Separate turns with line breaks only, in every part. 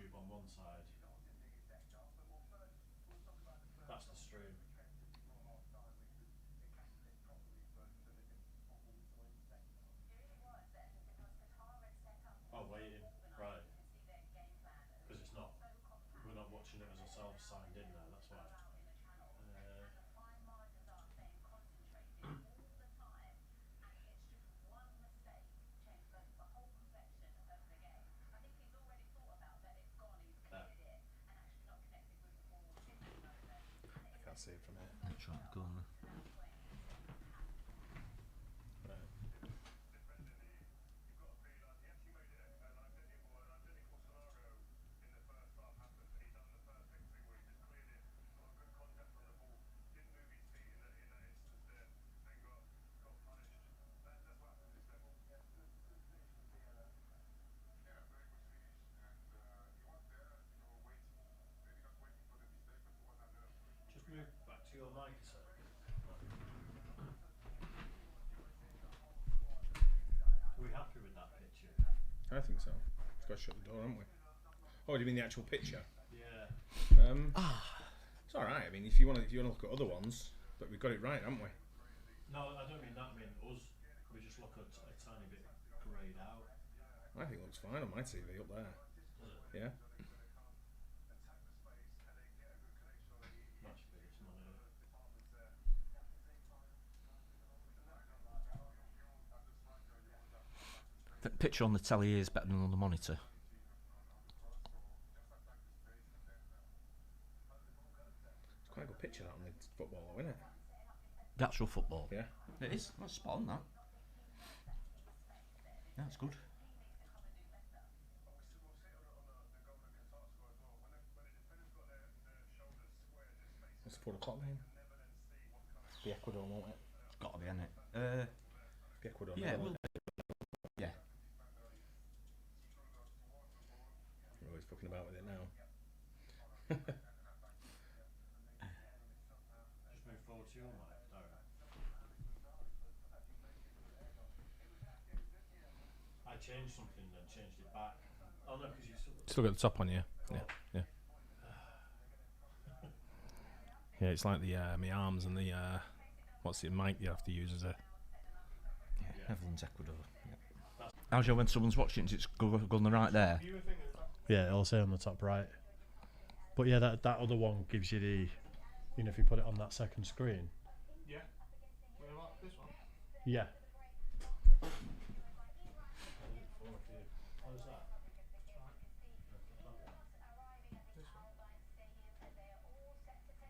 YouTube on one side. That's the stream. Oh, waiting. Right. Because it's not. We're not watching it as ourselves signed in there. That's why.
I can't see it from here.
That's right, go on then.
Just move back to your mic a sec. Are we happy with that picture?
I think so. We've got to shut the door, haven't we? Oh, do you mean the actual picture?
Yeah.
It's all right. I mean, if you want to look at other ones, but we've got it right, haven't we?
No, I don't mean that. I mean us. We just look a tiny bit greyed out.
I think it looks fine on my TV up there.
Does it?
Yeah.
Much bigger. It's not here.
The picture on the telly is better than on the monitor.
It's quite a good picture that on the football, though, isn't it?
The actual football.
Yeah.
It is. That's spot on, that. Yeah, it's good.
What's the 4 o'clock game? The Ecuador, won't it?
It's got to be, hasn't it?
The Ecuador.
Yeah, it will. Yeah.
We're always fucking about with it now.
Just move forward to your mic, Darren. I changed something then changed it back. Oh no, because you
Still got the top on you. Yeah. Yeah. Yeah, it's like the my arms and the what's the mic you have to use as a.
Yeah, everyone's Ecuador. Yeah. How's your when someone's watching? It's go on the right there.
Yeah, it'll say on the top right. But yeah, that other one gives you the, you know, if you put it on that second screen.
Yeah. What about this one?
Yeah.
How's that?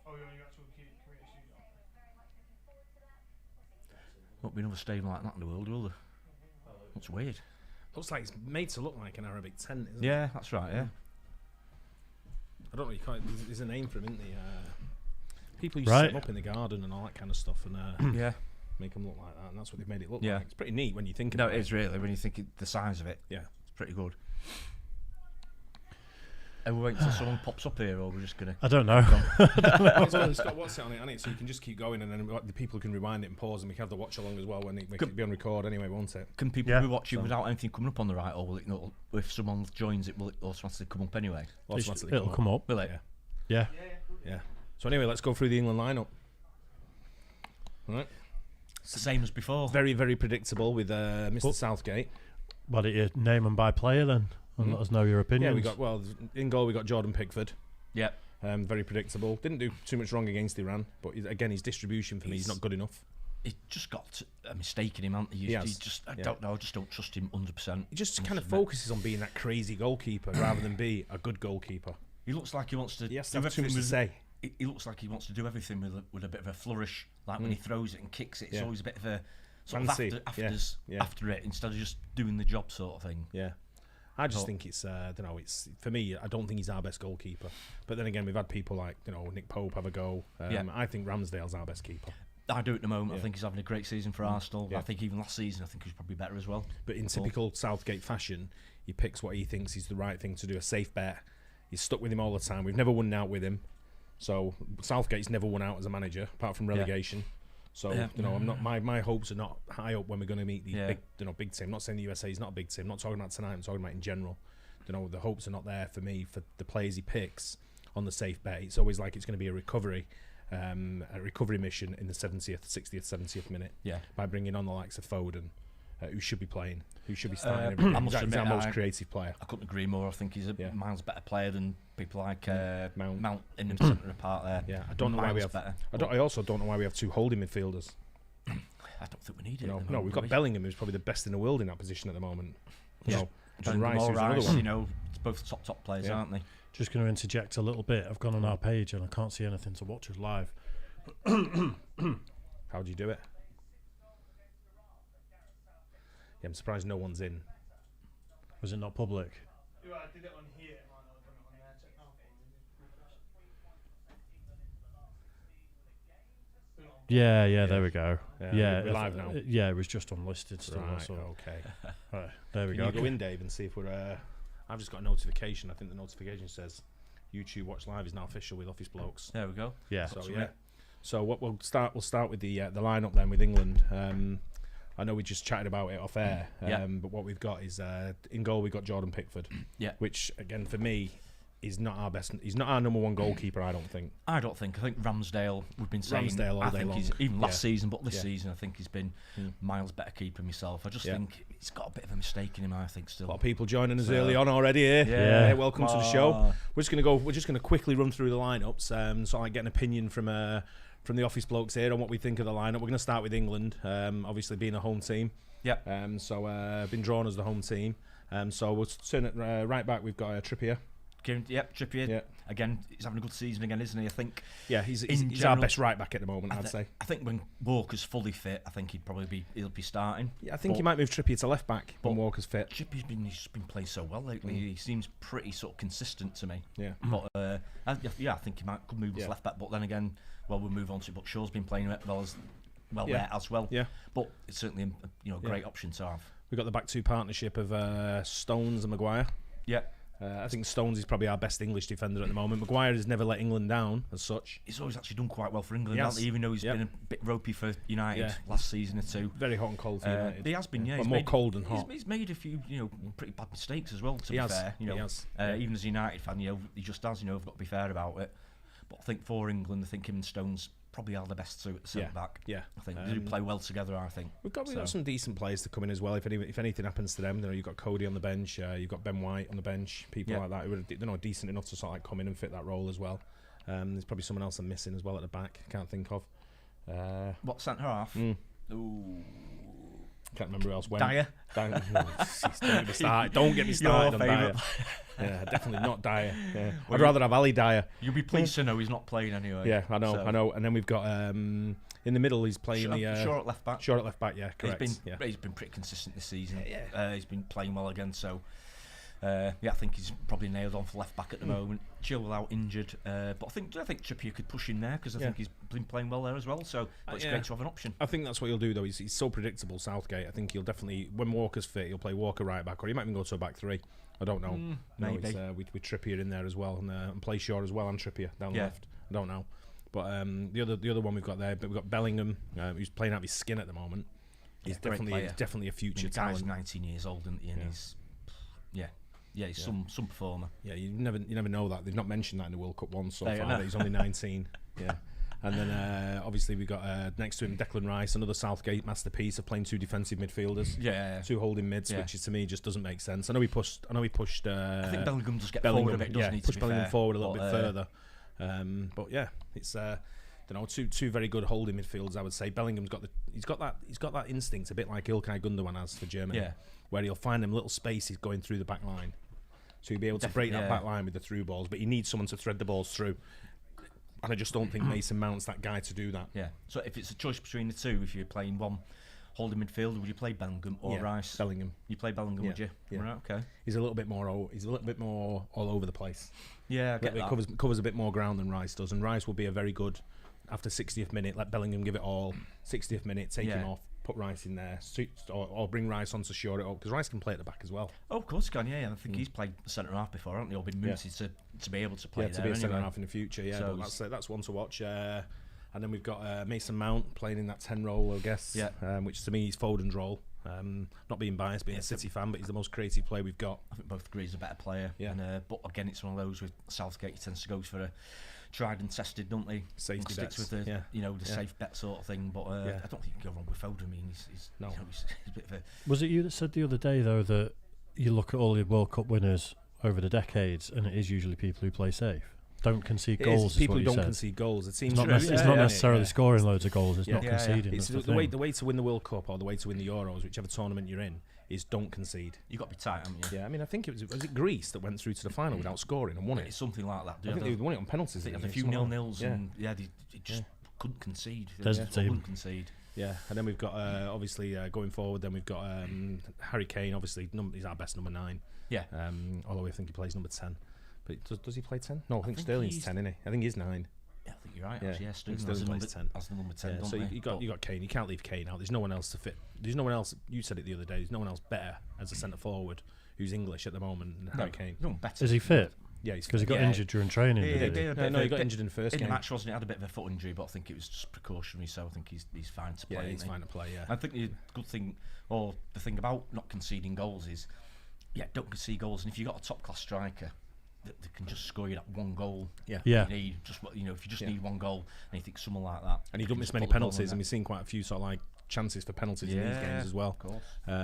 Oh, you're on your actual community studio?
Won't be another stadium like that in the world, will there? That's weird.
Looks like it's made to look like an Arabic tent, isn't it?
Yeah, that's right, yeah.
I don't know. You can't. There's a name for them, isn't there? People used to
Right.
set them up in the garden and all that kind of stuff, and
Yeah.
make them look like that, and that's what they've made it look
Yeah.
like. It's pretty neat when you think
No,
about
it is really, when you think the size of it.
Yeah.
It's pretty good. Are we waiting until someone pops up here, or we're just going to...
I don't know.
It's got what's it on it, so you can just keep going, and then the people can rewind it and pause, and we can have the watch along as well when it'll be on record anyway, won't it?
Can people
Yeah.
be watching
So-
without anything coming up on the right, or will it not, if someone joins it, will it automatically come up anyway?
Automatically
It'll come up.
Will it?
Yeah.
Yeah.
Yeah. So anyway, let's go through the England lineup. All right.
It's the same as before.
Very, very predictable with Mr.
Well-
Southgate.
Why don't you name them by player then, and let us know your opinions?
Yeah, we got in goal. We got Jordan Pickford.
Yep.
Very predictable. Didn't do too much wrong against Iran, but again, his distribution for me is not good enough.
He just got a mistake in him, hasn't he?
He has,
I
yeah.
don't know. I just don't trust him 100%.
He just kind of focuses on being that crazy goalkeeper rather than be a good goalkeeper.
He looks like he wants to.
He has
do
to have too much
everything
to say.
He looks like he wants to do everything with a bit of a flourish. Like when he throws it and kicks it, it's
Yeah.
always a bit of a sort
Fancy,
of after it instead of just doing the job sort of thing.
Yeah. I just
So-
think it's, I don't know, it's, for me, I don't think he's our best goalkeeper. But then again, we've had people like, Nick Pope have a go.
Yeah.
I think Ramsdale's our best keeper.
I do at the moment. I
Yeah.
think he's having a great season for Arsenal.
Yeah.
I think even last season, I think he was probably better as well.
But in typical Southgate fashion, he picks what he thinks is the right thing to do, a safe bet. He's stuck with him all the time. We've never won out with him. So Southgate's never won out as a manager, apart from relegation. So,
Yeah.
I'm not, my hopes are not high up when we're going to meet these
Yeah.
big team. I'm not saying the USA is not a big team. I'm not talking about tonight. I'm talking about in general. the hopes are not there for me for the players he picks on the safe bet. It's always like it's going to be a recovery mission in the 70th, 60th, 70th minute.
Yeah.
By bringing on the likes of Foden, who should be playing, who should be starting.
I must
He's
admit,
our most creative player.
I couldn't agree more. I think he's a miles better player than people like
Mount
in the centre of part there.
Yeah, I don't know why we have.
Better,
I also don't know why we have 2 holding midfielders.
I don't think we need it.
No, we've got Bellingham, who's probably the best in the world in that position at the moment.
Yeah.
And Rice, who's another one.
You know, it's both top players, aren't they?
Just going to interject a little bit. I've gone on our page and I can't see anything to watch us live.
How do you do it? Yeah, I'm surprised no one's in.
Was it not public?
Yeah, I did it on here. It might not have done it on there. Check now.
Yeah, there we go.
Yeah, we're live now.
Yeah, it was just unlisted still.
Right,
So.
okay.
Right, there we
Can
go.
you go in, Dave, and see if we're... I've just got a notification. I think the notification says YouTube Watch Live is now official with Office Blokes.
There we go.
Yeah.
So, yeah. So what we'll start with the lineup then with England. I know we just chatted about it off air, but what we've got is in goal we've got Jordan Pickford, which again for me is not our best. He's not our number 1 goalkeeper. I don't think.
I think Ramsdale. We've been saying
Ramsdale all
I
day
think
long.
he's even last season, but this season I think he's been
Mm.
miles better keeper myself. I just think he's got a bit of a mistake in him. I think
A
still.
lot of people joining us early on already here.
Yeah.
Welcome to the show. We're just gonna quickly run through the lineups, so I get an opinion from the Office Blokes here on what we think of the lineup. We're going to start with England, obviously being a home team.
Yeah.
Been drawn as the home team. So we'll turn it right back. We've got Trippier.
Trippier.
Yeah.
Again, he's having a good season again, isn't he? I think.
Yeah, he's our
general,
best right back at the moment. I'd say.
I think when Walker's fully fit, I think he'll be starting.
Yeah, I think he might move Trippier to left back when Walker's fit.
Trippier's been playing so well lately. He seems pretty sort of consistent to me.
Yeah.
But I think he could move to left back. But then again, we'll move on to it. But Shaw's been playing well there as well.
Yeah.
But it's certainly a great option to have.
We've got the back 2 partnership of Stones and Maguire.
Yeah.
I think Stones is probably our best English defender at the moment. Maguire has never let England down as such.
He's always actually done quite well for England,
He has.
hasn't he? Even though he's been a bit ropey for United last season or two.
Very hot and cold for United.
He has been,
But
he's
more
made,
cold than hot.
He's made a few, pretty bad mistakes as well. To
He
be
has.
fair,
He has.
Even as a United fan, he just has. I've got to be fair about it. But I think for England, I think him and Stones probably are the best two at the centre back.
Yeah.
I think they do play well together. I think
We've got some decent players to come in as well. If anything happens to them, you've got Cody on the bench, you've got Ben White on the bench, people like that who are decent enough to sort of come in and fit that role as well. There's probably someone else I'm missing as well at the back. Can't think of.
What centre half? Ooh.
Can't remember who else went.
Dyer.
Don't get me started. Don't get me started on Dyer. Yeah, definitely not Dyer. Yeah. I'd rather have Ali Dyer.
You'll be pleased to know he's not playing anyway.
Yeah, I know. And then we've got in the middle. He's playing
Shaw at left back.
Shaw at left back. Yeah, correct.
He's been pretty consistent this season. He's been playing well again. So. I think he's probably nailed on for left back at the moment. Chilwell out injured, but I think Trippier could push in there because I think he's been playing well there as well. So it's great to have an option.
I think that's what he'll do though. He's so predictable, Southgate. I think he'll definitely, when Walker's fit, he'll play Walker right back, or he might even go to a back 3. I don't know.
Maybe
with Trippier in there as well, and play Shaw as well and Trippier down left. I don't know, but the other one we've got there, but we've got Bellingham, who's playing out of his skin at the moment. He's definitely a future
talent.
talent.
19 years old, isn't he? And he's he's some performer.
Yeah, you never know that. They've not mentioned that in the World Cup once so far.
No.
That he's only 19. Yeah. And then obviously we got next to him Declan Rice, another Southgate masterpiece of playing 2 defensive midfielders.
Yeah.
2 holding mids, which is, to me just doesn't make sense. I know we pushed. I think
Bellingham does get forward a bit, doesn't he?
Push Bellingham forward a little bit further. But yeah, it's two very good holding midfielders. I would say Bellingham's got that instinct a bit like Ilkay Gundogan has for Germany, where he'll find them little spaces going through the back line. So he'll be able to break that back line with the through balls, but he needs someone to thread the balls through. And I just don't think Mason Mount's that guy to do that.
Yeah. So if it's a choice between the two, if you're playing one holding midfielder, would you play Bellingham or Rice?
Bellingham.
You play Bellingham, would you?
Yeah.
Right, okay.
He's a little bit more all over the place.
Yeah, I get that.
Covers a bit more ground than Rice does, and Rice will be a very good after 60th minute. Let Bellingham give it all. 60th minute, take him off, put Rice in there, or bring Rice on to shore it up because Rice can play at the back as well.
Oh, of course he can. Yeah, and I think he's played centre half before, hasn't he? Or been mooted to be able to play there.
To be a centre
anyway.
half in the future. Yeah,
So
but that's one to watch. And then we've got Mason Mount playing in that 10 role, I guess.
Yeah.
Which to me is Foden's role. Not being biased, being
Yeah,
a City fan, but he's the most creative player we've got.
I think both agree he's a better player.
Yeah.
And, but again, it's one of those with Southgate. He tends to go for a tried and tested, don't he?
Safety
And sticks
bets.
with the
Yeah.
the
Yeah.
safe bet sort of thing. But
Yeah.
I don't think you can go wrong with Foden. I mean, he's
No.
he's a bit of a
Was it you that said the other day though that you look at all the World Cup winners over the decades, and it is usually people who play safe, don't concede
It
goals.
is people
is
who
what you
don't
said.
concede goals. It seems
It's not,
true.
it's not necessarily
Yeah.
scoring loads of goals. It's
Yeah.
not
Yeah, yeah.
conceding.
It's
that's
the way
thing.
to win the World Cup or the way to win the Euros, whichever tournament you're in, is don't concede.
you got to be tight, haven't you?
Yeah, I mean, I think was it Greece that went through to the final without scoring and won
It's
it.
something like that.
I think they won it on penalties.
They
didn't
had a
they?
few
Something like that.
nil-nils,
Yeah.
and they just couldn't concede.
There's
They
the team.
couldn't concede.
Yeah, and then we've got obviously going forward. Then we've got Harry Kane. Obviously, he's our best number 9.
Yeah.
Although I think he plays number 10. But does he play 10? No, I think
think
Sterling's
he's-
10, isn't he? I think he's 9.
Yeah, I think you're right.
Yeah,
Actually, yeah,
I think
Sterling
Sterling plays 10.
as the number 10.
Yeah,
don't
so
they?
you got Kane. You can't leave Kane out. There's no one else to fit. There's no one else. You said it the other day. There's no one else better as a centre forward who's English at the moment than Harry Kane.
No, better.
Is he fit?
Yeah, he's
Because he got
Yeah.
injured during training.
Yeah,
didn't he?
yeah,
No, he got injured in the first
in
game.
the match, wasn't he? Had a bit of a foot injury, but I think it was just precautionary. So I think he's fine to play.
Yeah,
isn't
he's
he?
fine to play. Yeah.
I think the good thing, or the thing about not conceding goals is, don't concede goals. And if you've got a top class striker that can just score you that one goal,
Yeah.
Yeah.
you need just if you just
Yeah.
need one goal, and you think someone like that,
And he
can
don't miss
just
many
put the ball in
penalties, and
there.
we've seen quite a few sort of like chances for penalties in these
Yeah,
games as well.
Of course.
Yeah.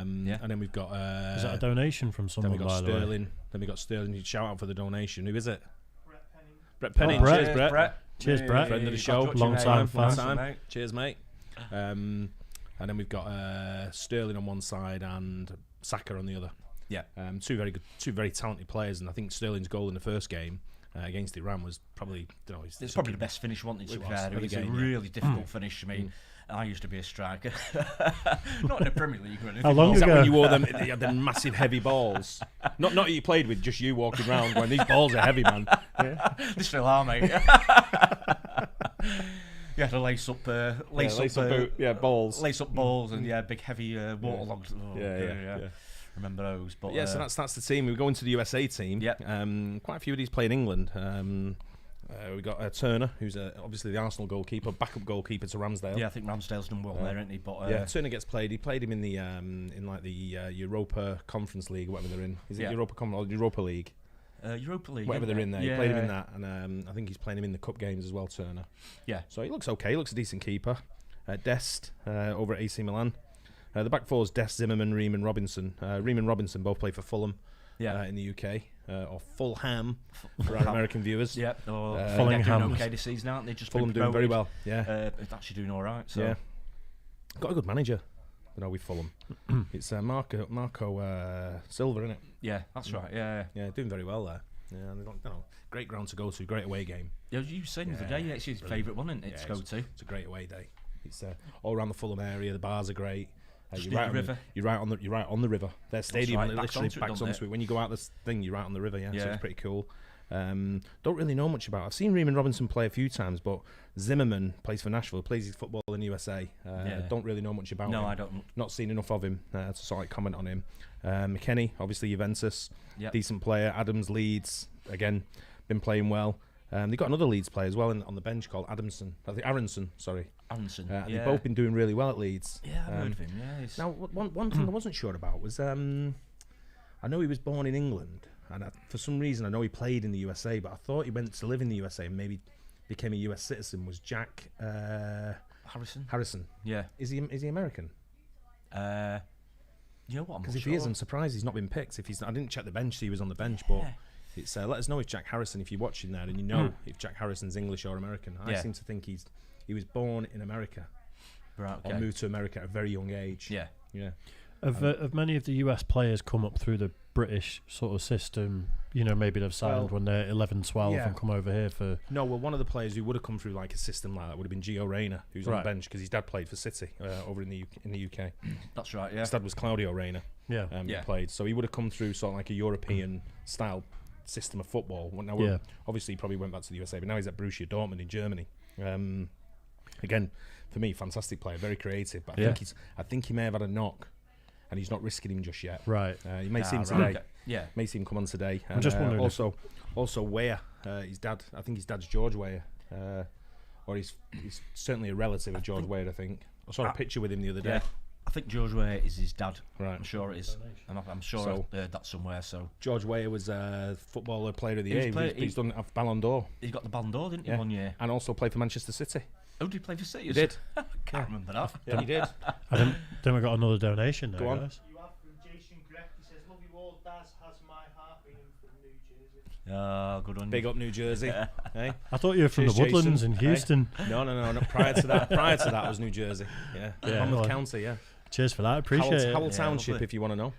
And then we've got
Is that a donation from
then
someone,
we got
by the way?
Sterling. Then we got Sterling. You shout out for the donation. Who is it?
Brett Penny.
Brett Penny.
Oh, Brett.
Cheers, Brett.
Cheers, Brett.
Friend of the
God,
show.
watch
Long
you,
time
mate.
fan.
Long
Nice
time.
one, mate.
Cheers, mate. And then we've got Sterling on one side and Saka on the other.
Yeah.
Two very talented players, and I think Sterling's goal in the first game against Iran was probably,
It's probably the best finish, wasn't it? To
It
be
was,
fair,
for the
it's a
game, yeah.
really difficult finish. I mean, I used to be a striker, not in the Premier League or anything.
How long
Is that
ago?
when you wore them? You had them massive heavy balls. Not that you played with, just you walking around going, these balls are heavy, man.
They still are, mate. You had to lace up
balls.
lace up balls, and big heavy waterlogged. Oh,
Yeah.
Remember those? But
Yeah, so that's the team. We go into the USA team.
Yep.
Quite a few of these play in England. We got Turner, who's obviously the Arsenal goalkeeper, backup goalkeeper to Ramsdale.
I think Ramsdale's done well there, hasn't he? But
Yeah, Turner gets played. He played him in the Europa Conference League, whatever they're in. Is it
Yeah.
Europa League?
Europa League,
Whatever
isn't
they're
it?
in there. He played him in that, and I think he's playing him in the cup games as well, Turner.
Yeah.
So he looks okay. He looks a decent keeper. Dest over at AC Milan. The back four is Dest, Zimmerman, Riemann, Robinson. Riemann, Robinson both play for Fulham in the UK, or Fulham for our American viewers.
Yeah. Or
Fulham
they're doing
Hams.
okay this season, aren't they? Just
Fulham
been
doing very
promoted.
well. Yeah.
It's actually doing all right. So
Yeah. Got a good manager. With Fulham. It's Marco Silva, isn't it?
yeah, that's right. Yeah.
Yeah, doing very well there. Yeah, and they don't, great ground to go to, great away game.
Yeah, you were saying the other
Yeah,
day, it's his
brilliant.
favourite one, isn't it,
Yeah,
to go to?
It's a great away day. It's all around the Fulham area. The bars are great.
Just
You're
near
right
the
on
river.
You're right on the river. Their stadium
right, backs
literally
onto it,
backs
doesn't
onto
it?
it. When you go out this thing, you're right on the river. Yeah, so
Yeah.
it's pretty cool. Don't really know much about it. I've seen Riemann Robinson play a few times, but Zimmerman plays for Nashville, plays his football in the USA. Don't really know much about him.
No, I don't.
Not seen enough of him to sort of comment on him. McKennie, obviously Juventus,
Yep.
decent player. Adams, Leeds, again, been playing well. They've got another Leeds player as well on the bench called Aronson. Sorry.
Aronson.
And
yeah.
they've both been doing really well at Leeds.
Yeah, I've heard of him. Yeah. He's-
Now, one thing I wasn't sure about was I know he was born in England, and for some reason I know he played in the USA, but I thought he went to live in the USA and maybe became a US citizen. Was Jack
Harrison. Yeah.
Is he American?
You know what? I'm
Because
not
if
sure.
he is, I'm surprised he's not been picked. If he's, I didn't check the bench, so he was on the bench, but
Yeah.
it's let us know if Jack Harrison, if you're watching there, and you know if Jack Harrison's English or American. I
Yeah.
seem to think he was born in America
Right.
or
Okay.
moved to America at a very young age.
Yeah.
Yeah.
Have many of the US players come up through the British sort of system? You know, maybe they've signed
Well,
when they're 11, 12
yeah.
and come over here for...
No, well, one of the players who would have come through like a system like that would have been Gio Reyna, who's on
Right.
the bench because his dad played for City over in the UK.
That's right. Yeah.
His dad was Claudio Reyna,
Yeah.
who
Yeah.
played, so he would have come through sort of like a European style system of football. Well, now,
Yeah.
obviously, he probably went back to the USA, but now he's at Borussia Dortmund in Germany. Again, for me, fantastic player, very creative, but
Yeah.
I think he may have had a knock, and he's not risking him just yet.
Right.
You may see him
right,
today.
okay. Yeah.
May see him come on today.
I'm just wondering if-
Also Weah, his dad. I think his dad's George Weah, or he's certainly a relative of George Weah. I think I saw a picture with him the other day.
I think George Weah is his dad.
Right.
I'm sure it is. I'm sure
So-
I've heard that somewhere. So
George Weah was footballer player of the
He was
year.
player-
He's done have Ballon d'Or
he got the Ballon d'Or, didn't he,
Yeah.
1 year?
and also played for Manchester City.
Oh, did he play for City?
He did.
Can't remember that.
Yeah, he did.
I didn't. Then we got another donation there,
Go on.
guys.
You have from Jason Greck. He says, "Love you all. Daz has my heart beating from New Jersey."
Ah, good on
Big
you.
up New Jersey. Hey?
I thought you were from
Cheers,
the Woodlands
Jason.
in
Hey.
Houston.
No. Prior to that was New Jersey. Yeah.
Yeah,
Monmouth
well,
County. Yeah.
Cheers for that. Appreciate it.
Howell
Yeah,
Township,
lovely.
if you want to know.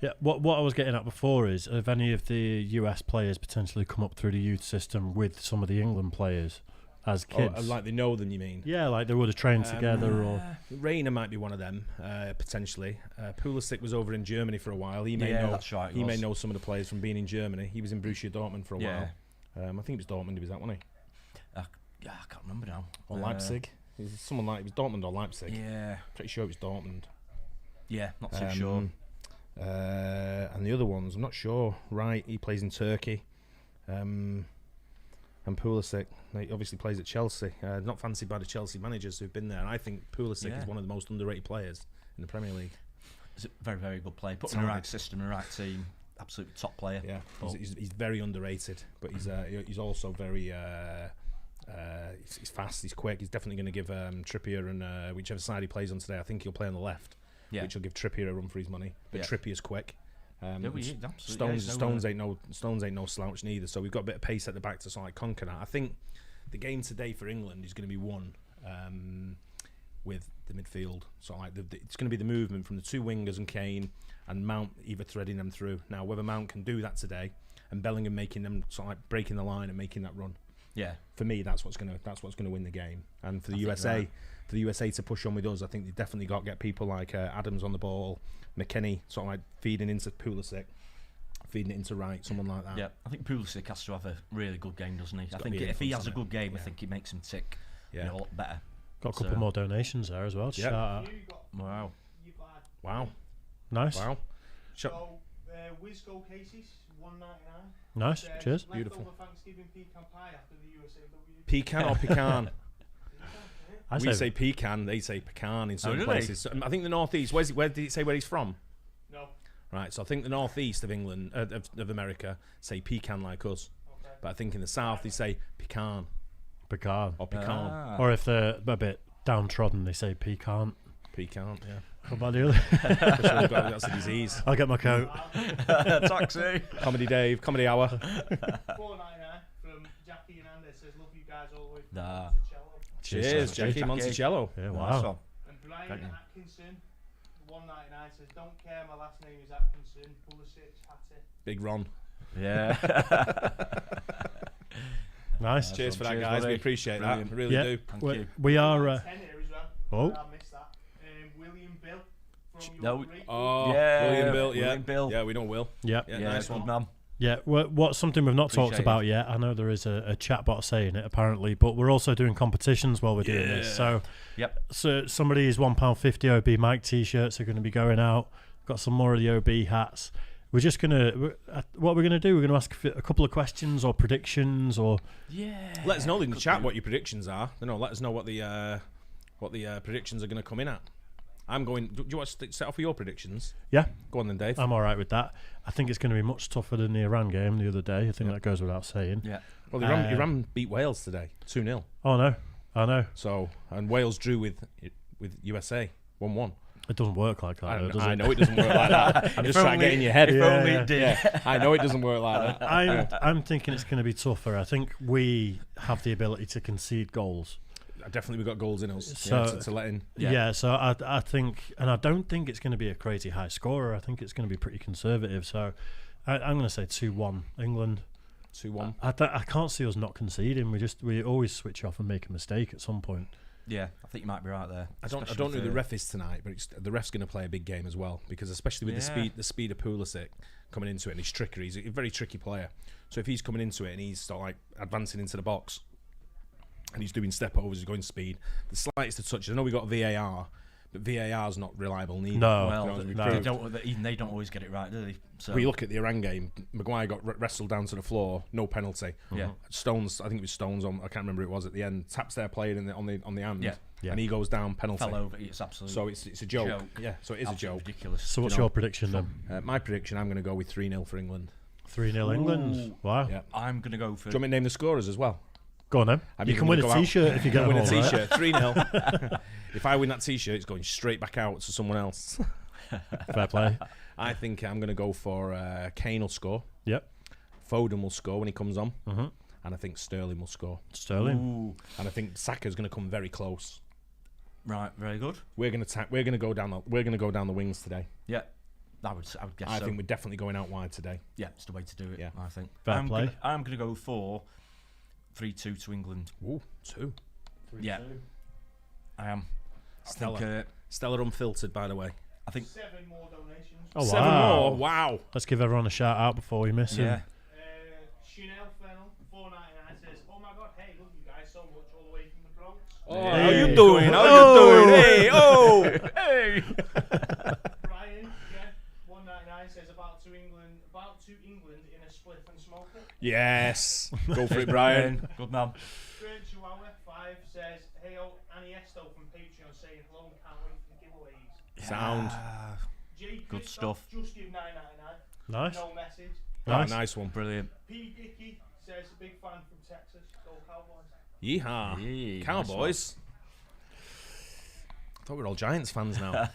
Yeah, what I was getting at before is, have any of the US players potentially come up through the youth system with some of the England players as kids?
Oh, like they know them, you mean?
Yeah, like they would have trained together, or
Rayner might be one of them, potentially. Pulisic was over in Germany for a while. He may
Yeah,
know.
that's right, he
He may
was.
know some of the players from being in Germany. He was in Borussia Dortmund for a
Yeah.
while. I think it was Dortmund. He was that, wasn't he?
Yeah, I can't remember now.
Or Leipzig. He was someone like it was Dortmund or Leipzig.
Yeah,
Pretty sure it was Dortmund.
yeah, not too sure.
And the other ones, I'm not sure. Right, he plays in Turkey. And Pulisic, he obviously plays at Chelsea. Not fancied by the Chelsea managers who've been there. And I think Pulisic
Yeah.
is one of the most underrated players in the Premier League.
He's a very, very good player. Put in the right
Talented.
system, the right team. Absolute top player.
Yeah,
But-
he's very underrated, but he's also very he's fast, he's quick. He's definitely going to give Trippier and whichever side he plays on today. I think he'll play on the left,
Yeah.
which will give Trippier a run for his money. But
Yeah.
Trippier's quick.
Yeah, well, he is, absolutely.
Stones,
Yeah, he's
Stones ain't no slouch neither. So we've got a bit of pace at the back to sort of like conquer that. I think the game today for England is going to be won with the midfield. So like it's going to be the movement from the two wingers and Kane and Mount either threading them through. Now whether Mount can do that today and Bellingham making them sort of like breaking the line and making that run.
Yeah,
For me, that's what's gonna win the game. And for the
I think
USA,
right.
for the USA to push on with us, I think they definitely got to get people like Adams on the ball, McKennie sort of like feeding into Pulisic, feeding it into Wright, someone like that.
yeah. I think Pulisic has to have a really good game, doesn't he? I
got to
think
be
if he
influence
has a
on it.
good game, I
Yeah.
think it makes him tick
Yeah.
a lot better.
got a couple
So-
more donations there as well. To
Yep.
shout out.
You got,
Wow.
you've had.
Wow.
Nice,
Wow.
So, Wizgo Cases, $1.99.
nice. Cheers.
Beautiful.
Leftover Thanksgiving pecan pie after the USAW.
Pecan or pecan?
I
We say pecan, they say pecan in certain
really?
places. So, I think the northeast. Where did he say where he's from?
No.
Right. So I think the northeast of England, of America, say pecan like us.
Okay.
But I think in the south they say pecan
pecan.
or pecan.
Ah.
Or if they're a bit downtrodden, they say pecan.
Pecan. Yeah.
What about the other?
For sure we've got- that's a disease.
I'll get my coat.
Taxi.
Comedy Dave, Comedy Hour.
$4.99 from Jackie Hernandez says, "Love you guys always." from
Nah.
Monticello."
Cheers,
Cheers,
Jackie
Jackie.
Monticello.
Yeah,
Nice
wow.
one.
And Brian
Thank you.
Atkinson, $1.99 says, "Don't care, my last name is Atkinson. Pulisic, Hattie."
Big Ron.
Yeah.
Nice.
Cheers for that,
Cheers,
guys.
buddy.
We appreciate
Brilliant.
that. Really
Yeah.
do.
Thank
We,
you.
we are.
10 here as well.
Oh.
I missed that. William Bill from
No,
your great
Oh,
Yeah,
William Bill. Yeah,
William Bill.
Yeah, we know Will.
Yeah.
Yeah,
Yeah,
nice
good
one.
man.
Yeah, what's something we've not talked
Appreciate
about yet. I know there is a chatbot saying it apparently, but we're also doing competitions while we're doing this.
Yeah.
So somebody's £1.50 OB Mike t-shirts are going to be going out. Got some more of the OB hats. We're just gonna what we're gonna do. We're gonna ask a couple of questions or predictions or
Yeah.
Let us know in the chat what your predictions are. Let us know what the predictions are going to come in at. I'm going. Do you want to set off with your predictions?
yeah.
Go on then, Dave.
I'm all right with that. I think it's going to be much tougher than the Iran game the other day. I think that goes without saying.
Yeah.
Well, Iran beat Wales today, 2-0.
Oh no, I know
So, and Wales drew with USA, 1-1.
it doesn't work like that. Though, does
I
it?
know it doesn't work like that. I'm just
If
trying to get
only-
in your head.
If
Yeah,
only
yeah.
it did.
Yeah, I know it doesn't work like that.
I'm thinking it's going to be tougher. I think we have the ability to concede goals.
Definitely, we got goals in us
So-
to let in.
Yeah.
Yeah, so I think, and I don't think it's going to be a crazy high scorer. I think it's going to be pretty conservative. So I'm going to say 2-1 England.
2-1.
I can't see us not conceding. We always switch off and make a mistake at some point.
Yeah, I think you might be right there.
I don't
Especially
know who
with
the ref is tonight, but the ref's going to play a big game as well, because especially with
Yeah.
the speed of Pulisic coming into it, and his trickery, he's a very tricky player. So if he's coming into it and he's sort of like advancing into the box, and he's doing step overs, he's going speed, the slightest of touches. I know we got VAR, But VAR's not reliable neither.
No.
Well,
No.
even they don't always get it right, do they? So
We look at the Iran game. Maguire got wrestled down to the floor, no penalty.
Yeah.
Stones, I think it was Stones. I can't remember who it was at the end. Taps their player on the hand,
Yeah.
Yeah.
and he goes down penalty.
fell over. It's absolutely.
So it's a joke.
Joke.
Yeah, so it is a
absolutely
joke.
ridiculous.
So what's
You know,
your prediction then?
My prediction: I'm going to go with 3-0 for England.
3-0 England. Wow.
Yeah.
I'm gonna go for.
Do you want me to name the scorers as well?
Go on then.
I'm
You
either
can win
gonna
a
go out-
T-shirt if you get
win
them
a
all right.
T-shirt, 3-0. If I win that T-shirt, it's going straight back out to someone else.
Fair play.
I think I'm going to go for Kane will score.
Yep.
Foden will score when he comes on,
Mhm.
and I think Sterling will score.
Sterling.
Ooh,
And I think Saka's going to come very close.
right, very good.
We're going to go down the wings today.
Yeah, I would guess.
I
so.
think we're definitely going out wide today.
Yeah, it's the way to do it.
Yeah.
I think.
Fair
I'm
play.
I'm gonna go for 3-2 to England.
Ooh, 2.
Yeah, I am.
Stella.
I think.
Stella Unfiltered, by the way.
I think.
7 more donations.
Oh,
7
wow.
more. Wow.
Let's give everyone a shout out before we miss
Yeah.
him.
Chanel Fennel, 4.99 says, "Oh my God, hey, love you guys so much all the way from the Bronx."
Oh,
Hey.
how you doing? How you doing? Hey, oh, hey.
Brian, yeah, 1.99 says, about to England in a spliff and smoke it."
Yes. Go for it, Brian.
Good man.
Great Chihuahua 5 says, "Hey, Annie Esto from Patreon saying hello and can't wait for the giveaways."
Sound.
J.
Good
Christoph,
stuff.
just give 9.99.
Nice.
No message.
Nice.
Nice one.
Brilliant.
P. Dickey says, "Big fan from Texas. Go Cowboys."
Yeehaw.
Yeah, nice
Cowboys. I thought we were all Giants fans now.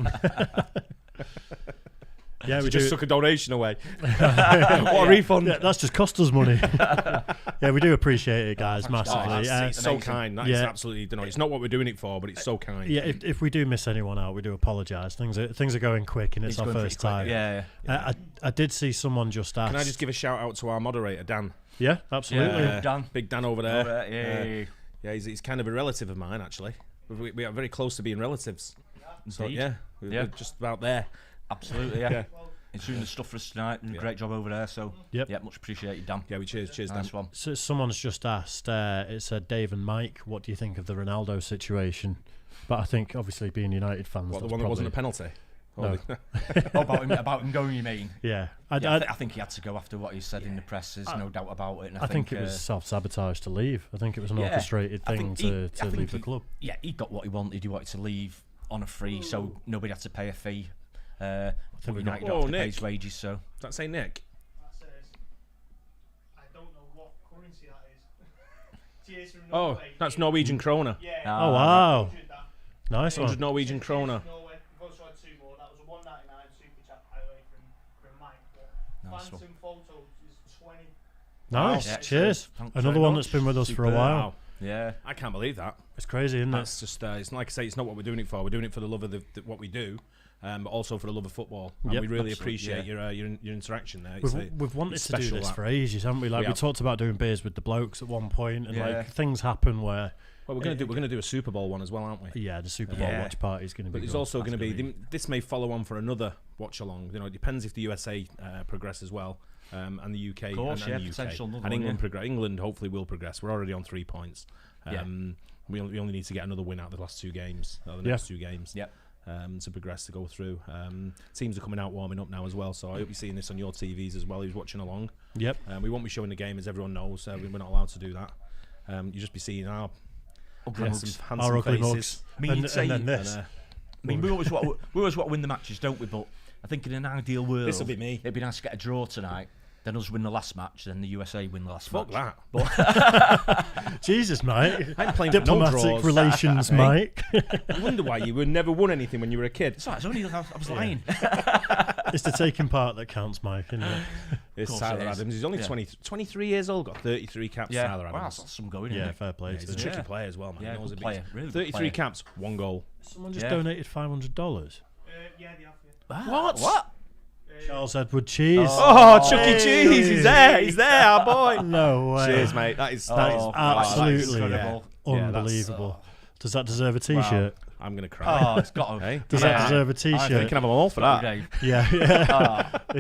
Yeah, we
We just
do.
took a donation away. What a refund.
Yeah, that's just cost us money. Yeah, we do appreciate it, guys,
Oh,
massively.
it's so
amazing.
kind. That is absolutely, it's not what we're doing it for, but it's so kind.
Yeah, if we do miss anyone out, we do apologise. Things are going quick, and it's our
going pretty
first
quick.
time.
Yeah.
I did see someone just ask.
Can I just give a shout out to our moderator, Dan?
Yeah, absolutely.
Yeah. Dan.
Big Dan over there.
Alright, yeah.
Yeah, he's kind of a relative of mine, actually. We are very close to being relatives. So,
Indeed.
yeah, we're just about there.
Absolutely. Yeah.
Yeah.
He's doing the stuff for us tonight. And great job over there. So.
Yep.
Yeah, much appreciated, Dan.
Yeah, we cheers, Dan.
Nice one.
So someone's just asked. It said, Dave and Mike, what do you think of the Ronaldo situation? But I think, obviously, being United fans,
What, the
that's
one that wasn't a
probably-
penalty?
No.
Oh,
About him going, you mean?
Yeah,
Yeah, I think he had to go after what he said in the press. There's no doubt about it. And
I think it was self-sabotage to leave. I think it was an
yeah,
orchestrated
I
thing
think
to leave the club.
Yeah, he got what he wanted. He wanted to leave on a free, so nobody had to pay a fee. I think
we
United
got-
don't have to
Nick.
pay his wages. So
Does that say Nick?
That says, "I don't know what currency that is." Cheers from
Oh,
Norway.
that's Norwegian kroner.
Yeah.
Oh, wow.
100 that.
Nice
100
one.
Norwegian kroner.
Norway. We've also had 2 more. That was a 1.99 super chat highway from Mike. But
Nice one.
Phantom Photos is 20.
Nice.
Yeah,
Cheers.
thanks
Another
very
one
much.
that's been with us for a
Superb.
while.
Wow.
yeah,
I can't believe that.
It's crazy, isn't it?
That's just, it's like I say, it's not what we're doing it for. We're doing it for the love of what we do, but also for the love of football. And
Yep,
we really
absolutely,
appreciate
yeah.
your interaction there. It's
We've wanted
it's
to do
special,
this
that.
for ages, haven't we? Like
We
we
have.
talked about doing beers with the blokes at one point, and
Yeah.
like things happen where
Well, we're gonna do a Super Bowl one as well, aren't we?
the Super Bowl
Yeah.
watch party is going to be.
But there's
good.
also going to
That's
be
gonna
this may follow on for another watch along. It depends if the USA progress as well, and the UK,
Of course,
and
yeah,
the UK,
potential another
and
one,
England
yeah.
progress. England hopefully will progress. We're already on 3 points.
Yeah.
We only need to get another win out of the last 2 games, or the
Yeah.
next 2 games.
Yep.
To progress to go through. Teams are coming out warming up now as well, so I hope you're seeing this on your TVs as well. Who's watching along?
Yep.
We won't be showing the game, as everyone knows. We're not allowed to do that. You just be seeing our
ugly
handsome,
mugs.
handsome
Our ugly
faces.
mugs.
I mean,
And,
you'd say-
and then
And,
this.
I mean, we always want to win the matches, don't we? But I think in an ideal world,
This'll be me.
It'd be nice to get a draw tonight. Then us win the last match. Then the USA win the last
Fuck
match.
that.
Jesus, mate.
I'm playing for no
Diplomatic
draws.
relations,
Hey.
Mike.
I wonder why you never won anything when you were a kid.
It's all right, it's only I was lying.
It's the taking part that counts, Mike, isn't it?
It's
course
Tyler
it is.
Adams. He's only
Yeah.
23 years old, got 33 caps.
Yeah,
Tyler
wow,
Adams.
that's some going.
Yeah,
isn't it?
fair play.
He's
to
a
him.
tricky
Yeah.
player as well, man.
Yeah,
He knows
good
a
player, really good
33
player.
caps, 1 goal.
Someone just
Yeah.
donated $500.
Yeah, they have you.
What?
What?
Charles Edward Cheese.
Oh, Chucky
Hey.
Cheese, he's there, our boy.
No way.
Cheers, mate. That is
That is
Oh,
absolutely
incredible.
Yeah, that's-
unbelievable. Does that deserve a T-shirt?
I'm gonna cry.
Oh, it's got to.
Hey?
Does
Yeah.
that deserve a
You
T-shirt?
can have them all for that.
Dave.
Yeah.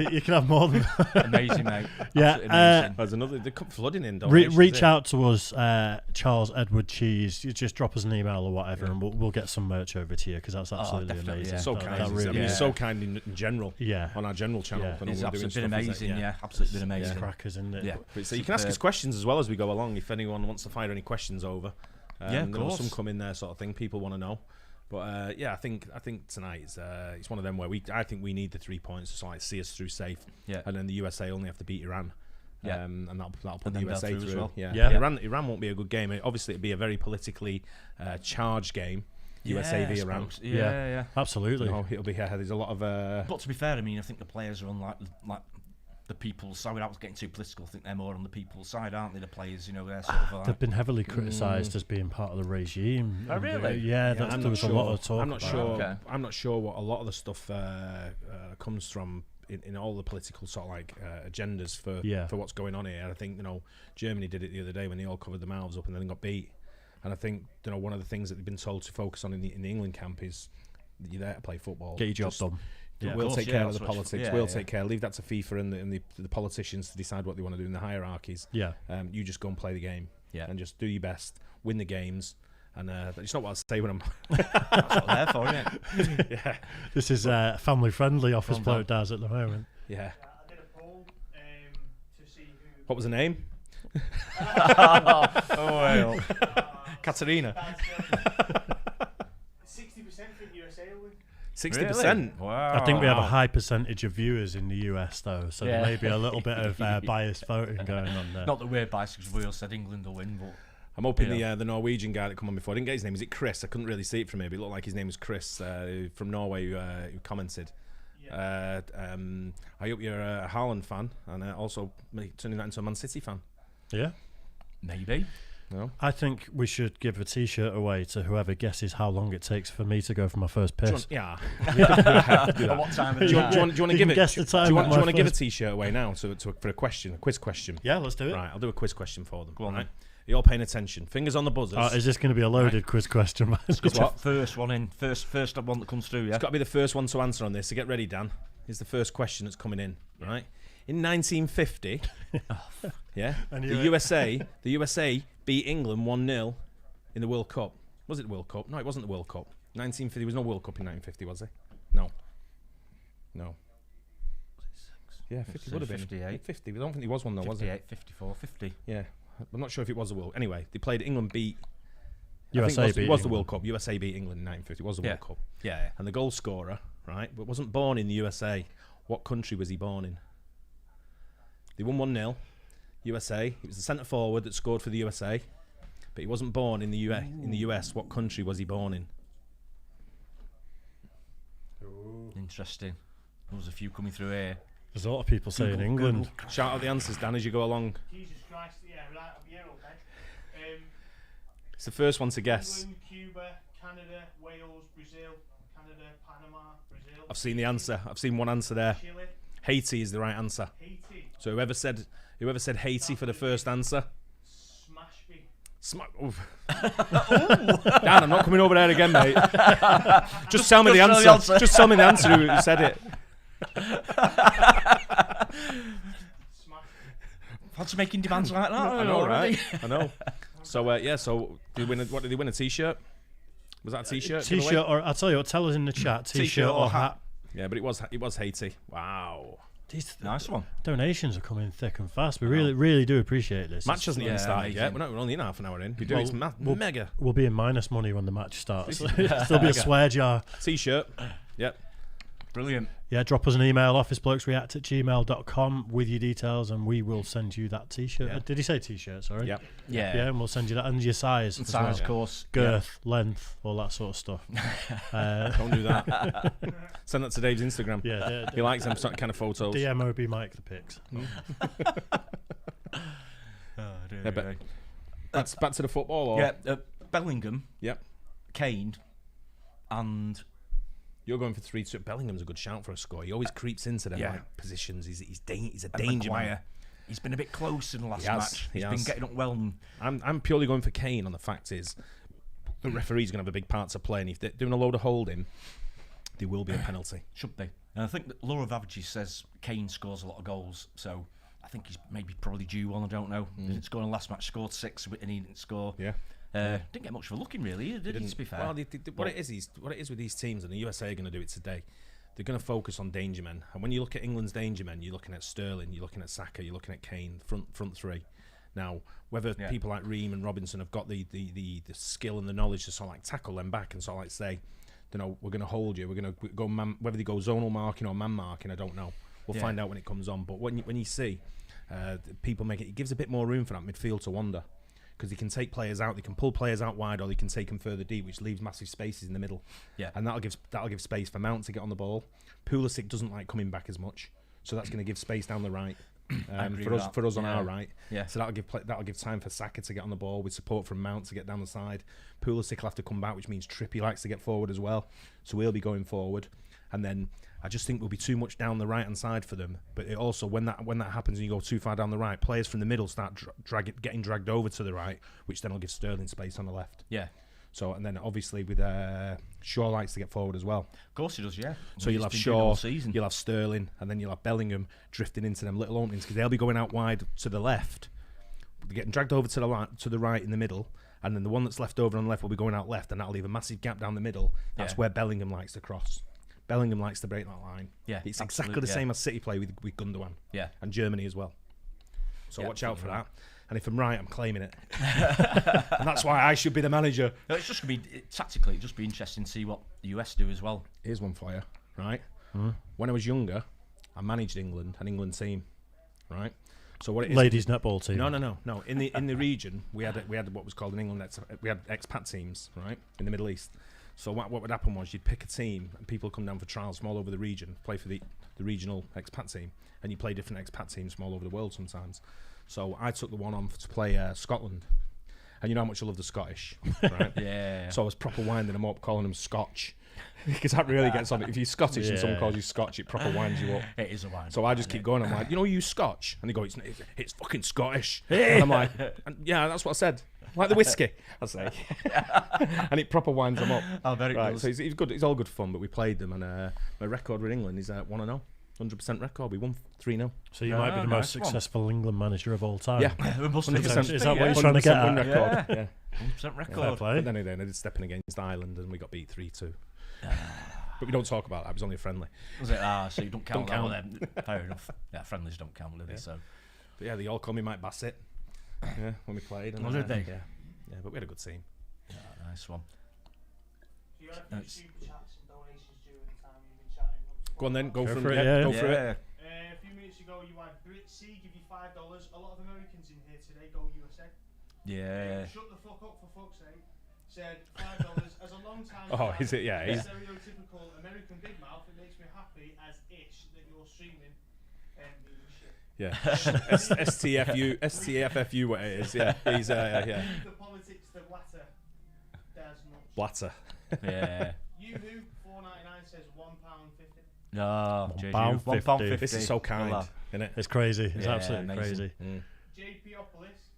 You can have more than
Amazing, mate.
Yeah,
Absolutely amazing.
There's another. They come flooding in.
reach out to us, Charles Edward Cheese. You just drop us an email or whatever, and we'll get some merch over to you because that's absolutely
definitely,
amazing.
yeah.
So
That-
kind.
that really
He's
is.
so kind in general.
Yeah.
On our general channel.
Yeah.
when
It's
we're doing
absolutely been
stuff, is
amazing,
it?
yeah. Absolutely been amazing.
Crackers, isn't it?
Yeah.
So you can ask us questions as well as we go along if anyone wants to fire any questions over.
Yeah, of
there will
course.
some come in there, sort of thing. People want to know, but I think tonight it's one of them where I think we need the 3 points to sort of like see us through safe.
Yeah.
And then the USA only have to beat Iran.
Yeah.
And that'll put
And
the
then they'll
USA
through as
through.
well.
Yeah. Iran won't be a good game. Obviously, it'll be a very politically charged game. USA v
I
Iran.
suppose. Yeah.
Absolutely.
You know, it'll be there's a lot of
But to be fair, I mean, I think the players are on like the people's side. Without getting too political, I think they're more on the people's side, aren't they? The players, you know, they're sort of like,
They've been heavily criticised as being part of the regime.
Oh,
And,
really?
yeah,
I'm
there
not
was
sure.
a lot of talk.
I'm not
about
sure.
it.
Okay.
I'm not sure what a lot of the stuff comes from in all the political sort of like agendas for what's going on here. I think Germany did it the other day when they all covered their mouths up and then got beat. And I think one of the things that they've been told to focus on in the England camp is you're there to play football.
Get your job done. Yeah.
We'll
Of course,
take care of
that's
the
what it's-
politics.
yeah,
We'll
yeah.
take care. Leave that to FIFA and the politicians to decide what they want to do in the hierarchies.
Yeah.
You just go and play the game.
Yeah.
And just do your best, win the games. And it's not what I say when I'm.
that's what they're for, isn't it?
Yeah.
This is family friendly office
Calm
bloke does at the moment.
Yeah.
I did a poll to see who.
What was the name?
Oh well.
Katerina.
60% think USA will win.
60%.
Wow.
I think we have a high percentage of viewers in the US though, so
Yeah.
there may be a little bit of biased voting going on there.
Not that we're biased because we all said England will win, but
I'm hoping
Yeah.
the Norwegian guy that come on before. I didn't get his name. Is it Chris? I couldn't really see it from here, but it looked like his name was Chris from Norway who commented. I hope you're a Haaland fan and also turning that into a Man City fan.
Yeah.
maybe.
No?
I think we should give a T-shirt away to whoever guesses how long it takes for me to go for my first piss.
Yeah.
At what time of the
Do you
day?
want to
You
give
can
it?
guess the time
Do you
of
want
my
to give a
first-
T-shirt away now for a quiz question?
Yeah, let's do it.
Right, I'll do a quiz question for them.
Go on,
right?
then.
Are you all paying attention? Fingers on the buzzers.
Is this going to be a loaded quiz question?
It's what?
First one in. First one that comes through, yeah?
It's got to be the first one to answer on this. So get ready, Dan. Here's the first question that's coming in. Right, in 1950, yeah,
And
the USA beat England 1-0 in the World Cup. Was it the World Cup? No, it wasn't the World Cup. 1950. There was no World Cup in 1950, was there? No. Yeah, 50 would have been
58.
50. I don't think there was one though, was it?
58, 54, 50.
Yeah, I'm not sure if it was the World. Anyway, they played England beat.
USA
I think
beat
it was the
England.
World Cup. USA beat England in 1950. It was the
Yeah.
World Cup.
Yeah.
And the goal scorer, right, but wasn't born in the USA. What country was he born in? They won 1-0. USA. He was the centre forward that scored for the USA, but he wasn't born in the US. What country was he born in?
Interesting. There was a few coming through here.
There's a lot of people saying
Google,
England.
Google.
Shout out the answers, Dan, as you go along.
Jesus Christ, yeah, right, yeah, okay.
It's the first one to guess.
England, Cuba, Canada, Wales, Brazil, Canada, Panama, Brazil.
I've seen the answer. I've seen one answer there.
Chile,
Haiti is the right answer.
Haiti,
So whoever said Haiti for the first answer.
Smashby.
Oof. Dan, I'm not coming over there again, mate. Just tell me the
tell the
answer.
answer.
Just tell me the answer who said it.
Fancy making demands like that?
I know,
already?
right? I know. So so did they win a T-shirt? Was that a T-shirt?
T-shirt
giveaway?
or I'll tell you what. Tell us in the chat. T-shirt or hat.
Yeah, but it was Haiti. Wow.
These
Nice one.
donations are coming thick and fast. We really do appreciate this.
Match hasn't even
Yeah,
started yet.
amazing.
We're only in half an hour in. We do. It's mega.
We'll be in minus money when the match starts. There'll be a swear jar.
T-shirt. Yep.
Brilliant.
Yeah, drop us an email, officeblokesreact@gmail.com with your details, and we will send you that T-shirt.
Yeah.
Did he say T-shirt? Sorry.
Yep.
Yeah.
Yeah, and we'll send you that and your size, as
Size,
well.
of course.
Girth, length, all that sort of stuff.
Don't do that. Send that to Dave's Instagram.
Yeah,
He likes them kind of photos.
DM OB Mike the pics.
Yeah, but that's back to the football. Or?
Yeah, Bellingham,
Yep.
Kane, and
You're going for 3-2. Bellingham's a good shout for a score. He always creeps into them
Yeah.
like, positions. He's a danger man.
Maguire. He's been a bit close in the last
He has,
match.
he
He's
has.
been getting up well. And
I'm purely going for Kane on the fact is the referee's going to have a big part to play, and if they're doing a load of holding, there will be a penalty.
Should be. And I think that Laura Vavages says Kane scores a lot of goals, so I think he's maybe probably due one. I don't know. He didn't score in the last match. Scored 6, and he didn't score.
Yeah.
Didn't get much of a look in, really, did he? To be fair.
Well, what it is with these teams, and the USA are going to do it today. They're going to focus on danger men, and when you look at England's danger men, you're looking at Sterling, you're looking at Saka, you're looking at Kane, front three. Now, whether people like Ream and Robinson have got the skill and the knowledge to sort of like tackle them back and sort of like say, you know, we're going to hold you, we're going to go whether they go zonal marking or man marking, I don't know. We'll find out when it comes on. But when you see people make it gives a bit more room for that midfield to wander, because they can take players out, they can pull players out wide, or they can take them further deep, which leaves massive spaces in the middle. Yeah, and that'll give space for Mount to get on the ball. Pulisic doesn't like coming back as much, so that's going to give space down the right. For us on our right, so that'll give time for Saka to get on the ball with support from Mount to get down the side. Pulisic will have to come back, which means Trippier likes to get forward as well, so we'll be going forward. And then I just think we'll be too much down the right hand side for them. But it also, when that happens and you go too far down the right, players from the middle start getting dragged over to the right, which then will give Sterling space on the left. Yeah. So, and then obviously with Shaw likes to get forward as well.
Of course he does, yeah.
So you'll have Shaw, you'll have Sterling, and then you'll have Bellingham drifting into them little openings, because they'll be going out wide to the left. They're getting dragged over to the right in the middle, and then the one that's left over on the left will be going out left, and that'll leave a massive gap down the middle. That's where Bellingham likes to cross. Bellingham likes to break that line. Yeah, it's exactly the same as City play with Gundogan. Yeah, and Germany as well. So watch out for that. And if I'm right, I'm claiming it. And that's why I should be the manager.
No, it's just going to be, tactically, it'd just be interesting to see what the US do as well.
Here's one for you, right? When I was younger, I managed an England team, right? So what it is,
ladies netball team.
No. In the region, we had what was called an England. We had expat teams, right, in the Middle East. So what would happen was you'd pick a team, and people come down for trials from all over the region, play for the regional expat team, and you play different expat teams from all over the world sometimes. So I took the one on to play Scotland, and you know how much I love the Scottish, right? Yeah. So I was proper winding them up, calling them Scotch, because that really gets on it. If you're Scottish and someone calls you Scotch, it proper winds you up.
It is a wind.
So I just keep going. I'm like, you Scotch, and they go, it's fucking Scottish, and I'm like, yeah, that's what I said. Like the whiskey, I say, and it proper winds them up.
Oh, very
good. So it's good. It's all good fun. But we played them, and my record with England is 1-0. 100% record. We won 3-0.
So you might be the most successful England manager of all time.
Yeah, 100%.
Is that what you're trying to get at?
Record. Yeah,
100% record.
But then I did stepping against Ireland, and we got beat 3-2. But we don't talk about that. It was only a friendly.
Was it? So you don't count that one then? Fair enough. Yeah, friendlies don't count, do they? So.
But yeah, they all call me Mike Bassett. Yeah, when we played. And
did they?
Yeah, but we had a good team.
Yeah, nice one.
Do you have any super chats and donations during the time you've been chatting?
Go on then, go for it.
Go
for it.
A few minutes ago, you had Brit C give you $5. A lot of Americans in here today go USA.
Yeah.
Shut the fuck up, for fuck's sake. Said $5 as a long time.
Oh, is it? Yeah.
Stereotypical American big mouth. It makes me happy as itch that you're streaming shit.
Yeah. STFFU, what it is. Yeah. He's yeah.
The politics, the blatter. There's much.
Blatter.
Yeah.
Yoo-hoo, $4.99 says £1.50.
No,
£1.50.
This is so kind, isn't it?
It's crazy. It's
Yeah,
absolutely
amazing.
crazy.
JPopolis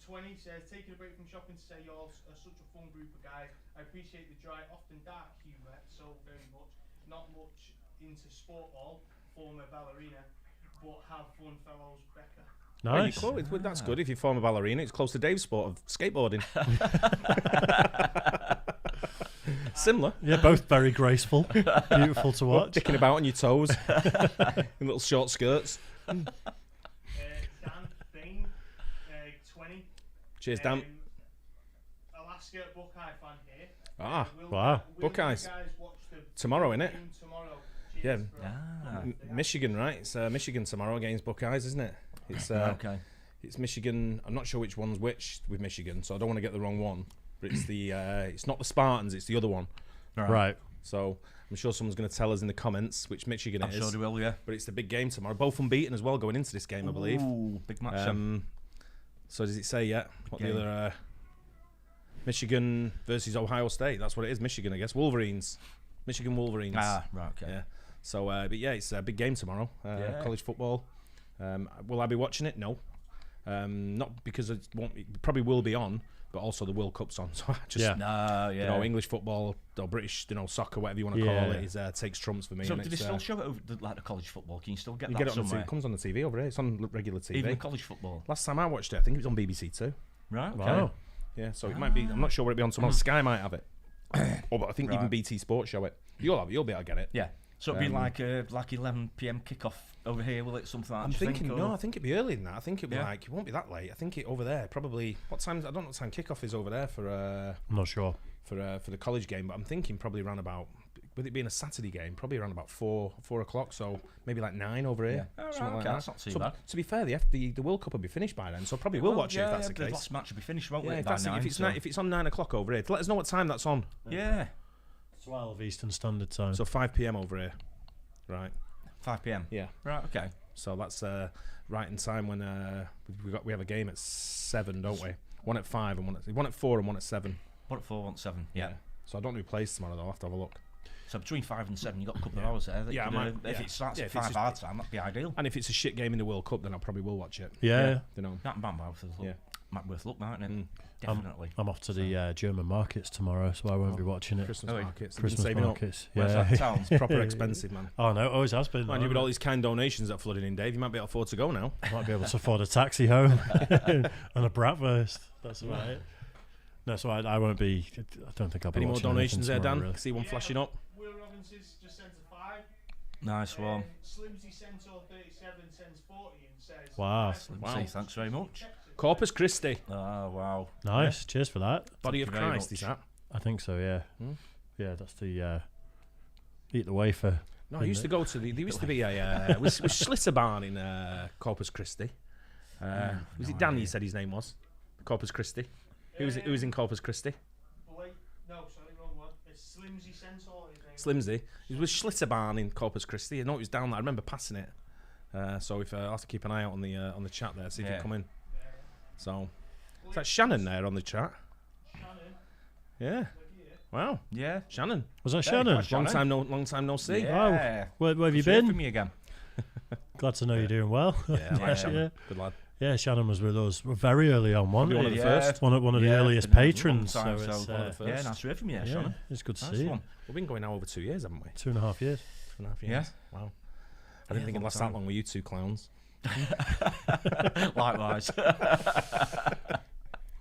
20 says, taking a break from shopping to say y'all are such a fun group of guys. I appreciate the dry, often dark humour so very much. Not much into sport ball, former ballerina, but have fun, fellows. Becca.
Nice.
That's good. If you form a ballerina, it's close to Dave's sport of skateboarding. Similar.
Yeah, both very graceful. Beautiful to watch.
Dicking about on your toes in little short skirts.
Dan Bain, 20.
Cheers, Dan.
Alaska Buckeye fan here.
Wow.
Buckeyes.
You guys watch the
tomorrow, innit?
Tomorrow.
Yeah.
For
Michigan, right? It's Michigan tomorrow against Buckeyes, isn't it? It's
okay.
It's Michigan. I'm not sure which one's which with Michigan, so I don't want to get the wrong one. But it's the it's not the Spartans, it's the other one.
Right.
So I'm sure someone's going to tell us in the comments which Michigan it is.
I'm sure they will, yeah.
But it's the big game tomorrow. Both unbeaten as well going into this game, I believe.
Ooh, big match.
So does it say yet? What
game?
the other? Michigan versus Ohio State. That's what it is. Michigan, I guess. Wolverines. Michigan Wolverines.
Ah, right, okay.
Yeah. So, but yeah, it's a big game tomorrow. College football. Will I be watching it? No. Not because it probably will be on, but also the World Cup's on. So I just,
Yeah.
you know, English football or British, you know, soccer, whatever you want to call it, is takes trumps for me.
So
and
do they
it's,
still show it over like the college football? Can you still get
you
that
get it on the
somewhere?
TV. It comes on the TV over here. It's on regular TV.
Even the college football.
Last time I watched it, I think it was on BBC Two.
Right. Okay.
Wow.
Yeah, so it might be. I'm not sure what it'll be on tomorrow. Sky might have it, or but I think even BT Sports show it. You'll be able to get it.
Yeah. So it'll be like 11 p.m. kickoff over here, will it? Something like that?
I'm
do you
thinking
think,
no.
or-
I think it'd be earlier than that. I think it'd be
Yeah.
like it won't be that late. I think it over there probably. What time? I don't know what time kickoff is over there for
I'm not sure.
the college game, but I'm thinking probably around about. With it being a Saturday game, probably around about 4 o'clock. So maybe like 9 over here.
Yeah. Oh, right,
something like
okay,
that.
that's not too
So
bad.
to be fair, the World Cup will be finished by then, so probably we'll watch it if that's the
The
case.
last match will be finished, won't
Yeah,
it?
if,
by
that's it,
9,
if it's
so-
if it's on 9 o'clock over here, let us know what time that's on.
Yeah.
12 Eastern Standard Time.
So 5 p.m. over here, right?
5 p.m.
Yeah.
Right. Okay.
So that's right in time when we have a game at 7, don't we? One at 5 and one at 4 and one at 7.
1 at 4, 1 at 7. Yeah.
So I don't know who plays tomorrow though. I'll have to have a look.
So between 5 and 7, you've got a couple of hours there. that
Yeah,
you
I
could,
might-
if
yeah.
it starts
Yeah,
at
if it's
5
just-
our time, that'd be ideal.
And if it's a shit game in the World Cup, then I probably will watch it.
yeah.
You know.
That might be worth a look.
Yeah.
Might be worth a look, mightn't it?
Mm.
Definitely.
I'm off to the German markets tomorrow, so I won't be watching it.
Christmas
Oh, yeah.
markets.
Christmas
saving
markets.
Where's
Yeah.
that town?
up. Proper expensive, man.
Oh no, it always has been.
Mind you, with all these kind donations that are flooding in, Dave, you might be able to afford to go now.
I might be able to afford a taxi home and a bratwurst. That's about it. No, so I won't be. I don't think I'll be
Any more
watching
donations there,
anything
Dan?
tomorrow, really.
See one flashing up.
Will Robinson's just sent a 5.
Nice one.
Slimsy Centaur 37 sends 40 and says.
Wow.
"Nice one,
Wow.
James."
Thanks very much.
Texas.
Corpus Christi,
Oh, wow.
Nice. Cheers for that.
Body
Thank
of
you very
Christ,
much.
is that?
I think so. Yeah.
Hmm?
Yeah, that's the eat the wafer.
No, I used to go to there used to be a was Schlitterbahn in Corpus Christi. Was it Dan? You said his name was Corpus Christi. Who was in Corpus Christi?
Blake, no, sorry, wrong one. It's Slimsy Centaur. His
Slimsy.
name.
It was Schlitterbahn in Corpus Christi. I know it was down there. I remember passing it. So if I'll have to keep an eye out on the chat there, see if
Yeah.
you come in. So is that Shannon there on the chat?
Shannon,
Yeah.
look here.
Wow,
Yeah.
Shannon.
Was that
Yeah,
Shannon?
quite Shannon.
Long time no see.
Yeah.
Where have you
Good to hear
been?
from you again.
Glad to know you're doing well.
Yeah, I like
Yeah.
Shannon. Good lad.
Yeah, Shannon was with us very early on, wasn't
Probably one
he?
of the
Yeah.
first.
One of the
Yeah,
earliest
been a long
patrons.
time,
so it's
so
one of the
Yeah,
first.
nice to hear from you,
yeah,
Shannon.
it's good to
Nice
see you.
one.
We've been going now over 2 years, haven't we?
2.5 years.
2.5 years.
Yeah.
Wow. I didn't think it'd
long
last
time.
that long with you two clowns.
Likewise.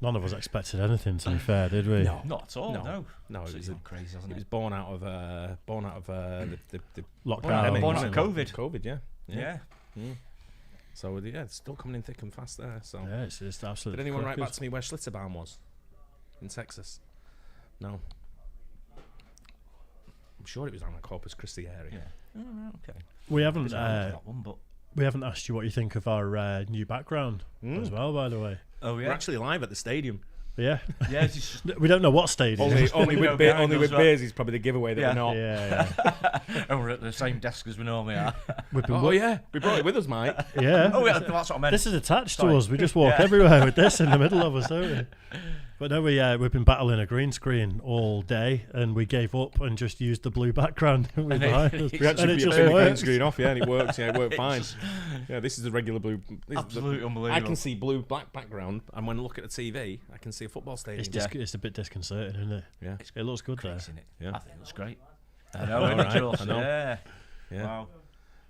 None of us expected anything, to be fair, did we?
No.
Not at all,
No.
no.
No, it
So
was
it's crazy, hasn't
it was
it?
born out of the
Lockdown.
pandemic,
born
wasn't
out of
it?
COVID.
COVID, yeah.
Yeah.
So yeah, it's still coming in thick and fast there. So
Yeah, it's absolutely.
did anyone write back
crackers.
to me where Schlitterbahn was? In Texas? No. I'm sure it was around the Corpus Christi area.
Yeah. Oh, right, okay.
We haven't.
Didn't know that one, but
We haven't asked you what you think of our new background as well, by the way.
oh
We're
yeah,
actually live at the stadium.
Yeah,
yeah. It's just,
we don't know what stadium.
Only
window
with
behind us, right?
beers is probably the giveaway that
Yeah.
we're not.
Yeah,
and we're at the same desk as we normally are.
We've been
Oh yeah, we brought it with us, Mike.
yeah.
Oh yeah, that's what I meant.
This is attached
Sorry.
to us. We just walk
Yeah.
everywhere with this in the middle of us, don't we? But no, we've been battling a green screen all day, and we gave up and just used the blue background
And it-
behind us.
We
We
And
actually
it
put
just
the green
works.
screen off, yeah, and it works. Yeah, it worked
It's
fine.
just
Yeah, this is the regular blue. This is the-
absolutely
I
unbelievable.
can see black background, and when I look at the TV, I can see a football stadium.
It's a bit disconcerting, isn't it?
Yeah,
It looks good there.
Crazy, isn't it?
Yeah.
I think it looks great. I know,
All
isn't
right,
it, Jules?
I know.
Yeah.
yeah.
Wow.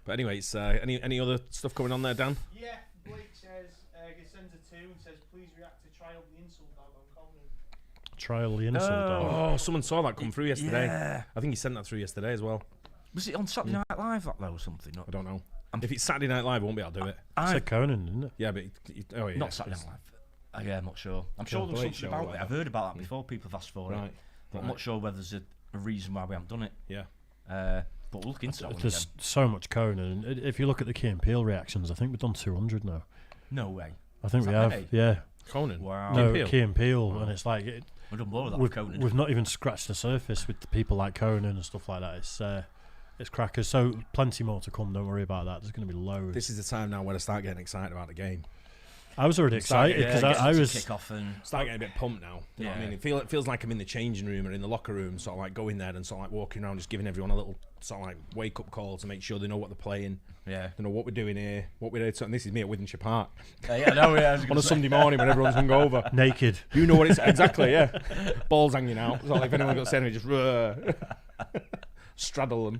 But anyway, it's any other stuff going on there, Dan?
Yeah, Blake says, he sends a 2 and says, please react to Trial the Insult Dog on Conan.
Trial the insult
No.
dog.
Oh, someone saw that come through yesterday.
Yeah.
I think he sent that through yesterday as well.
Was it on Saturday Night Live that though or something?
I don't know. If it's Saturday Night Live, I won't be able to do it.
It's a Conan, isn't it?
Yeah, but oh yeah,
Not Saturday Night Live. Yeah, I'm not sure. I'm sure there's
Blake
something
show
about
or
it. I've heard about that before. People have asked for it,
Right.
but I'm not sure whether there's a reason why we haven't done it.
Yeah.
But we'll look into that one
There's
again.
so much Conan. If you look at the Key and Peele reactions, I think we've done 200 now.
No way.
I think
Is
we
that
have.
many?
Yeah.
Conan.
Wow.
No,
Peele?
Key and Peele, and it's like
We've done more of that
we've,
with Conan.
we've not even scratched the surface with the people like Conan and stuff like that. It's crackers. So plenty more to come. Don't worry about that. There's going to be loads.
This is the time now when I start getting excited about the game.
I was already excited because I was.
kick off and
Start getting a bit pumped now. You know what I mean? It feels like I'm in the changing room or in the locker room, sort of like going there and sort of like walking around, just giving everyone a little sort of like wake up call to make sure they know what they're playing.
yeah.
They know what we're doing here, what we're doing. And this is me at Wythenshawe Park
Yeah, no, yeah.
on a Sunday morning when everyone's hungover.
Naked.
You know what it's exactly, yeah. Balls hanging out. So like if anyone got to say anything, just straddle them.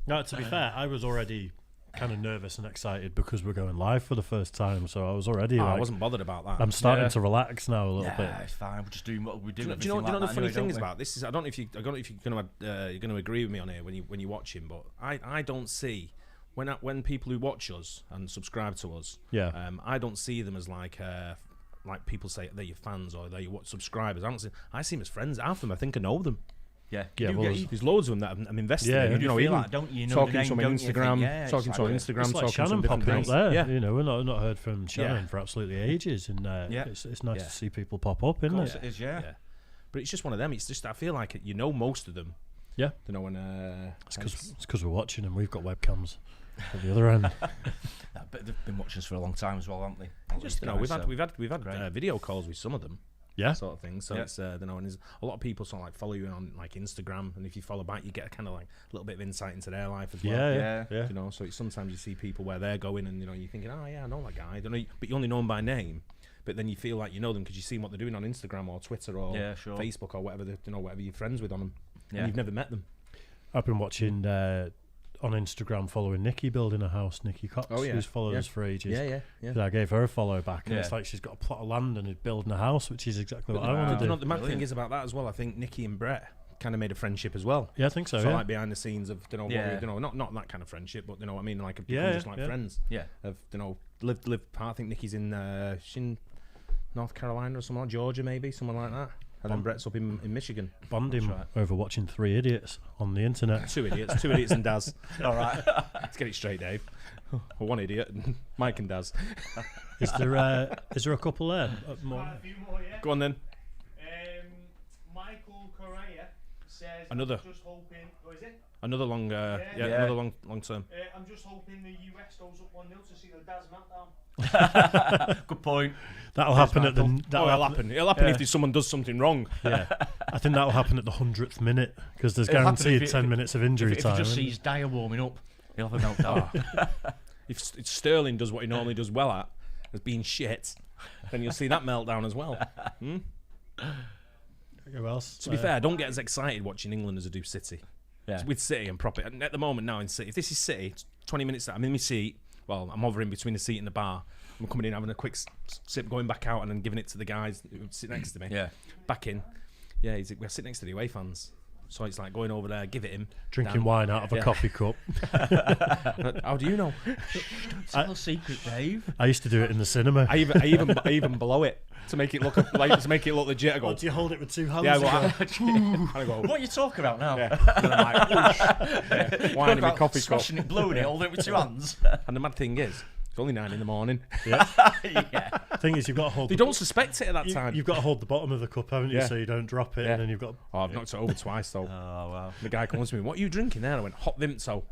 No, to be fair, I was already kind of nervous and excited because we're going live for the first time, so I was already
I
like,
wasn't bothered about that.
I'm starting to relax now a little bit.
Yeah, it's fine. We're just doing what we do.
Do you know the funny thing is about this is I don't know if you're going to agree with me on here when you watch him, but I don't see when people who watch us and subscribe to us, I don't see them as like people say they're your fans or they're your subscribers. I see them as friends. Half of them I think I know them.
Yeah,
There's loads of them that I'm invested in.
You know,
even
like, don't you know
talking
the
to
name,
them on
don't you
Instagram,
think,
talking to them on Instagram,
It's like
talking
Shannon
to them
popping up
things.
there.
Yeah,
You know, we're not heard from Shannon for absolutely ages, and it's nice to see people pop up, isn't it?
It is, yeah.
But it's just one of them. It's just I feel like you know most of them.
Yeah.
You know, when
It's because we're watching and we've got webcams at the other end.
But they've been watching us for a long time as well, haven't they?
just we've had video calls with some of them.
Yeah.
Sort of thing. So it's and there's a lot of people sort of like follow you on like Instagram, and if you follow back, you get a kind of like a little bit of insight into their life as well.
Yeah.
You know, so sometimes you see people where they're going, and you know, you're thinking, oh yeah, I know that guy. I don't know, but you only know them by name. But then you feel like you know them because you see what they're doing on Instagram or Twitter or Facebook or whatever whatever you're friends with on them, and you've never met them.
I've been watching on Instagram following Nikki building a house, Nikki Cox, who's followed us for ages. I gave her a follow back, and it's like she's got a plot of land and is building a house, which is exactly what I want to do.
The mad thing is about that as well. I think Nikki and Brett kind of made a friendship as well.
Yeah, I think so.
So like behind the scenes of not that kind of friendship, but you know what I mean, like just like friends.
Yeah.
Of lived part. I think Nikki's in North Carolina or somewhere, Georgia maybe, somewhere like that. And then Brett's up in Michigan.
Bonding over watching 3 idiots on the internet.
2 idiots and Daz.
All right.
Let's get it straight, Dave. One idiot, Mike and Daz.
Is there a couple there? More?
A few more, yeah.
Go on then.
Michael Correa says,
Another.
I'm just hoping, is it?
Another long, another long term.
I'm just hoping the US goes up 1-0 to see the Daz meltdown.
Good point.
That'll happen at the.
It'll happen. It'll happen if someone does something wrong.
Yeah, I think that'll happen at the 100th minute because there's guaranteed 10 minutes of injury time.
If he just sees Dyer warming up, he'll have a meltdown.
If Sterling does what he normally does well at, as being shit, then you'll see that meltdown as well.
Who else?
To be fair, I don't get as excited watching England as I do City.
Yeah.
With City and proper. At the moment now in City, if this is City, it's 20 minutes. I'm in my seat. Well, I'm hovering between the seat and the bar. I'm coming in, having a quick sip, going back out, and then giving it to the guys who sit next to me.
Yeah.
Back in. Yeah, we're sitting next to the away fans. So it's like going over there, give it him.
Drinking wine out of a coffee cup.
How do you know?
Don't tell a secret, Dave.
I used to do it in the cinema.
I even blow it to make it look legit. I go.
Do you hold it with 2 hands?
Yeah, I go.
What are you talking about now?
Yeah. And I'm like, whoosh. Wine in my coffee cup.
Smashing it, blowing it, holding it with 2 hands.
And the mad thing is, it's only 9 a.m.
Yeah.
Yeah.
Thing is, you've got to hold.
They don't suspect it at that time.
You've got to hold the bottom of the cup, haven't you?
Yeah.
So you don't drop it,
Yeah.
and then you've got.
Oh, I've knocked it over twice though.
Oh, wow.
The guy comes to me, "What are you drinking there?" I went, "Hot Vimto."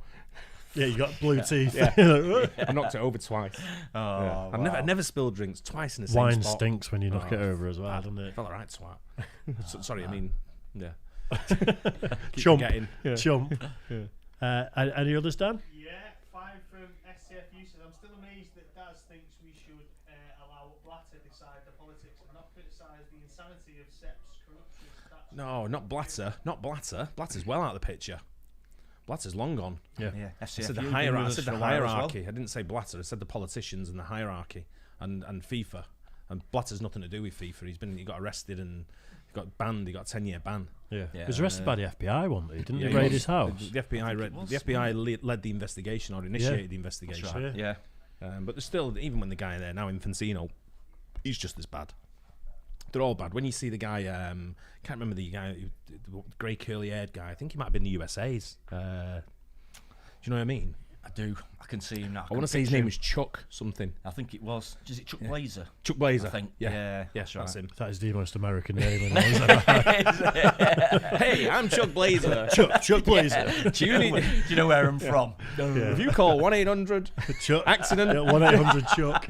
Yeah, you got blue teeth.
Yeah.
Yeah.
I knocked it over twice.
Oh,
Yeah.
wow.
I've never spilled drinks twice in the same
Wine
spot.
stinks when you knock
Oh,
it over as well, doesn't it?
Felt alright, twat. Sorry, I mean, yeah. Keep
Chump.
forgetting.
Yeah. Chump. Any others, Dan?
Yeah, 5 from STFU says, I'm still amazed that Daz thinks we should allow Blatter decide the politics and not criticise the insanity of Sepp's corruption.
No, not Blatter. Not Blatter. Blatter's well out of the picture. Blatter's long gone.
Yeah.
Yeah.
I
FCFU
said the,
been with
I
us
said
for
the
a while as well.
hierarchy. I didn't say Blatter. I said the politicians and the hierarchy and FIFA. And Blatter's nothing to do with FIFA. He got arrested and he got banned. He got a 10-year ban.
Yeah.
Yeah.
He was arrested by the FBI, wasn't he? Didn't
Yeah,
he
he
raid
was.
his house?
The FBI led the investigation or initiated the investigation.
That's right. Yeah.
But there's still, even when the guy there now, Infantino, he's just as bad. They're all bad. When you see the guy, can't remember the guy, the grey curly haired guy. I think he might have been the USA's. Do you know what I mean?
I do. I can see him now.
I want to say his name was Chuck something.
I think it was. Is it Chuck Blazer?
Chuck Blazer.
I think.
Yeah.
Yeah,
That's
right.
him.
That is the most American name. Isn't it?
Hey, I'm Chuck Blazer.
Chuck Blazer.
Do you need?
Do you know where I'm from?
If you call 1-800
Chuck.
accident,
1-800 Chuck.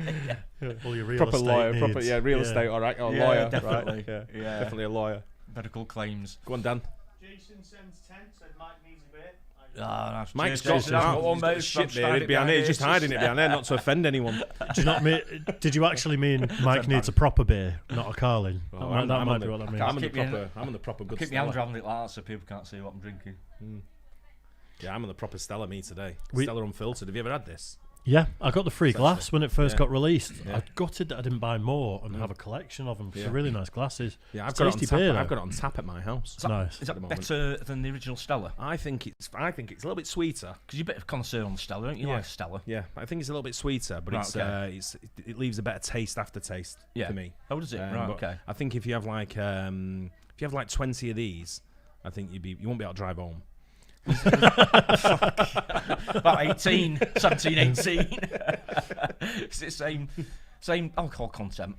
All your real
proper
estate
lawyer,
needs.
proper real estate, all right, or
Yeah,
lawyer,
definitely.
right?
Yeah.
Definitely a lawyer.
Medical claims.
Go on, Dan.
Jason sends 10, said Mike needs a beer.
That's
Mike's
Jason,
got
that's what one
he's got
mate
shit
from
beard
Friday
behind
night
there. He's just
is.
hiding it behind there, not to offend anyone.
Do you not did you actually mean Mike needs a proper beer, not a Carling?
Oh,
that
I'm
might
on
be
the-
what that means.
I'm on the
Keep your-
proper. I'm on the proper good.
Keep my hand
Stella.
around it like that so people can't see what I'm drinking.
Yeah, I'm on the proper Stella me today.
We-
Stella Unfiltered. Have you ever had this?
Yeah, I got the free
Essentially.
glass when it first
Yeah.
got released.
Yeah.
I gutted that I didn't buy more and have a collection of them.
Yeah.
They're really nice glasses.
Yeah, I've
It's
got it on
tasty
tap.
beer,
I've
though.
got it on tap at my house.
Is that,
Nice.
is
At the
that
moment.
better than the original Stella?
I think it's a little bit sweeter.
Because you're a bit of connoisseur on Stella, don't you?
Yeah.
Like Stella.
Yeah, I think it's a little bit sweeter, but
Right, okay.
it leaves a better aftertaste
Yeah.
for me.
Oh, does it?
But
Right, okay.
I think if you have like 20 of these, I think you won't be able to drive home.
About 18, 17, 18. Is it same alcohol content?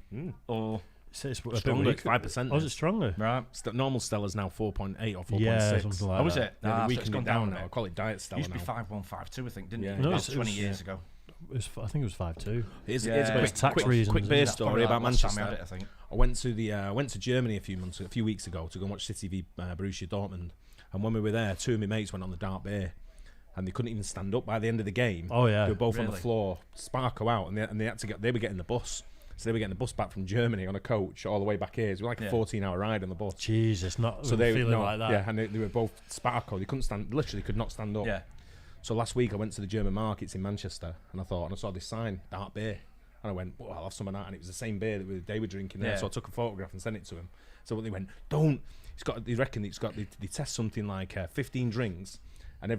Or
It's a bit
Stronger,
weaker.
5%.
Oh, is it stronger?
right?
Normal Stella's now 4.8 or 4.6.
Yeah, something like
Oh, is
that.
it?
Yeah,
Ah,
they're
so it's
weakening
gone
it down
a
now. I
bit.
call it Diet
It
Stella
used to be
now.
5152, I think, didn't
Yeah.
it?
No,
That
it's-
was 20
it's-
years ago.
I think it was 5.2.
Here's
Yeah.
a
But
quick,
it's
tax
quick,
reasons,
quick
isn't
beer
it?
That's
story
probably
about
like last time we
Manchester.
had it, I think.
I went to Germany a few weeks ago to go and watch City v Borussia Dortmund, and when we were there, two of my mates went on the dark beer, and they couldn't even stand up by the end of the game.
Oh, yeah.
They were both on the
Really?
floor, Sparko out, and they had to they were getting the bus. So they were getting the bus back from Germany on a coach all the way back here. It was like a
Yeah.
14-hour ride on the bus.
Jesus, not
So they
feeling
no,
like that.
Yeah, and they were both Sparko. They couldn't stand, literally could not stand up.
Yeah.
So last week I went to the German markets in Manchester, and I saw this sign, dark beer, and I went, well, I'll have some of that, and it was the same beer that they were drinking there.
Yeah.
So I took a photograph and sent it to him. So they went, don't. They reckon they test something like 15 drinks, and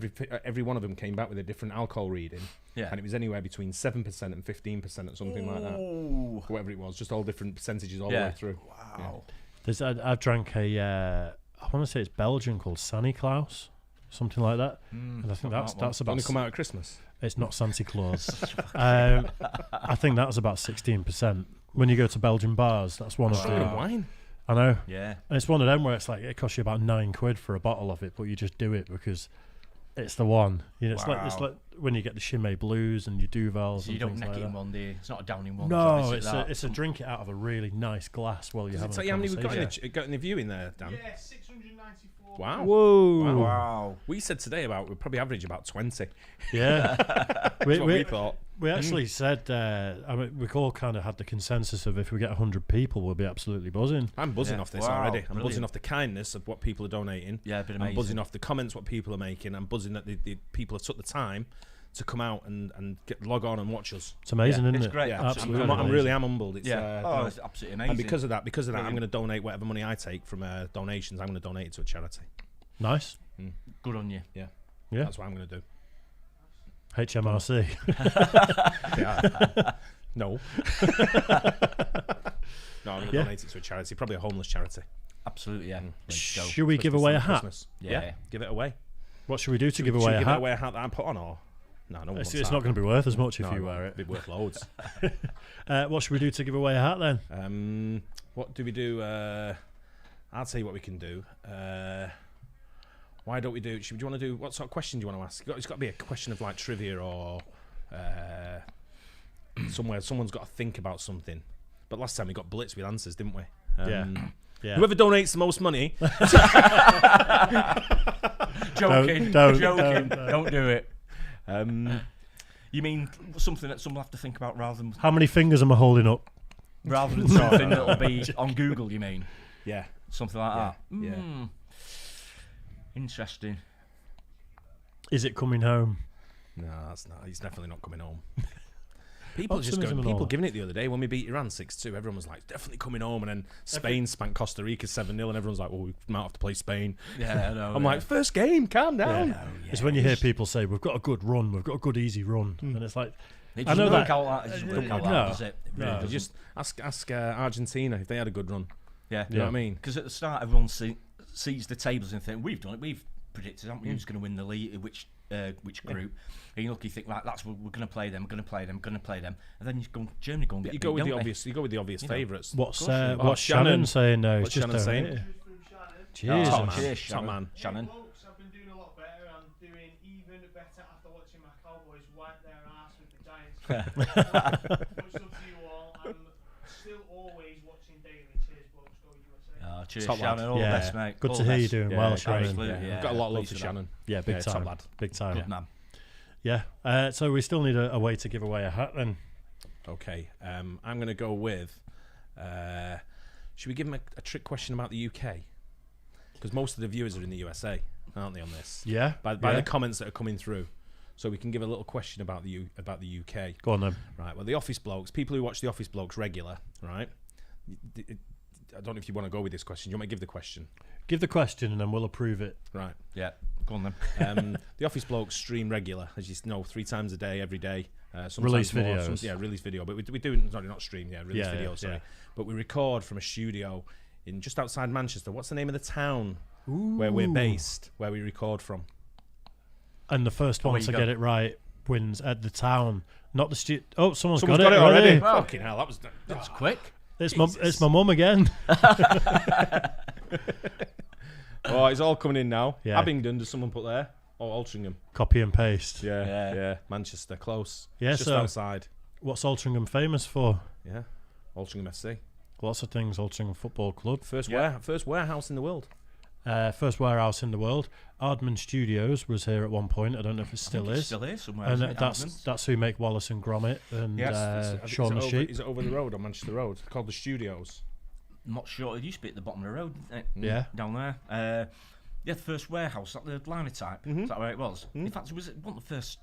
every one of them came back with a different alcohol reading,
Yeah.
and it was anywhere between 7% and 15% or something like that.
Ooh.
Whatever it was, just all different percentages all the
Yeah.
way through.
Wow.
I've drank I want to say it's Belgian called Santa Claus, something like that. And I think that's about.
Only come out at Christmas.
It's not Santa Claus. I think that's about 16%. When you go to Belgian bars, that's one of
Stronger than
the.
wine.
I know.
Yeah.
And it's one of them where it's like it costs you about £9 for a bottle of it, but you just do it because it's the one. You know, it's
Wow.
like when you get the Chimay Blues and your Duvals
So
and
you don't
things
neck
like
it in
that.
one day. It's not a down in one.
No,
is it?
it's a drink it out of a really nice glass while you're
Does it
having
tell
a
you how many we've
conversation.
got in the viewing there, Dan?
Yeah, 694.
Wow.
Whoa!
Wow.
We said today we probably average about 20.
Yeah,
That's what we thought.
we actually said. I mean, we all kind of had the consensus of if we get 100 people, we'll be absolutely buzzing.
I'm buzzing
Yeah.
off this
Wow,
already. I'm
brilliant.
buzzing off the kindness of what people are donating.
Yeah, a bit
I'm
amazing.
buzzing off the comments what people are making. I'm buzzing that the people have took the time to come out and log on and watch us.
It's amazing,
Yeah,
isn't
it's
it?
great.
Yeah,
absolutely.
I'm
amazing.
really am humbled. It's,
Yeah.
you
Oh,
know,
it's absolutely amazing.
and because of that, I'm
Brilliant.
going to donate whatever money I take from donations. I'm going to donate it to a charity.
Nice.
Good on you.
Yeah.
That's what I'm going to do.
HMRC.
Yeah. No. No, I'm going to
Yeah.
donate it to a charity, probably a homeless charity.
Absolutely, yeah. Let's go.
Should we give
Christmas
away a
and
hat?
Christmas.
Yeah.
Give it away.
What should we do to
Should
give
we
away a
give
hat?
away a hat that I put on, or no? No one
It's
wants
not
that.
going to be worth as much if
No,
you wear it.
It'd be worth loads.
What should we do to give away a hat then?
What do we do? I'll tell you what we can do. Why don't we do? Do you want to do? What sort of question do you want to ask? It's got to be a question of like trivia or somewhere. Someone's got to think about something. But last time we got blitzed with answers, didn't we?
Yeah.
Whoever donates the most money.
Joking.
Don't
do it. You mean something that someone will have to think about rather than
How many fingers am I holding up?
something that'll be on Google? You mean
Yeah.
something like that?
Yeah.
Mm. Interesting.
Is it coming home?
No, that's not. He's definitely not coming home. People just
Optimism
going.
and
People
all.
giving it the other day when we beat Iran 6-2. Everyone was like, definitely coming home. And then Spain spanked Costa Rica 7-0, and everyone's like, well, we might have to play Spain.
Yeah, I know.
I'm like, first game, calm down.
It's when you hear people say, we've got a good run, we've got a good easy run. And it's like,
It
I know
doesn't work
that-
out that. It doesn't work out
no.
that, does it? It really
No.
doesn't.
Just ask Argentina if they had a good run.
Yeah.
You know what I mean?
Because at the start, everyone sees the tables and think, we've done it. We've predicted, haven't we, who's going to win the league, which which group. And you look, you think, right, that's we're going to play them, and then you go Germany go and get
You go
beat,
with the
don't they?
obvious. You go with the obvious favourites.
What's
Oh,
Shannon saying now? He's
What's
just
Shannon saying?
donated.
Cheers
Jesus.
from Shannon.
Top man.
Cheers,
Top man.
Shannon.
Folks, I've been doing a lot better. I'm doing even better after watching my Cowboys wipe their ass with the Giants. Much love to you all. I'm still always watching daily. Cheers, blokes. Go USA.
Cheers,
Top lad.
Shannon. All the
Yeah.
best, mate.
Good
All
to
the
hear you
best.
doing well, Shannon.
absolutely,
We've got a lot of love
pleased
for
with that.
Shannon.
Yeah, big
top
time.
lad.
Big time.
Good man.
Yeah. So we still need a way to give away a hat then.
Okay. I'm going to go with. Should we give him a trick question about the UK? Because most of the viewers are in the USA, aren't they? On this,
Yeah.
by
yeah.
the comments that are coming through, so we can give a little question about the UK.
Go on then.
Right. Well, the Office Blokes, people who watch the Office Blokes regular, right? I don't know if you want to go with this question. You want me to give the question?
Give the question and then we'll approve it.
Right.
Yeah, go on then.
The Office Blokes stream regular, as you know, 3 times a day, every day. Sometimes
Release
more,
videos.
release video. But we do, sorry, not stream, release
Yeah,
video,
yeah,
sorry.
yeah.
But we record from a studio in just outside Manchester. What's the name of the town where we're based, where we record from?
And the first one
where
to
you go.
get it right wins at the town, not the studio. Oh, someone's
Someone's
got it already.
Wow.
Fucking hell, that was...
That's quick.
It's my mum again.
Oh, it's all coming in now.
Yeah.
Abingdon, does someone put there? Or Altrincham?
Copy and paste.
Yeah. Manchester, close.
Yeah,
It's just
so-
outside.
What's Altrincham famous for?
Yeah. Altrincham FC.
Lots of things. Altrincham Football Club.
First warehouse in the world.
First warehouse in the world. Ardman Studios was here at one point. I don't know if it still
It's
is.
still here somewhere.
And
isn't it, Adam's?
that's who make Wallace and Gromit and Shaun the Sheep.
Is it over the road on Manchester Road? It's called the Studios.
I'm not sure. It used to be at the bottom of the road, didn't it?
Yeah.
Down there. Yeah, the first warehouse, that the liner type. Is that where it was? In fact, it wasn't the first.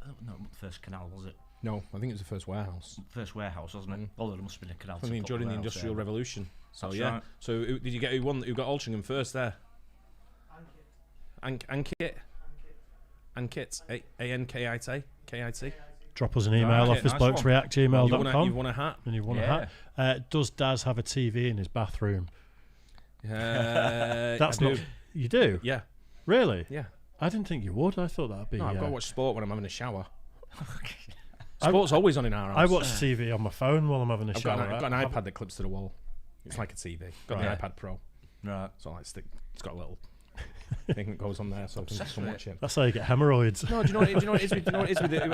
No, not the first canal, was it?
No, I think it was the first warehouse.
First warehouse, wasn't it? Well, there must have been a canal.
I mean,
to put
during the
warehouse
Industrial
there.
Revolution. So
That's
yeah.
right.
So did you get who got Altrincham first there? Ankit. Ankit. A-N-K-I-T. K-I-T.
Drop us an email,
Right, nice
officeblokesreact@gmail.com.
You won a hat?
And you want
Yeah.
a hat. Does Daz have a TV in his bathroom?
That's
not. You do?
Yeah,
Really?
yeah.
I didn't think you would. I thought that'd be.
No, I've got to watch sport when I'm having a shower.
I-
Sport's always on in our house.
I watch TV on my phone while I'm having a
I've
shower.
got an iPad that clips to the wall. It's like a TV. Got
Right.
the iPad Pro.
Right.
So like stick. It's got a little thing that goes on there, so I can watch it.
That's how you get hemorrhoids.
No, do you know what it is? I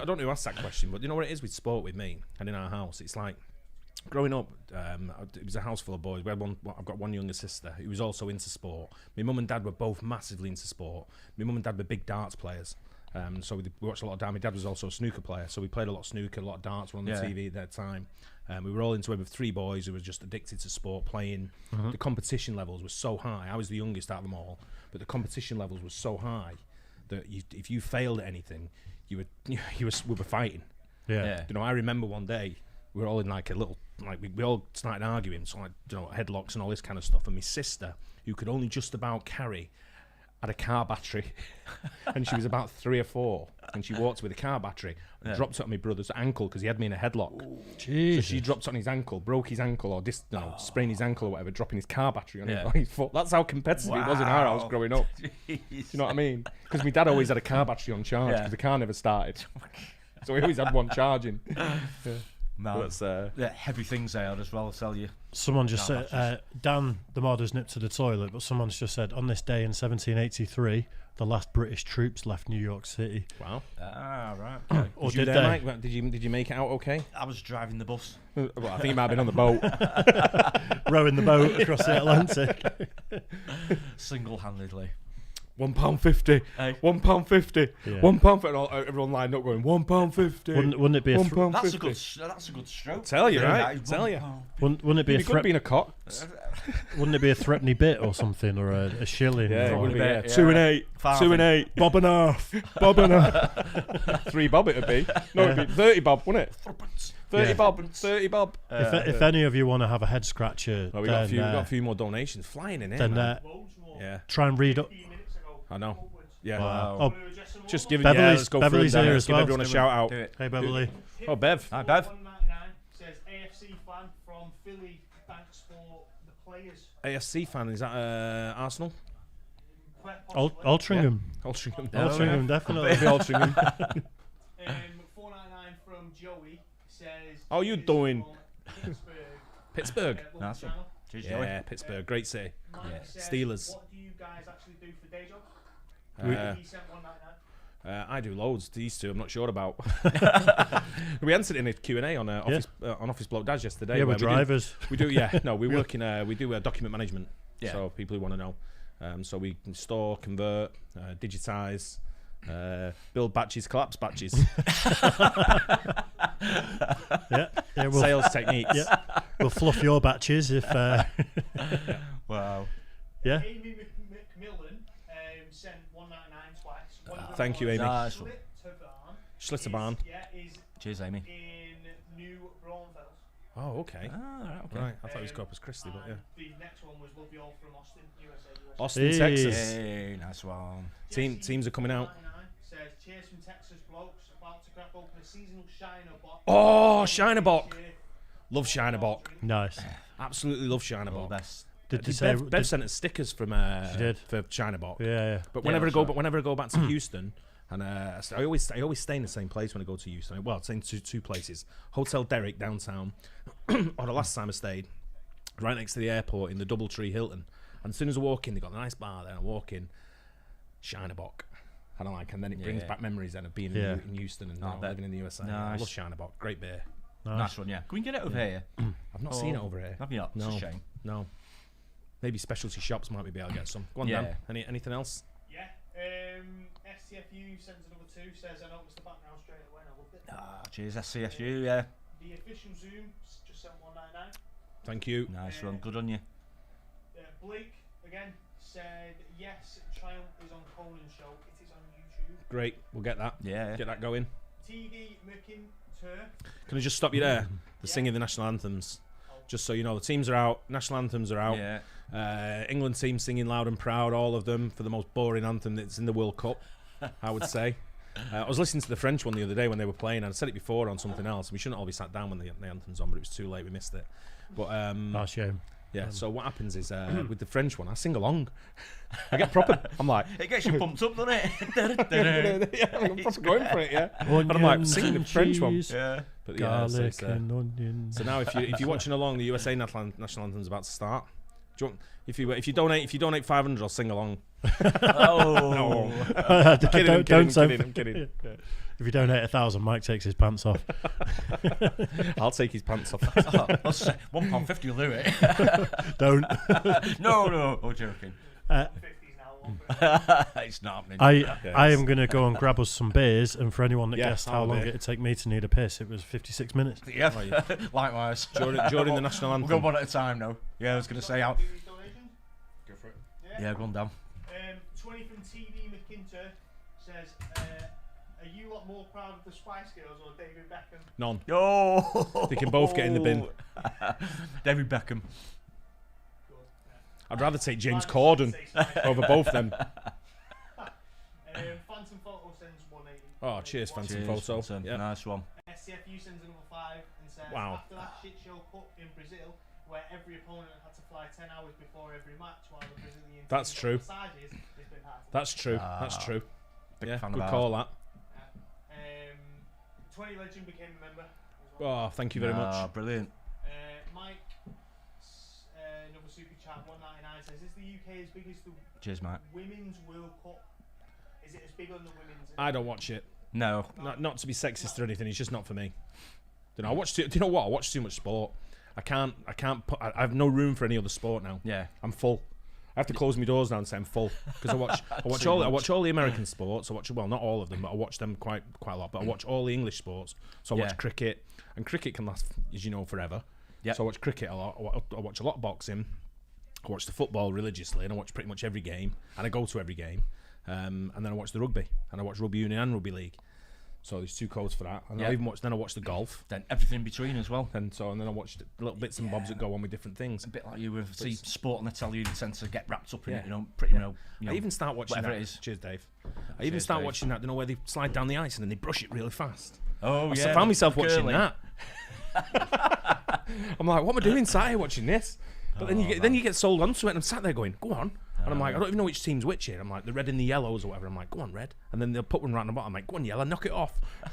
don't know who asked that question, but do you know what it is with sport with me and in our house? It's like growing up. It was a house full of boys. I've got one younger sister who was also into sport. My mum and dad were both massively into sport. My mum and dad were big darts players. So we watched a lot of darts. My dad was also a snooker player, so we played a lot of snooker, a lot of darts were on the
Yeah.
TV at that time. We were all into it with 3 boys who were just addicted to sport, playing. The competition levels were so high. I was the youngest out of them all, but the competition levels were so high that if you failed at anything, we were fighting.
Yeah.
You know, I remember one day we were all in like a little, like we all started arguing, so like, you know, headlocks and all this kind of stuff. And my sister, who could only just about carry, had a car battery, and she was about 3 or 4, and she walked with a car battery, and dropped it on my brother's ankle because he had me in a headlock. So
Jesus.
she dropped it on his ankle, broke his ankle, or sprained his ankle or whatever, dropping his car battery on
Yeah.
his foot. That's how competitive it was in our house
Wow.
growing up. You know what I mean? Because my dad always had a car battery on charge because
Yeah.
the car never started. So he always had one charging.
No.
That's
Yeah, heavy things they are as well, I'll tell you.
Someone just
No,
said, Dan, the mod has nipped to the toilet, but someone's just said, on this day in 1783, the last British troops left New York City.
wow.
Ah, right. Okay.
Or
you
did
there,
they?
Mike? Well, Did you make it out okay?
I was driving the bus.
Well, I think you might have been on the boat.
Rowing the boat across the Atlantic.
Single-handedly.
£1.50.
Hey.
£1.50.
Yeah.
£1 and everyone lined up going £1.50.
Wouldn't it be a
£1.50.
That's a good stroke.
Tell you,
Yeah,
right?
that is
Tell you.
£1.
wouldn't it be a
It could be in a cock.
wouldn't it be a threepenny bit or something, or a shilling?
Yeah, it
or-
would be.
Yeah.
2 and 8.
Farthing.
2 and 8. Bob and half. Bob and half. 3 bob it'd be. No, it'd be 30 bob, wouldn't it? 30
Yeah.
bob. 30 bob.
If any of you want to have a head scratcher,
Well, we got
then,
a few more donations flying in here.
then
man.
Loads more.
Yeah.
try and read up.
15 minutes ago.
I know.
Upwards.
Yeah.
Wow.
Oh,
Wanna address them all?
Just give it.
Beverly's-
Yeah, let's go
Beverly's
through it, Dan.
here
Let's
as
give
well.
everyone a shout out.
Do it.
Hey, Beverly.
Oh, Bev.
Hi, Bev.
199 says AFC fan from Philly. Thanks for the players.
AFC fan, is that Arsenal?
Altrincham.
Altrincham.
Altrincham, definitely.
Maybe Altrincham.
499 from Joey says.
How you
"Cheers
doing?"
from
Pittsburgh.
Love
Nice
the
one.
channel.
Cheers, Joey.
Yeah, Pittsburgh. Great city.
Mike
Yeah.
says,
Steelers.
What do you guys actually do for day jobs?
Uh,
He sent 199.
I do loads. These two, I'm not sure about. We answered in a Q&A on Office Bloke Dads yesterday.
Yeah, we're
where
drivers.
We do, yeah. No, we work in. We do document management.
Yeah.
So people who want to know. So we can store, convert, digitize, build batches, collapse batches,
Yeah, we'll,
sales techniques.
Yeah. we'll fluff your batches if.
Wow.
Yeah.
Amy McMillan sent 199 twice. One of them
Thank you,
was
Amy.
Nice one.
Schlitterbahn.
Is
Cheers, Amy.
in New Braunfels.
Oh, okay.
Ah, okay.
Right, I thought it was Corpus Christi, but yeah.
And the next one was Love You All from Austin, USA.
Austin,
Hey.
Texas.
Hey, nice one.
Teams are coming out.
199 says, cheers from Texas blokes, about to crack open a seasonal Shiner box.
Oh, Shiner box. Love Shiner box.
Nice.
Absolutely love Shiner
All the
box.
best.
Did they say?
Bev sent us stickers from
She did.
for Shiner box.
Yeah.
But
Yeah,
whenever
that's
I go,
right.
but whenever I go back to Houston, and I always stay in the same place when I go to Houston. Well, stay in two places: Hotel Derrick downtown, or the last time I stayed, right next to the airport in the DoubleTree Hilton. And as soon as I walk in, they got a nice bar there. I walk in, Shinerbock, and and then it brings
Yeah.
back memories then of being
Yeah.
in Houston and
I
now
bet.
living in the USA. I
Nice.
love Shinerbock, great beer.
Nice one, yeah. Can we get it over here?
I've not seen it over here.
Have you not? It's
No.
a shame.
No, maybe specialty shops might be able to get some. Go on,
Yeah.
Dan. Anything else?
Yeah. STFU sends another 2, says, I noticed the background straight away and I loved it.
Ah, cheers, SCFU, yeah.
The official Zoom just sent 199.
Thank you.
Nice one, good on you.
Blake, again, said, yes, Triumph is on Conan's show. It is on YouTube.
Great, we'll get that.
Yeah.
Get that going.
TV McIntyre.
Can I just stop you there? The singing the national anthems. Just so you know, the teams are out, national anthems are out.
Yeah.
England team singing loud and proud, all of them, for the most boring anthem that's in the World Cup, I would say. I was listening to the French one the other day when they were playing. I'd said it before on something else. We shouldn't all be sat down when the anthem's on, but it was too late. We missed it. But
Oh, shame.
yeah, so what happens is with the French one, I sing along. I get proper. I'm like,
It gets you pumped up, doesn't it?
yeah, I'm proper going for it, yeah. But I'm like singing the French one.
Yeah.
But yeah, so,
Garlic
it's,
and onions.
so now if you're watching along, the USA national anthem's about to start. Do you want, if you donate 500, I'll sing along.
Oh.
I'm kidding.
If you donate 1,000, Mike takes his pants off.
I'll take his pants off.
£1.50 will do it.
Don't.
No, I'm joking.
50s now.
It's not happening.
I am going to go and grab us some beers, and for anyone that
Yeah,
guessed how
I'll
long
be.
it'd take me to need a piss, it was 56 minutes.
Yeah, likewise.
During the national
We'll go
anthem.
one at a time now. Yeah, I was going to say out.
Do these donations?
Go for it.
Yeah, go on down.
20 from TV McIntyre says, are you lot more proud of the Spice Girls or David Beckham?
None.
No.
They can both get in the bin.
David Beckham.
Good.
I'd rather take James
Mine
Corden
say Spice Girls.
over both them.
Phantom Photo sends 180.
Oh, cheers, Phantom
Cheers,
Photo.
Phantom.
Yeah.
Nice one.
SCFU sends another 5 and says,
Wow.
after that shit show cup in Brazil, where every opponent had to fly 10 hours before every match while the Brazilian
That's
team got
true.
massages, it's been hard.
That's true. That's true.
Big
Yeah,
fan
good
of
call that.
20 Legend became a member. As well.
Oh, thank you very much.
Brilliant.
Mike, another super chat, 199 says, is the UK as big as the
Cheers, mate.
Women's World Cup? Is it as big on the women's?
I don't watch it.
No.
Not to be sexist or anything. It's just not for me. Do you know what? I watch too much sport. I can't put. I have no room for any other sport now.
Yeah.
I'm full. I have to close my doors now and say I'm full because I watch
Too
all
much.
the American sports. I watch not all of them, but I watch them quite a lot. But I watch all the English sports. So I
Yeah.
watch cricket, and cricket can last, as you know, forever.
Yeah.
So I watch cricket a lot. I watch a lot of boxing. I watch the football religiously, and I watch pretty much every game, and I go to every game. And then I watch the rugby, and I watch rugby union and rugby league. So there's two codes for that. And
Yeah.
I even watch. Then I watch the golf,
Then everything in between as well.
and then I watch little bits and bobs that go on with different things.
A bit like you with see sport on the telly, you tend to get wrapped up in
Yeah.
it. You know,
I even start watching
whatever
that.
it is.
Cheers, Dave. I even
Cheers,
start
Dave.
watching that. You know where they slide down the ice and then they brush it really fast.
Oh
I found myself watching that. I'm like, what am I doing? Sat here watching this. But then you get sold onto it, and I'm sat there going, go on. And I'm like, I don't even know which team's which here. I'm like, the red and the yellows or whatever. I'm like, go on, red. And then they'll put one right on the bottom. I'm like, go on, yellow, knock it off. And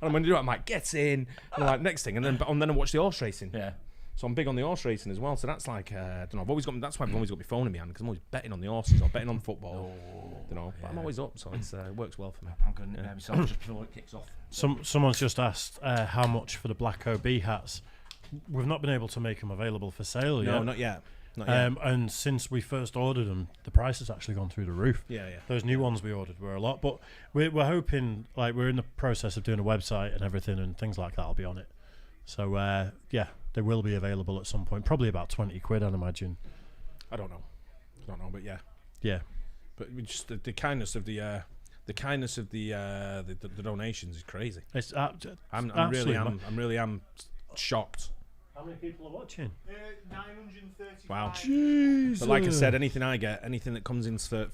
I'm going to do it. I'm like, get in. And like, next thing. And then I watch the horse racing.
Yeah.
So I'm big on the horse racing as well. So that's like, I don't know. I've always got. That's why I've always got my phone in my hand because I'm always betting on the horses or betting on football. You know, but I'm always up, so it works well for me.
I'm going to myself just before it kicks off.
Someone's just asked how much for the black OB hats. We've not been able to make them available for sale yet.
No, not yet. Not yet.
And since we first ordered them, the price has actually gone through the roof.
Yeah.
Those new ones we ordered were a lot, but we're hoping, like, we're in the process of doing a website and everything, and things like that will be on it. So yeah, they will be available at some point. Probably about 20 quid, I'd imagine.
I don't know, but yeah.
Yeah.
But we just the kindness of the donations is crazy.
It's
I'm really am shocked.
How many people are watching?
935.
Wow.
Jesus.
But like I said, anything that comes in for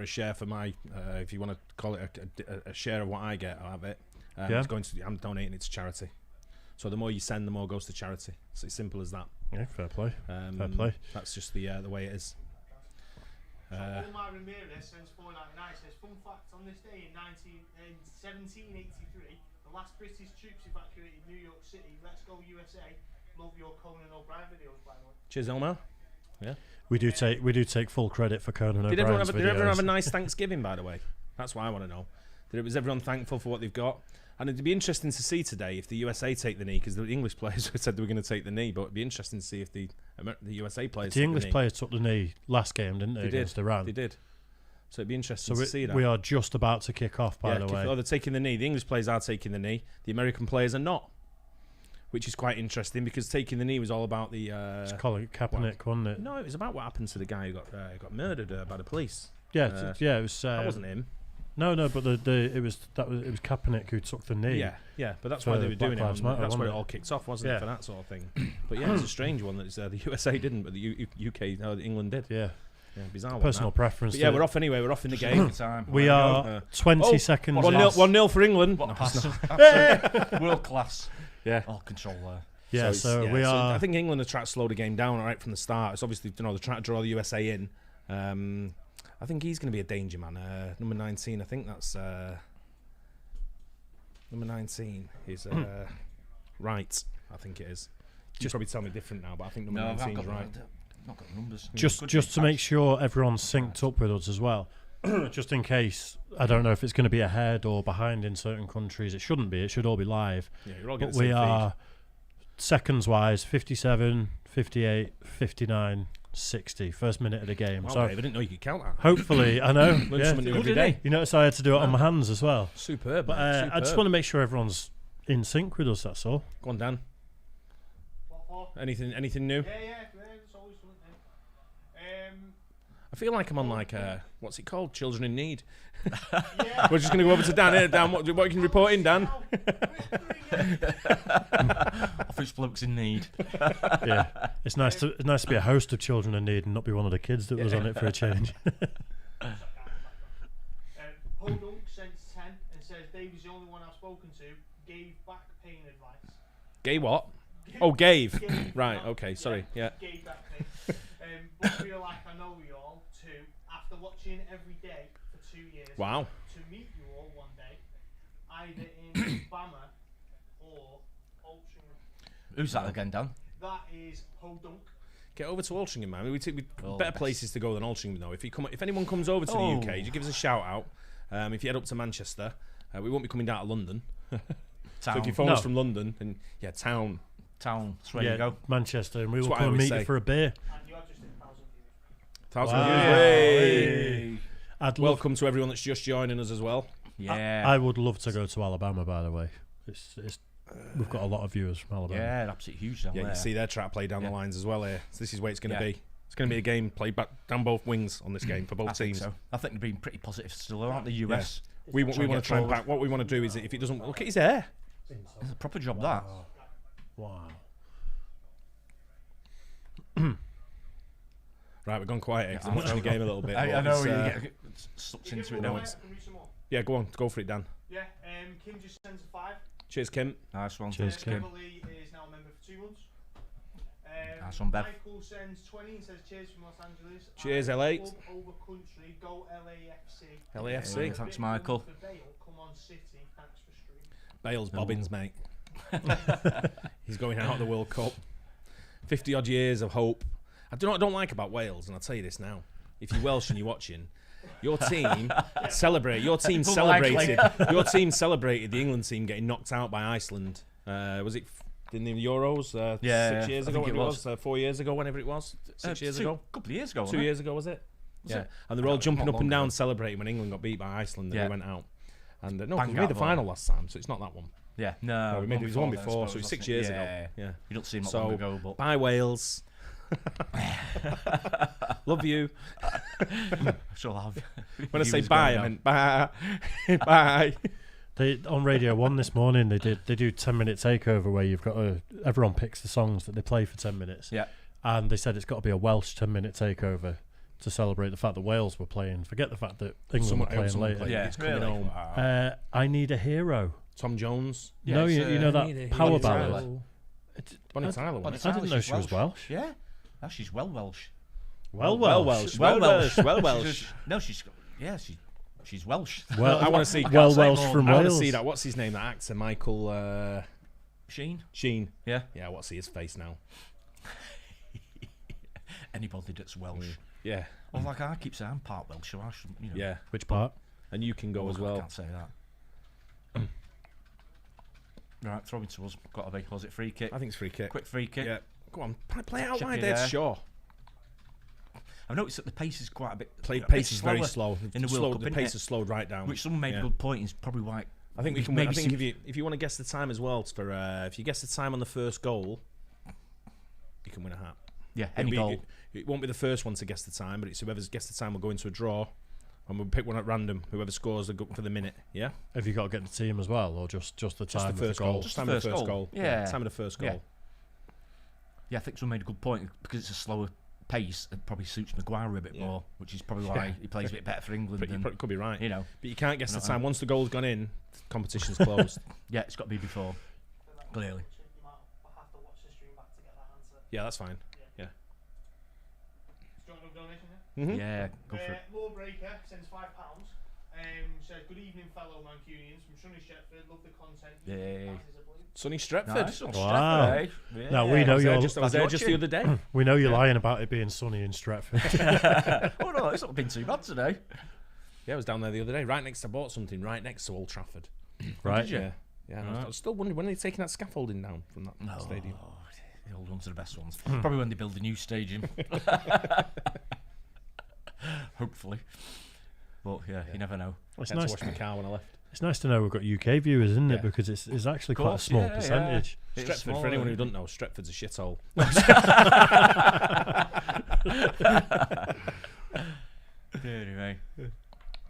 a share for my, if you want to call it a share of what I get, I'll have it. I'm donating it to charity. So the more you send, the more goes to charity. It's as simple as that.
Yeah, fair play. Fair play.
That's just the way it is.
So Omar Ramirez sends $4.99. Says, fun fact: on this day in 1783, the last British troops evacuated New York City. Let's go USA! Love your Conan O'Brien videos, by the way.
Cheers, Elmer. Yeah.
We do take full credit for Conan
Did
O'Brien's
everyone have a
videos.
nice Thanksgiving, by the way? That's what I want to know. Was everyone thankful for what they've got? And it'd be interesting to see today if the USA take the knee, because the English players said they were going to take the knee, but it'd be interesting to see if the USA players
The English players took the knee last game, didn't they, against Iran?
They did. So it'd be interesting
So
to see that.
we are just about to kick off, by the way.
Oh, they're taking the knee. The English players are taking the knee. The American players are not, which is quite interesting because taking the knee was all about the...
It's Colin Kaepernick, wasn't it?
No, it was about what happened to the guy who got murdered by the police.
Yeah, it was...
that wasn't him.
No, but it was Kaepernick who took the knee.
Yeah, but that's
For
why they were
Black
doing it.
Lives Matter,
That's where it
wasn't it?
all kicks off, wasn't
Yeah.
it, for that sort of thing? But yeah, it's a strange one that the USA didn't, but the England did.
Yeah.
Yeah, bizarre one.
Personal
that.
preference.
But yeah, we're off anyway. We're off in the game.
Time.
We are 20 seconds.
1-0 for England.
What a pass. Absolute world class.
Yeah.
All control there.
Yeah, so we are...
I think England are trying to slow the game down right from the start. It's obviously, they're trying to draw the USA in. I think he's going to be a danger man. Number 19, I think that's... number 19 is right, I think it is. You probably tell me different now, but I think number 19 is right.
I've not got numbers.
Just to make sure everyone's synced up with us as well, just in case, I don't know if it's going to be ahead or behind in certain countries. It shouldn't be. It should all be live.
Yeah, you're all
But
getting
we
the same
are, seconds-wise, 57, 58, 59, 60. First minute of the game.
Wow,
So
Dave, I didn't know you could count that.
hopefully, I know.
Learn something new every
didn't
day.
You notice I had to do it on my hands as well.
Superb.
But
man,
I just
superb.
want to make sure everyone's in sync with us, that's all.
Go on, Dan.
What for?
Anything new?
Yeah, it's always something.
I feel like I'm on like what's it called? Children in Need.
Yeah.
We're just going to go over to Dan. Here, Dan, what can you report in, Dan?
Office blokes in need.
Yeah, it's nice to be a host of Children in Need and not be one of the kids that was on it for a change.
Podunk sends 10 and says Dave is the only one I've spoken to. Gave back pain advice.
Gay what? Oh, gave.
Gave
Right,
back-
okay, sorry. Yeah.
Gave back pain. But feel like I know you all too. After watching every day for 2 years.
Wow.
To meet you all one day, either in Bama or Altrincham.
Who's that again, Dan?
That is Podunk.
Get over to Altrincham, man. We
Oh,
better
best.
places to go than Altrincham, though. If anyone comes over to the UK, just give us a shout out. If you head up to Manchester, we won't be coming down to London. So if you phone us from London, then town.
That's where
Yeah,
you go.
Manchester, and we
That's
will
what I
come and
always
meet
say.
you for a beer.
And you are just 1,000 views.
Thousand
Wow.
views. Hey.
I'd love,
Welcome to everyone that's just joining us as well.
Yeah.
I would love to go to Alabama, by the way. We've got a lot of viewers from Alabama.
Yeah, absolutely huge down
Yeah, you
there.
can see their track play down the lines as well here. So this is where it's going to
Yeah.
be. It's going to be a game played back down both wings on this game for both
I think
teams.
so. I think they've been pretty positive still, aren't the US?
We want to
get
try and
forward.
back. What we want to do is if it doesn't look at his hair.
It's a proper job, that.
Wow.
Right, we've gone quiet here 'cause I'm watching the game a little bit.
I
but
know
it's,
you get sucked
Can you
into
give
it
me
now.
one
it's-
more? Can we read some more?
yeah, go for it, Dan.
Yeah, Kim just sends a 5.
Cheers, Kim.
Nice one.
Cheers, Kim.
Beverly is now a member for 2 months.
Nice one, Bev.
Michael sends 20 and says cheers from Los Angeles.
Cheers,
I
LA.
Club over country, go LAFC.
LAFC.
Yeah, thanks, Michael.
For Bale, come on City. Thanks for stream.
Bale's bobbins, mate. He's going out of the World Cup. 50 odd years of hope. I don't like about Wales, and I'll tell you this now. If you're Welsh and you're watching, your team celebrated your team celebrated the England team getting knocked out by Iceland. Was it in the Euros 6 years ago? Whatever it was 4 years ago, whenever it was, 6 years ago,
a couple of years ago,
2 years ago, was it? Yeah, and they were all jumping up and down celebrating when England got beat by Iceland and they went out. And no, 'cause we made the final last time, so it's not that one.
Yeah, no,
we made it was one before, so it was 6 years ago. Yeah,
you don't see him
so
long ago, but
bye Wales. Love you.
Sure, I'll have.
When I say bye, I meant bye. Bye.
They on Radio 1 this morning. They do 10-minute takeover where you've got everyone picks the songs that they play for 10 minutes.
Yeah,
and they said it's got to be a Welsh 10-minute takeover to celebrate the fact that Wales were playing. Forget the fact that England were playing later.
Yeah,
it's coming home.
I Need a Hero.
Tom Jones.
Yeah,
No, you know that power ballad.
Bonnie Tyler. Wasn't it?
I didn't know she was Welsh.
Yeah, no, she's well Welsh.
Well
Welsh.
No, she's Welsh.
Well,
I want to see.
Welsh from
I want to
Wales.
see that. What's his name? That actor, Michael
Sheen.
Yeah. Yeah. What's his face now?
Anybody that's Welsh.
Yeah.
Well, like I keep saying, I'm part Welsh, so I should, you know.
Yeah.
Which part?
And you can go as
I
well.
can't say that. Right, throw it to us. Got to be. Was it free kick?
I think it's free kick.
Quick free kick.
Yeah. Go on. Play out
Check
wide
it
there,
there.
Shaw.
I've noticed that the pace is quite a bit.
Pace is very slow.
in the World Cup,
The
isn't
pace
it?
has slowed right down.
Which someone made a good point. Is probably why.
I think we can.
maybe
I think
see-
if you want to guess the time as well, for if you guess the time on the first goal, you can win a hat.
Yeah,
It'll
any
be-
goal.
It won't be the first one to guess the time, but it's whoever's guessed the time will go into a draw, and we'll pick one at random. Whoever scores for the minute. Yeah.
Have you got to get the team as well, or just the time
Just the
of
first
the goal?
goal.
Just
Time
the
of the
first
first
goal.
goal.
Yeah.
Time of the first goal.
Yeah. Yeah, I think someone made a good point because it's a slower pace. It probably suits Maguire a bit more, which is probably why he plays a bit better for England.
But you
than,
probably could be right.
you know,
But you can't guess the
not
time. Once the goal's gone in, competition's closed.
yeah, it's got to be before. Clearly.
You might have to watch the stream back to get that answer.
Yeah, that's fine.
Do you want another donation there?
Mm-hmm.
Yeah, go for it.
Lawbreaker sends £5. Says good evening, fellow Mancunians from sunny Sheffield. Love the content.
Yay.
Sunny Stretford.
Nice.
Wow.
Stretford, eh?
Now we
Yeah.
know
I was there
you're
just the other day.
we know you're lying about it being sunny in Stretford.
Oh no, it's not been too bad today.
Yeah, I was down there the other day. Right next, I bought something right next to Old Trafford.
Right?
Did you?
Yeah. Yeah. and I was still wondering when are they taking that scaffolding down from that stadium.
Oh, the old ones are the best ones. Probably when they build a new stadium. Hopefully. But yeah, you never know.
It's
I had
nice.
to wash my car when I left.
It's nice to know we've got UK viewers, isn't it?
Yeah.
Because it's actually quite a
course,
small
yeah,
percentage.
It's
Stretford,
small,
for anyone who
isn't
doesn't know, Stretford's a shithole.
it? Anyway,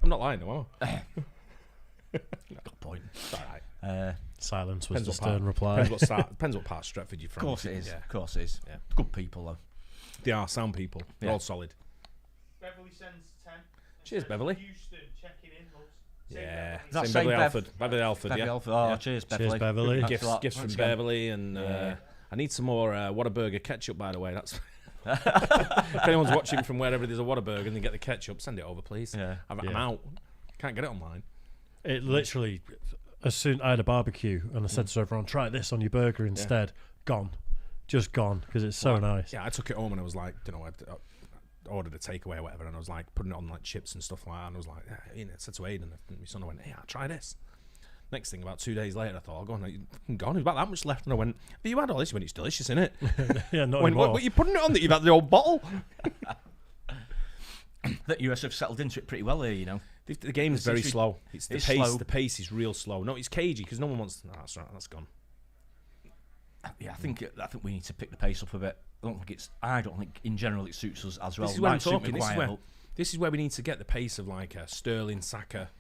I'm not lying, no.
got a point.
It's all right.
Silence was
Depends
the
what part.
stern reply.
Depends what part of Stretford you're
Of
from.
course it is.
Yeah.
Of course it is.
Yeah.
Good people though.
They are sound people. They're
Yeah.
all solid.
Beverly sends 10.
Cheers, Beverly.
Houston, checking in, loves. Same
Yeah.
Beverly.
That's
Same
same
Beverly
Bev.
Alford. Beverly Alford,
Beverly
yeah.
Alford. Oh,
Yeah.
cheers,
Cheers,
Beverly.
Beverly.
Thanks
Gifts
for that.
from
Thanks again.
Beverly, and
Yeah.
I need some more Whataburger ketchup, by the way. That's if anyone's watching from wherever there's a Whataburger and they get the ketchup, send it over, please.
Yeah.
I'm
Yeah.
out. Can't get it online.
It literally, as soon I had a barbecue and I said to everyone, try this on your burger instead. Gone. Just gone because it's so nice.
Yeah, I took it home and I was like, I ordered a takeaway or whatever, and I was like putting it on like chips and stuff like that, and I was like, I said to Aiden, and my son, I went, hey, I'll try this. Next thing, about 2 days later, I thought, I'll go on, fucking gone. There's about that much left, and I went, have you had all this? He went, it's delicious, isn't it?
Yeah, not
I went,
anymore.
what are you putting it on that you've had the old bottle?
That US have settled into it pretty well here, you know.
The game's
It's
very
actually-
slow. It's the
it's
pace.
slow.
The pace is real slow. No, it's cagey because no one wants. No, that's right. That's gone.
Yeah, I think we need to pick the pace up a bit. I don't think in general it suits us as well.
This is where I'm
Might suit
talking.
Maguire,
This is where we need to get the pace of like a Sterling, Saka,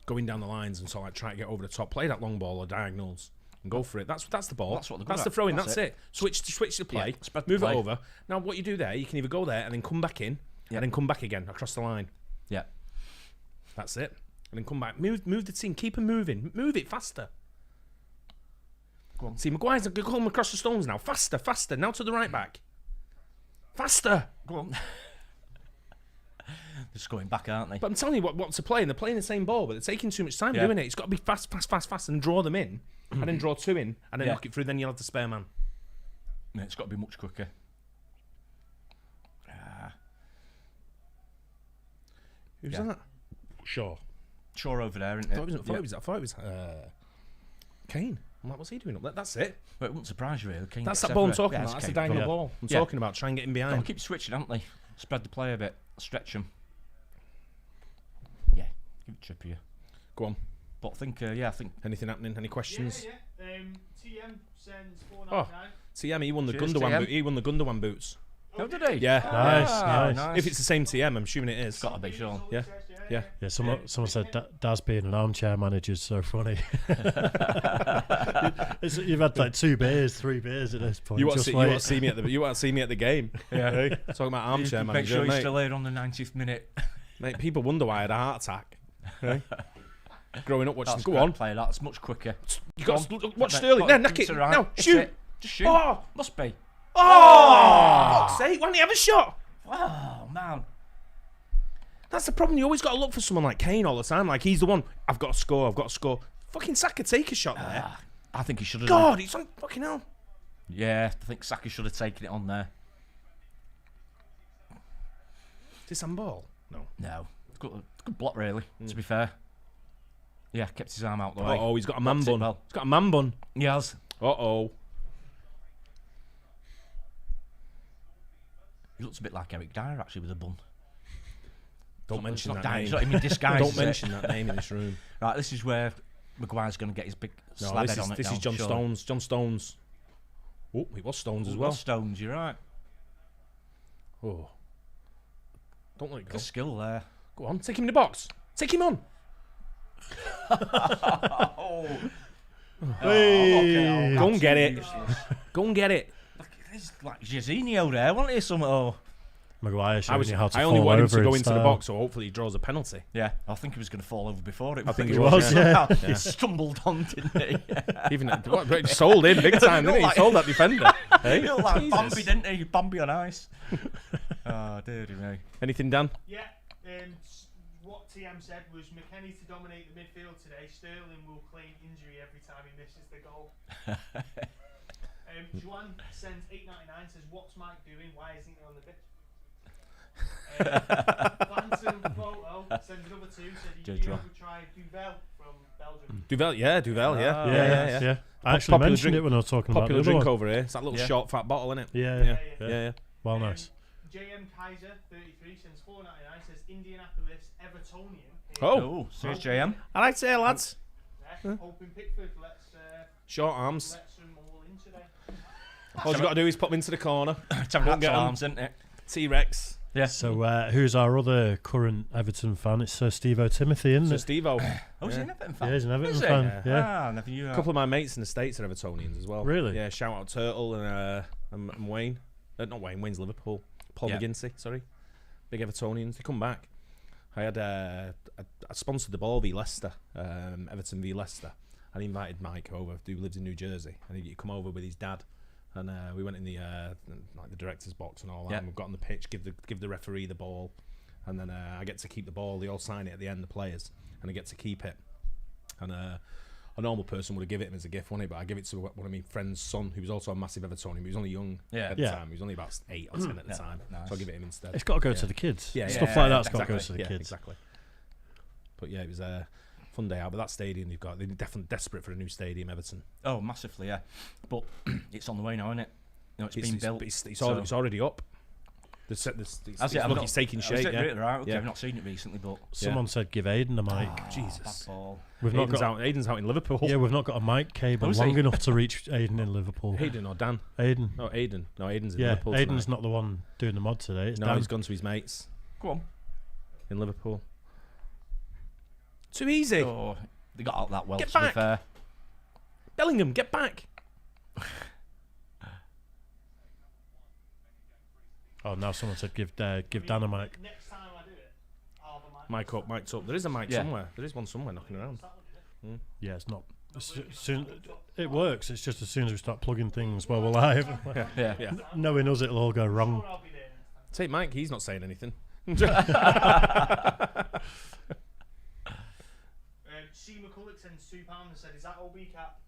going down the lines and sort of like try to get over the top, play that long ball or diagonals and go for it. That's the ball.
That's what they're good
That's the
at.
throw in.
That's
That's it. Switch the play.
Yeah, spread the
move
play.
it over. Now what you do there, you can either go there and then come back in,
Yeah.
and then come back again across the line.
Yeah.
That's it. And then come back. Move the team. Keep them moving. Move it faster.
Go on.
See, Maguire's going across the stones now. Faster. Now to the right back. Faster.
Go on. Just going back, aren't they?
But I'm telling you what to play, and they're playing the same ball, but they're taking too much time doing it. It's got to be fast, and draw them in, and then draw 2 in, and then knock it through. Then you'll have the spare man.
Yeah, it's got to be much quicker.
Who's that? Shaw.
Shaw over there, isn't it?
I thought it was Kane. I'm like, what's he doing up there? That's it.
But it wouldn't surprise you, really. Kane
That's
gets
that ball I'm
everywhere.
talking
Yeah,
about.
it's
That's the
Kane.
diagonal
Yeah.
ball I'm
Yeah.
talking about. Try and get in
They'll
behind.
keep switching, haven't they? Spread the play a bit. Stretch them. Yeah, give it Trippier.
Go on.
But I think, I think...
Anything happening? Any questions?
Yeah. TM sends
Oh.
499.
TM, he won the
Cheers,
Gundogan
TM.
boot. He won the Gundogan boots.
Oh, did he?
Yeah.
Nice.
If it's the same TM, I'm assuming it is.
Got to be, Sean.
Yeah. Yeah.
Yeah, someone said Daz being an armchair manager is so funny. You've had like 2 beers, 3 beers at this point.
You want
Just
to
wait.
see me at the game?
Yeah.
Hey? Talking about armchair
Make
manager,
sure you're
mate.
still here on the 90th minute.
Mate, people wonder why I had a heart attack. Hey? Growing up watching.
That's
Go
great
on.
play. That's much quicker.
You got
Go
to
on.
watch
Mate,
Sterling.
go
There,
on.
nick it.
It's all right.
Now,
That's
shoot.
it. Just shoot.
Oh!
Must be.
Oh! Fuck's sake, why didn't he have a shot?
Oh, man.
That's the problem. You always got to look for someone like Kane all the time. Like, he's the one. I've got to score. Fucking Saka, take a shot there.
I think he should have.
God, he's on fucking hell.
Yeah, I think Saka should have taken it on there.
Is this handball? No.
No. Good block, really, to be fair. Yeah, kept his arm out the way.
Oh, he's got a man
Blocked it
bun.
well.
He's got a man bun.
He has.
Uh-oh.
He looks a bit like Eric Dyer, actually, with a bun.
Don't mention
It's not
that
Dyer,
name.
it's not even disguised.
Don't
is it?
mention that name in this room.
Right, this is where Maguire's going to get his big
No,
slab
this
head
is,
on it
this
now,
is John
surely.
Stones. John Stones. Oh, it was Stones as
Ooh,
well.
well, Stones, you're right.
Oh. Don't let it go.
Good skill there.
Go on, take him in the box. Take him on.
Hey.
Go and get it. Go and get it.
It's like Jorginho there, wasn't he?
Maguire showing you how to
I only
fall
want him
over
to go
in
into the
style.
box, so hopefully he draws a penalty.
Yeah, I think he was going to fall over before it.
I think
He
he
was, yeah.
He stumbled on, didn't he?
Even he sold in big time, didn't he? He sold that defender. Hey?
He looked like
Jesus.
Bambi, didn't he? Bambi on ice. Oh, dear me.
Anything, Dan?
Yeah, what TM said was McKennie to dominate the midfield today. Sterling will claim injury every time he misses the goal. Juan sends 8.99, says, "What's Mike doing? Why isn't he on the pitch?" Phantom Photo sends another 2, said, "Did you ever try Duvel from Belgium?"
Duvel, yeah.
Yeah. I actually
Popular
mentioned
drink-
it when I was talking about
Popular
the other
drink
one.
over here. It's that little
Yeah.
short, fat bottle, isn't it?
Yeah.
Yeah.
Well, nice.
JM Kaiser 33 sends 4.99, says Indianapolis Evertonian.
Oh, here's JM.
I like to say, lads.
Hoping Pickford lets
Short arms.
them all in today.
All you got to do is pop them into the corner.
Pterodactyl
get 'em.
arms, isn't it?
T-Rex.
Yeah.
So, who's our other current Everton fan? It's Steve-O Timothy, isn't
So
it?
Steve-O.
Oh, is he an Everton fan?
Yeah, he's an Everton
Is he?
fan. Yeah.
Ah, never knew
A
that.
couple of my mates in the States are Evertonians as well.
Really?
Yeah, shout out Turtle and Wayne. Not Wayne, Wayne's Liverpool. Paul
Yeah.
McGinty, sorry. Big Evertonians. They come back. I had I sponsored the ball v Leicester, Everton v Leicester. And he invited Mike over, who lives in New Jersey. And he'd come over with his dad. And we went in the like the director's box and all that.
Yeah.
And we've got on the pitch, give the referee the ball. And then I get to keep the ball. They all sign it at the end, the players. And I get to keep it. And a normal person would have given it him as a gift, wouldn't he? But I give it to one of my friend's son, who was also a massive Evertonian. But he was only young at the
Yeah.
time. He was only about 8 or 10 at the
Yeah,
time.
nice.
So I give it him instead.
It's got to go
Yeah.
to the kids.
Yeah,
Stuff
yeah,
like that's got to
exactly.
go to the
Yeah,
kids.
exactly. But yeah, it was a fun day out. But that stadium they're definitely desperate for a new stadium, Everton.
Oh, massively, yeah. But it's on the way now, isn't it? You know, it's been built.
It's
so-
already up. It's
Has it? I've
look,
not-
it's taking
oh, is
shape.
it
Yeah.
really? Right, okay,
Yeah.
I've not seen it recently, but
Someone said give Aiden a mic.
Jesus.
bad ball.
We've not got.
Aiden's out in Liverpool.
Yeah, we've not got a mic cable
Who's
long
he?
enough to reach Aiden in Liverpool.
Aiden or Dan?
Aiden.
No, Aiden. No, Aiden's in
Yeah,
Liverpool.
Aiden's
tonight.
not the one doing the mod today. It's
No,
Dan.
he's gone to his mates
Go on.
in Liverpool. Too easy.
Oh, they got out that well,
Get
to be
back.
fair.
Bellingham, get back.
Oh, now someone said give Dan a mic.
Next time I do it, I'll have a mic.
Mic up, mic's up. There is a mic
Yeah.
somewhere. There is one somewhere knocking around.
Yeah, it's not. It works. It's just as soon as we start plugging things while we're live,
Yeah.
Yeah.
knowing us, it'll all go wrong.
I'll be there
Take Mike, he's not saying anything.
C. McCulloch sends £2 and said, "Is that OB cap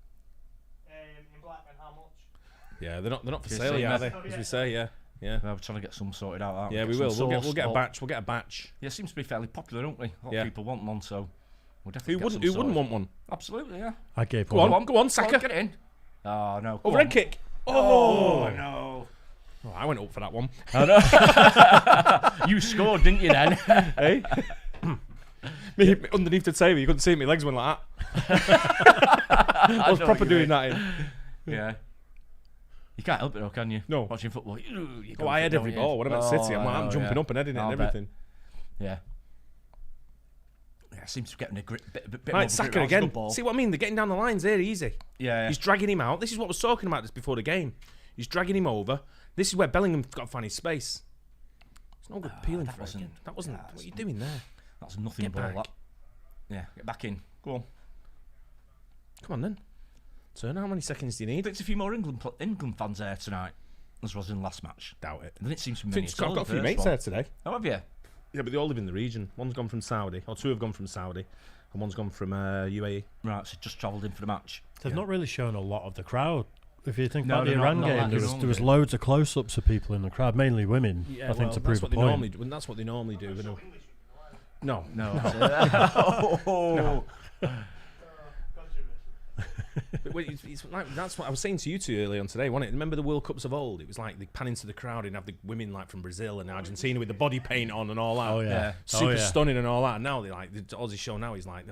in black and how much?"
Yeah, they're not for
Yes,
sale yet, are they?
Oh,
As
yeah.
we say, yeah. Yeah.
We're trying to get some sorted out. aren't
Yeah,
Get
we
some
will. We'll
sourced,
get a
but-
batch. We'll get a batch.
Yeah, it seems to be fairly popular, don't we? A lot
Yeah.
of people want one, so we'll
Who
definitely.
wouldn't?
Get
Who
some
wouldn't
sorted.
want one?
Absolutely, yeah.
I gave
Go
one.
on, go on, Saka.
Get in. Oh no. go
Overhead
on.
kick.
Oh
Oh.
no.
Oh, I went up for that one.
You scored, didn't you then?
Hey. Me underneath the table, you couldn't see me legs went like that. I was
know
proper
what you
doing
mean.
that in.
Yeah. You can't help it though, can you?
No.
Watching football.
Oh, I head every ball. What about City? I'm jumping up and heading it
I'll
and
bet.
everything.
Yeah. Yeah, seems to be getting a bit more
Right,
of a
Saka
grip around the
again.
ball.
See what I mean? They're getting down the lines there easy.
Yeah.
He's dragging him out. This is what I was talking about just before the game. He's dragging him over. This is where Bellingham's got to find his space. It's no good peeling
that
for it
wasn't-
again. That wasn't.
yeah,
What are you doing there?
That's nothing
Get
ball.
back.
That. Yeah. Get back in. Go on.
Come on then. Turn. How many seconds do you need?
There's a few more England fans there tonight, as was in last match.
Doubt it.
There didn't seem to be
I
many.
think
at all
I've got a
the
few
first
mates
one.
there today.
Oh, have you?
Yeah, but they all live in the region. One's gone from Saudi, or two have gone from Saudi, and one's gone from UAE.
Right, so just travelled in for the match.
They've not really shown a lot of the crowd. If you think
No,
about the
they're
Iran
not
game,
like
there
they
was
normally do.
loads of close-ups of people in the crowd, mainly women. I think to prove
that's
a
what they
point.
normally do. That's what they normally do. You know. No,
No.
No.
Controversy.
But it's like, that's what I was saying to you two earlier on today, wasn't it? Remember the World Cups of old? It was like they pan into the crowd and have the women like from Brazil and Argentina with the body paint on and all that.
Oh yeah,
Super stunning and all that. And now they like the Aussie show now is like,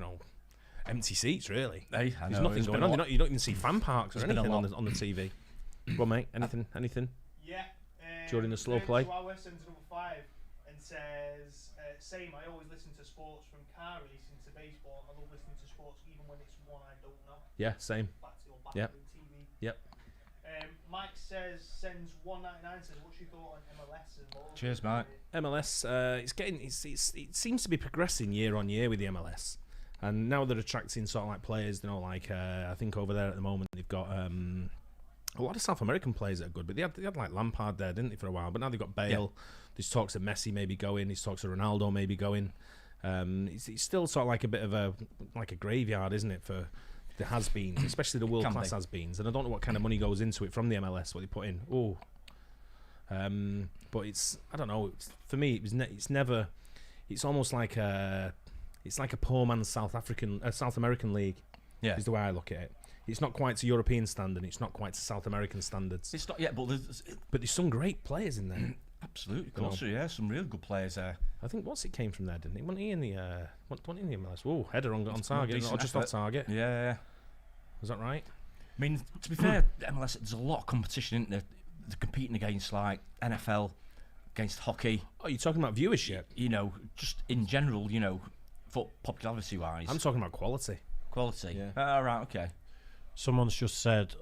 empty seats really.
Hey, I
There's
know,
nothing
there's
going
been
on.
a lot.
You don't even see fan parks or
There's been a
anything on the TV. Well, mate, anything?
Yeah.
During the slow play.
Chihuahua sends number 5 and says, "Same. I always listen to sports from car racing to baseball. I love listening to sports even when it's one I don't know."
Yeah, same.
Back to your
Yep.
TV.
Yep.
Mike sends 199. Says, "What's your thought on MLS?" And all
Cheers, mate.
MLS, it seems to be progressing year on year with the MLS, and now they're attracting sort of like players. I think over there at the moment they've got a lot of South American players that are good, but they had like Lampard there, didn't they, for a while? But now they've got Bale. There's talks of Messi maybe going. There's talks of Ronaldo maybe going. It's still sort of like a bit of a graveyard, isn't it, for the has-beens, especially the world-class
be.
has-beens. And I don't know what kind of money goes into it from the MLS, what they put in. But I don't know. For me, it's never. It's almost like it's like a poor man's South American league.
Yeah.
Is the way I look at it. It's not quite to European standard. It's not quite to South American standards.
It's not yet, but
But there's some great players in there.
absolutely, of course, yeah, some real good players there.
I think it came from there, didn't he? Wasn't he in the wasn't he in the MLS? Oh, header on target,
decent
or just
effort.
off target.
Yeah.
Was that right?
I mean, to be fair, the MLS, there's a lot of competition, isn't there? They're competing against like NFL, against hockey.
Oh, you're talking about viewership.
Just in general, for popularity wise.
I'm talking about quality.
Quality.
Yeah.
Right, okay.
Someone's just said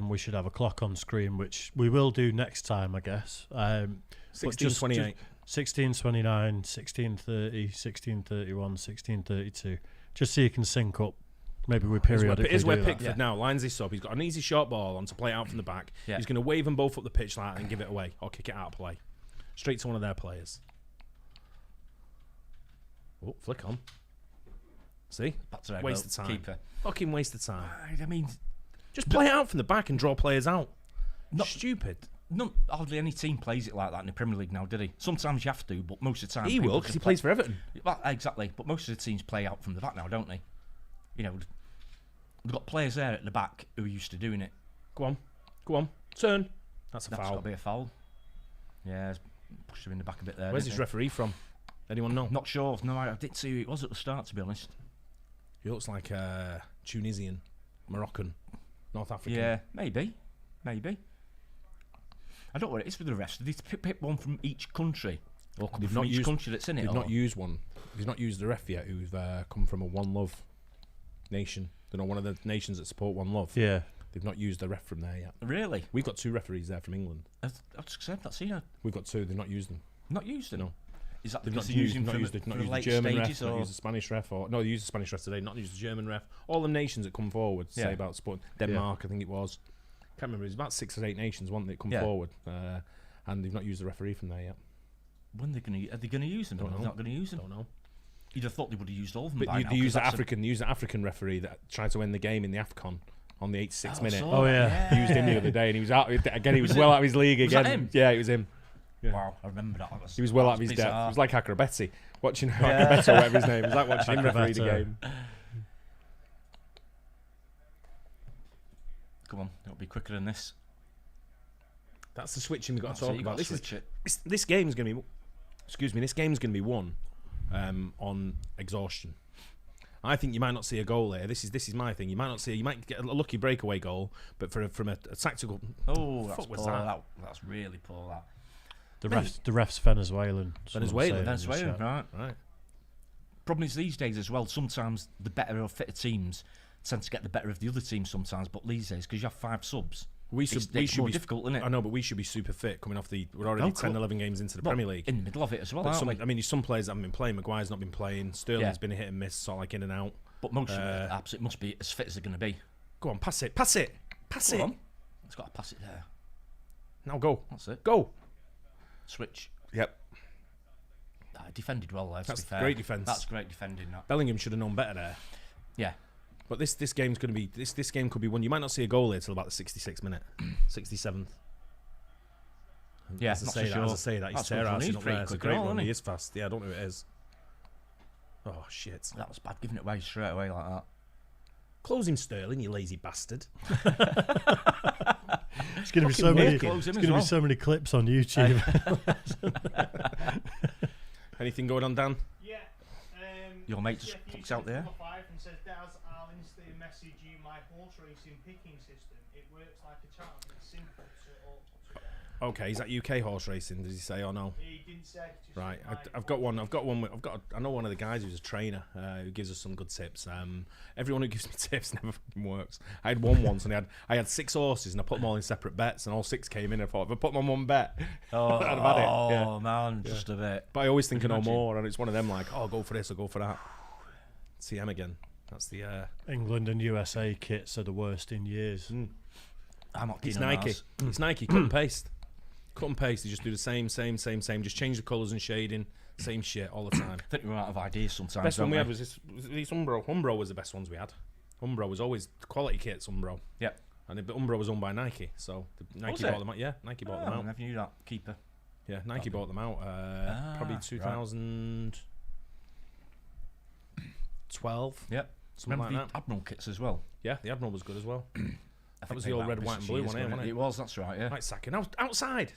we should have a clock on screen, which we will do next time, I guess.
16:28.
16:29, 16:30, 16:31, 16:32. Just so you can sync up. Maybe we periodically
Here's where
do that.
Pickford now lines this up. He's got an easy short ball on to play it out from the back.
Yeah.
He's going to wave them both up the pitch like that and give it away or kick it out of play. Straight to one of their players. Oh, flick on. See?
Back to
Waste of time.
Keeper.
Fucking waste of time.
I mean,
Just play it out from the back and draw players out.
Not-
Stupid.
hardly any team plays it like that in the Premier League now, did he? Sometimes you have to, but most of the time
He
people
will because
just
he plays for Everton.
Well, exactly, but most of the teams play out from the back now, don't they? We've got players there at the back who are used to doing it.
Go on. Turn. That's a
That's
foul.
got to be a foul. Yeah, pushed him in the back a bit there.
Where's
didn't
this
he?
referee from? Anyone know?
Not sure. No, I didn't see who it was at the start, to be honest.
He looks like Tunisian, Moroccan, North African.
Yeah, maybe. I don't know what it is with the refs. Did they pick one from each country? Or
They've
from
not
each
used-
country that's in it?
They've
or?
not used one. They've not used the ref yet who've come from a One Love nation. They're not one of the nations that support One Love.
Yeah.
They've not used the ref from there yet.
Really?
We've got 2 referees there from England.
I've just said that. See, I've
We've got 2. They've not used them.
not used it.
No.
Is that
They've
because
not
they're
used,
using
not
from
used,
the,
not
from
used
the
the
late
German ref,
stages?
not
Or
used the Spanish ref, they used the Spanish ref today, not used the German ref. All the nations that come forward say
Yeah.
about sport. Denmark, I think it was. Can't remember. It was about 6 or 8 nations, weren't they, that come
Yeah.
forward, and they've not used the referee from there yet.
When are they going to use them?
Don't
They're
know.
not going to use them.
Don't know.
You'd have thought they would have used all of them.
But
by now,
they
'cause
use the
that's a-
African referee that tried to end the game in the AFCON on the 86th minute.
so-
Oh, yeah.
He used him the other day, and he was out again. He was
Was
well
it-
out of his league
was that
again.
him?
Yeah, it was him. Yeah.
Wow, I remember that.
He was well
that
out of his depth.
bizarre.
It was like Acrobetti watching Acrobetti, or whatever his name. It was like watching him referee the
Acrobetti.
game.
Come on, it'll be quicker than this.
That's the switching we've got to
That's it,
talk
you
about.
gotta
This is
switch it.
this game's going to be. Excuse me. This game's going to be won on exhaustion. I think you might not see a goal there. This is my thing. You might get a lucky breakaway goal, but from a tactical.
Oh, that's
fuck was
poor.
that?
That's really poor. That
The ref's Venezuelan. someone
Venezuelan?
saying in the
Venezuela,
chat.
right?
Right.
Problem is these days as well. Sometimes the better or fitter teams tend to get the better of the other team. Sometimes, but these days because you have 5 subs,
We should
more
be
difficult, isn't it?
I know, but we should be super fit coming off the. We're already
Oh,
10,
cool.
11 games into the
Well,
Premier League.
in the middle of it as well.
But
Aren't we?
I mean, some players haven't been playing. Maguire's not been playing. Sterling's
Yeah.
been a hit and miss, sort of like in and out.
But most of it, absolutely must be as fit as they're going to be.
Go on, pass it.
Go
it.
on. It's got to pass it there.
Now go.
That's it.
Go.
Switch.
Yep.
Defended well there. To
That's
be fair.
great defence.
That's great defending. That.
Bellingham should have known better there.
Yeah.
But this game's going to be this game could be won. You might not see a goal there till about the 66th minute, 67th.
Yeah,
as I
not
say
so
that, as I
sure.
say that, he's
That's good
tear
run.
out.
He's
It's
pretty
a
quick
great
and all,
run.
isn't
He
he?
is fast. Yeah, I don't know who it is. Oh shit!
That was bad, giving it away straight away like that.
Close him, Sterling, you lazy bastard.
It's going to be so
Fucking
many.
wicked.
Close him
It's
as
going to
well.
be so many clips on YouTube.
Anything going on, Dan?
Yeah.
Your mate just
CFU
puts out there.
number 5 and says, Daz, I'll instantly message you my horse racing picking system. It works like a charm. It's simple to all.
Okay, is that UK horse racing? Does he say or no?
He didn't say. Just
Right,
my
I've got one. I know one of the guys who's a trainer who gives us some good tips. Everyone who gives me tips never fucking works. I had one once, and I had 6 horses, and I put them all in separate bets, and all 6 came in. And I thought, if I put them on one bet,
Oh,
I'd have had it. Yeah.
Man, just a bit.
But I always think of no
Imagine.
more, and it's one of them like, oh, I'll go for this or go for that. CM again. That's the.
England and USA kits are the worst in years.
I'm not
It's
keen on
Nike.
ours.
It's Nike. Cut and paste. Cut and paste. They just do the same. Just change the colours and shading. Same shit all the time.
I think we're out of ideas sometimes.
Best one
don't
we had was this Umbro. Umbro was the best ones we had. Umbro was always quality kits. Umbro.
Yep.
And Umbro was owned by Nike, so Nike
it?
bought them out. Yeah, Nike bought them
Oh, I
out.
never knew that. Keeper.
Yeah, Nike bought them out. Probably
right.
2012.
Yep.
Something
Remember
like
the
that.
Admiral kits as well?
Yeah, the Admiral was good as well.
I think
was
they
the old
were out
red,
of
white, and
business
blue
years
one,
ago,
wasn't it?
It was. That's right. Yeah.
Right, sacking outside.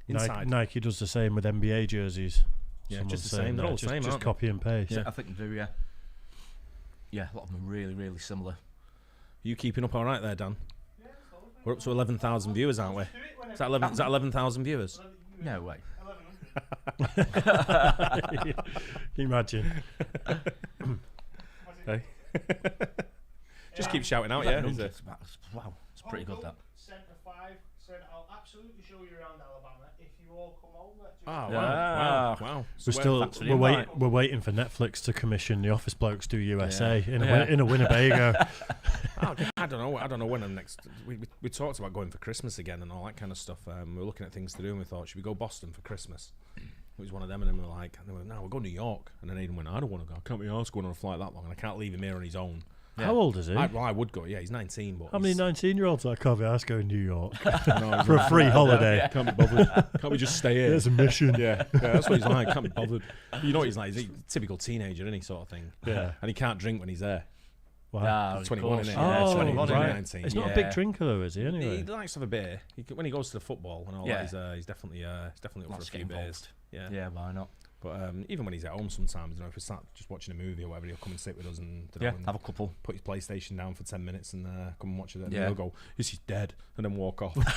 Inside.
Nike does the same with NBA jerseys.
Yeah,
Someone's
just the
saying
same. They're
that.
all the same,
Just
aren't they?
copy and paste.
Yeah.
I think they do. Yeah. Yeah, a lot of them are really, really similar.
You keeping up all right there, Dan?
Yeah, it's all good.
We're up to 11,000 viewers, aren't we?
Do it whenever
Is that 11? Is that 11,000 viewers?
No way.
1100.
Can you imagine?
Hey. Just keep shouting out,
That
yeah.
number,
Is it?
wow, it's pretty good that.
Centre 5 said, I'll absolutely show you around Alabama if you all come over. Just
Oh,
Yeah.
wow. So
We're still
thanks for the
we're
invite.
waiting for Netflix to commission The Office Blokes Do USA in
Yeah.
a Winnebago.
I don't know when I'm next. We talked about going for Christmas again and all that kind of stuff. We were looking at things to do, and we thought, should we go Boston for Christmas? It was one of them, and then we were like, no, we'll go to New York. And then Aidan went, I don't want to go. I can't be arsed going on a flight that long, and I can't leave him here on his own.
Yeah.
How old is he?
I would go. Yeah, he's 19, but
How many 19-years I can't be asked to go to New York
no,
for a free holiday?
Can't be bothered. Can't we just stay here?
There's a mission.
Yeah, that's what he's like. Can't be bothered. You know what he's like? He's a typical teenager, any sort of thing.
Yeah.
And he can't drink when he's there.
Wow.
Ah,
He's
of
21,
course,
isn't
yeah,
he?
Oh,
21,
right.
19.
He's not a
Yeah.
big drinker though, is he?
He
Anyway.
likes to have a beer. When he goes to the football and all
Yeah.
that, he's definitely up
Let's
for a
get
few beers.
involved.
Yeah.
Yeah, why not?
But even when he's at home, sometimes, if we're sat just watching a movie or whatever, he'll come and sit with us and,
Yeah,
and
have a couple.
put his PlayStation down for 10 minutes and come and watch it. And
Yeah.
he'll go, "Is he dead?" and then walk off with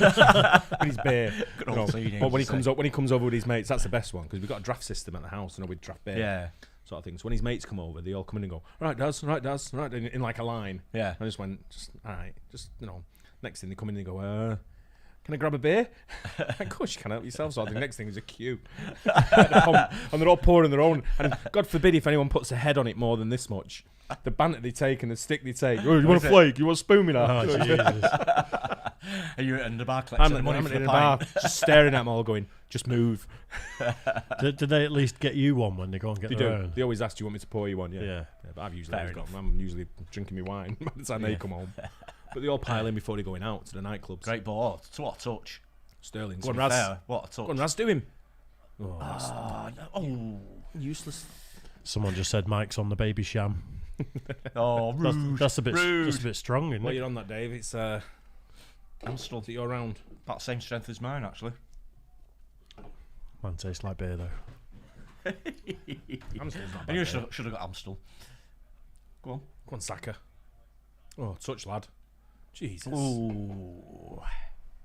his beer.
Good
You
old
know.
teenagers,
Or when he
eh?
comes over with his mates, that's the best one because we've got a draft system at the house, and we'd draft beer.
Yeah,
Sort of thing. So when his mates come over, they all come in and go, right, Daz, in like a line.
yeah.
I just went, all right, next thing they come in and they go, Can I grab a beer? Of course you can, help yourself. So the next thing is a queue. And they're all pouring their own. And God forbid if anyone puts a head on it more than this much. The banter they take and the stick they take. Oh, you want a flake? You want a spoon me now?
Oh, Jesus.
Are you in the bar collecting the money
I'm
for
in
the
the bar,
pint?
just staring at them all going, just move.
Did they at least get you one when they go and get
They
their
do.
own?
They always ask, do you want me to pour you one? Yeah.
Yeah.
But I've usually
Fair
always got
enough.
them. I'm usually drinking my wine by the time they
Yeah.
come home. But they all pile in before they're going out to the nightclubs.
Great ball. What a touch.
Sterling.
To
Go on,
be
Raz.
fair, what a touch.
Go on, Raz, do him. Oh, that's
Oh,
useless.
Someone just said Mike's on the baby sham.
oh, rude.
That's a bit
rude.
just a bit strong, isn't
Well,
it?
you're on that, Dave. It's
Amstel.
is it your round?
About the same strength as mine, actually.
Man tastes like beer though.
Amstel's not
And you
bad.
should have got Amstel. Go on.
Go on, Saka. Oh, touch, lad. Jesus.
Ooh.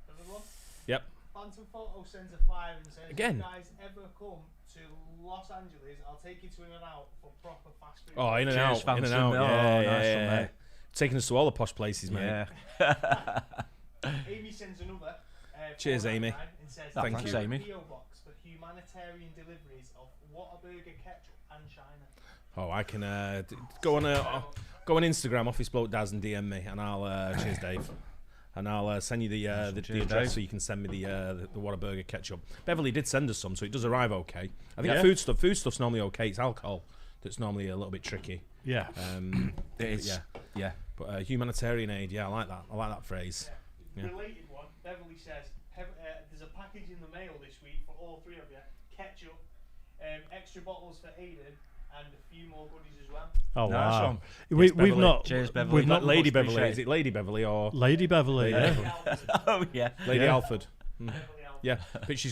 Everyone?
Yep.
Phantom Photo sends a 5 and says,
Again?
if you guys ever come to Los Angeles, I'll take you to In-N-Out for proper fast food.
Oh, in and
Cheers,
out. In and
Phantom.
out.
Oh,
Yeah,
nice
yeah,
one,
yeah.
mate.
Taking us to all the posh places, mate.
Yeah.
Amy sends another.
Cheers, Amy.
$4.99 And says,
Oh,
Thank
thanks,
you.
Amy.
PO box for humanitarian deliveries of Whataburger ketchup and China.
Oh, I can go on Instagram, Office Bloke Daz, and DM me, and I'll cheers, Dave, and I'll send you the
Cheers,
address
Dave.
so you can send me the Whataburger ketchup. Beverly did send us some, so it does arrive okay. I think
Yeah.
that food stuff's normally okay. It's alcohol that's normally a little bit tricky.
Yeah.
It is.
Yeah,
Yeah.
but humanitarian aid, yeah, I like that. I like that phrase. Yeah.
Related one, Beverly says, there's a package in the mail this week for all three of you. Ketchup, extra bottles for Aiden, and a few more goodies as well.
Oh
Nice
wow.
one.
We've
Beverly.
not.
Cheers, Beverly.
We've
Not
not.
Lady
much
Beverly.
appreciated.
Is it Lady Beverly or
Lady Beverly.
Lady
Yeah.
Beverly.
Oh, yeah.
Lady
Yeah.
Alfred?
Beverly Alfred.
Yeah,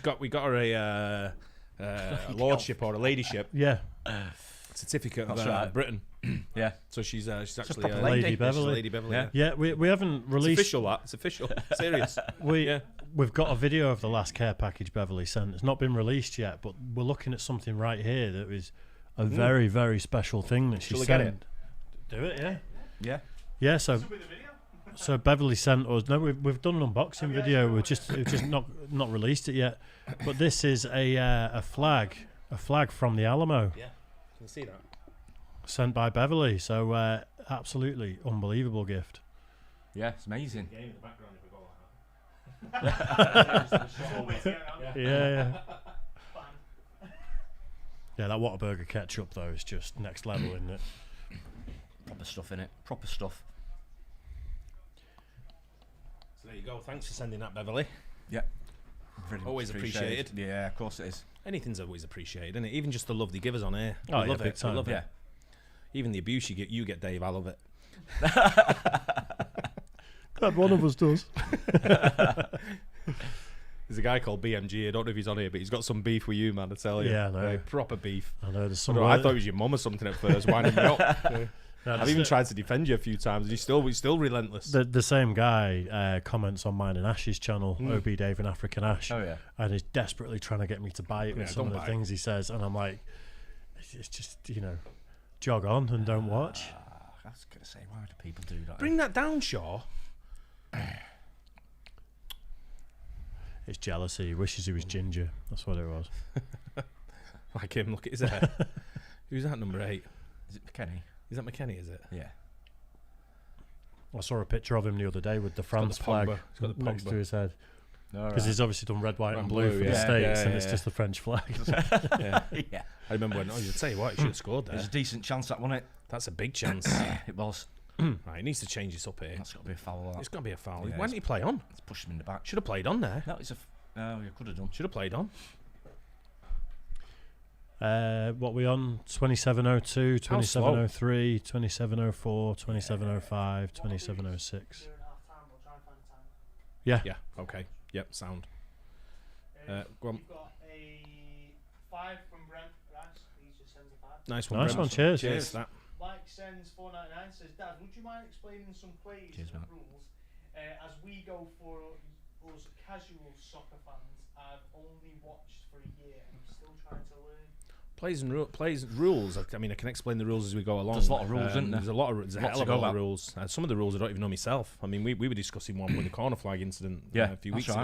but we got her a lordship or a ladyship
Yeah.
certificate of
That's right.
Britain.
Yeah.
So she's actually
proper
Lady
she's
Beverly.
Lady Beverly.
Yeah.
Yeah.
Yeah. We haven't
It's
released.
official. That it's official. Serious. Yeah.
We've got a video of the last care package Beverly sent. It's not been released yet, but we're looking at something right here that is a very, very special thing that she
Shall we
sent.
get it?
Do it, yeah.
Yeah.
Yeah, so
With the video.
so Beverly sent us. No, we've done an unboxing video. We've just not released it yet. But this is a flag from the Alamo
Yeah. Can you see that?
sent by Beverly. So absolutely unbelievable gift.
Yeah, it's amazing.
Game in the background if we go like
Always get around.
Yeah.
Fine.
Yeah, that Whataburger ketchup though is just next level, isn't it?
Proper stuff in it. Proper stuff.
So there you go. Thanks for sending that, Beverly.
Yeah. Very much
Always appreciated.
Yeah, of course it is.
Anything's always appreciated, isn't it? Even just the love they give us on air.
Oh,
We
yeah,
love
big
it.
time.
We love
Yeah.
it. Even the abuse you get, Dave. I love it.
Glad one of us does.
There's a guy called BMG. I don't know if he's on here, but he's got some beef with you, man. I tell you.
Yeah, I know.
Like, proper beef.
I know there's
I,
some.
don't know, I thought it was your mum or something at first, winding me up.
No,
I've even tried to defend you a few times, and he's still relentless.
The same guy comments on mine and Ash's channel, OB Dave and African Ash,
Oh, yeah.
and is desperately trying to get me to buy it with
Yeah,
some of
don't
the
buy it.
things he says, and I'm like, it's just jog on and don't watch.
I was going to say, why do people do that?
Bring that down, Shaw.
It's jealousy. He wishes he was ginger. That's what it was.
Like him, look at his hair. Who's that, number 8?
Is it McKenny?
Is that McKenny, is it?
Yeah.
I saw a picture of him the other day with the France
the
flag
Pogba. He's got the
next
Pogba.
to his head.
All
Because he's obviously done red, white,
Red
and
and
blue
blue,
for the
yeah.
States,
Yeah,
and
yeah,
it's
yeah.
just the French flag.
Yeah.
yeah.
I remember when, I tell you what, he should have scored there.
There's a decent chance that won it.
That's a big chance.
It was.
Right, he needs to change this up here.
That's got to be a foul. That.
It's got to be a foul.
Yeah,
Why didn't he play on?
Let's push him in the back.
Should have played on there.
No, it's a. Oh, you could have done.
Should have played on.
What we on? 2702,
How slow?
2703, 2704, 2705, 2706.
During half time, we'll try and find a time.
Yeah, okay. Yep, sound. Go on.
We've got a 5 from Brent Rice. He just sends a 5.
Nice one,
Nice
Brent.
one, cheers.
Cheers. That.
Mike sends 499. Says, Dad, would you mind explaining some plays
Cheers,
and
Matt.
rules as we go for us casual soccer fans? I've only watched for a year. I'm still trying to learn.
Plays rules. I mean, I can explain the rules as we go along.
There's a lot of rules, isn't there?
There's a lot of there's a
Lots
hell
to
of
go
a lot of
about.
rules. Some of the rules I don't even know myself. I mean, we were discussing one with the corner flag incident a few
that's
weeks
right.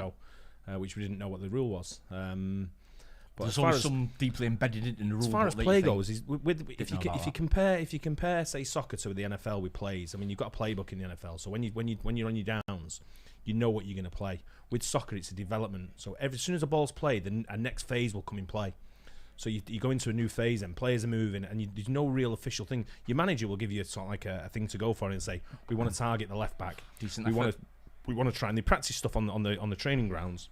ago, which we didn't know what the rule was. But
There's
as far
always
as
some deeply embedded in the rule.
as far as
book that
play
you think-
goes, if you compare say soccer to the NFL with plays, I mean, you've got a playbook in the NFL. So when you're on your downs, you know what you're going to play. With soccer, it's a development. So as soon as a ball's played, then a next phase will come in play. So you go into a new phase, and players are moving, and there's no real official thing. Your manager will give you sort of like a thing to go for and say, we want to target the left back.
Decent
We
effort.
want to try, and they practice stuff on the training grounds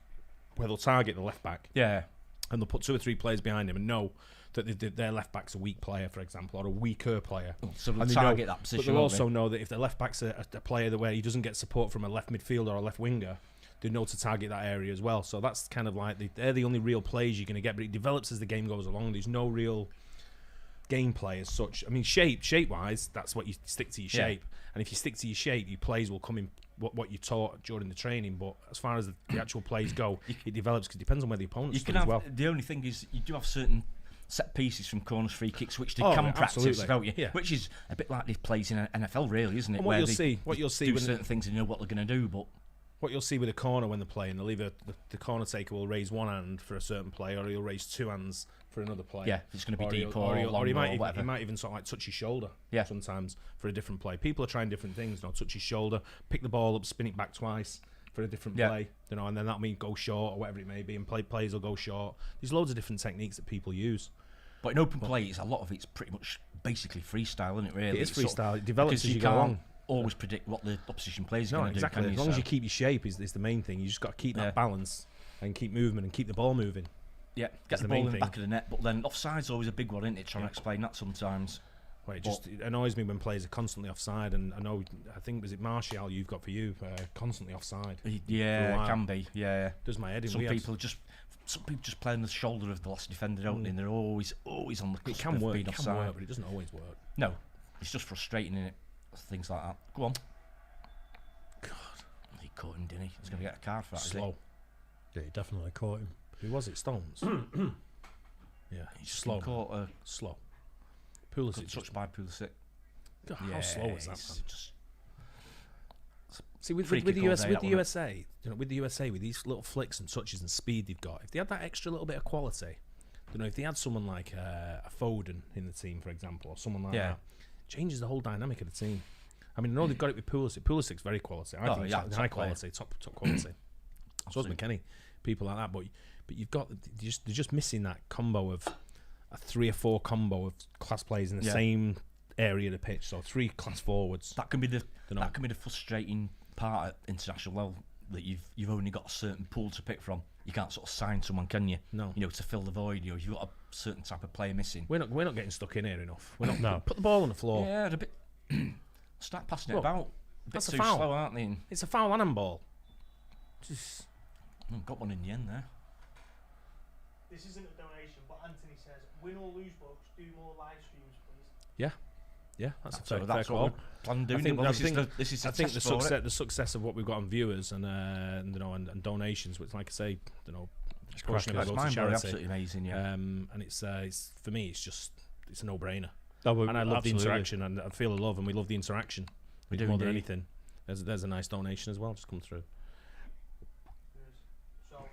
where they'll target the left back.
Yeah.
And they'll put 2 or 3 players behind him and know that their left back's a weak player, for example, or a weaker player.
So they'll
And they know-
target that position.
But they'll
won't
also know that if their left back's a player where he doesn't get support from a left midfielder or a left winger, they know to target that area as well. So that's kind of like they're the only real plays you're going to get. But it develops as the game goes along. There's no real gameplay as such. I mean, shape-wise, that's what you stick to your
Yeah.
shape. And if you stick to your shape, your plays will come in what you taught during the training. But as far as the actual plays go, it develops because it depends on where the opponent's
You
stood
can
as
have
well.
the only thing is you do have certain set pieces from corners, free kicks, which they
Oh,
can
yeah,
practice,
absolutely.
don't you?
Yeah.
Which is a bit like these plays in NFL, really, isn't it?
And
Where
what
they
you'll see
do
when
certain things and you know what they're going to do, but
what you'll see with a corner when they're playing, they'll either the corner taker will raise one hand for a certain play, or he'll raise 2 hands for another play.
yeah, if it's going to be
Or
deep
he'll-
or,
he'll-
long
he
or
might
whatever.
he might even sort of like touch his shoulder.
Yeah.
Sometimes for a different play. People are trying different things. You know, touch his shoulder, pick the ball up, spin it back twice for a different
Yeah.
play. You know, and then that means go short or whatever it may be, and players will go short. There's loads of different techniques that people use.
But in open play, a lot of it's pretty much basically freestyle, isn't it? Really,
It is
It's sort of-
freestyle. It develops
because
as you
can't
go along.
always predict what the opposition players are
No,
going to
exactly.
do.
As
Can
long
you?
as you
So,
keep your shape is the main thing. You just got to keep
Yeah.
that balance and keep movement and keep the ball moving.
yeah,
that's
get the
the
ball
main
in the
thing.
back of the net, but then offside's always a big one, isn't it? Trying to explain that sometimes.
Well, it annoys me when players are constantly offside, and I think was it Martial you've got for you constantly offside. For a
Yeah,
while.
it can be. Yeah,
Does my head in.
some
We had-
people just play on the shoulder of the last defender, don't they? And they're always on the
it
cusp
can
of
work,
being
it can
offside.
work, but it doesn't always work.
No, it's just frustrating, isn't it? Things like that. Go on.
God,
He caught him, didn't he? He's going to get a card for that. is he?
slow.
Yeah, he definitely caught him.
Who was it? Stones. Yeah,
He's
slow.
Caught
Slow.
got
Pulisic.
touched by Pulisic.
God, how slow was that?
it's
Man?
just-
See, with
free
the
kick all
US,
day,
with
that
the
wasn't it?
USA, with the USA, with these little flicks and touches and speed they've got, if they had that extra little bit of quality, if they had someone like a Foden in the team, for example, or someone like
Yeah.
that, changes the whole dynamic of the team. I mean, I know they've got it with Pulisic. Pulisic's very quality. I
Oh,
think
yeah,
he's
top
high
player.
quality, top quality. So is
Absolutely.
McKennie, people like that. But you've got they're just missing that combo of a 3 or 4 combo of class players in the
Yeah.
same area of the pitch. So 3 class forwards.
That can be the
Dunno.
that can be the frustrating part at international level, that you've only got a certain pool to pick from. You can't sort of sign someone, can you?
No.
To fill the void. You've got a certain type of player missing.
We're not getting stuck in here enough. We're not.
No.
Put the ball on the floor.
Yeah, a bit. Start passing it
Look,
about. A bit
that's a
too
foul.
slow, aren't they? And
It's a foul and handball. Just
got one in the end there.
This isn't a donation, but Anthony says, win or lose, blokes, do more live streams, please.
yeah, that's a
So
fair
that's
call.
what we're planning on doing.
think-
Well,
I
this
think-
is
I think the
test for it.
success of what we've got on viewers and donations, which, like I say,
It's
portion
cracking.
of it
That's
goes to
mine,
charity.
absolutely amazing. Yeah.
And it's for me, it's a no-brainer.
Oh,
And I love the
absolutely.
interaction, and I feel the love, and we love the interaction.
We do
more than
indeed.
anything. There's a nice donation as well, just come through.
So,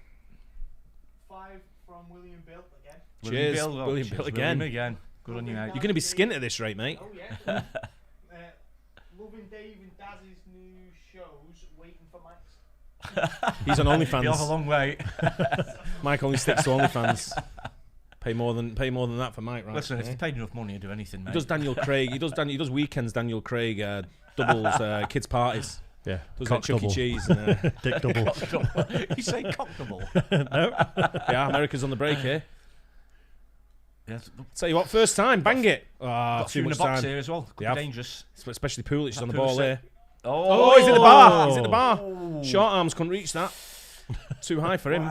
5 from William Bill again.
Cheers,
Bill, oh,
William
cheers,
Bill
William
again.
again. Good on you, mate.
You're going to be skint at this rate, mate.
Oh yeah. Loving Dave and Daz's new shows, waiting for Mike's.
He's on
You're a
OnlyFans.
long way.
Mike only sticks to OnlyFans. Pay more than that for Mike, right?
Listen, if
Yeah.
you paid enough money, you'd do anything,
He
mate.
does Daniel Craig. He does weekends. Daniel Craig doubles kids parties.
Yeah,
Does
cock
like Chuck E.
double.
Cheese. And,
Dick double.
You say cockable.
yeah, America's on the break here.
Yes,
Tell you what, first time, bang it.
got
Ah,
a
too
few in the
much
box
time.
here as well. Could
Yeah.
be dangerous.
Especially Pulisic on the
That
ball
Pulisic.
there.
Oh,
Oh, he's in the bar. He's in the bar.
Oh.
Short arms couldn't reach that. Too high for him.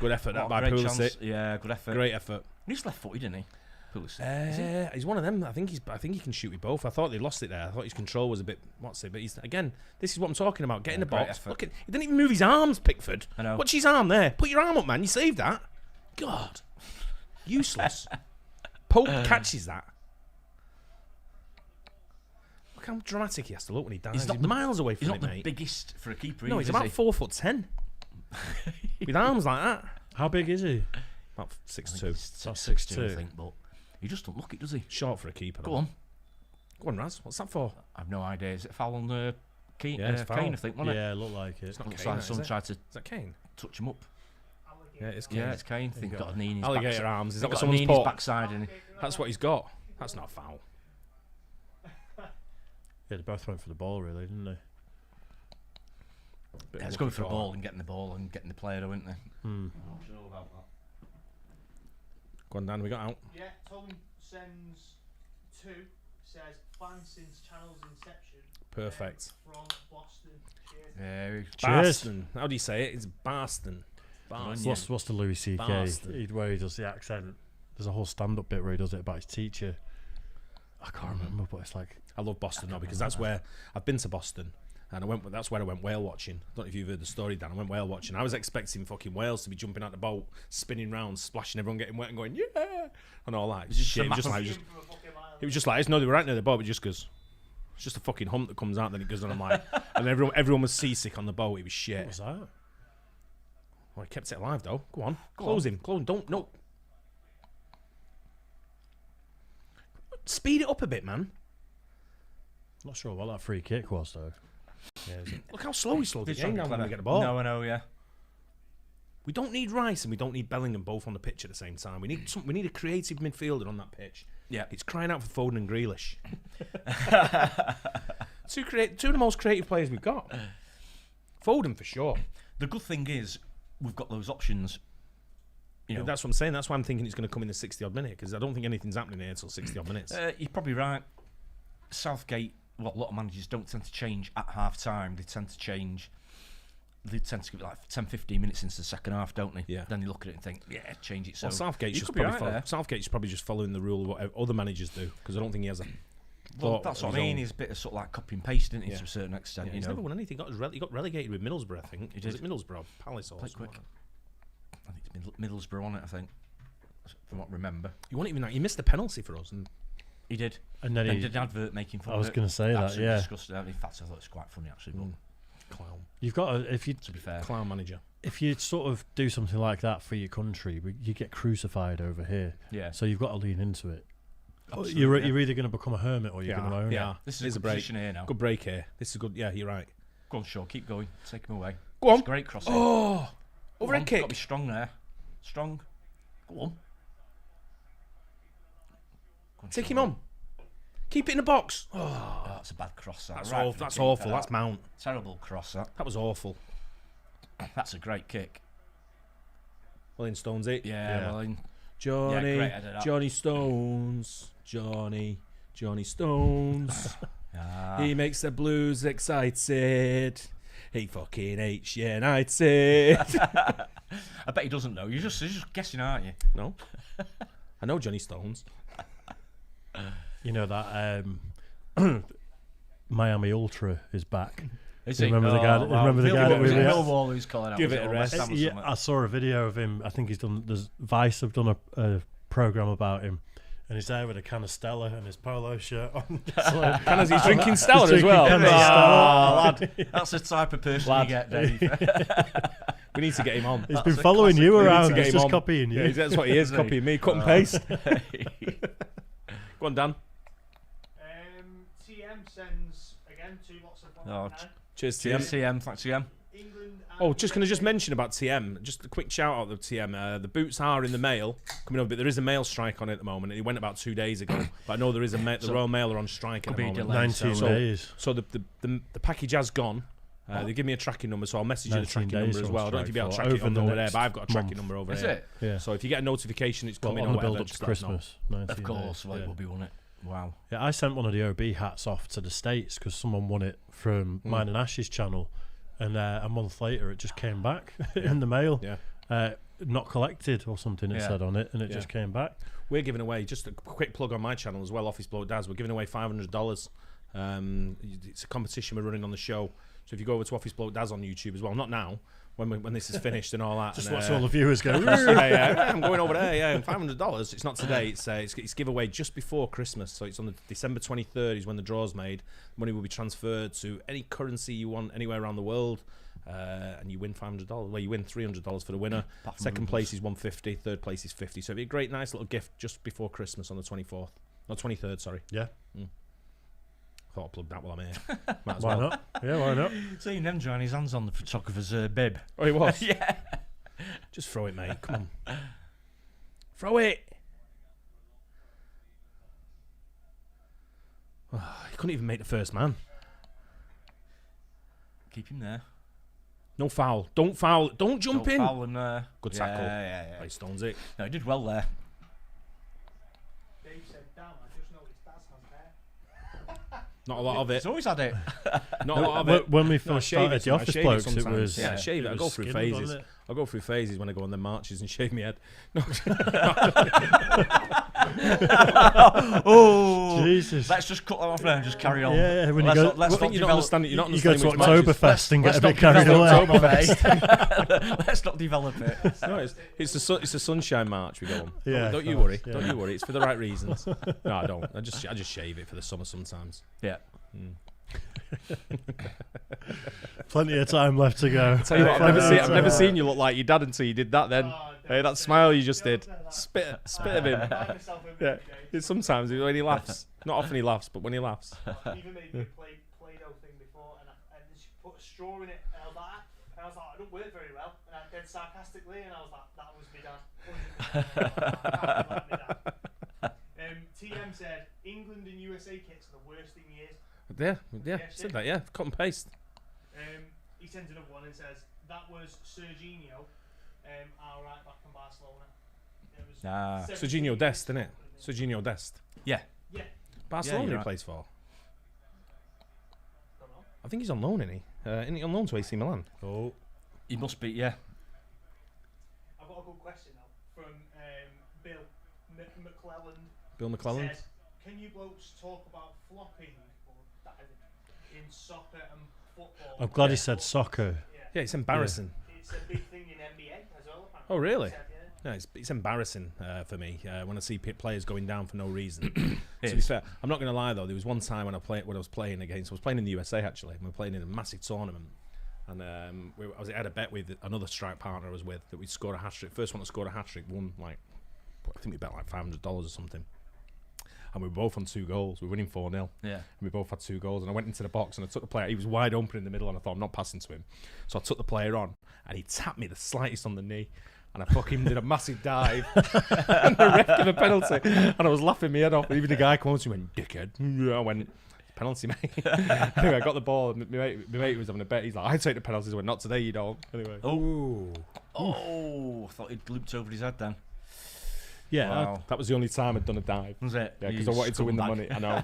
Good effort that
What
by
a great
Pulisic.
chance. Yeah, good effort.
Great effort.
He's left-footed, isn't he? Pulisic. Is he?
He's one of them. I think he can shoot with both. I thought they lost it there. I thought his control was a bit but he's again. This is what I'm talking about. Get in the
great
box.
effort.
Look at he didn't even move his arms, Pickford.
I know.
Watch his arm there. Put your arm up, man. You saved that. God, useless. Pope catches that. Look how dramatic he has to look when he dives. He's miles away from
He's
it,
not the
mate.
biggest for a keeper.
No, he's
either,
about
is
4'10", with arms like that.
How big is he?
About
he?
6'2".
He's
About
6'2", I
6'2".
think, but he just don't look it, does he?
Short for a keeper.
Go
though.
on.
Go on, Raz. What's that for?
I've no idea. Is it a foul on Kane?
Yeah, it's a foul.
Kane, I think, wasn't it?
Yeah, look like it.
It's not
Looks
Kane,
like
is
someone
it?
tried to
Is that Kane?
touch him up.
Yeah, it's Kane.
Yeah, it's Kane. I think he's got a knee in his
Alligator
backside.
arms. Is that
He's
what
got a knee
someone's
in his
put?
backside, and
That's what he's got. That's not a foul.
Yeah, they both went for the ball, really, didn't they?
Bit
yeah,
of
it's going
lucky
for the
call.
ball and getting the ball and getting the player, isn't they?
Hmm.
I'm not sure about that.
Go on, Dan. We got out.
Yeah, Tom sends 2. Says fan since channel's inception.
Perfect.
From Boston. Cheers.
Yeah,
Cheers.
Barston. How do you say it? It's Barston. Barston.
What's the Louis C.K.
Bastard.
Where he does the accent? There's a whole stand-up bit where he does it about his teacher. I can't remember, but it's like
I love Boston now because that's where I've been to Boston. And that's where I went whale watching. I don't know if you've heard the story, Dan. I went whale watching. I was expecting fucking whales to be jumping out the boat, spinning round, splashing everyone, getting wet, and going yeah, and all that.
Was it just
Shit,
a
it was just
massive-
like it was just like no, they were right near the boat, but just because it's just a fucking hump that comes out, then it goes on. I'm like, and everyone was seasick on the boat. It was shit.
what was that?
Well, I kept it alive though. Go on,
Go
close
on.
him. Close him. Don't no. Speed it up a bit, man.
Not sure what that free kick was though.
Yeah, look how slow he slowed the
He's trying
game
to
down
be
when we
clever.
get the ball.
No, I know, yeah.
We don't need Rice and we don't need Bellingham both on the pitch at the same time. We need a creative midfielder on that pitch.
Yeah.
It's crying out for Foden and Grealish. two of the most creative players we've got. Foden for sure.
The good thing is we've got those options. You know,
That's what I'm saying. That's why I'm thinking it's going to come in the 60-odd minute because I don't think anything's happening here until 60-odd minutes.
you're probably right. Southgate, well, a lot of managers don't tend to change at half time. They tend to change. They tend to give it like 10, 15 minutes into the second half, don't they?
Yeah.
Then you look at it and think, yeah, change it. So
Well, Southgate's
you
just
could be
probably
right there.
Southgate's probably just following the rule of what other managers do because I don't think he has a.
Well,
thought
that's
of
what I
his
mean.
own.
He's a bit of sort of like copy and paste, isn't he,
Yeah.
to a certain extent?
Yeah,
you
he's
know,
never won anything. He got relegated with Middlesbrough, I think.
He
Was
did.
it Middlesbrough? Palace or
Play
something.
quick. I think it's Middlesbrough on it. I think, from what I remember.
You won't even know. He missed the penalty for us. And
He did.
And then
Then
he
did an advert making fun
I
of
was
it.
going to say that,
Absolutely
yeah.
disgusting. In fact, I thought it was quite funny actually. But
clown.
You've got to, if
to be fair,
Clown manager.
if you sort of do something like that for your country, you get crucified over here.
yeah.
So you've got to lean into it.
Absolutely,
You're
yeah.
you're either going to become a hermit or you're going to own it.
Yeah.
This is
Here's
a
a
good
break.
position here now.
Good break here. This is good. Yeah, you're right.
Go on, Shaw. Keep going. Take him away.
Go on.
It's great crossing.
Oh,
Go
overhead
on,
kick.
Got to be strong there. Strong. Go on. Go on,
Take
Shaw.
him on. Keep it in the box. Oh,
Oh, that's a bad cross. That.
that's
Right
awful.
for the
That's
keeper,
awful.
that.
That's Mount.
Terrible cross.
That was awful.
That's a great kick.
Well, in Stones it.
Yeah. Well,
Johnny.
great header, that.
Johnny Stones. Johnny Stones. He makes the Blues excited. He fucking hates United.
I bet he doesn't know. You're just guessing, aren't you?
No, I know Johnny Stones.
You know that Miami Ultra is back.
Is
Remember the guy that- remember the guy that we react-
Millwall who's calling out?
Give
Was
it a
all West
rest.
Ham or
Yeah,
something?
I saw a video of him. I think he's done. There's Vice have done a program about him, and he's there with a can of Stella and his polo shirt on. Just like-
And as he's drinking Stella as
drinking
well.
cans of
Ah,
Stella.
lad, that's the type of person
Lad.
you get, Dave.
We need to get him on.
He's
That's
been
a
following
classic.
you
We need to
around.
get
He's
him
just
on.
copying you.
Yeah, that's what he is.
Is he?
Copying me, cut and paste. Go on, Dan.
TM sends again 2 lots of
Oh,
Cheers,
Cheers,
TM.
TM. Thanks, TM.
England.
Oh, just can I just mention about TM? Just a quick shout out to TM. The boots are in the mail coming over, but there is a mail strike on it at the moment. It went about 2 days ago, but I know there is a the Royal Mail are on strike at
could
the
be
moment.
delayed.
19
So-
days.
So the package has gone. They give me a tracking number, so I'll message you the
19
tracking number
days
as
on
well. I don't know if you'll be able to
strike
track it
for
on
over the
over there,
next
but I've got a tracking
month.
number over
Is
here.
it?
Yeah.
So if you get a notification it's
Well,
coming
on
or
the
whatever,
build up to
just let us know.
Christmas. 19
Of course,
days,
well,
yeah.
it will be, won't it? Wow.
Yeah, I sent one of the OB hats off to the States because someone won it from Mine and Ash's channel, and a month later it just came back in the mail.
Yeah.
Not collected or something it
Yeah.
said on it, and it
Yeah.
just came back.
We're giving away, just a quick plug on my channel as well, Office Bloke Daz. We're giving away $500. It's a competition we're running on the show. So if you go over to Office Bloke Daz on YouTube as well, not now, when this is finished and all that.
Just
and,
watch all the viewers go.
yeah, I'm going over there. Yeah, $500. It's not today. It's giveaway just before Christmas, so it's on the December 23rd is when the draw's made. Money will be transferred to any currency you want anywhere around the world, and you win $500. Well, you win $300 for the winner. Second place is $150. Third place is $50. So it'd be a great, nice little gift just before Christmas on the 24th. No, 23rd. Sorry.
Yeah.
Thought I'd plug that while I'm here. Might as
Why
well.
not? Yeah, why not?
Seeing them drying his hands on the photographer's bib.
Oh, he was.
Yeah.
Just throw it, mate. Come on. Throw it. Oh, he couldn't even make the first man.
Keep him there.
No foul. Don't foul. Don't jump
Don't
in.
foul him there.
Good tackle.
Yeah.
He stones it.
No, he did well there.
Dave said, damn, I just noticed Daz has hair.
Not a lot of it.
He's always had it.
Not a lot of it.
When we
No, I
first
shave
started
it
the
sometimes.
Office
I shave it
Blokes, it
sometimes.
was
Yeah, I shave it. I
was
go through
skinny,
phases.
wasn't it?
I'll go through phases when I go on the marches and shave my head. No.
Oh,
Jesus.
let's just cut that off now and just carry on.
Yeah, when you
let's
go-
not, let's
I think
not
you don't
develop.
understand it. You're not
You go
understanding
to
which matches.
Oktoberfest and get
Let's
a bit
not
carried
develop
away.
Oktoberfest. Let's not develop it.
No, it's a sunshine march we go on.
Yeah,
don't
of
you
course,
worry.
yeah.
Don't you worry. It's for the right reasons. No, I don't. I just shave it for the summer sometimes.
Yeah.
Plenty of time left to go.
Tell you what,
Plenty of
I've never
time.
seen you look like your dad until you did that. Then, hey, that smile you just did, spit of him. Yeah, sometimes when he laughs, not often he laughs, but when he laughs.
Even made me a Play-Doh thing before, and she put a straw in it, and I was like, I don't work very well, and I did sarcastically, and I was like, that was my dad. TM said, England and USA kits are the worst in years.
Yeah, said that. Yeah, cut and paste.
He sent another one and says, that was Serginho, our right back from Barcelona. It was
Serginho Dest, isn't it? Serginho Dest.
Yeah.
Yeah.
Barcelona
you're
he
right.
plays for.
Don't know.
I think he's on loan, isn't he? Isn't he on loan to AC Milan?
Oh,
He must be. Yeah.
I've got a good question now from Bill McClelland.
Bill McClellan.
Says, can you blokes talk about flopping or diving in soccer and football?
I'm glad he said soccer.
Yeah, it's embarrassing.
It's a big thing in NBA as well, apparently.
Oh, really?
He said, yeah.
No, it's embarrassing for me when I see players going down for no reason.
It
To be
is.
fair, I'm not going to lie though. There was one time when I was playing against. I was playing in the USA actually. We were playing in a massive tournament, and I had a bet with another strike partner I was with that we'd score a hat trick. First one that scored a hat trick won like, I think we bet like $500 or something. And we were both on 2 goals. We were winning 4-0.
Yeah.
And we both had 2 goals. And I went into the box and I took the player. He was wide open in the middle and I thought, I'm not passing to him. So I took the player on and he tapped me the slightest on the knee. And I fucking did a massive dive. And the ref gave a penalty. And I was laughing my head off. And even the guy came up to me and went, dickhead. I went, penalty, mate. Anyway, I got the ball. And my mate was having a bet. He's like, I take the penalties. I went, not today, you don't. Anyway.
Oh, I thought he'd looped over his head then.
Yeah,
Wow.
That was the only time I'd done a dive.
Was it?
Yeah, because
You
I wanted to win the
scumbag.
money. I know.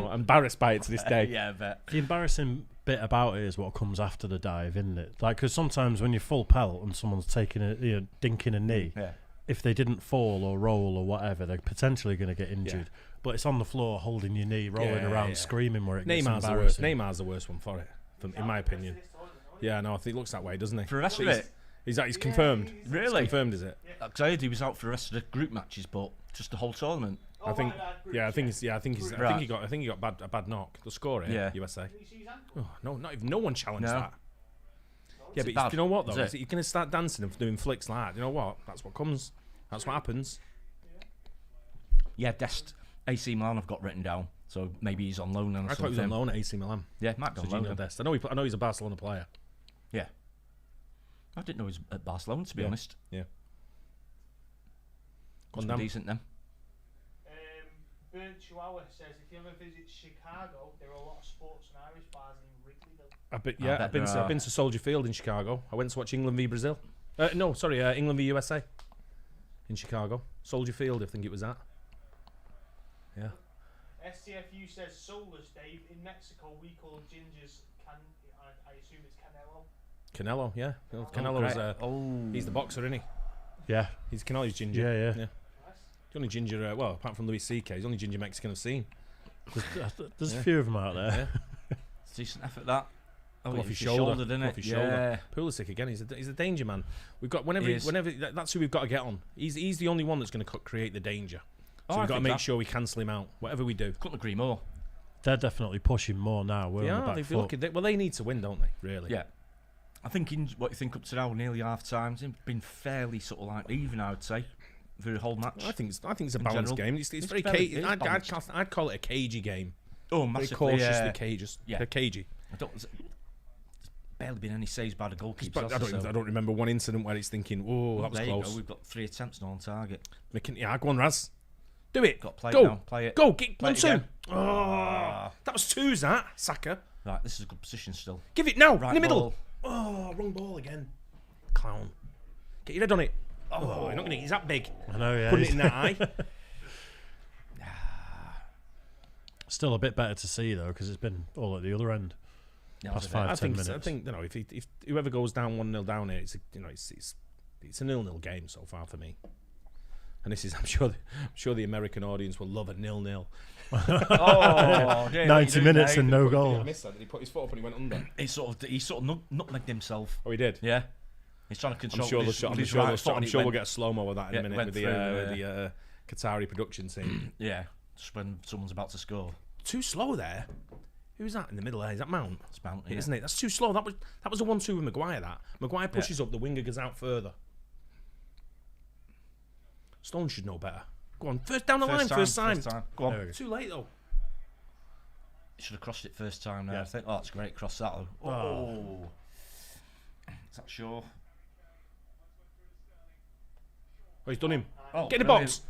I'm embarrassed by it to this day.
Yeah, I bet.
the embarrassing bit about it is what comes after the dive, isn't it? Like, because sometimes when you're full pelt and someone's taking dinking a knee,
Yeah.
if they didn't fall or roll or whatever, they're potentially going to get injured. But it's on the floor holding your knee, rolling
Yeah,
around,
yeah.
screaming where it gets
Neymar's the worst.
embarrassing.
Neymar's the worst one for it, in my opinion. Yeah, no, I think he looks that way, doesn't he?
For the rest of
He's-
it,
He's confirmed. It's
really?
confirmed, is it?
Because I heard he was out for the rest of the group matches, but just the whole tournament.
I think. Yeah, I think he's. I think
Right.
he got. I think he got a bad knock. The score,
Yeah.
USA. Oh no, not even. No one challenged
No.
that. Yeah,
Is it
but
bad?
you know what though?
Is it?
You're gonna start dancing and doing flicks like that. You know what? That's what comes. That's what happens.
Yeah, Dest. AC Milan have got written down, so maybe he's on loan and
I thought he was
something.
on loan at AC Milan.
Yeah, might be on
Serginho
loan.
Dest. I know he's a Barcelona player.
Yeah. I didn't know he was at Barcelona, to be
Yeah.
honest.
Yeah.
Must be
Gone down.
decent then.
Burnt Chihuahua says if you ever visit Chicago, there are a lot of sports and Irish bars in Wrigleyville.
I've
bet
been to Soldier Field in Chicago. I went to watch England v Brazil. England v USA in Chicago. Soldier Field, I think it was at. Yeah.
STFU says soulless, Dave. In Mexico, we call gingers I assume it's Canelo.
Canelo, yeah.
Oh,
Canelo's
great.
he's the boxer, isn't he?
Yeah,
He's Canelo's ginger.
yeah.
Nice.
The only ginger, apart from Louis C.K., he's the only ginger Mexican I've seen.
There's
Yeah.
a few of them out there.
Yeah.
It's a decent effort, that. Oh,
off his
his
shoulder,
didn't
off
it?
his shoulder. Pulisic again. He's a danger man. We've got
He is.
whenever that's who we've got to get on. He's the only one that's going to create the danger. So
Oh, I
we've got to
think
make
that-
sure we cancel him out. Whatever we do.
Couldn't agree more.
They're definitely pushing more now. We're on the back
They've
foot.
look at well, they need to win, don't they? Really?
Yeah. I think in what you think up to now, nearly half times, it's been fairly sort of like even, I would say, for the whole match.
I think it's a
In
balanced
general.
game. It's
It's
very
very-
cagey.
it is balanced.
I'd call it a cagey game.
Oh,
Very
massively.
cautiously cagey.
yeah.
They're cagey.
There's barely been any saves by the goalkeepers.
But I don't remember one incident where it's thinking, oh, that was
there you
close.
go. We've got 3 attempts now on target.
Yeah, go on, Raz. Do it.
Got to play
Go.
it now. Play it.
Go. Get
Play
1-2.
it again.
Oh, that was 2's, that. Saka.
Right, this is a good position still.
Give it now.
Right
in the middle.
ball.
Oh, wrong ball again. Clown. Get your head on it. Oh, you're not going to. He's that big.
I know, yeah.
Putting it in that eye.
Still a bit better to see though, because it's been all at the other end.
Yeah,
Past
was a bit-
5,
I
10
think.
minutes.
I think. If whoever goes down 1-0 down here, it's a 0-0 game so far for me. And this is, I'm sure the American audience will love a 0-0.
Oh, dear,
90 minutes and no
I
goal.
missed that. Did he put his foot up and he went under?
He sort of nutmegged himself.
Oh, he did.
Yeah. He's trying to control
I'm
with
sure,
his right foot
I'm
and it
sure we'll
went-
get a slow mo of that in
Yeah,
a minute
went
with
through,
the Qatari production team.
Yeah, just when someone's about to score.
Too slow there. Who's that in the middle there? Is that Mount?
It's Mount, yeah.
Isn't it? That's too slow. That was a 1-2 with Maguire. That Maguire pushes up, the winger goes out further. Stone should know better. Go on, first down the line, first time.
Go on.
There we go.
Too late though.
He should have crossed it first time now,
Yeah.
I think. Oh, it's great. Cross that. Oh.
Oh.
Is that Shaw?
Oh, he's done him.
Oh,
Get in the
brilliant.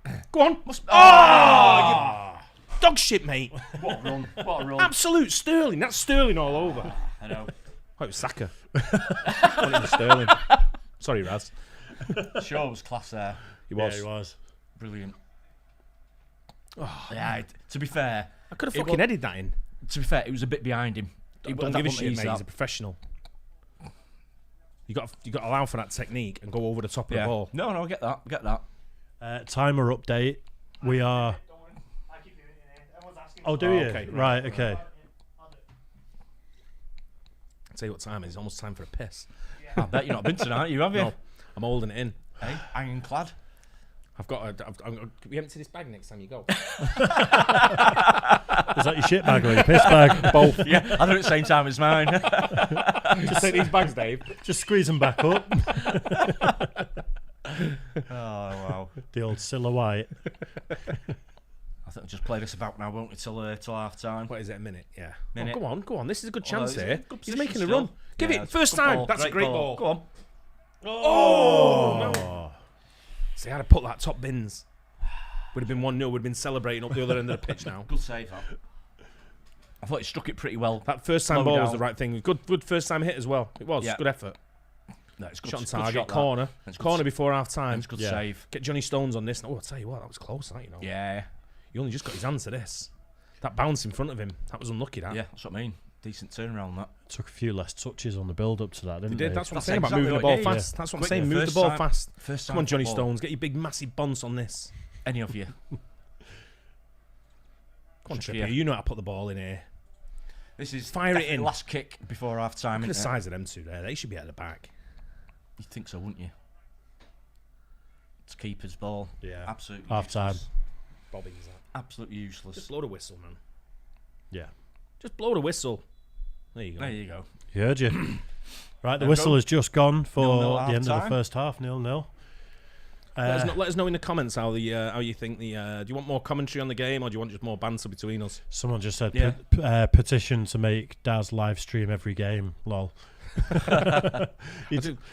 box. Go on.
Oh!
Dog shit, mate.
What a run. What a run.
Absolute Sterling. That's Sterling all over.
I know.
Oh, it was Saka. Not even Sterling. Sorry, Raz.
Shaw was class there.
He
Yeah,
was.
he was.
Brilliant. Yeah, to be fair,
I could have
It
fucking
wa-
edited that in.
it was a bit behind him.
Don't
That
give a
wasn't
shit,
easy,
mate.
that.
He's a professional. You got to allow for that technique and go over the top of
Yeah.
the ball.
No, I get that.
Timer update. We are.
Don't worry. I keep doing it in here. Everyone's asking.
Oh, do
Oh,
you?
okay.
Right. Okay.
I'll do it.
I'll tell you what time it is. It's almost time for a piss.
I bet you've not been tonight, you have you?
No, I'm holding it in.
Hey, ironclad.
I've got can we empty this bag next time you go?
Is that your shit bag or your piss bag? Both.
Yeah, I do it at the same time as mine.
Just take these bags, Dave.
Just squeeze them back up.
Oh, wow.
The old silhouette.
I think I'll just play this about now, won't we, till half time.
What is it, a minute? Yeah.
Minute.
Oh, go on. This is a good chance
it's a
here.
good
He's
position
making a
still.
run. Give
Yeah,
it.
it's
First
good
time.
ball,
That's a great ball.
Go on.
Oh, no.
Oh.
See, I'd have put that top bins. Would have been 1-0. Would have been celebrating up the other end of the pitch now.
Good save, that. I thought he struck it pretty well.
That first time
Slow
ball was
down.
the right thing. Good first time hit as well. It was.
Yeah.
Good effort.
No, it's good.
Shot on
it's good
target.
shot, that.
Corner.
It's good
Corner
s-
before half time.
It's good
Yeah.
save.
Get Johnny Stones on this. Oh, I'll tell you what, that was close, that, you know.
Yeah.
He only just got his hands to this. That bounce in front of him, that was unlucky, that.
Yeah, that's what I mean. Decent turnaround, that.
Took a few less touches on the build up to that,
He
didn't
did.
they?
That's what I'm
That's
saying about
exactly
moving the
what-
ball
yeah, yeah.
fast. That's what I'm
Quick,
saying.
yeah,
Move the
first
ball
time-
fast.
First
Come on,
time
Johnny
football.
Stones. Get your big, massive bounce on this.
Any of you.
Come on,
Trippier.
Trippier. You know how to put the ball in here.
This is
Fire it
definitely
in.
last kick before half time.
Look at the size of them two there. They should be at the back.
You'd think so, wouldn't you? It's keeper's ball.
Yeah.
Absolutely
Half time.
useless.
Bobbins that.
Absolutely useless.
Just blow the whistle, man.
Yeah.
Just blow the whistle. There you go.
There you go.
You heard you. Right, the
There we
whistle
go.
has just gone for
0-0
the end of the
half-time.
first half. 0-0.
Let us know in the comments how you think the. Do you want more commentary on the game, or do you want just more banter between us?
Someone just said
Yeah.
petition to make Daz live stream every game. Lol.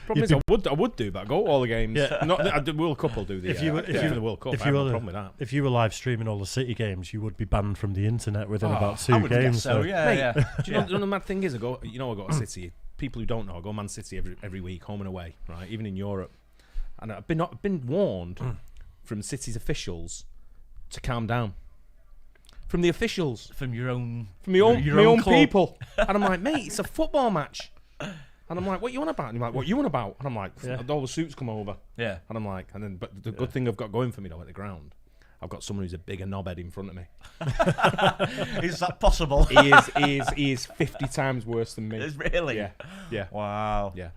Problem is, I would do, but I go to all the games.
Yeah.
Not the World Cup will do the.
If you were-
the World Cup,
if
I have
you
no
were-
problem with that.
If you were live streaming all the City games, you would be banned from the internet within
Oh,
about
I
2
would guess
games.
so, yeah,
Mate,
yeah.
Do you know the mad thing is? I go to City. People who don't know, I go Man City every week, home and away, right? Even in Europe, and I've been warned from City's officials to calm down. From the officials,
From your own...
from my own
club.
people, and I'm like, mate, it's a football match, and I'm like, what you on about? And you're like, what you on about? And I'm like,
Yeah.
all the suits come over,
Yeah.
and I'm like, but the good thing I've got going for me though at the ground, I've got someone who's a bigger knobhead in front of me.
Is that possible?
He is 50 times worse than me.
Is really?
Yeah.
Wow.
Yeah.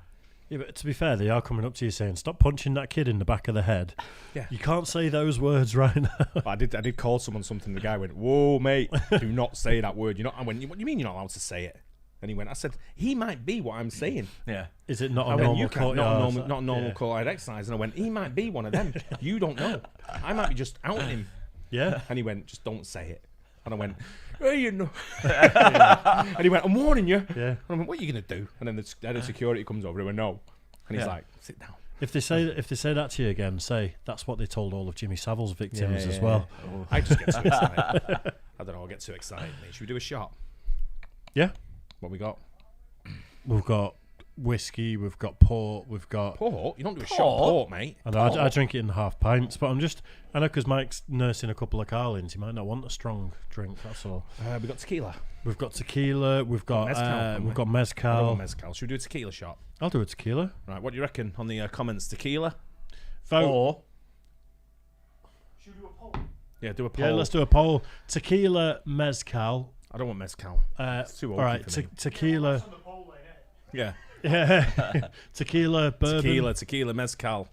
Yeah, but to be fair, they are coming up to you saying, "Stop punching that kid in the back of the head."
Yeah.
You can't say those words right now.
But I did call someone something. The guy went, "Whoa, mate, do not say that word." I went, "What do you mean you're not allowed to say it?" And he went, "I said he might be what I'm saying."
Yeah.
Is it not
I
a
went,
normal
"You can't,
courtyard?
not a normal
Yeah.
courtyard exercise." And I went, "He might be one of them. You don't know. I might be just outing him."
Yeah.
And he went, "Just don't say it." And I went, "Hey, you know." And he went, "I'm warning you."
Yeah.
And I went, "What are you gonna do?" And then the head of security comes over. He went, "No." And he's
Yeah.
like, "Sit down."
If they say that to you again, say that's what they told all of Jimmy Savile's victims as well.
I just get too excited. I don't know. I get too excited, mate. Should we do a shot?
Yeah.
What we got?
We've got whiskey, we've got port, we've got.
Port? You don't do a shot of port, mate.
I know, I drink it in half pints, but I know because Mike's nursing a couple of Carlins, he might not want a strong drink. That's all.
We got tequila.
We've got tequila. We've got
mezcal, haven't we?
we've got
I don't
mezcal.
want mezcal. Should we do a tequila shot?
I'll do a tequila.
Right. What do you reckon on the comments? Tequila
Vote.
or
Should we do a poll?
yeah, do a poll.
Yeah, let's do a poll. Tequila, mezcal.
I don't want mezcal.
It's
too
all
oaky
right,
for me.
tequila.
That's on the poll there, yeah.
Yeah.
Yeah. Tequila, bourbon.
Tequila, mezcal.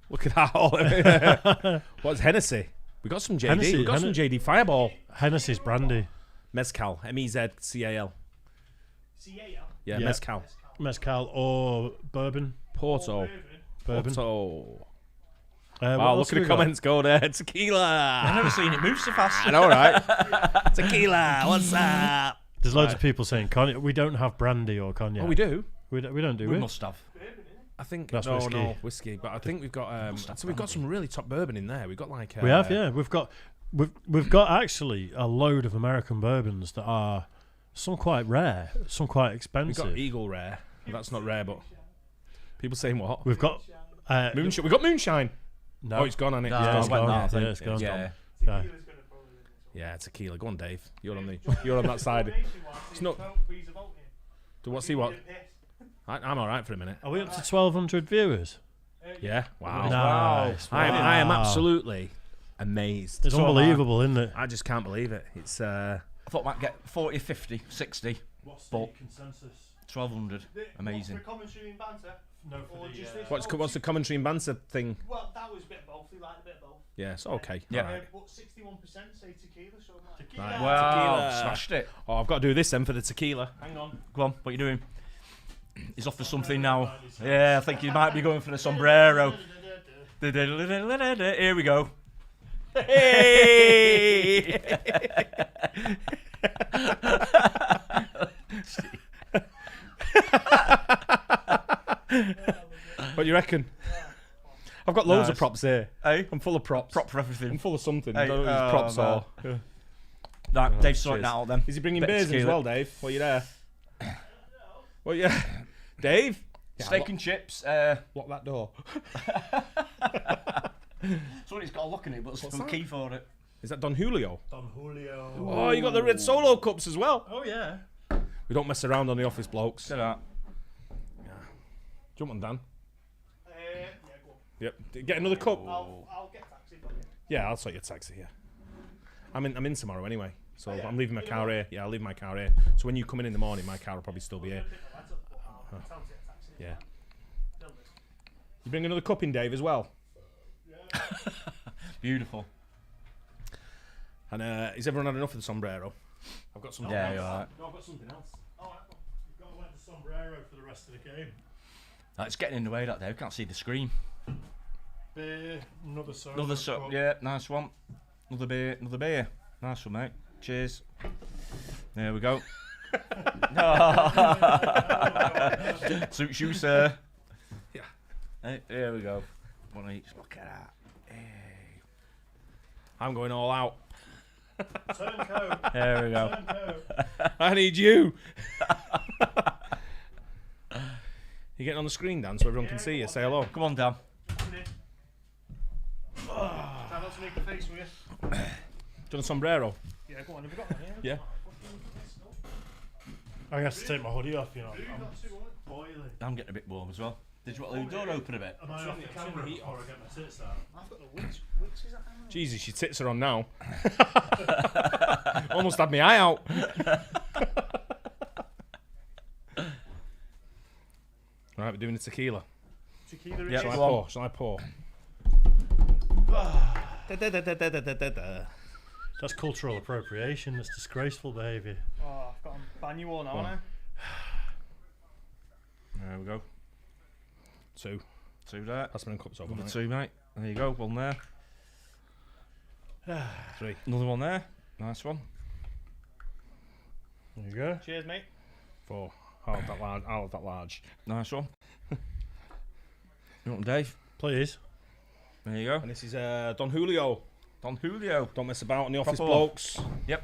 Look at that. What's Hennessy? We got some JD.
Hennessy,
We got some JD Fireball.
Hennessy's brandy.
Mezcal. M-E-Z-C-A-L.
CAL.
Yeah,
Yeah.
mezcal.
Mezcal or bourbon.
Porto.
Bourbon.
Porto.
What
Wow,
else
look at
have
the
we got?
comments go there.
I've
Tequila.
never seen it move so fast.
I know, right? Tequila. What's up?
There's loads of people saying cognac. We don't have brandy or cognac.
Oh, we do.
We don't do
We
it.
must have.
I think
That's
no,
whiskey.
no whiskey. But I think we've got so we've got some really top bourbon in there. We've got like
We have, yeah. We've got actually a load of American bourbons that are some quite rare, some quite
We've
expensive.
got Eagle Rare. That's not rare, but people saying what?
We've got
Moonshine. We got Moonshine.
no,
Oh, it's gone on it.
No,
yeah, it's
I went
gone.
that, I think.
Yeah, it's gone.
Yeah.
Yeah.
Tequila's gonna probably win this one.
Yeah, tequila. Go on, Dave. You're on that side. It's not. Do what? See what? I'm all right for a minute.
Are we up to 1,200 viewers?
Yeah. Wow.
Nice.
I am
Wow.
absolutely amazed.
It's unbelievable, isn't it?
I just can't believe it. It's
I thought I might get 40, 50, 60,
What's
the But-
consensus?
1,200. Amazing.
For commentary and banter?
No,
Or just this?
what's the commentary and banter thing?
Well, that was a bit of both. We liked a bit of both.
Yeah, it's okay.
Yeah.
All right.
But 61% say tequila, so I'm like,
Right.
Wow,
Tequila.
smashed it.
Oh, I've got to do this then for the tequila. Hang on.
Go on, what you doing? He's off for something now. Yeah, I think he might be going for the sombrero. Here we go. Hey!
What do you reckon? I've got loads of
Nice.
props here.
Hey,
I'm full of props.
prop for
I'm
everything.
full of something.
Hey,
I don't know if it's props
oh,
or.
Right, Dave's sorting
cheers.
that out then.
Is he bringing
Bit of
beers as
tequila.
well, Dave? Well, you there? Well, yeah. Dave? Yeah,
Steak and chips.
lock that door.
Somebody's got a lock in it, but there's
What's
no
that?
key for it.
Is that Don Julio?
Don Julio.
Oh, you got the red solo cups as well.
Oh yeah.
We don't mess around on the office blokes.
Look at
Jump on, Dan.
yeah, go on.
Yep. Get another cup.
I'll get taxi from you.
Yeah, I'll sort your taxi here. I'm in tomorrow anyway, so I'm leaving my car here. Yeah, I'll leave my car here. So when you come in the morning, my car will probably still be here.
Tell them to get taxi.
Yeah. You bring another cup in, Dave, as well.
that. Beautiful.
And is everyone had enough of the sombrero? I've got some.
Yeah, you're alright.
No, I've got something else.
You've got to wear the sombrero for the rest of the game.
It's getting in the way that day. I can't see the screen.
Beer, another soda.
Another so. Yeah, nice one. Another beer. Another beer. Nice one, mate. Cheers. There we go. Suits you, sir.
Yeah.
Hey, there we go. One each. Look at that. Hey.
I'm going all out.
Turncoat.
There we go.
Turncoat.
I need you. You're getting on the screen, Dan, so everyone can see you. Say hello.
Come on, Dan.
Try not to make a face with you.
Do you want a sombrero?
Yeah, go on. Have you got one?
Yeah.
I have to take my hoodie off, you know.
You've got two on it.
Boiling.
I'm getting a bit warm as well. Did you want the door open a bit?
Am I
Turn
off
the
the
camera
camera?
before I get my tits out.
I've got the which is that?
Jesus, your tits are on now. Almost had my eye out. Right, we're doing the tequila.
Tequila.
Yeah,
Shall I
go on.
pour? Shall I pour? Da-da-da-da-da-da-da.
That's cultural appropriation. That's disgraceful behaviour.
Oh, I've got to ban you all now, haven't I?
There we go.
Two.
2 there.
Pass me them cups over.
Another
mate.
2, mate. There you go. 1 there.
3.
Another 1 there. Nice one.
There you go.
Cheers, mate.
4. I'll have that large. I'll have that large.
Nice one. You want them, Dave?
Please.
There you go.
And this is Don Julio.
Don Julio.
Don't mess about on the office
Proper.
blokes.
Cheers,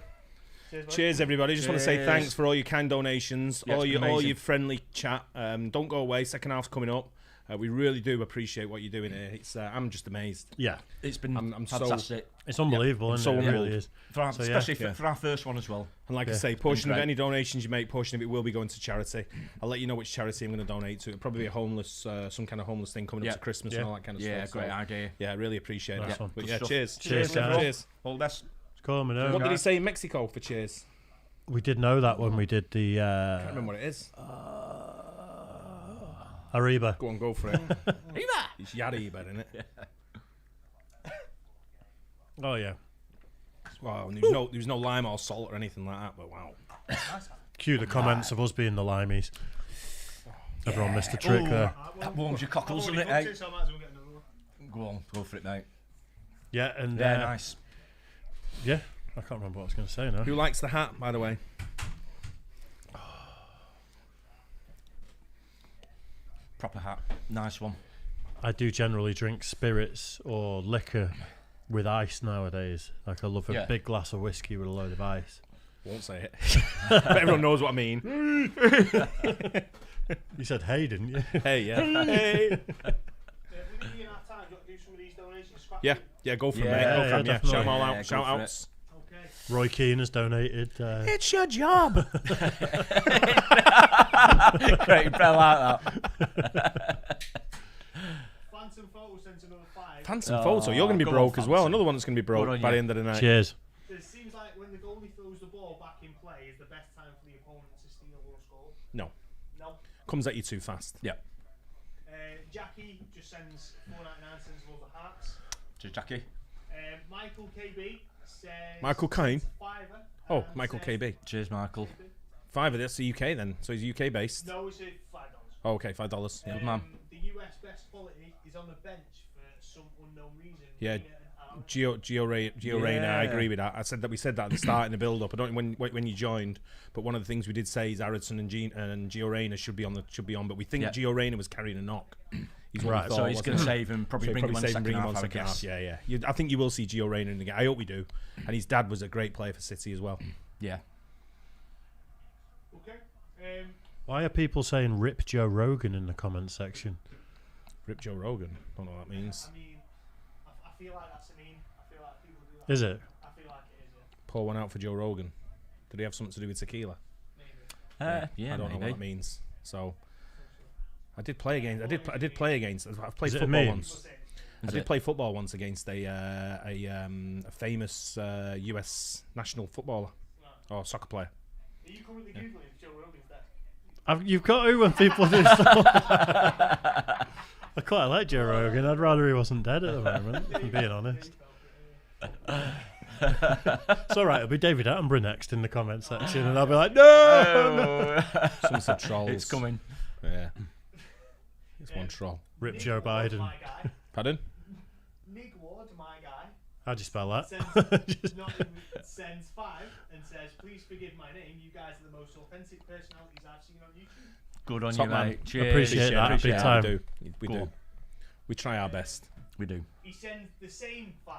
mate.
Cheers, everybody. Just want to say
Cheers.
thanks for all your kind donations,
Yeah,
all
it's
your
been
all
amazing.
your friendly chat. Don't go away. Second half's coming up. We really do appreciate what you're doing here. It's I'm just amazed.
Yeah.
It's been
I'm so-
fantastic.
It's unbelievable, isn't
so
it? It really
humbled.
is.
For our,
So, yeah.
especially
Yeah.
for our first one as well.
And like I
Yeah.
say, portion of
great.
any donations you make, portion of it will be going to charity. I'll let you know which charity I'm going to donate to. It'll probably be a homeless, some kind of homeless thing coming
Yeah.
up to Christmas
Yeah.
and all that kind of
Yeah,
stuff.
great
So,
idea.
yeah, I really appreciate
Nice
that.
one.
But
Good
yeah,
stuff.
cheers.
Cheers, guys.
Cheers.
All the best.
It's coming out.
What did he say in Mexico for cheers?
We did know that when we did the
I can't remember what it is.
Arriba.
Go on, go for it. It's Yariba, isn't it?
Oh yeah.
Wow, and there was no lime or salt or anything like that, but wow.
Cue the comments of us being the limeys. Everyone missed a trick there.
That warms your cockles,
I've
doesn't
already
it,
booked it, so I might as well get another one.
Go on, go for it, mate.
Yeah, and
Yeah, nice.
yeah, I can't remember what I was going to say now.
Who likes the hat, by the way?
Proper hat. Nice one.
I do generally drink spirits or liquor with ice nowadays. Like I love a
Yeah.
big glass of whiskey with a load of ice.
Won't say it. But everyone knows what I mean.
You said hey, didn't you?
Hey, yeah. Hey.
With it being our time, do you want to do some of these donations? Scrap
Yeah,
them?
yeah, go for it,
Yeah,
mate. Go
yeah,
for it, yeah.
definitely.
Shout them all
Yeah,
out.
go
Shout
for
outs.
Okay.
Roy Keane has donated.
It's your job.
Great, bell like that.
Phantom Photo sent another 5.
Phantom photo. You're going to be
go on,
broke as well.
Phantom.
Another one that's going to be broke
Good on
by
you.
the end of the night.
Cheers.
It seems like when the goalie throws the ball back in play is the best time for the opponent to steal or score.
No.
No.
Comes at you too fast.
Yeah.
Jackie just sends 4.99, sends loads of hearts.
Cheers, Jackie.
Michael KB says
Michael Caine?
Fiver.
Oh,
and
Michael
says-
KB.
Cheers, Michael.
Fiver, that's the UK then. So he's UK based.
No, it's $5.
Oh, okay, $5. Yeah.
Good man.
The US best quality is on the bench for some unknown reason.
Yeah.
Rena and Aaron.
Gio Reyna, I
Yeah.
agree with that. We said that at the start in the build up. I don't know when you joined, but one of the things we did say is Aronson and Gio Reyna should be on, but we think
Yeah.
Gio Reyna was carrying a knock. He's what we
Right, so
thought,
he's
wasn't
going to
he?
save him, probably
So
bring him on the
save
second
bring him
half,
on
I would
second half.
guess.
Yeah, yeah. I think you will see Gio Reyna in the game. I hope we do. And his dad was a great player for City as well.
Yeah.
Okay.
Why are people saying rip Joe Rogan in the comments section?
Rip Joe Rogan. Don't know what that means.
I mean, I feel like that's a meme. I feel like people do that.
Is it?
I feel like it is.
Pour one out for Joe Rogan. Did he have something to do with tequila?
Maybe.
Yeah,
I don't know
maybe.
what that means. So I did play against. I did play against. I've played
Is it a
football
meme?
once.
We'll see.
I
Is
did
it?
play football once against a famous US national footballer or soccer player.
Are you currently Googling if Joe Rogan's there?
You've got to when people do stuff. I quite like Joe Rogan. I'd rather he wasn't dead at the moment, if I'm being honest. It's alright, it'll be David Attenborough next in the comment section, and I'll be like, no!
Some said trolls.
It's coming.
Yeah. It's one troll.
Rip
Nick
Joe
Ward,
Biden.
My guy.
Pardon?
Nick Ward, my guy,
How'd you spell that?
sends 5 and says, "Please forgive my name. You guys are the most authentic personalities I've seen on YouTube."
Good on
Top
you,
man.
mate. Cheers.
Appreciate that,
Appreciate
big
it.
time.
We do. We
Go
do.
on.
We try our best.
We do.
He sends the same 5,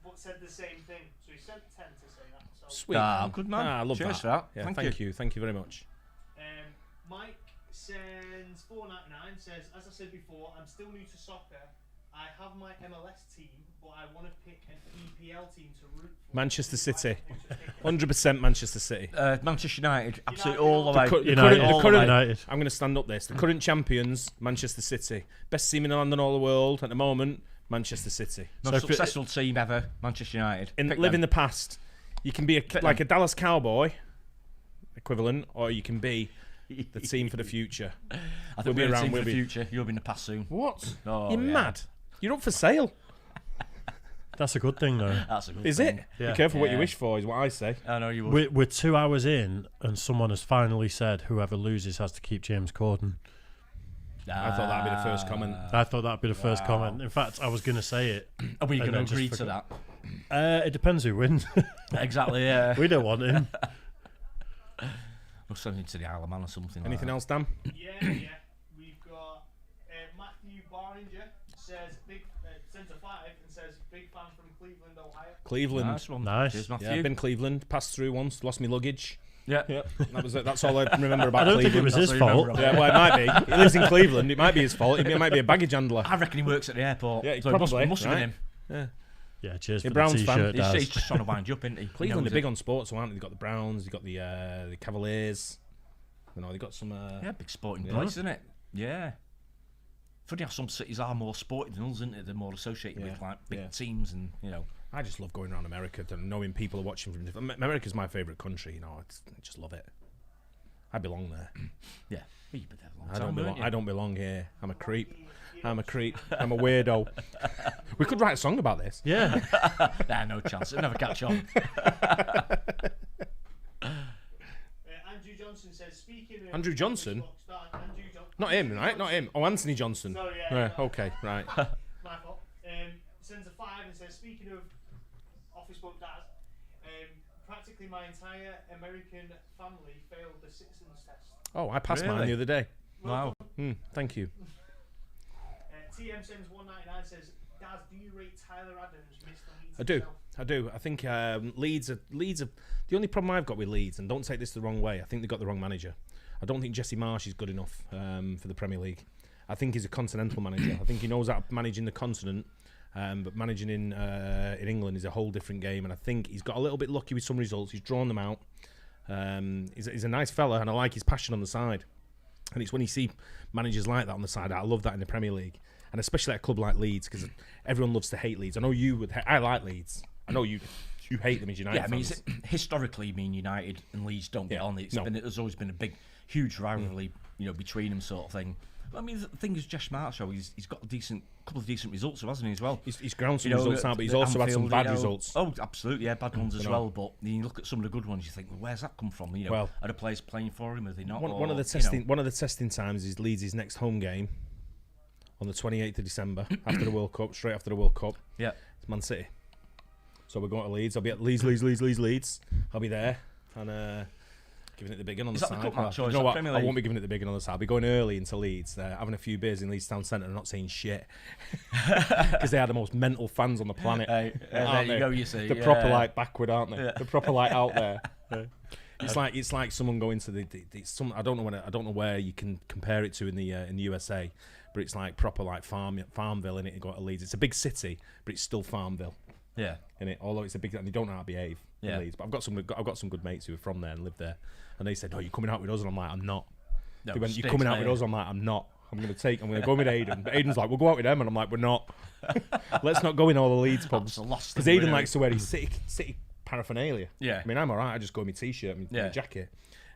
but said the same thing. So he sent 10 to say that. So
Sweet.
Ah, good man.
Ah, I love
Cheers
that.
for that.
Yeah,
Thank
thank you. Thank you very much.
Mike sends 4.99. Says, "As I said before, I'm still new to soccer, I have my MLS team, but I want to pick an EPL team to root for.
Manchester City.
Who to pick?
100% Manchester City.
Manchester United, absolutely
United.
all the way.
United.
Current, I'm going to stand up this. The current champions, Manchester City. Best team in the land and all the world at the moment, Manchester City.
Most successful team ever, Manchester United.
Live in the past. You can be like a Dallas Cowboy equivalent, or you can be the team for the future.
I think we'll be around for the future. You'll be in the past soon.
What?
Oh,
You're
yeah.
mad. You're up for sale.
That's a good thing, though.
That's a good
Is
thing.
it?
Yeah.
Be careful what you
Yeah.
wish for, is what I say.
I know you would.
We're 2 hours in, and someone has finally said whoever loses has to keep James Corden.
I thought that'd be the first comment.
I thought that'd be the first
Wow.
comment. In fact, I was going to say it.
Are we
And
going to
then just
agree to
forgot.
that?
It depends who wins.
Exactly, yeah.
We don't want him.
We'll send him to the Isle of Man or something.
Anything
like
else, Dan?
Yeah. We've got Matthew Barringer says centre 5 and says big fan from Cleveland, Ohio.
that.
Cleveland.
Nice one.
Nice.
Cheers, Matthew.
Yeah, I've been Cleveland. Passed through once. Lost my luggage.
Yeah.
Yeah, that was it. That's all I remember about
I don't think it
Cleveland.
was his
That's what you
fault.
remember.
Yeah, well, it might be. He lives in Cleveland. It might be his fault. It might be a baggage handler.
I reckon he works at the airport.
Yeah,
so it
probably,
must have
right?
been him.
Yeah.
Yeah, cheers
You're
for
Browns
the
fan.
t-shirt,
He's
Daz.
just trying to wind you up, isn't he?
Cleveland
He
are big
knows
on sports, aren't they? They've got the Browns. They've got the Cavaliers. You know, they've got some.
it. Yeah, big sporting
Yeah.
place, isn't it? Yeah. Funny how some cities are more sporting than us, isn't it? They're more associated
Yeah,
with like big
yeah.
teams and, you know.
I just love going around America and knowing people are watching from different. America's my favourite country. You know, I just love it. I belong there.
Yeah. Well, you've been there a long
I
time,
don't belong.
haven't you?
I don't belong here. I'm a creep. I'm a creep. I'm a weirdo. We could write a song about this.
Yeah.
Nah, no chance. It'll never catch on.
Andrew Johnson says speaking of
Andrew Johnson?
Andrew Johnson.
Not him, right? Not him. Oh, Anthony Johnson.
Sorry,
Yeah, okay, right.
My fault. Sends a 5 and says, speaking of Office Book Dad, practically my entire American family failed the citizens test.
Oh, I passed mine
Really?
the other day.
Wow.
Thank you.
TM Sims 199 says, Dad, do you rate Tyler Adams, Mr. Leeds
I do.
himself?
I do. I think Leeds are the only problem I've got with Leeds, and don't take this the wrong way. I think they've got the wrong manager. I don't think Jesse Marsh is good enough for the Premier League. I think he's a continental manager. I think he knows how to manage in the continent, but managing in England is a whole different game. And I think he's got a little bit lucky with some results. He's drawn them out. He's a nice fella, and I like his passion on the side. And it's when you see managers like that on the side, I love that in the Premier League, and especially at a club like Leeds, because everyone loves to hate Leeds. I know you would. I like Leeds. I know you hate them as United
Yeah, I mean,
fans.
historically, United and Leeds don't get
Yeah,
on. There's always been a big, huge rivalry, between them, sort of thing. I mean, the thing is, Josh Marshall, he's got a couple of decent results, hasn't he, as well?
He's ground some results out, but he's also had some bad results.
Oh, absolutely, yeah, bad ones as well. But you look at some of the good ones, you think, well, where's that come from?
Well,
are the players playing for him? Are they not?
One of the testing times is Leeds' next home game on the 28th of December after the World Cup, straight after the World Cup.
Yeah,
it's Man City. So we're going to Leeds. I'll be at Leeds. I'll be there and giving it the big one on
Is
the
that the
side.
cup match or
You
is
know
that
what?
Premier
I
League?
won't be giving it the big one on the side. I'll be going early into Leeds, having a few beers in Leeds Town Centre and not saying shit because they are the most mental fans on the planet.
there
aren't
you
they?
go. You see,
They're proper like backward, aren't they?
Yeah.
They're proper like out there. It's like someone going to the some I don't know where you can compare it to in the USA, but it's like proper like Farmville in it. You go to Leeds. It's a big city, but it's still Farmville
Yeah.
in it. Although it's a big, and they don't know how to behave in
Yeah.
Leeds. But I've got some good mates who are from there and live there, and they said, "Oh, you're coming out with us," and I'm like, "I'm not."
No,
They went,
sticks,
"You're coming out with
mate.
us." I'm like, "I'm not. I'm going to go with Aiden." But Aiden's like, "We'll go out with them," and I'm like, "We're not. Let's not go in all the Leeds pubs."
That's the last
Because
thing
Aiden
we're
likes to wear his city paraphernalia.
Yeah.
I mean, I'm alright. I just go in my t-shirt and my
Yeah.
jacket.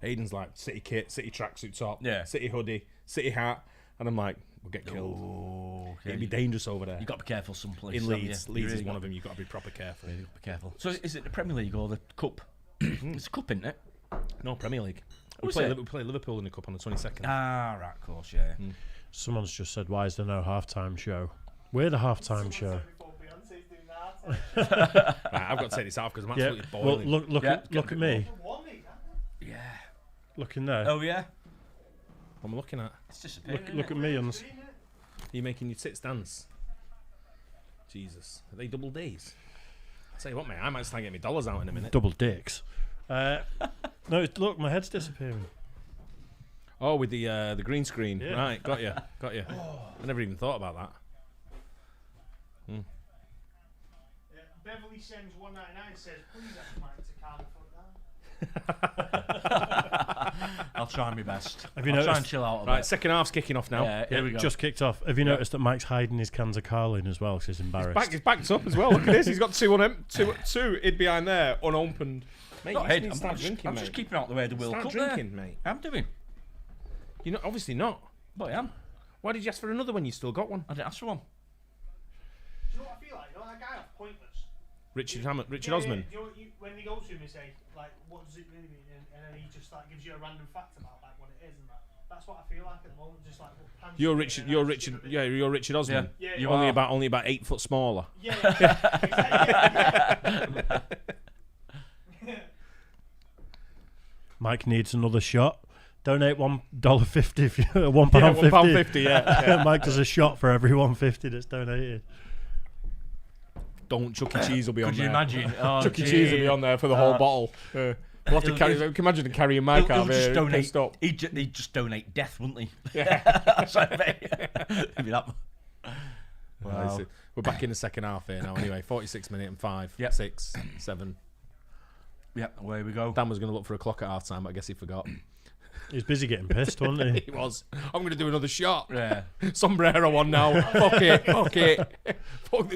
Aiden's like city kit, city tracksuit top,
Yeah.
city hoodie, city hat, and I'm like, we'll get killed.
Oh,
It'd be dangerous over there.
You got to be careful some places.
In
haven't
Leeds,
you?
Leeds
You
is
really
one
got-
of them. You've got to be proper careful.
Really got to be careful. So is it the Premier League or the Cup? It's a Cup, isn't it?
No, Premier League. We
is
play,
it?
we play Liverpool in the cup on the 22nd.
Ah, right, of course, yeah.
Someone's just said, why is there no halftime show? We're the halftime show.
Before Beyonce's doing that.
Right, I've got to take this off because I'm
Yeah.
absolutely
Well,
boiling.
look
Yeah,
at
get a bit
me.
One league, huh?
Yeah.
Look in there.
Oh, yeah?
What am I looking at?
It's disappearing.
Look at me on the.
Are you making your tits dance? Jesus. Are they double Ds? Tell you what, mate, I might start getting my dollars out in a minute.
Double dicks. No, look, my head's disappearing.
Oh, with the green screen.
Yeah.
Right, got you. I never even thought about that.
Beverly Sims 199 says, please ask Mike to calm the fuck down.
I'll try my best.
Have you
I'll try
noticed-
and chill out a
Right,
bit.
second half's kicking off now.
Yeah, here we go.
Just kicked off. Have you noticed that Mike's hiding his cans of Carling as well? 'Cause he's embarrassed.
He's backed up as well. Look at this. He's got two on him. Two hid behind there, unopened. Mate,
Not
you
head,
need to
I'm,
start
just,
drinking,
I'm
mate.
just keeping out the way of the World
Start
Cup
drinking, mate.
there. I'm doing.
You're not, obviously not.
But I am.
Why did you ask for another when you still got one?
I didn't ask for one.
Do you know what I feel like? You know that guy off Pointless?
Richard
Yeah,
Osman.
Yeah, when they go to him and say, like, what does it really mean? And then he just like gives you a random fact about like what it is and that. That's what I feel like at the moment. Just like
You're Richard Osman.
Yeah,
you
only
are.
only about 8 foot smaller.
Yeah. Exactly, yeah.
Mike needs another shot. Donate $1.50 if you £1.50.
£1.50, yeah.
Mike does a shot for every $1.50 that's donated.
Don't Chuck E. Cheese will be on
Could
there.
you imagine? Oh,
Chuck E. Cheese will be on there for the whole bottle. We'll have to carry. Can you imagine carrying Mike out of here?
donate.
Stop.
He'd just donate death, wouldn't he?
Yeah.
That's what I mean. It'd be that. Wow.
We're back in the second half here now. Anyway, 46 minutes and 5,
Yep.
6, 7.
Yeah, away we go.
Dan was going to look for a clock at half time, but I guess he forgot.
He was busy getting pissed, wasn't he?
He was. I'm going to do another shot.
Yeah.
Sombrero on now. Fuck it. Fuck it. Fuck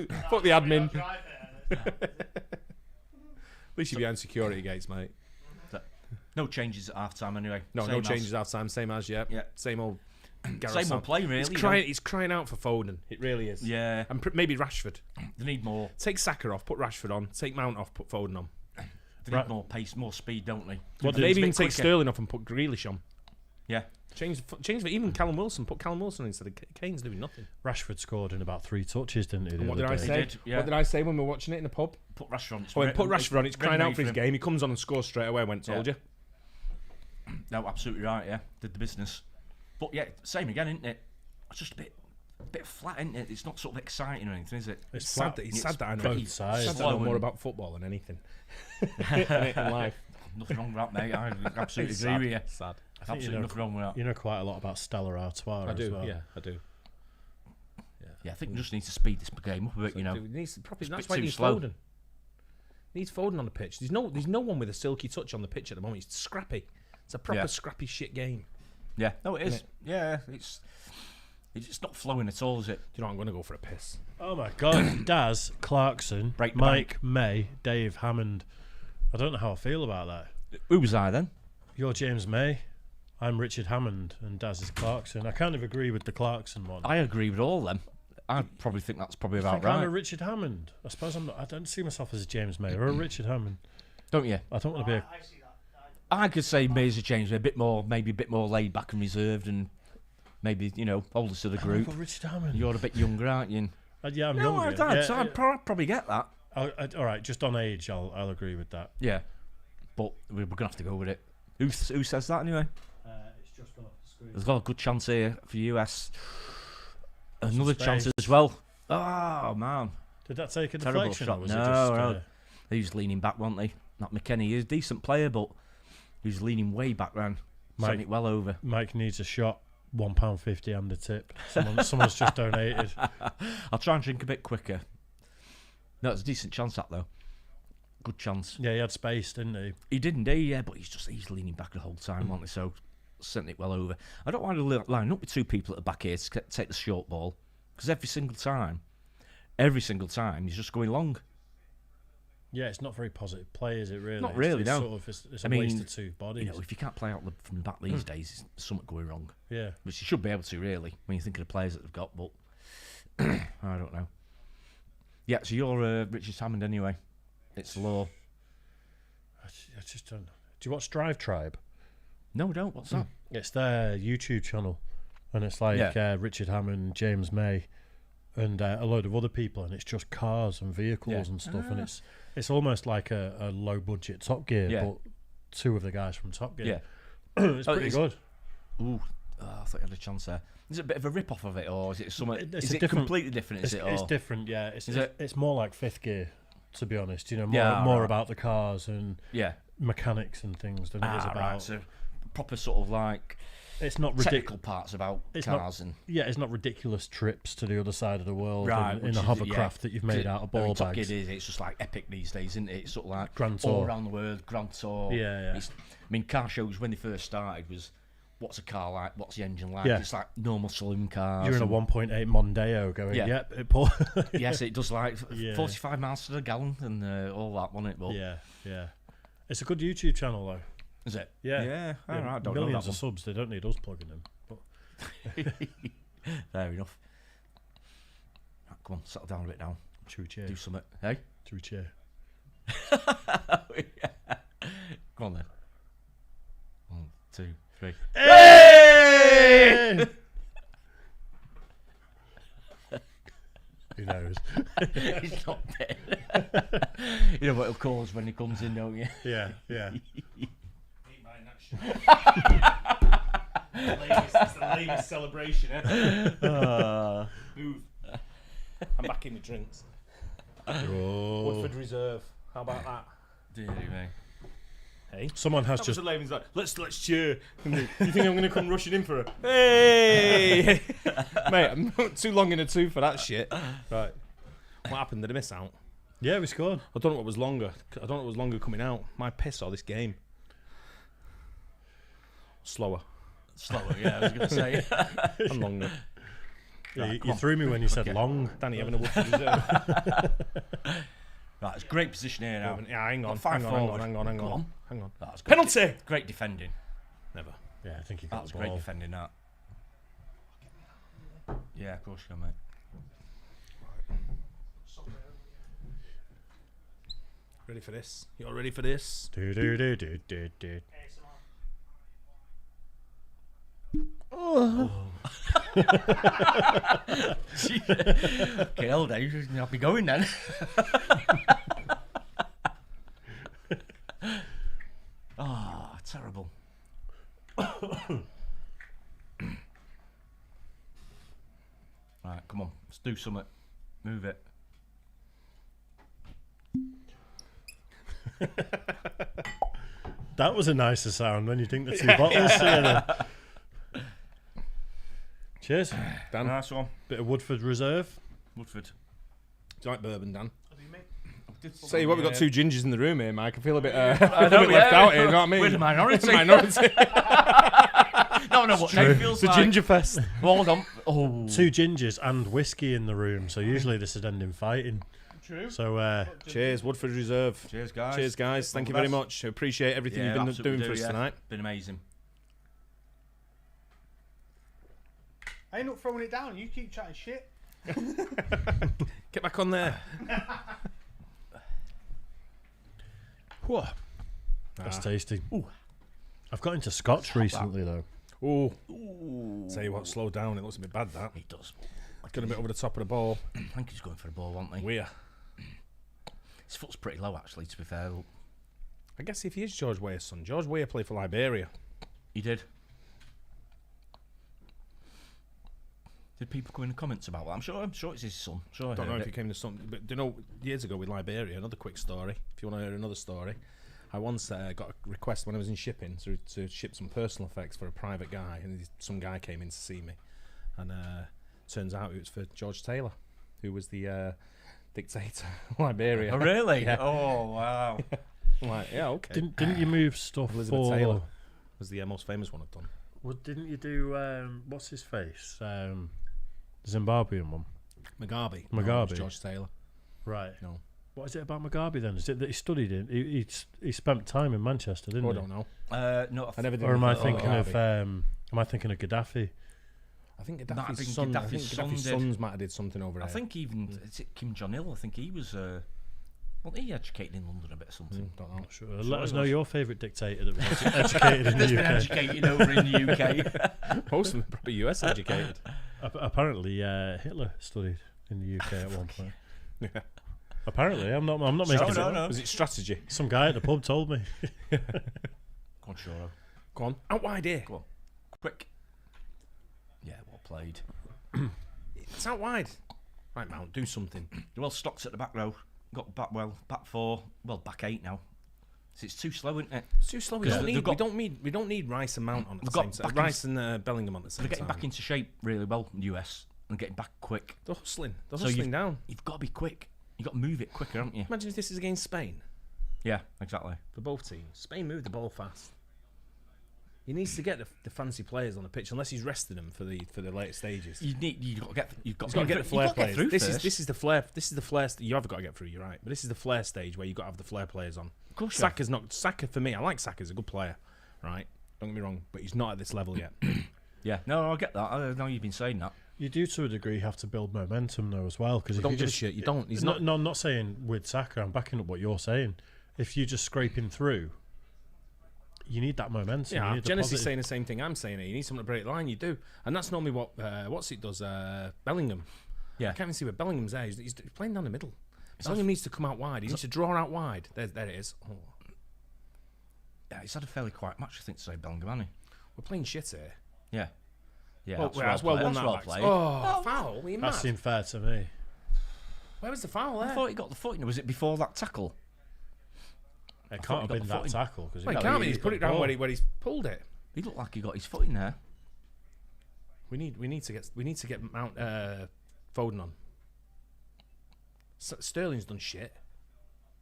the admin. At least you're behind security gates, mate.
No changes at half time anyway.
No,
Same
no
as.
changes half time. Same as, yeah.
Yeah.
Same old.
Same old play, really.
He's crying out for Foden. It really is.
Yeah.
And maybe Rashford.
They need more.
Take Saka off, put Rashford on. Take Mount off, put Foden on.
They need more pace, more speed, don't they?
Maybe even take Sterling off and put Grealish on.
Yeah.
Change even Callum Wilson. Put Callum Wilson instead of Kane's doing nothing.
Rashford scored in about 3 touches, didn't he?
And what did I
He
say?
did, yeah.
What did I say when we were watching it in the pub?
Put Rashford on.
Put Rashford on. He's crying out for his game. He comes on and scores straight away. I went, told you.
No, absolutely right. Yeah, did the business. But yeah, same again, isn't it? It's just a bit flat, isn't it? It's not sort of exciting or anything, is it?
It's sad that I know.
both sides.
Sad that I know more about football than anything in life.
Nothing wrong with that, mate. I absolutely
It's
agree
sad.
with you.
Sad.
Absolutely nothing wrong with that.
You know quite a lot about Stella Artois
I
as
do.
well.
Yeah, I do.
Yeah, I think we just need to speed this game up a bit, you know.
It needs, probably,
It's a
that's
bit
why it
too
needs
slow.
Foden. Needs Foden on the pitch. There's no one with a silky touch on the pitch at the moment. It's scrappy. It's a proper
Yeah.
scrappy shit game.
Yeah, no, it is.
Isn't
Yeah, it's not flowing at all, is it?
Do you know what, I'm going to go for a piss.
Oh my God. Daz, Clarkson,
Break the
Mike, May, Dave, Hammond. I don't know how I feel about that.
Who was I then?
You're James May. I'm Richard Hammond, and Daz is Clarkson. I kind of agree with the Clarkson one.
I agree with all of them. I probably think that's probably
I
about
think I'm
right.
a Richard Hammond. I suppose I'm not. I don't see myself as a James May or a Richard Hammond.
Don't you?
I don't want to be.
I see that.
I could say Mazer James, maybe a bit more laid back and reserved, and maybe oldest of the group.
I've got Richard Hammond.
You're a bit younger, aren't you?
Yeah, I'm
No,
younger.
I'd probably get that.
All right, just on age, I'll agree with that.
Yeah, but we're gonna have to go with it. Who says that anyway?
It's just gone off the screen.
There's got a good chance here for US. Another
Space.
chance as well. Oh man,
Did that take a
terrible
deflection?
shot.
Or was
No,
it just,
no. He was leaning back, wasn't he? Not McKennie. He's a decent player, but he was leaning way back round.
Mike-
Sent it well over.
Mike needs a shot. £1.50 and a tip. Someone's just donated.
I'll try and drink a bit quicker. No, it's a decent chance that though. Good chance.
Yeah, he had space, didn't he?
He did indeed, yeah, but he's leaning back the whole time, wasn't he? So sent it well over. I don't want to line up with two people at the back here to take the short ball, because every single time he's just going long.
Yeah, it's not very positive play, is it? Really?
Not really,
It's
no.
Sort of, it's
I
a
mean,
waste of two bodies.
If you can't play out from the back these days, there's something going wrong.
Yeah.
Which you should be able to, really, when you think of the players that they've got, but I don't know. Yeah, so you're Richard Hammond anyway. It's law.
I just don't. Do you watch Drive Tribe?
No, don't. What's that?
It's their YouTube channel, and it's like Richard Hammond, James May, and a load of other people, and it's just cars and vehicles and stuff, and it's almost like a low budget Top Gear, but two of the guys from Top Gear.
Yeah.
It's pretty good.
Ooh, I thought you had a chance there. Is it a bit of a rip off of it, or is it something?
It's
Is
a
it
different-
completely different? Is it?
It's
Or?
different, yeah. It's
Is it?
it's more like Fifth Gear, to be honest. More
right.
about the cars and
Yeah.
mechanics and things than it is about.
Right. So proper sort of like
it's not ridiculous.
technical parts about
It's
cars and
Yeah, it's not ridiculous trips to the other side of the world in
which
a
is-
hovercraft that you've made
Yeah,
out of
I mean,
ball
Top
bags.
Gear is, it's just like epic these days, isn't it? It's sort of like
Grand
all
Tour.
around the world, Grand Tour.
Yeah.
I mean, car shows when they first started was, what's a car like? What's the engine like?
Yeah.
It's like normal saloon cars.
You're in a
and-
1.8 Mondeo going,
Yeah.
yep, it pull.
Yes, it does like
Yeah.
45 miles to the gallon and all that, wasn't it? But
yeah. It's a good YouTube channel though.
is it?
Yeah.
Yeah. All right. I don't know
Millions
that
of subs. They don't need us plugging them. But
one. Fair enough. Right, come on, settle down a bit now.
true cheer.
Do something. Hey.
True cheer.
Come on then. 1, 2, 3.
Hey! Who knows?
He's not dead. You know what he'll call us when he comes in, don't you?
Yeah.
It's the latest celebration, eh? Move. I'm back in the drinks.
Oh.
Woodford Reserve. How about that?
Dear me.
Hey.
Someone has
That was
just.
the Laven's like, let's cheer. You think I'm going to come rushing in for a hey? Mate, I'm not too long in the tooth for that shit. Right. What happened? Did I miss out?
Yeah, we scored.
I don't know what was longer. I don't know what was longer coming out. My piss or this game? Slower
Slower, yeah, I was going to say.
and longer.
Yeah, you threw me when you said
Okay.
long.
Danny having a Woodford Reserve.
Right, it's great position here now.
Yeah, hang on.
Five
Hang
forward.
on.
Come on.
Hang on.
That's great
Penalty!
Great defending.
Never.
Yeah, I think you got
That's
the
great
ball.
defending, that. Yeah, of course you can, mate.
Ready for this? You all ready for this?
Do do do do do do.
Okay, hold on, I'll be going then. Ah, terrible. Right, come on, let's do something. Move it.
That was a nicer sound when you drink the two bottles together. Cheers.
Dan,
Nice one.
Bit of Woodford Reserve.
Woodford.
do you like bourbon, Dan?
Did
Say what, we've got two gingers in the room here, Mike. I feel a bit,
I
a
know,
bit left
yeah.
out here, you know what I mean?
We're the minority.
Minority.
No, no, what Nate feels
It's a
like.
ginger fest.
Well, hold on. Oh.
Two gingers and whiskey in the room, so usually this would end in fighting.
True.
So
Cheers, Woodford Reserve.
Cheers, guys.
Cheers, guys. Thank you very much. I appreciate everything
Yeah,
you've been
absolutely
doing for
do,
us
yeah.
tonight.
Been amazing.
I ain't not throwing it down. You keep chatting shit.
Get back on there. Whoa.
that's tasty. I've got into Scotch recently though.
Ooh. Tell you what, slow down. It looks a bit bad, that.
He does.
Got a bit over the top of the ball.
I think he's going for the ball, wasn't he?
Weir.
His foot's pretty low, actually, to be fair.
I guess if he is George Weir's son. George Weir played for Liberia.
He did. Did people come in the comments about that? I'm sure it's his son. Sure, I
Don't know
heard
if
it.
he came to something, but do you know, years ago with Liberia, another quick story, if you want to hear another story, I once got a request when I was in shipping to ship some personal effects for a private guy, and some guy came in to see me, and turns out it was for George Taylor, who was the dictator of Liberia.
Oh, really?
Yeah.
Oh, wow.
I'm like, yeah, okay.
Didn't you move stuff
Elizabeth
for?
Taylor was the most famous one I've done.
Well, didn't you do what's his face? Zimbabwean one.
Mugabe.
Mugabe.
No, it was George Taylor.
Right.
No.
What is it about Mugabe then? Is it that he studied in? He spent time in Manchester, didn't
Oh, I
he?
don't know.
No,
I never did.
Or am I
anything
thinking
about
of?
Mugabe.
Am I thinking of Gaddafi?
I think
Might have been
Gaddafi's son. I
Gaddafi's
think
son
Gaddafi's
did.
sons might have did something over
I
there.
think even is it Kim Jong Il? I think he was. Well, he educated in London a bit or something.
Don't know.
Sure.
Sure
Let us
he
know
was.
your favourite dictator that was educated in
That's
the
been
UK.
educated over in the UK.
Most of them are probably US educated.
Apparently, Hitler studied in the UK at one point.
Yeah.
Apparently, I'm not making
No,
it.
no.
Was it strategy?
Some guy at the pub told me.
Come on, Shoro.
Go on. Out wide here.
Go on. Quick. Yeah, well played.
It's out wide. Right, Mount, do something.
Well stocked at the back row. Got back 4. Well, back 8 now. It's too slow, isn't it?
It's too slow. We
Because
don't,
they've
need,
got-
we don't need Rice and Mount on at the
They've
same
got
time.
back in-
Rice and Bellingham on the same
They're getting
time.
back into shape really well in the US and getting back quick.
They're hustling. They're
So
hustling down.
You've got to be quick. You've got to move it quicker, haven't you?
Imagine if this is against Spain.
Yeah, exactly.
For both teams. Spain move the ball fast. He needs to get the fancy players on the pitch, unless he's resting them for the later stages.
You've got to get
He's got to get the flair
you've got to
players.
get through
This
first.
is the flair. This is the flair. You have got to get through. You're right, but this is the flair stage where you have got to have the flair players on.
Of course, you have.
Saka's not. Saka for me, I like Saka. He's a good player, right? Don't get me wrong, but he's not at this level yet.
Yeah, no, I get that. I know you've been saying that.
You do, to a degree, have to build momentum though as well. Because if
Don't
you
give a
just
shit. You don't. He's
no,
not.
no, I'm not saying with Saka. I'm backing up what you're saying. If you're just scraping through, you need that momentum.
Yeah,
you need the
Genesis
positive-
saying the same thing I'm saying. Here. You need something to break the line. You do, and that's normally what what's it does. Bellingham.
Yeah.
I can't even see where Bellingham's there. He's playing down the middle. Bellingham needs to come out wide. He needs to draw out wide. There it is. Oh,
Yeah, he's had a fairly quiet match, I think, to say Bellingham, hasn't
we're playing shit here.
he? Yeah. Yeah,
Well,
that's
well
well
won
played.
that
That's
back.
well played.
Oh, foul! Are you
That
mad?
seemed fair to me.
Where was the foul
I
there?
thought he got the foot in. Was it before that tackle?
It
thought
can't
he
have
got
been
the
that
foot in.
tackle because
Well, he can't be. He's put it down where he's pulled it.
He looked like he got his foot in there.
We need to get Mount Foden on. Sterling's done shit.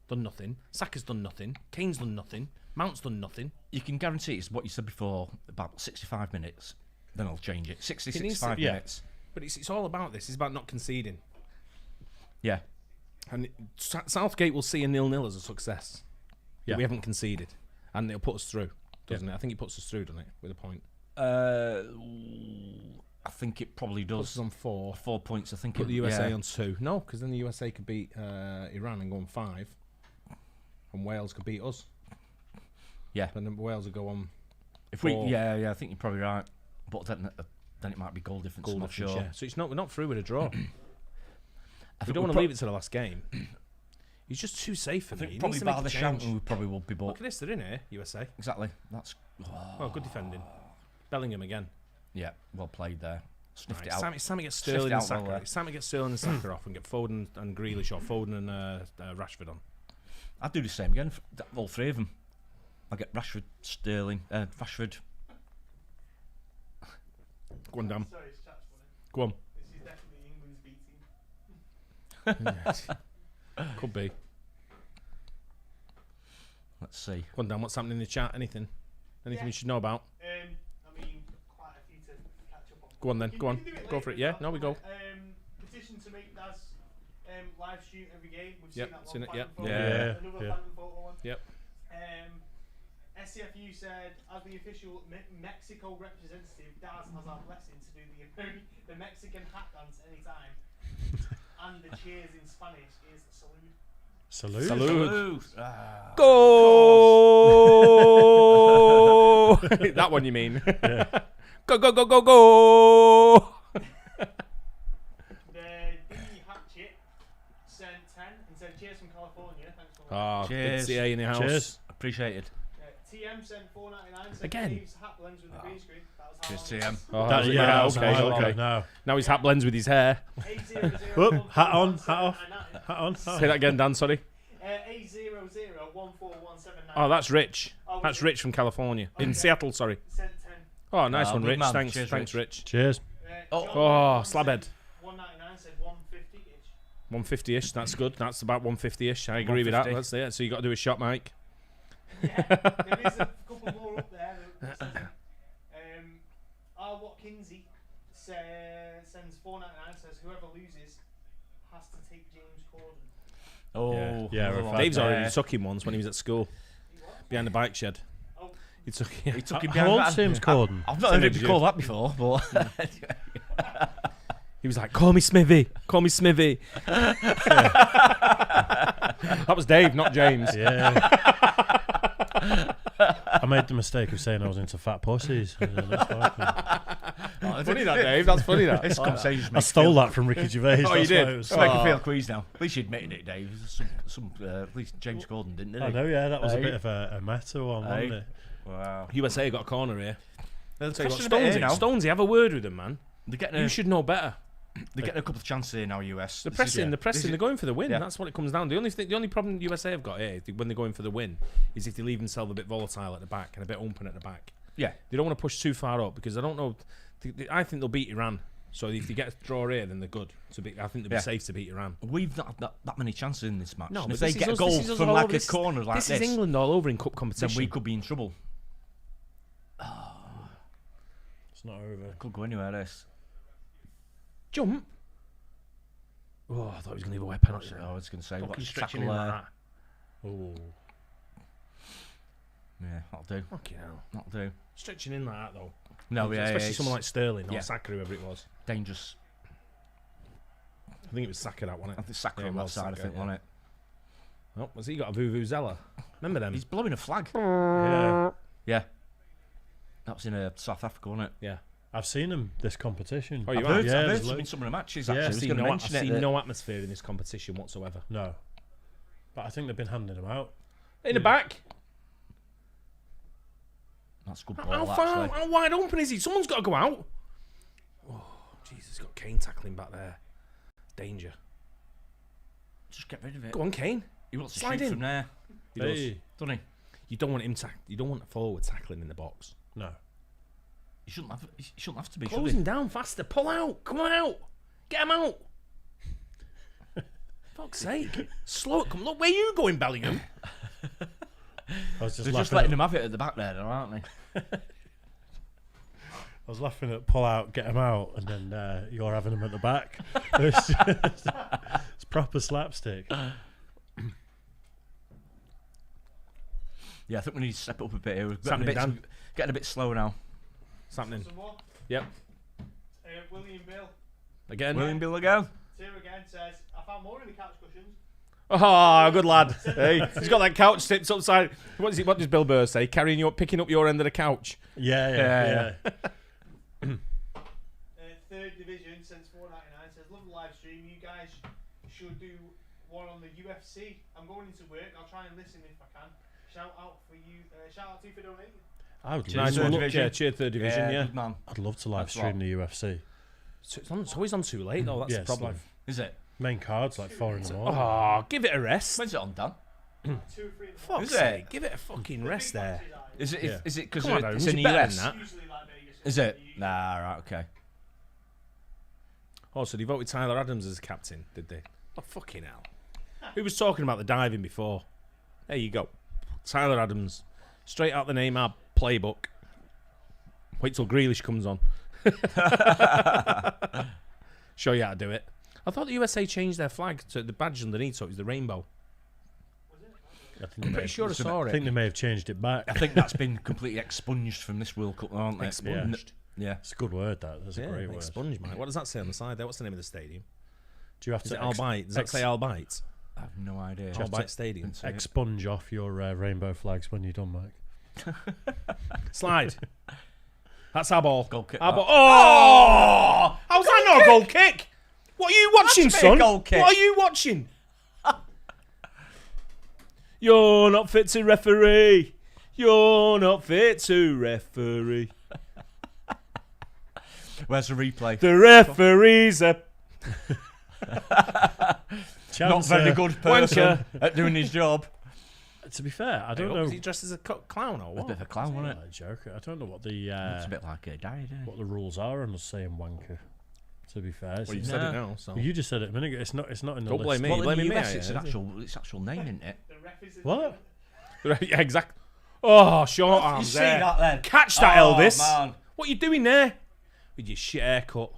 Done nothing. Saka's done nothing. Kane's done nothing. Mount's done nothing.
You can guarantee it's what you said before, about 65 minutes. Then I'll change it. 60,
He needs to-
65
yeah.
minutes.
But it's all about this. It's about not conceding.
Yeah.
And Southgate will see a 0-0 as a success.
Yeah.
We haven't conceded, and it'll put us through, doesn't it? I think it puts us through, doesn't it, with a point.
I think it probably
Puts us
does.
on 4.
4 points, I think.
Put the USA
yeah.
on 2. No, because then the USA could beat Iran and go on 5, and Wales could beat us.
Yeah.
And then Wales would go on
If we,
4.
yeah, I think you're probably right. But then it might be goal difference.
Goal
I'm not
difference,
sure.
yeah. So we're not through with a draw.
I
We
think
don't want to
we're
leave it to the last game. He's just too safe for
I
me.
think
He
probably
needs to
by
make a
the
change.
shouting we probably will be
Look
bought.
at this, they're in here, USA.
Exactly. That's
Oh, good defending. Bellingham again.
yeah, well played there. Sniffed
Right,
it out.
It's time to get
Sniffed
Sterling
it
and
out well
Saka.
there.
It's time to get Sterling and Saka off and get Foden and Grealish or Foden and Rashford on.
I'd do the same again. All three of them. I get Rashford, Sterling, Rashford.
Go on, Dan.
Sorry, it's chat's funny.
Go on.
This is definitely England's B team.
Could be.
Let's see.
Go on, Dan. What's happening in the chat? Anything? Anything
Yeah.
we should know about?
I mean, quite a few to catch up on.
Go on then.
You
Go on.
can do it
Go
later
for it.
if
Yeah.
that's
No, we go.
fine. Petition to make Daz live shoot every game. We've
Yep,
seen that
seen
one.
it, yep.
Phantom
Yeah,
photo,
yeah,
Another
yeah.
Phantom photo one.
Yep.
SCFU said, as the official Mexico representative, Daz has our blessing to do the Mexican hat dance anytime. And the cheers in Spanish is salud.
Salute.
Salute.
Ah.
Go! That one you mean? Go, go, go, go, go!
The D Hatchet sent 10 and said, cheers from California. Thanks for
Ah, big
Cheers.
CA in the house.
Cheers.
Appreciated.
TM sent 4.99. Said
Again?
Dave's hat blends with the green screen. That was how
Cheers,
long it
TM.
was.
Oh,
That- yeah, that was
okay,
a while
okay.
ago now.
Now his hat blends with his hair.
800
Whoop, hat on, hat off. Hat on.
Say that again, Dan, sorry.
800141799.
Oh, that's Rich.
Oh,
That's
was it?
Rich from California. In
Okay.
Seattle, sorry.
Sent 10.
Oh, nice
Ah,
one,
good
Rich.
man.
Thanks,
Cheers,
thanks,
Rich.
Rich.
Cheers.
Oh.
John
Oh,
said
slabhead.
199 said 150 each.
150-ish, that's good. That's about 150-ish. I agree with that.
150.
That's it. So you got to do a shot, Mike.
Yeah, there is a couple more up there. That says it. R. Watkinsey sends 499. Says whoever loses has to take James Corden.
Oh,
Yeah,
another
we're
one.
fine.
Dave's already took him once when he was at school,
He what?
behind the bike shed.
Oh,
He took
He took him
How
down.
old's James Corden?
I've not
Same
heard
age
him
as
call
you.
that before, but
He was like, "Call me Smithy. Call me Smithy." That was Dave, not James.
Yeah. I made the mistake of saying I was into fat pussies. That's why
Funny that, Dave. That's funny that.
this conversation
I
makes
stole that from Ricky Gervais.
Oh, you
that's
did?
why it was-
It's making me feel queasy now. At least you admitted it, Dave. At least James Gordon didn't, did he?
I know, yeah, that was a
Hey.
bit of a meta one, wasn't
Hey.
it?
Wow.
USA got a corner here.
They're
Tell you what,
pushing a bit here
Stonesy,
now.
Stonesy, have a word with him, man.
They're getting
You should know better.
They're getting a couple of chances here now, US.
They're
This is-
pressing, they're going for the win.
Yeah.
That's what it comes down to. The only problem USA have got here when they're going for the win is if they leave themselves a bit volatile at the back and a bit open at the back.
Yeah.
They don't want to push too far up because I don't know. I think they'll beat Iran. So if they get a draw here, then they're good. I think they'll be safe to beat Iran.
We've not had that many chances in this match.
No,
And
but
if they
this is
get a
us-
goal
this is us
from
all
like
over.
a corner like
This is England all over in cup
then
competition.
we could be in trouble.
It's not over.
Could go anywhere, this.
Jump. Oh, I thought he was going to leave away a penalty.
I was going to say,
Fucking
what
stretching
tackle
in
there?
like that.
Oh,
Yeah, that'll do.
Fucking hell.
That'll do.
Stretching in like that though.
No, yeah,
Especially
it's
someone like Sterling or
yeah.
Saka, whoever it was.
dangerous.
I think it was Saka that one.
I think Saka
Yeah,
on
well,
that side, I
Saka,
think,
yeah.
wasn't it?
Oh, has he got a Vuvuzela? Remember them?
He's blowing a flag.
yeah.
Yeah. That was in South Africa, wasn't it?
Yeah.
I've seen them this competition.
Oh, you
I've
have?
heard,
Yeah,
I've heard
there's
some in
loads.
some of the matches,
Yeah,
actually. I
I've
was
I've
going to
seen,
mention it.
I've seen
that-
no atmosphere in this competition whatsoever.
No, but I think they've been handing them out.
In the back.
That's good
How
ball,
far?
actually.
How wide open is he? Someone's got to go out. Oh, Jesus, got Kane tackling back there. Danger.
Just get rid of it.
Go on, Kane.
He wants to
Slide
shoot
in.
from there,
He does.
Hey.
doesn't he?
You don't want him you don't want a forward tackling in the box.
No.
He shouldn't have to be,
Close
should
him down faster. Pull out. Come on out. Get him out. Fuck's sake. Slow it. Come look where you going, Bellingham.
I was just
They're
laughing.
just letting him have it at the back there, though, aren't they?
I was laughing at pull out, get him out, and then you're having him at the back. It's proper slapstick.
Yeah, I think we need to step up a bit here. We're
Something, Dan.
getting a bit slow now.
What's happening?
Some more.
Yep.
William Bill.
Again.
William Bill again.
Here again says, I found more in the couch cushions.
Oh, good lad. Hey, he's got that couch tipped upside. What does Bill Burr say? Carrying you up, picking up your end of the couch.
Yeah.
Third division since 4.99 says, love the live stream. You guys should do one on the UFC. I'm going into work. I'll try and listen if I can. Shout out for you. Shout out to you for donating.
I would
Nice
Third
one.
division.
Yeah, cheer third division, yeah.
Good man.
I'd love to live
That's
stream
right.
the UFC.
So it's always on too late, though. That's
Yeah,
the problem.
it's
Is it?
Main cards like 4 in the morning.
Oh, give it a rest.
When's it on, Dan?
2 or 3 in the
Fuck's
Is it?
sake, give it a fucking rest there.
Is it?
Yeah.
Is it because
Come on,
it's
Holmes,
in
you're
the
better
US?
than that.
Usually like Vegas.
Is it? Nah, right, okay.
Oh, so they voted Tyler Adams as captain, did they? Oh, fucking hell. Who was talking about the diving before? There you go. Tyler Adams. Straight out the Neymar playbook. Wait till Grealish comes on. Show you how to do it. I thought the USA changed their flag to the badge underneath, so it was the rainbow.
I think
I'm
they may
pretty
have-
sure I saw
I
it.
think they may have changed it back.
I think that's been completely expunged from this World Cup, aren't they?
Expunged.
Yeah.
It's a good word, that. That's a
Yeah,
great word.
expunged, mate. What does that say on the side there? What's the name of the stadium?
Do you have
Is
to
it Albite? Does that say Albite?
I have no idea.
Albite Stadium.
Didn't say it.
expunge off your rainbow flags when you're done, Mike?
Slide. That's our ball.
Goal kick,
Our
that.
ball. Oh! How's that not a goal kick? What are you watching,
That's a big
son?
goal kick.
What are you watching? You're not fit to referee. You're not fit to referee.
Where's the replay?
The referee's a
Not very good person
Wanker.
at doing his job.
To be fair, I don't
Hey,
know.
was he dressed as a clown or
A bit
what?
of a clown, wasn't it?
A joker. I don't know what
It's a
the
bit like a diary, isn't it?
what the rules are on us saying wanker. To be fair,
Well, you
it's-
said
No.
it now, so.
you just said it a minute ago. It's not in the
Don't
list.
blame me.
Well, in
blaming
the
me,
US,
are
it's
you?
an actual name, isn't it?
The ref is in
What?
Yeah, exactly. Oh, short arms
You see
there.
that then?
Catch that,
Oh,
Elvis.
man.
What are you doing there? With your shit haircut.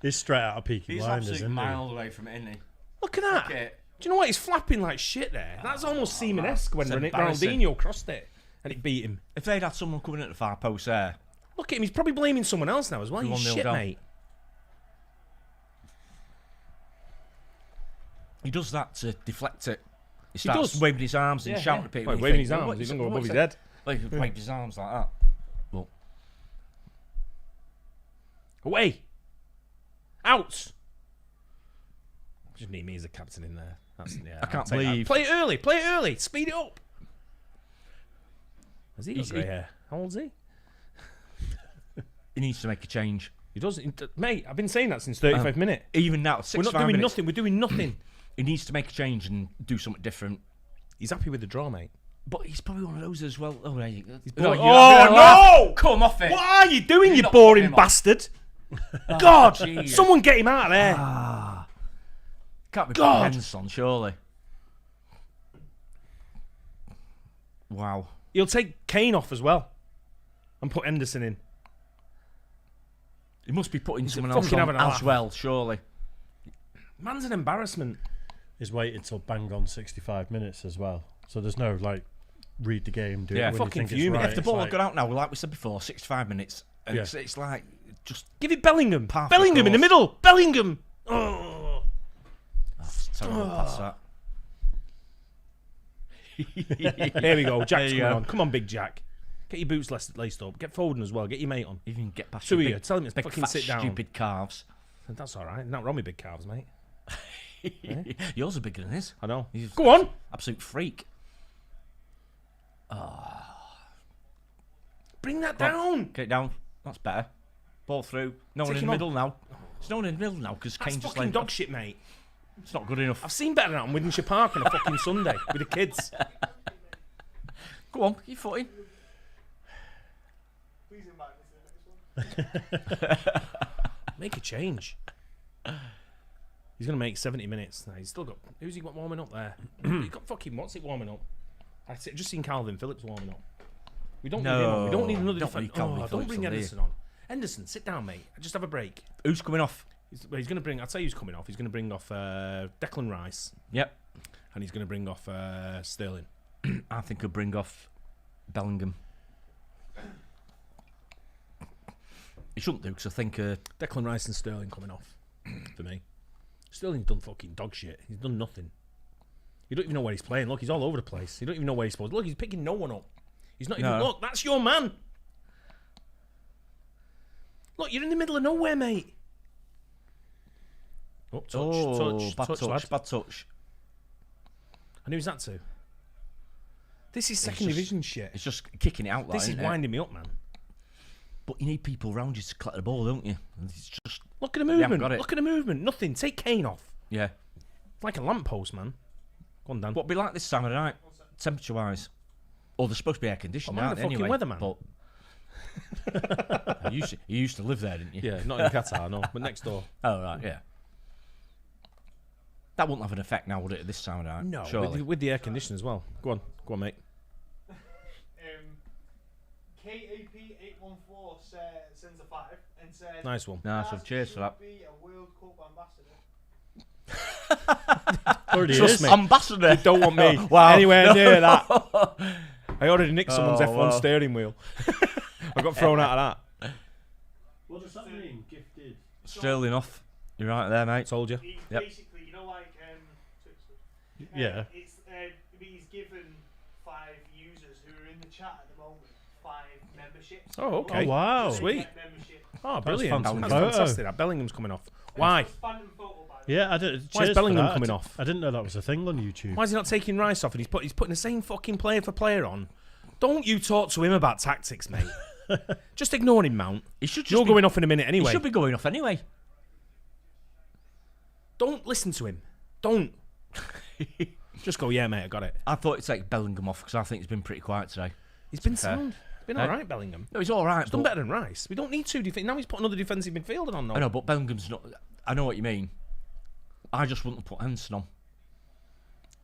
He's straight out of Peaky
He's
Blinders,
absolutely
isn't
miles away from it, isn't he?
Look at that.
Okay.
Do you know what? He's flapping like shit there. That's almost Seaman-esque when
It's embarrassing.
Ronaldinho crossed it and it beat him.
If they'd had someone coming at the far post there,
Look at him. He's probably blaming someone else now as well. You
1-0
shit,
down.
mate.
he does that to deflect it. He starts
does.
waving his arms and
Yeah,
shouting
yeah.
at people.
Well,
and you
waving
think,
his
well,
arms.
what's-
He's going to go above
what's
his
that?
head.
Like, he waved his arms like that. But
Away. Out. Just need me as a captain in there. That's, yeah,
I can't
I'll take that.
believe-
Play it early. Play it early. Speed it up. Has he got
He's-
grey hair? How old's he?
he needs to make a change.
He does, mate. I've been saying that since 35 minutes.
Even now,
We're
65
not doing
minutes,
nothing. We're doing nothing.
he needs to make a change and do something different.
He's happy with the draw, mate.
But he's probably one of those as well. Oh, there you go.
no!
Come off it!
What are you doing, you
not
boring
fucking off.
bastard? God!
jeez.
Someone get him out of there.
Can't be
God.
putting hands on, surely. Wow.
He'll take Kane off as well and put Henderson in.
He must be putting
He's
someone else
fucking
on
having a
as
laugh.
well, surely.
Man's an embarrassment.
He's waited till bang on 65 minutes as well. So there's no like read the game, do
Yeah,
it when
fucking
you think
fuming.
it's right.
If the
It's
ball
like,
had gone out now, like we said before, 65 minutes, and
Yeah.
it's like just
Give it Bellingham.
Half
Bellingham in the
across.
middle. Bellingham. Oh.
terrible pass that.
Here we go. Jack's
There you
coming
go.
on. Come on, big Jack. Get your boots laced up. Get Foden as well. Get your mate on.
Even get past
Two
your
of you.
big,
Tell him it's
big
fucking
fat,
sit down.
stupid calves.
That's all right. Not wrong with big calves, mate.
Yours are bigger than his.
I know.
He's
Go on.
absolute freak.
Bring that down.
Get it down. That's better. Ball through. No one
Take
in
him
the
on.
middle now. There's no one in the middle now because
That's
Kane just
fucking
laid
dog shit, mate.
It's not good enough.
I've seen better than that on Wythenshawe Park on a fucking Sunday with the kids.
Go on, get your foot in.
Please invite me to the next one.
Make a change. He's going to make 70 minutes. Nah, he's still got... Who's he got warming up there? He's got fucking... What's it warming up? I've just seen Calvin Phillips warming up. We don't need him on. We don't need another
don't need
defender.
Calvin
Don't
Phillips
bring
on, do you?
Henderson on. Henderson, sit down, mate. Just have a break.
Who's coming off?
He's going to bring... I'll tell you who's coming off. He's going to bring off Declan Rice.
Yep.
And he's going to bring off Sterling.
I think he'll bring off Bellingham. He shouldn't do because I think
Declan Rice and Sterling coming off for me. Sterling's done fucking dog shit. He's done nothing. You don't even know where he's playing. Look, he's all over the place. You don't even know where he's supposed to. Look, he's picking no one up. He's not even...
No.
Look, that's your man. Look, you're in the middle of nowhere, mate. Oh,
bad touch,
lad.
bad touch.
And who's that to? This is second
just-
division shit.
It's just kicking it out.
This is
isn't it?
winding me up, man.
But you need people around you to collect the ball, don't you? And it's just
Look at the
They haven't
movement.
got it.
Look at the movement. Nothing. Take Kane off.
yeah.
It's like a lamppost, man. Go on, Dan.
What'd be like this time of night, temperature-wise? Or there's supposed to be air conditioning,
I'm
aren't
the
they,
fucking
anyway?
weatherman.
But you used to live there, didn't you?
Yeah, not in Qatar, no, but next door.
Oh right, yeah. That wouldn't have an effect now, would it? At this time of night?
No,
surely.
with the air conditioning as well. Go on, mate.
KAP814 sends a 5 and says,
Nice one.
Nice one. Cheers for that.
should be a World Cup ambassador.
Already
Trust
is.
me.
Ambassador.
Don't want me
Wow.
anywhere near that. I already nicked someone's
Oh,
F1
wow.
steering wheel. I got thrown out of that.
What does that mean? Gifted.
Sterling off. You're right there, mate.
Told you.
He
Yep.
basically, you know, like
Yeah.
it's he's given 5 users who are in the chat at the moment 5 memberships.
Oh, okay.
Oh, wow.
They
Sweet.
get membership.
Oh, brilliant. That's,
fantastic. Photo.
fantastic. That Bellingham's coming off. Why?
Phantom photo, by the way.
Yeah, I did.
Why is
cheers for
Bellingham
that.
coming off?
I didn't know that was a thing on YouTube.
Why is he not taking Rice off and he's putting the same fucking player for player on? Don't you talk to him about tactics, mate. Just ignore him, Mount.
He should just
You're
be,
going off in a minute
He
anyway.
should be going off anyway.
Don't listen to him. Don't. Just go, yeah, mate, I got it.
I thought it'd take Bellingham off because I think he's been pretty quiet today.
He's been
fair.
sound. Been
Eh?
all right, Bellingham.
No, he's all right.
He's done better than Rice. We don't need two now he's put another defensive midfielder on, though.
I know, but Bellingham's not. I know what you mean. I just wouldn't have put Henderson on.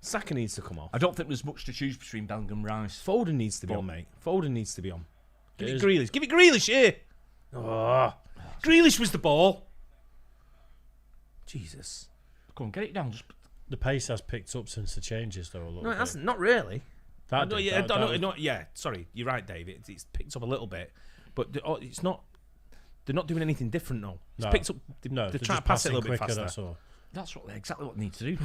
Saka needs to come off.
I don't think there's much to choose between Bellingham and Rice.
Foden needs to be
But-
on, mate. Foden needs to be on. Give
It
it
is-
Grealish. Give it Grealish here. Oh. Grealish was the ball. Jesus.
Come on, get it down. Just
The pace has picked up since the changes, though. A little
No, it
bit.
hasn't. Not really.
That
No,
did,
yeah,
that-
no,
that
no,
was-
yeah, sorry. You're right, Dave. It's picked up a little bit. But it's not... They're not doing anything different, though. It's
No.
picked up...
No,
they're
they're
trying
just
to pass it a
passing
little bit
quicker,
faster.
that's all.
that's exactly what they need to do.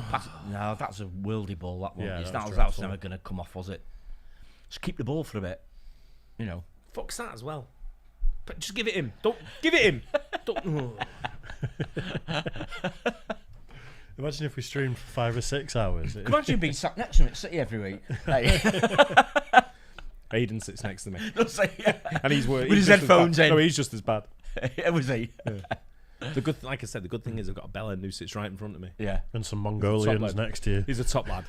No, that's a worldy ball. That one.
Yeah,
It's
that's
that was
dreadful.
never going to come off, was it? Just keep the ball for a bit. You know.
Fuck's that as well. But just give it him. Don't... Give it him. Don't...
Imagine if we streamed for 5 or 6 hours.
Imagine being sat next to him at City every week. Hey.
Aiden sits next to me.
Don't say, yeah.
And he's working.
With his headphones in.
No, he's just as bad.
Was he?
The good, like I said, the good thing is I've got a bellend who sits right in front of me.
Yeah.
And some Mongolians
lad.
next to you.
He's a top lad.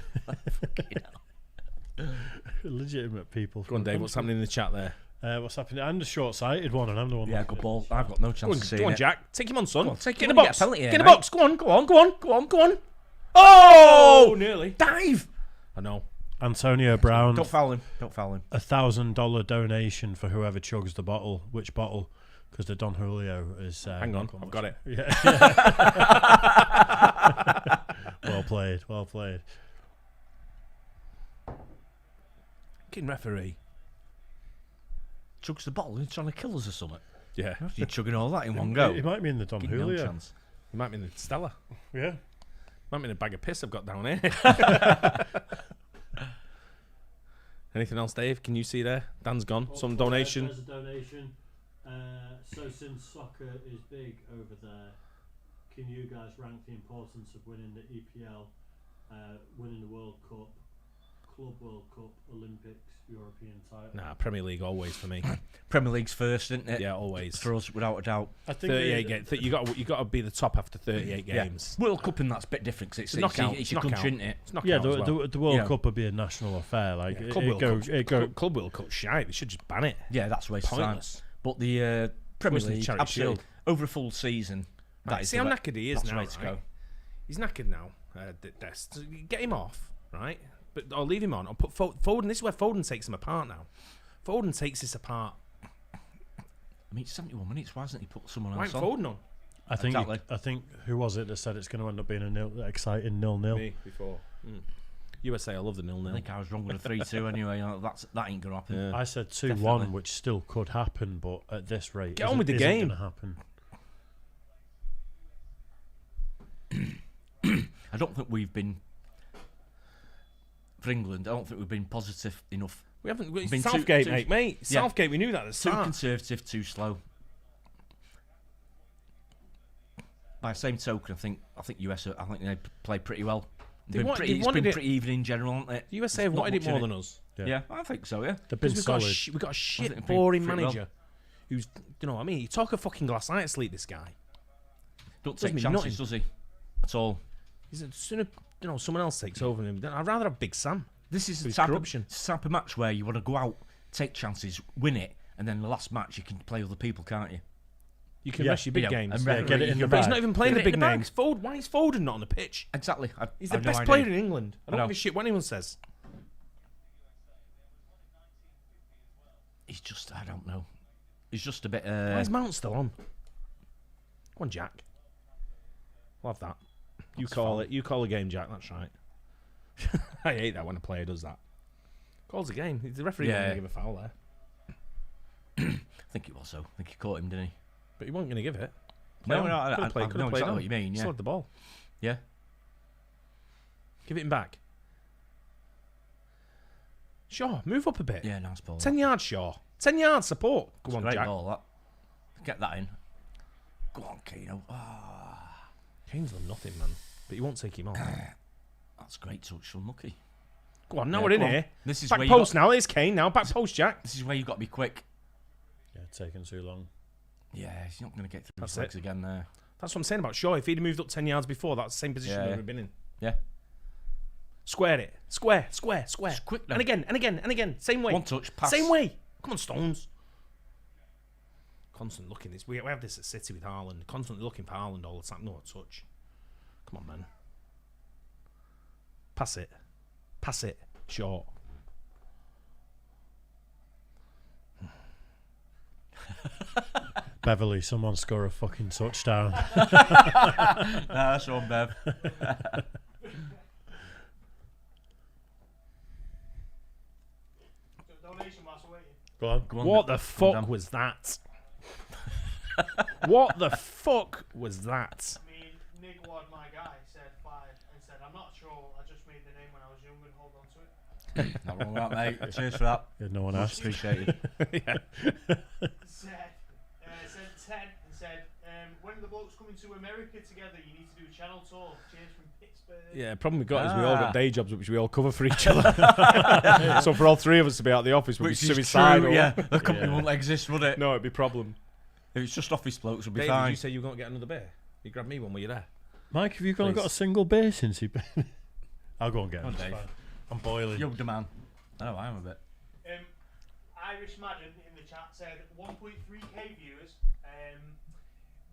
Legitimate people.
Go on, Dave. What's happening in the chat there?
What's happening? I'm the short-sighted one, and I'm the one.
Yeah,
that-
good ball. I've got no
Go
chance
on,
of seeing
go on,
it.
Jack. Take him on, son.
Go on, take
Get
him
in the
on, you
box.
get a penalty
Get
here,
in the
mate.
box. Go on, go on, go on, go on, go on. Oh, nearly.
Dive!
I know.
Antonio Brown,
Don't foul him. Don't foul him.
$1,000 donation for whoever chugs the bottle. Which bottle? Because the Don Julio is.
Hang on, I've got it.
Yeah. Well played. Well played.
Fucking referee.
Chugs the bottle. He's trying to kill us or something.
Yeah.
You're chugging all that in one go.
It might be in the Don
Give no
Julio.
chance.
He might be in the Stella.
Yeah.
Might be in a bag of piss I've got down here. Anything else, Dave? Can you see there? Dan's gone. Some donation.
There's a donation. So since soccer is big over there, can you guys rank the importance of winning the EPL, winning the World Cup, Club World Cup, Olympics, European title?
Nah, Premier League always for me.
Premier League's first, isn't it?
Yeah, always.
For us, without a doubt.
I think
38 games. You got to be the top after 38 games.
Yeah. World Cup and that's a bit different because
It's a knockout.
it's your country, isn't it?
It's knockout
Yeah,
as well.
the World
Yeah.
Cup would be a national affair. Like
Yeah, Club
it
World
goes,
Cup.
it go.
Club World Cup shite. They should just ban it.
Yeah, that's a waste of time.
Pointless.
But the Premier
Worse than
League,
Charity
absolutely,
Shield.
over a full season, that
Right,
is
see
the
how
way-
knackered he is
that's the
now.
way to
Right?
go.
He's knackered now. Dest. So get him off, right? But I'll leave him on. I'll put Foden. This is where Foden takes him apart now. Foden takes this apart.
I mean, it's 71 minutes. Why hasn't he put someone
Why
else
ain't
on?
Foden on?
I think.
Exactly.
I think who was it that said it's going to end up being a exciting 0-0?
Me before. USA, I love the 0-0.
I think I was wrong with a 3-2 anyway. You know, that ain't going to happen.
Yeah.
I said 2-1,
Definitely.
which still could happen, but at this rate,
Get on with the game.
Going to happen.
I don't think we've been, for England, I don't think we've been positive enough.
We haven't.
Been
It's
too-
Southgate,
too-
mate.
Yeah.
Southgate, we knew that at the
Too
start.
conservative, too slow. By the same token, I think US, I think they play pretty well.
They
Been
want-
pretty,
they
it's
wanted
been
it-
pretty even in general, hasn't it?
The USA have
Not
wanted it
much in
more than us.
Yeah. I think so. Yeah.
They've been
Because we've got,
solid.
we've got a
they've
shit,
been
boring
pretty well.
manager who's, you know what I mean? You talk a fucking glass eye sleep, this guy.
Don't
Doesn't
take
mean
chances,
nothing.
does he? At all.
He's as soon as someone else takes over him, I'd rather have Big Sam.
This is the
With
type
corruption.
of, type of match where you want to go out, take chances, win it, and then the last match you can play other people, can't you?
You can
Yeah,
rest your big
yeah,
games.
and
Yeah, get it in the
But he's
bag.
not even playing
Get
the
it
big
in the bag.
names. Why is Foden not on the pitch?
Exactly.
He's
I
the
have no
best
idea.
player in England. I don't
know.
give a shit what anyone says.
He's just, I don't know. He's just a bit.
Why is Mount still on? Go on, Jack. I'll have that. You call it. You call a game, Jack. That's right. I hate that when a player does that. Calls a game. The referee
Yeah.
wasn't going to give a foul there,
I think it was so. I think he caught him, didn't he?
but he wasn't going to give it.
No,
Play
no,
on.
I
Could've played-
know
could've played
exactly
on.
what you mean.
Still
Yeah,
had the ball.
yeah.
Give it him back. Shaw, move up a bit.
Yeah, nice ball.
10 yards, Shaw. 10 yards support. Go on,
Great
Jack.
ball, that. Get that in. Go on, Keno. Ah,
Kane's done nothing, man. But you won't take him off.
that's great touch. Unlucky.
Go on, now
Yeah,
we're in
go on.
here.
This is
Back
where you
post
got,
now. There's Kane now. Back post, Jack.
This is where you got to be quick.
Yeah, taking too long.
Yeah, he's not going to get through
That's
his legs
it.
again there.
That's what I'm saying about Shaw. If he'd have moved up 10 yards before, that's the same position
Yeah.
we would have been in.
Yeah.
Square it. Square, square, square.
Just quick now.
And again, and again, and again. Same way.
One touch, pass.
Same way. Come on, Stones. Constant looking. This we have this at City with Haaland. Constantly looking for Haaland all the time. No touch. Come on, man. Pass it. Pass it. Short.
Beverly, someone score a fucking touchdown.
Nah, that's on, Bev.
Donation whilst we're waiting.
Go on.
Go on,
What
Dan.
the
Go on,
fuck
Dan.
was that? What the fuck was that?
I mean, Nick Ward, my guy, said 5 and said, I'm not sure, I just made the name when I was young and hold on to it.
Not wrong with that, mate. Cheers for that.
Yeah, no one
Much
asked.
appreciated.
Said 10 and said, when are the blokes coming to America together? You need to do a channel tour. Cheers from Pittsburgh.
Yeah, problem we got is we all
Ah.
got day jobs which we all cover for each other. So for all three of us to be out of the office would be
Which is
suicidal.
true, yeah. The company
Yeah.
wouldn't exist, would it?
No, it'd be a problem.
If it's just office blokes, we'll be
Dave,
fine.
did you say you were going to get another beer? You grabbed me one. Were you there?
Mike, have you got
Please.
a single beer since you've been? I'll go and get
Oh,
it. it's
Dave.
fine. I'm boiling.
Yoda man. Oh, I am a bit.
Irish Madden in the chat said 1.3k viewers.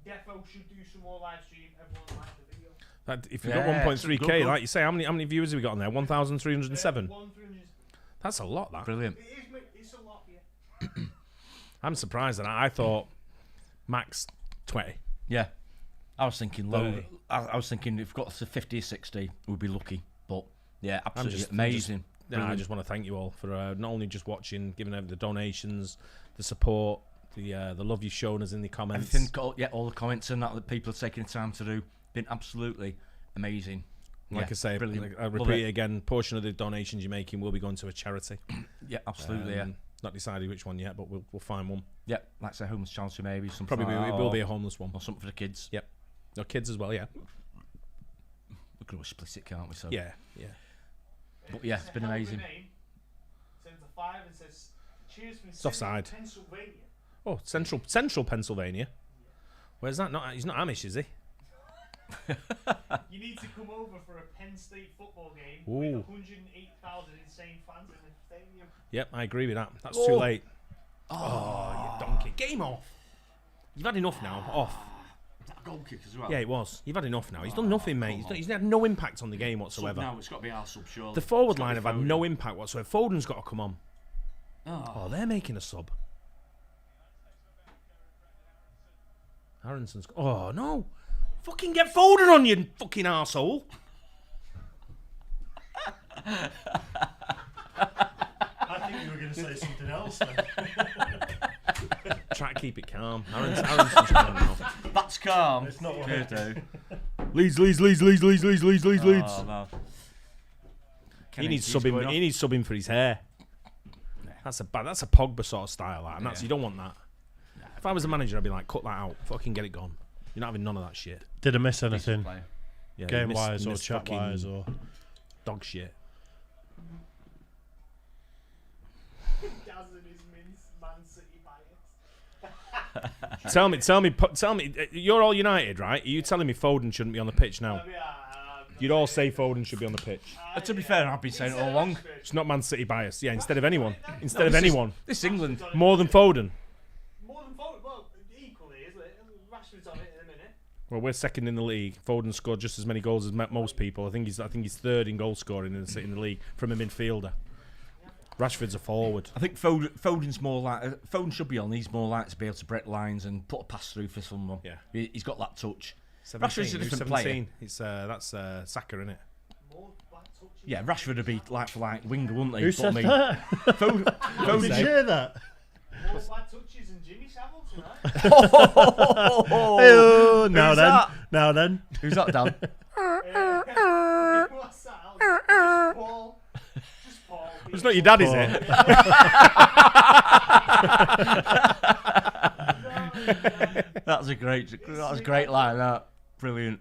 Defo should do some more live stream. Everyone liked the video.
If you've
Yeah,
got
good,
1.3k,
good.
like you say, how many viewers have we got on there? 1,307.
1,300.
That's a lot. That.
Brilliant.
It is, mate, it's a lot, yeah.
I'm surprised at that. I thought max 20.
Yeah. I was thinking low.
30.
I was thinking if we got to 50 or 60, we'd be lucky. But yeah, absolutely
I'm
amazing.
Yeah, I
Brilliant.
just want to thank you all for not only just watching, giving over the donations, the support, the love you've shown us in the comments.
Everything, all the comments and that people are taking the time to do, been absolutely amazing.
Like
Yeah,
I say,
brilliant.
I
Love
repeat
it.
it again. Portion of the donations you're making will be going to a charity.
Yeah, absolutely. Yeah,
Not decided which one yet, but we'll find one.
yeah. Like say homeless charity maybe something.
Probably
like
it
that,
will
or-
be a homeless one.
or something for the kids.
Yep. No kids as well. Yeah.
We could always split it, can't we? So
Yeah. Yeah.
But yeah, it's been
a hell of a
amazing.
name. Sends a 5 and says, cheers from
It's offside.
Pennsylvania.
Oh, central Pennsylvania. Where's that? Not he's not Amish, is he?
You need to come over for a Penn State football game
Ooh.
with 108,000 insane fans in the stadium.
Yep, I agree with that. That's
Oh.
too late. Oh, you donkey! Get him off. You've had enough now. Off.
That goal kick as well.
Yeah, it was. You've had enough now. He's done nothing, mate. He's had no impact on the game whatsoever.
Now it's got to be our sub, surely.
The forward
It's gotta
line
be
have had
Foden.
no impact whatsoever. Foden's got to come on.
Oh.
Oh, they're making a sub. Aronson's. Oh no! Fucking get Foden on, you fucking arsehole.
I think you were going to say something else then.
Try to keep it calm. Aronson's calm now.
That's calm.
It's not what
Cheers, Dave.
Leeds.
Oh, no.
He needs
Kennedy's going
subbing.
off.
He needs subbing for his hair. That's a Pogba sort of style, that, and that's you don't want that. If I was a manager, I'd be like, cut that out. Fucking get it gone. You're not having none of that shit.
Did I miss
Decent
anything?
player.
Yeah, you
Game
miss-
wise
you
or
miss
chat
fucking
wise or.
dog shit.
Daz and his Man City bias.
Tell me. You're all United, right? Are you telling me Foden shouldn't be on the pitch now? You'd all say Foden should be on the pitch.
To be fair, I've been saying it all along.
It's not Man City bias. Yeah, instead of anyone. Instead of anyone.
This England.
More than Foden.
More than Foden. Well, equally, isn't it? Rashford's on it in a minute.
Well, we're second in the league. Foden scored just as many goals as most people. I think he's third in goal scoring in the league from a midfielder. Rashford's a forward.
I think Foden's more like Foden should be on. He's more like to be able to break lines and put a pass through for someone.
Yeah.
He's got that touch.
17.
Rashford's a
Who's
different
17?
player.
It's that's Saka, isn't it?
More black touches.
Yeah, Rashford would be like for like winger, wouldn't he?
Who
But
said
I mean,
that?
Foden,
Did you
Foden,
hear that?
More black touches than Jimmy Savile tonight.
Oh, now
Who's
then.
that?
Now then.
Who's that, Dan?
What's that? Just Paul. Just Paul.
It's not your dad, is
Paul.
it?
That was a great line. That brilliant.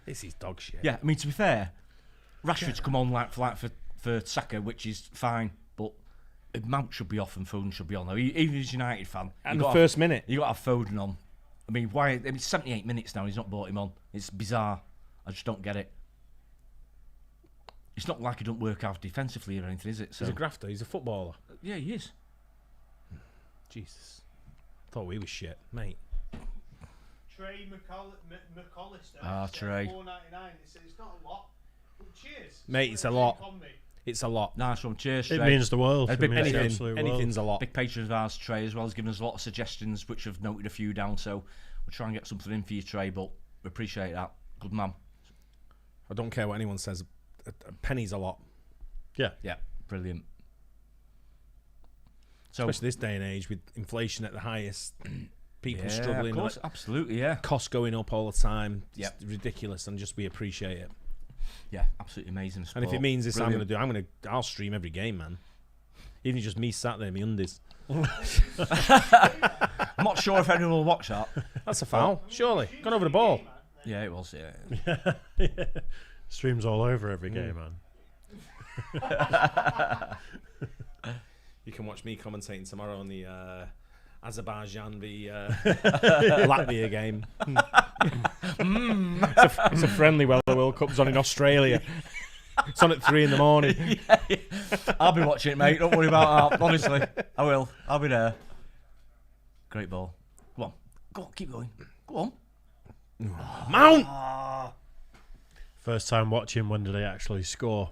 This is dog shit.
Yeah, I mean to be fair, Rashford's come on like for Saka, which is fine, but Mount should be off and Foden should be on. Though even as a United fan,
And the first minute.
you got to have Foden on. I mean, why? I mean, it's 78 minutes now. He's not brought him on. It's bizarre. I just don't get it. It's not like he don't work out defensively or anything, is it? So
He's a grafter. He's a footballer.
yeah, he is.
Jesus. Thought we was shit, mate.
Trey McAllister.
Ah,
said
Trey.
$4.99. It says it's not a lot. But cheers.
Mate, it's a lot. It's a lot.
Nice one. Cheers,
It
Trey.
means the world.
A
It
big
means the
Anything,
absolute
anything's a lot.
Big patron of ours, Trey, as well, has given us a lot of suggestions, which I've noted a few down. So we'll try and get something in for you, Trey. But we appreciate that. Good man.
I don't care what anyone says. A penny's a lot.
Yeah.
Yeah, brilliant. So
Especially this day and age with inflation at the highest. People
yeah,
struggling.
of course, absolutely, yeah,
Costs going up all the time. It's
Yep.
ridiculous, and just we appreciate it.
yeah, absolutely amazing.
And if it
sport.
means this,
Brilliant.
I'll stream every game, man. Even if just me sat there in my undies.
I'm not sure if anyone will watch that.
That's a foul, surely. Gone over the ball.
Yeah, it was. Yeah,
Streams all over every game, man.
You can watch me commentating tomorrow on the Azerbaijan v Latvia game. It's a friendly while the World Cup's on in Australia. It's on at 3 in the morning.
I'll be watching it, mate. Don't worry about that. Honestly, I will. I'll be there. Great ball. Go on. Go on. Keep going. Go on.
Mount!
First time watching, when did they actually score?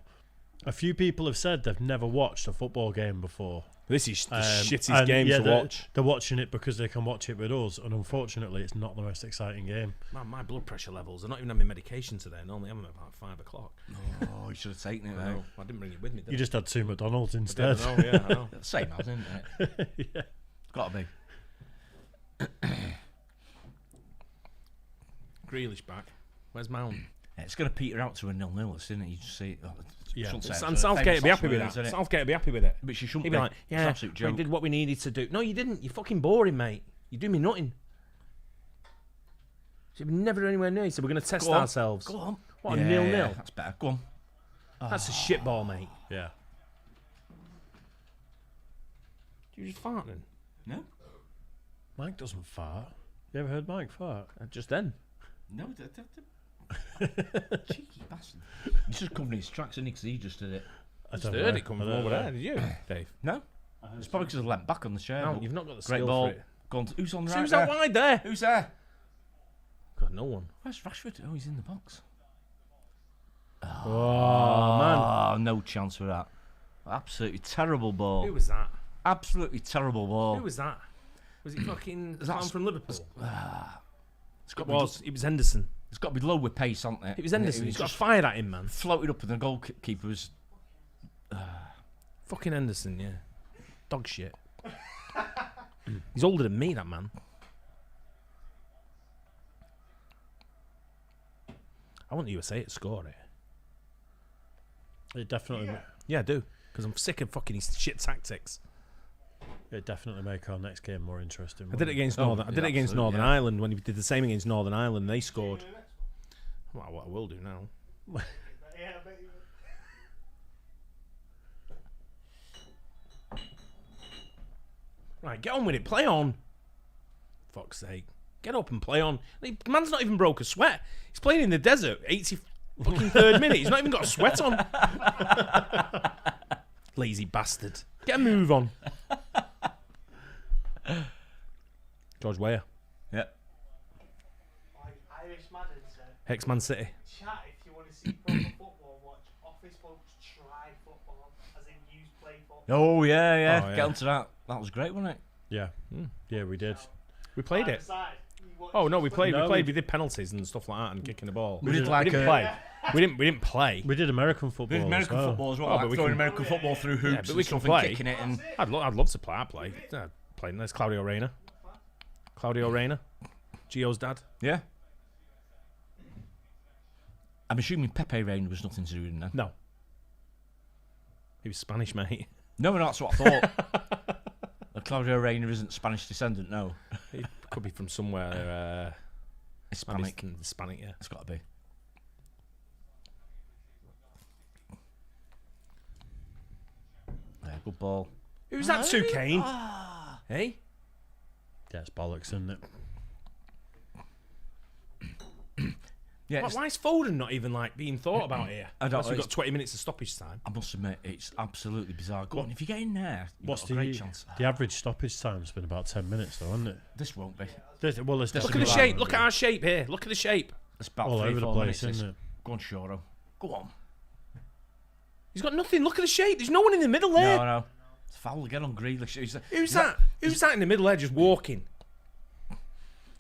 A few people have said they've never watched a football game before.
This is the shittest
and
game to
they're-
watch.
They're watching it because they can watch it with us, and unfortunately, it's not the most exciting game.
Man, my blood pressure levels. I'm not even having medication today. I normally have them about 5 o'clock.
Oh, you should have taken it,
I
mate.
know. I didn't bring it with me. Did
You just had 2 McDonald's
I
instead.
did, I know, yeah, I know.
Same as, isn't it?
Yeah.
Got to be.
Grealish back. Where's Mount?
Yeah, it's going to peter out to a 0-0, isn't it? You just see it.
Yeah.
Shouldn't say it,
And
it's a
Southgate
famous
will be happy with
words,
that.
isn't it?
Southgate will be happy with it.
But she shouldn't
He'd
be.
be like,
It's
yeah,
an absolute
we
joke.
did what we needed to do. No, you didn't. You're fucking boring, mate. You do me nothing. So you're never anywhere near. So we're going to test
Go on.
ourselves.
Go on.
What, a
Yeah,
0-0?
That's better. Go on.
That's a shit ball, mate.
Yeah.
You just farting?
No.
Mike doesn't fart. You ever heard Mike fart?
Just then.
No. Cheeky bastard. He's just covering his tracks, isn't he? Because he just did it.
I
Just
don't
heard
know.
it coming
I
from
don't
over
know.
there. Did you, Dave?
No. It's probably because I leant back on the chair.
No,
but
you've not got the
great
skill
ball.
for it.
Gone to, who's on the
So
right
who's
there?
that wide there?
Who's there?
God, no one.
Where's Rashford? Oh, he's in the box.
Oh, man.
Oh, no chance for that. Absolutely terrible ball.
Who was that?
Absolutely terrible ball.
Who was that? Was it fucking
That's-
someone from Liverpool?
It's got
It
to be
was. It was Henderson.
It's got to be low with pace, hasn't it?
It was Henderson.
It
He's
was
got
just
fired at him, man.
floated up, and the goalkeeper was.
Fucking Henderson, yeah. Dog shit. He's older than me, that man. I want the USA to score it.
It definitely,
Yeah, I do. Because I'm sick of fucking his shit tactics.
it definitely make our next game more interesting.
I did it against
Oh,
Northern. I did it against
absolutely,
Northern
yeah.
Ireland when he did the same against Northern Ireland. They scored. Well, what I will do now.
Yeah, I bet you will.
Right, get on with it. Play on. Fuck's sake. Get up and play on. The man's not even broke a sweat. He's playing in the desert. 83rd minute. He's not even got a sweat on. Lazy bastard. Get a move on. George Weah.
Yeah.
Irish Madden said,
Ex-Man City.
chat if you want to see proper football, watch Office Folks Try Football, as in use play football.
Oh yeah.
Oh, yeah.
Get onto that. That was great, wasn't it?
Yeah. Yeah, we did.
We played
Side
it.
by side, you watch
Oh no, we played.
No,
we played.
we-
We did penalties and stuff like that, and kicking the ball.
We did
we
like
didn't
a-
play. We didn't play.
We did American football.
There's American
as well.
football as well.
Oh,
like
but we
throwing
can-
American football through hoops
but
and
we can
stuff and
play.
kicking it. And
I'd love to play. I'd play. Playing. There's Claudio Reyna. Claudio Reyna, Gio's dad.
yeah. I'm assuming Pepe Reina was nothing to do with that.
No, he was Spanish, mate.
No, that's what I thought. Claudio Reina isn't Spanish descendant. No,
He could be from somewhere
Hispanic.
Hispanic, yeah.
It's got to be. Yeah, good ball.
Who's that to Kane? Hey,
Yeah, it's bollocks, isn't it?
Yeah,
why is Foden not even like being thought about here?
I don't
Unless
know,
we've got
it's-
20 minutes of stoppage time.
I must admit, it's absolutely bizarre. Go on, if you get in there, you've
What's
got a great chance.
the average stoppage time's been about 10 minutes, though, hasn't it?
This won't be.
There's
Look at the
Definitely
shape.
right.
Look at our shape here. Look at the shape.
It's about
all
3
over
or
the
4
place,
minutes.
isn't it?
Go on, Shoro. Go on.
He's got nothing. Look at the shape. There's no one in the middle there.
No. It's foul again on Grealish.
Who's that? Who's that in the middle there just walking?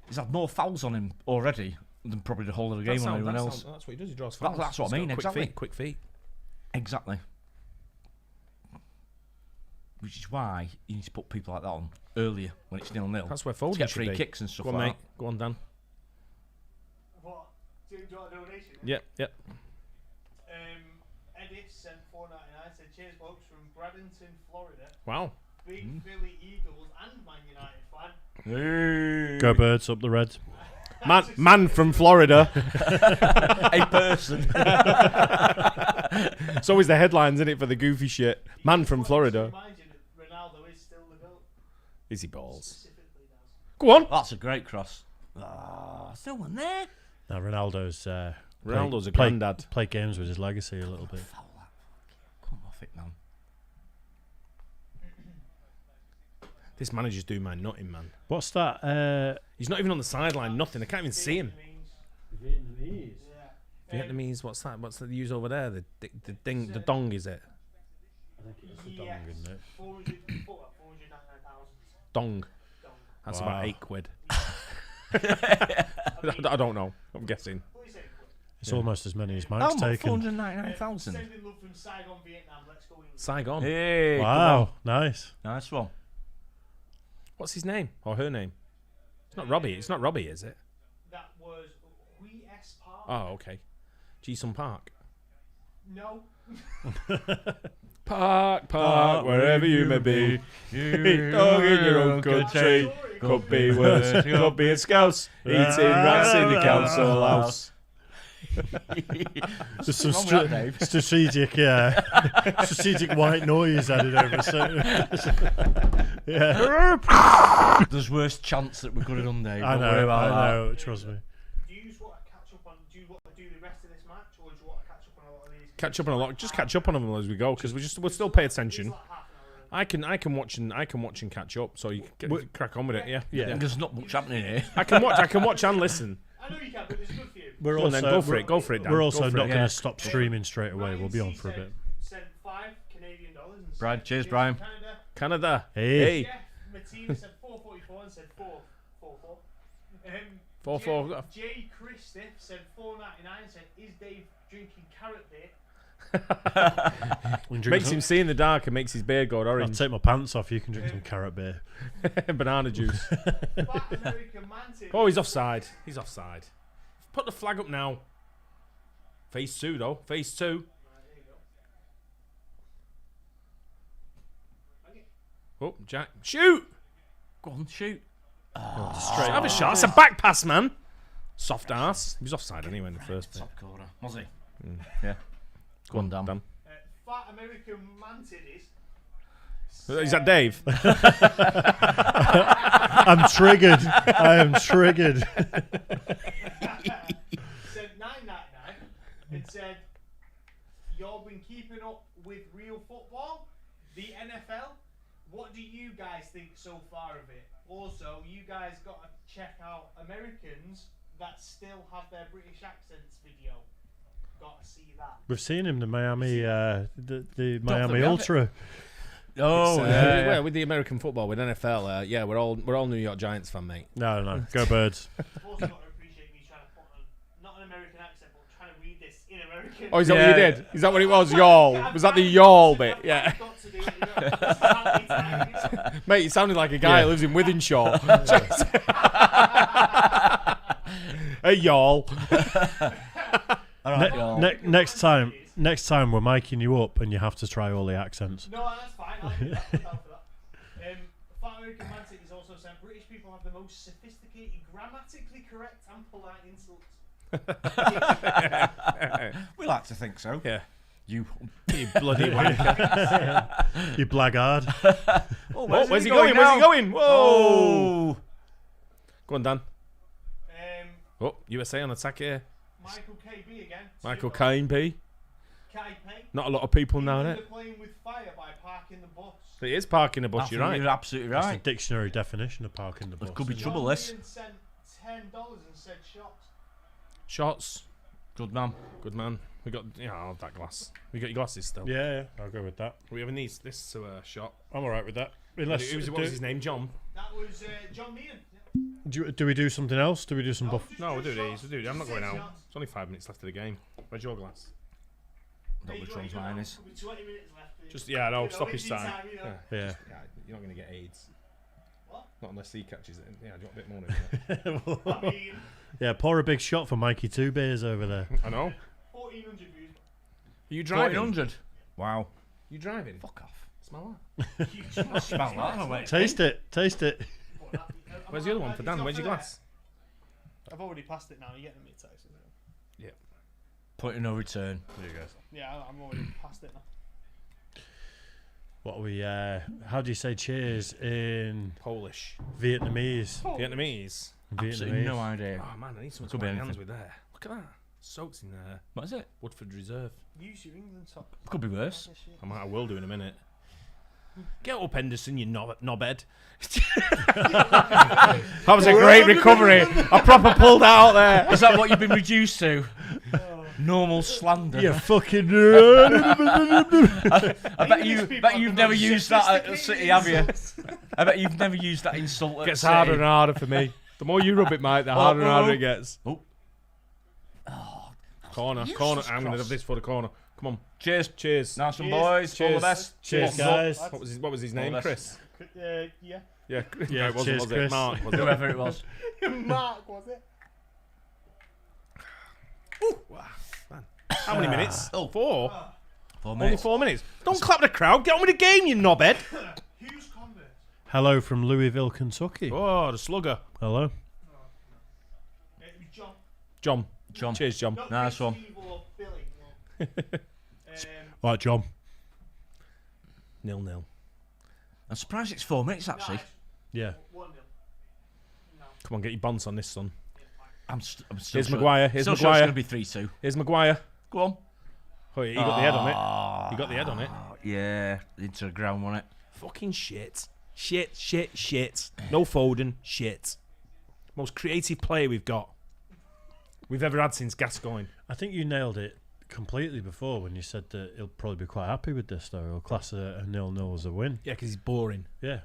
He's had more fouls on him already than probably the whole of the game on anyone else.
That's what he does. He draws
That-
fouls.
that's what
He's
I
got
mean,
quick
exactly.
Feet, quick feet.
Exactly. Which is why you need to put people like that on earlier when it's 0-0.
That's where
to
Foden
get
should
free
be.
kicks and stuff
Go on,
like
mate. Go on, Dan.
What? Do you want a donation?
Yep, yep.
Edith sent $4.99, said, cheers folks from Bradenton, Florida.
Wow.
Big Philly Eagles and Man United fan.
that.
Go Birds, up the red.
Man from Florida.
A person.
It's always the headlines, isn't it, for the goofy shit? Man from Florida.
Remind you that Ronaldo is still the GOAT.
Is he balls?
Specifically
Go on.
That's a great cross. Ah, still one there.
Now Ronaldo's
Ronaldo's a granddad.
Play games with his legacy a little bit.
Foul that. Come off it, man.
This manager's doing my nutting, man.
What's that?
He's not even on the sideline. Nothing. I can't even see him.
Vietnamese.
Yeah.
Vietnamese. What's that? What's that they use over there? The ding. The dong is it?
I think it's the
Yes.
dong, isn't it?
499,000.
Dong.
Dong.
That's
Wow.
about £8. I don't know. I'm guessing.
What do you say?
It's
Yeah.
almost as many as Mike's
How much?
taken.
499,000.
Sending love from Saigon, Vietnam. Let's go England.
Saigon.
Hey, come
Wow, nice.
on. Nice one.
What's his name or her name? It's not Robbie. It's not Robbie, is it?
That was Hui S Park.
Oh, okay. Ji-sung Park.
No.
Park, wherever you may be. Dog in your own country. Could be worse. Could be a scouse. Eating rats in the council house.
There's some
What's wrong with that, Dave?
strategic white noise added over. So, yeah,
There's worse chance that we could have done, Dave.
I
Don't worry
know.
about
I
that.
know. Trust me.
Do you just want to catch up on? Do you want to do the rest of this match, or do you want to catch up on a lot of these?
Catch up on a lot. Just catch up on them as we go, because we'll still pay attention.
It's like half an hour.
I can watch and catch up. So you can crack on with it. Yeah.
Yeah.
There's not much happening here.
I can watch and listen.
I know you can, but it's good for you.
We're
Go on then, go for it. Go for it, Dan.
We're
Go
also
for
not
it.
going to
Yeah.
stop streaming straight away. We'll be on for a bit.
Sent $5 Canadian and
Brian,
said,
cheers,
"Here's
Brian."
Canada.
Canada.
Hey.
Jeff Martina said 444 and said 444.
4-4.
Jay Christoph said 499 and said, "Is Dave drinking carrot beer?"
Makes him see in the dark and makes his beard go
I'll
orange.
take my pants off. You can drink some carrot beer.
Banana juice.
Fat American Mantis.
Oh, he's offside. He's offside. Put the flag up now. Phase 2, though. Phase 2.
Right, there you go.
Oh, Jack. Shoot!
Go on, shoot.
Straight. Have a shot. It's a back pass, man. Soft ass. He was offside anyway in the first bit.
Top corner. Was he? Yeah. Go on, Dan.
Dan.
Fat American Mantis.
Is that Dave?
I'm triggered. I am triggered.
Said 999 and said, "Y'all been keeping up with real football, the NFL. What do you guys think so far of it? Also, you guys got to check out Americans that still have their British accents video. Got to see that."
We've seen him, the Miami, the
think
Miami
we have
Ultra.
Oh,
Well, with the American football, with NFL, yeah, we're all New York Giants fan, mate.
No, go Birds.
Also got to appreciate me trying to put on, not an American accent, but trying to read this in American.
Oh, is that what you
Yeah.
did? Is that what it was? Y'all. Was that the y'all bit? Yeah.
I've got to do it, you know. This is how many times.
Mate, you sounded like a guy
Yeah.
who lives in Wythenshawe. Hey, y'all.
all right, y'all.
Next time we're miking you up and you have to try all the accents.
No, that's fine. I'll do that. I'm down for that. Fat American Mantic is also saying British people have the most sophisticated, grammatically correct and polite insults.
We like to think so.
Yeah.
You.
You bloody wanker.
You blackguard.
Oh, where's he going? Where's he going? Whoa.
Oh.
Go on, Dan.
Um,
Oh, USA on attack here.
Michael KB again.
Michael Caine, P.
KP.
Not a lot of people know
They're
that.
playing with fire by parking the bus.
It is parking a bus,
I
you're
think
right.
You're absolutely
That's the
right.
dictionary definition of parking the bus.
There could be
isn't it?
trouble, this.
Ian sent $10 and said shots.
Shots.
Good man.
Good man. We got, I'll have that glass. We got your glasses still.
Yeah, I'll go with that.
We have this to a shot.
I'm alright with that.
What
Unless,
was his name? John?
That was John Meehan.
do we do something else? Do we do some buff?
No, we'll do
shots.
these. I'm not
Just
going
say
out.
shots.
It's only 5 minutes left of the game. Where's your glass?
Don't
Hey,
which
you
one's
know,
mine is.
could be 20 minutes left.
Just, yeah, no,
You know,
stop his
Indian
time.
you know.
Yeah.
Yeah.
Yeah, you're not going to get AIDS.
What?
Not unless he catches it. Yeah, do you want a bit more?
I mean,
Yeah, pour a big shot for Mikey 2 beers over there.
I know.
1,400 views.
Are you driving?
1,400. Wow.
You driving?
Fuck off.
Smell that.
You
Smell that. Wait.
Taste it.
Where's the other one for Dan? Where's your glass?
I've already passed it now. You're getting me a text.
Point of no return.
There you go.
Yeah, I'm already past it now.
What we? How do you say cheers in
Polish.
Vietnamese?
Vietnamese.
Absolutely no idea.
Oh man, I need something
Could
to
be
my hands
anything.
with there. Look at that. Soaks in there.
What is it?
Woodford Reserve.
Use your England top.
Could be worse.
I might will do in a minute. Get up, Henderson, you knobhead. That was a great recovery. I proper pulled out there.
Is that what you've been reduced to? Normal slander.
You fucking.
I bet you've never used that at City, have you? I bet you've never used that insult at
Gets
City.
harder and harder for me. The more you rub it, Mike, the harder and harder it gets.
Oh.
Corner.
Jesus
I'm going to
Christ.
have this for the corner. Come on.
Cheers.
Cheers.
Nice one,
Cheers.
boys. All
Cheers.
the best.
Cheers,
Bottoms up.
guys.
What was his name?
the
Chris.
Yeah.
Yeah.
Yeah,
No, it wasn't,
cheers,
was
Chris.
it? Mark. Was it?
Whoever it was.
Mark, was it?
Wow, man. How many minutes?
Oh.
4.
4
Only
minutes.
4 minutes. Don't clap the crowd. Get on with the game, you knobhead.
Who's Converse?
Hello from Louisville, Kentucky.
Oh, the slugger.
Hello.
It was John.
John.
John.
Cheers, John.
Not
Nice
Chris,
one.
Steve or Billy. No.
Right, John.
0-0.
I'm surprised it's 4 minutes, actually.
Nice.
Yeah.
1-0. No.
Come on, get your bonds on this, son.
I'm still
Here's
sure.
Maguire. Here's
Still sure it's
Maguire.
going to be 3-2.
Here's Maguire.
Go on.
Oh, yeah, he got the head on it. He got the head on it.
Yeah, into the ground, wasn't it?
Fucking shit. Shit. No Foden. Shit. Most creative player we've ever had since Gascoigne.
I think you nailed it completely before when you said that he'll probably be quite happy with this, though. He'll class a 0-0 as a win.
Yeah, because he's boring.
Yeah.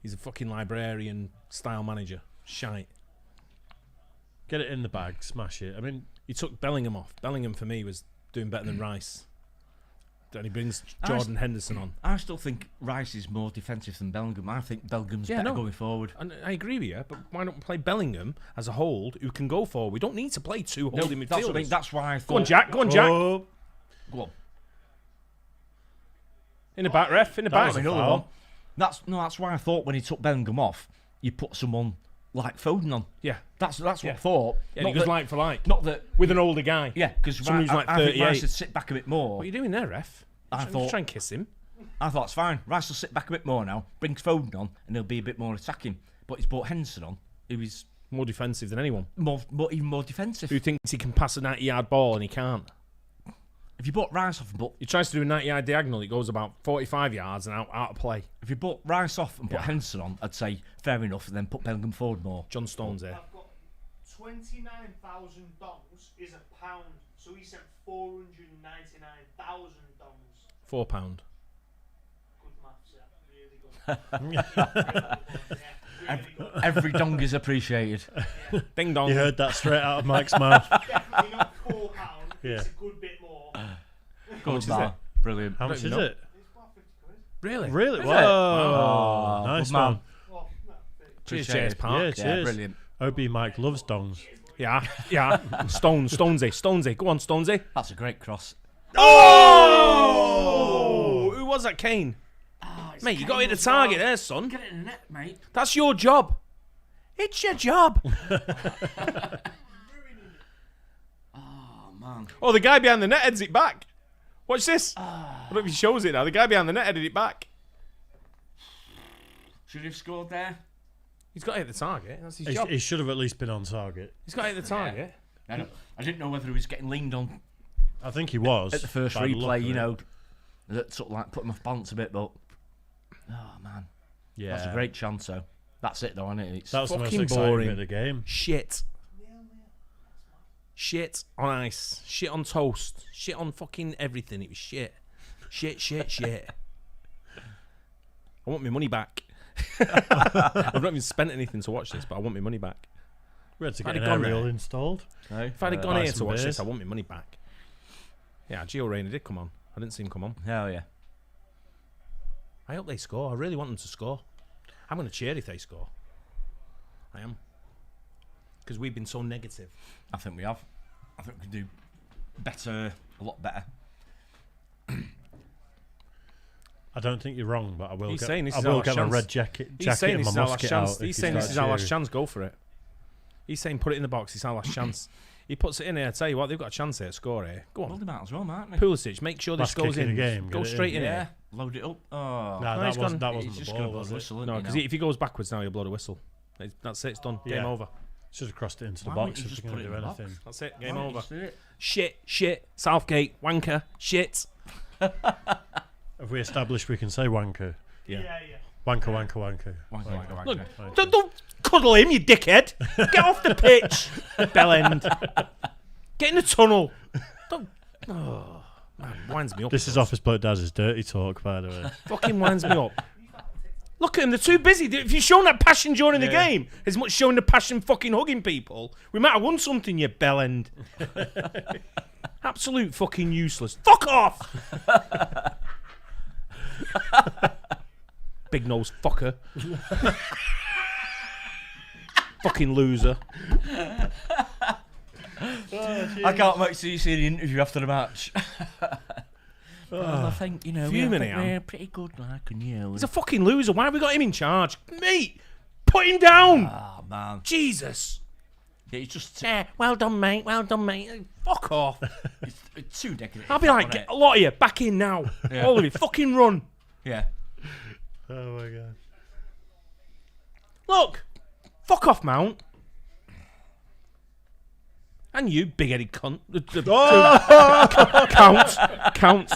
He's a fucking librarian style manager. Shite.
Get it in the bag, smash it. I mean,
He took Bellingham off. Bellingham for me was doing better than Rice. Then he brings Jordan Henderson on.
I still think Rice is more defensive than Bellingham. I think Bellingham's better going forward.
And I agree with you, but why don't we play Bellingham as a hold who can go forward? We don't need to play two holding
That's what I
midfielders.
mean. That's why I thought.
Go on, Jack. Go on, Jack.
Oh,
Go on.
In the back, ref. In the
That
back.
was a
Another
foul.
one. That's why I thought when he took Bellingham off, you put someone like Foden on.
Yeah.
That's what
Yeah.
I thought.
Yeah,
not
he goes
that,
like for like.
not that.
With an older guy.
Yeah, because
Someone who's like
I think
38.
Rice should sit back a bit more.
What are you doing there, ref?
I thought-
Try and kiss him.
I thought it's fine. Rice will sit back a bit more now. Brings Foden on, and he'll be a bit more attacking. But he's brought Henderson on, who is
More defensive than anyone.
even more defensive.
Who thinks he can pass a 90-yard ball and he can't.
If you brought Rice off and put
He tries to do a 90-yard diagonal. It goes about 45 yards and out of play.
if you brought Rice off and put
Yeah.
Henderson on, I'd say fair enough, and then put Bellingham forward more.
John Stones there.
I've got $29,000 is a pound, so he said 499,000 dongs.
£4.
Good maths, yeah. Really good. Really good.
Every dong is appreciated.
Ding dong.
you heard that straight out of Mike's mouth.
Definitely not £4.
Yeah.
It's a good bit more.
Good
much is
man. Brilliant.
How much
even
is
know.
it?
It's about 50 quid.
Really?
Really?
Is it?
Whoa.
Oh,
Nice
good man.
one.
Well, no, 50.
Cheers,
Appreciated.
Park.
Yeah,
Yeah,
cheers.
brilliant.
OB Mike loves dongs.
Yeah. Stonesy. Go on, Stonesy.
That's a great cross.
Oh! Who was that, Kane? Mate, you got to hit the target there, son.
Get it in the net, mate.
That's your job. It's your job.
Oh man.
Oh, the guy behind the net heads it back. Watch this. I don't know if he shows it now. The guy behind the net headed it back.
Should he have scored there?
He's got to hit the target. That's his job.
He should have at least been on target.
He's got to hit the target.
I didn't know whether he was getting leaned on
I think he was.
at the first
by the look
replay,
of
you
it.
know, that sort of like put him off balance a bit, but oh man,
Yeah.
that's a great chance. So that's it, though, isn't it? It's
That was the most
fucking
exciting
boring.
bit of the game.
Shit. Shit on ice. Shit on toast. Shit on fucking everything. It was shit. Shit. I want my money back. I've not even spent anything to watch this, but I want my money back.
We had to
If I'd
get an
have gone
aerial
there-
installed.
no.
If I'd have gone
buy
here
some
to watch
beers.
this, I want my money back. Yeah, Gio Reyna did come on. I didn't see him come on.
Hell yeah.
I hope they score. I really want them to score. I'm going to cheer if they score. I am. Because we've been so negative.
I think we have. I think we can do better, a lot better.
I don't think you're wrong, but I will
He's
get,
saying this
I
is
will
our
get my
chance.
red jacket
He's saying
and
this
my
is our last
musket
chance.
out.
He's
if
saying
you
this
start
is our last
cheering.
chance. Go for it. He's saying put it in the box. It's our last chance. He puts it in here. I tell you what, they've got a chance here. Score here. Go
Well,
on.
they might as well, mightn't they?
Pulisic, make sure this
Last
goes
kick of
in.
the game,
Go
get it
straight
in.
in
Yeah,
here.
load it up. Oh,
Nah,
he's gone.
that
he's
wasn't
just
the
going
ball,
to
was
blow
it?
whistle.
No, because if he goes backwards now, he'll blow the whistle. That's it. It's done.
Yeah.
Game over.
Should have crossed it into the
Why
box
wouldn't you
if
just
you're
put
going
it
to do
in the
anything.
That's it.
Why
Game
don't you
over.
just do it?
Shit. Southgate, wanker, shit.
Have we established we can say wanker?
Yeah.
Wanker.
Wanker.
Look, don't cuddle him, you dickhead. Get off the pitch, bell end. Get in the tunnel. Don't. Oh, man, winds me up.
This is Office Bloke Daz's dirty talk, by the way.
Fucking winds me up. Look at them, they're too busy. If you've shown that passion during the game, as much showing the passion fucking hugging people, we might have won something, you bell end. Absolute fucking useless. Fuck off! Big nose fucker. Fucking loser.
I can't wait till you see the interview after the match. Well, I think,
Fuming, I am.
we're pretty good, like, and
He's a fucking loser. Why have we got him in charge? Mate, put him down!
Oh, man.
Jesus.
Yeah, it's just
Well done, mate. Fuck off.
it's too negative.
I'll be like, get a lot of you back in now.
Yeah.
All of you, fucking run.
Yeah.
Oh my god.
Look, fuck off, Mount. And you, big-headed cunt. Count.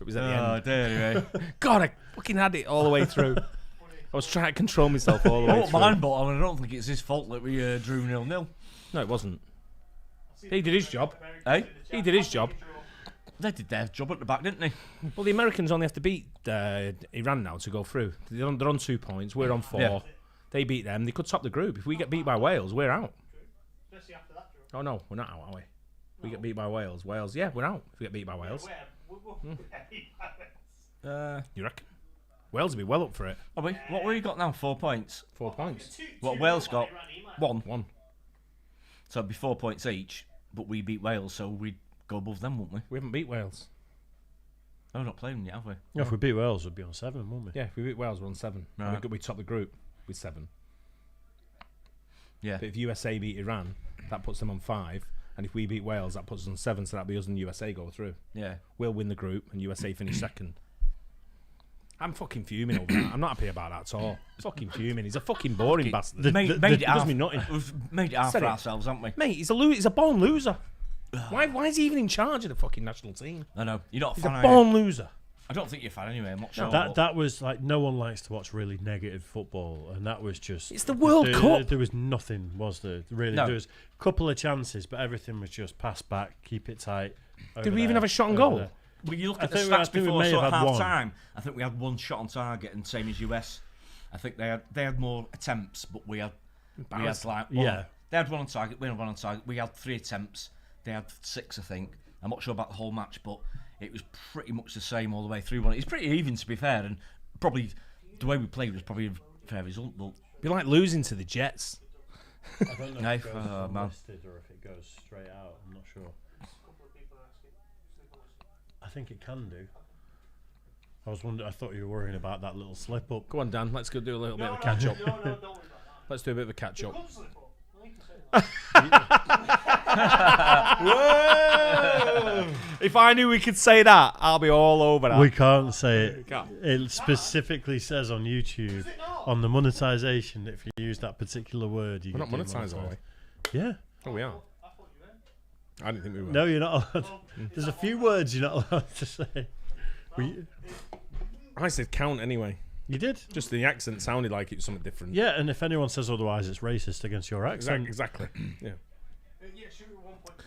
It was at the end.
Anyway.
God, I fucking had it all the way through. I was trying to control myself all the
I
way
won't
through.
mind, but I don't think it's his fault that we drew 0-0.
No, it wasn't. He did his job.
Eh?
He did his job.
They did their job at the back, didn't they?
Well, the Americans only have to beat Iran now to go through. They're on 2 points. We're on 4.
Yeah.
They beat them. They could top the group. If we get beat by Wales, we're out.
Especially after that draw.
Oh, no, we're not out, are we? We get beat by Wales. Yeah, we're out if we get beat by Wales. You reckon? Wales will be well up for it.
Are we? What we got now? 4 points.
4 points.
What Wales got? 1.
1.
So it'd be 4 points each, but we beat Wales, so we'd go above them, wouldn't we?
We haven't beat Wales.
Oh, we're not playing yet, have we?
Yeah, if we beat Wales, we'd be on 7, wouldn't we?
Yeah, if we beat Wales, we're on 7. And
Right.
we top the group with 7.
Yeah.
But if USA beat Iran, that puts them on 5. And if we beat Wales, that puts us on 7. So that'll be us and USA go through.
Yeah.
We'll win the group and USA finish second. I'm fucking fuming over that. I'm not happy about that at all. Fucking fuming. He's a fucking boring bastard.
We've made it
does
hard.
me nothing.
We've made it hard
Said
for
it.
ourselves, haven't we?
Mate, he's a born loser. Why is he even in charge of the fucking national team?
I know. You're not a
He's
fan,
a
are you?
born loser.
I don't think you're a fan anyway. I'm not sure.
That was like, no one likes to watch really negative football, and that was just.
It's the World Cup.
There was nothing, was there? Really,
No.
there was a couple of chances, but everything was just pass back, keep it tight.
Did we even have a shot on goal?
Well, you look
I
at the
think we- I
stats
think we
before
may
sort
have
of
had
half
one.
time. I think we had 1 shot on target, and same as US. I think they had more attempts, but we had like one.
Yeah.
They had 1 on target. We had 1 on target. We had 3 attempts. They had 6, I think. I'm not sure about the whole match, but it was pretty much the same all the way through. It's pretty even, to be fair, and probably the way we played was probably a fair result. But
Be like losing to the Jets.
I don't know
No,
if it goes
man.
unlisted or if it goes straight out. I'm not sure. I think it can do. I thought you were worrying about that little slip up.
Go on, Dan. Let's go do a little bit of a catch up.
No, don't worry about that.
Let's do a bit of a catch up.
Could slip up. I think you said that.
If I knew we could say that, I'll be all over that.
We can't say it.
can't.
It specifically says on YouTube, on the monetization, if you use that particular word, you
We're
get
not monetized, are
demonetized.
we?
Yeah.
Oh, we are.
I thought you were.
I didn't think we were.
No, you're not allowed. There's a few words you're not allowed to say.
I said count anyway.
You did?
Just the accent sounded like it was something different.
Yeah, and if anyone says otherwise, it's racist against your accent.
Exactly. Yeah.
Yeah, shoot at 1.5.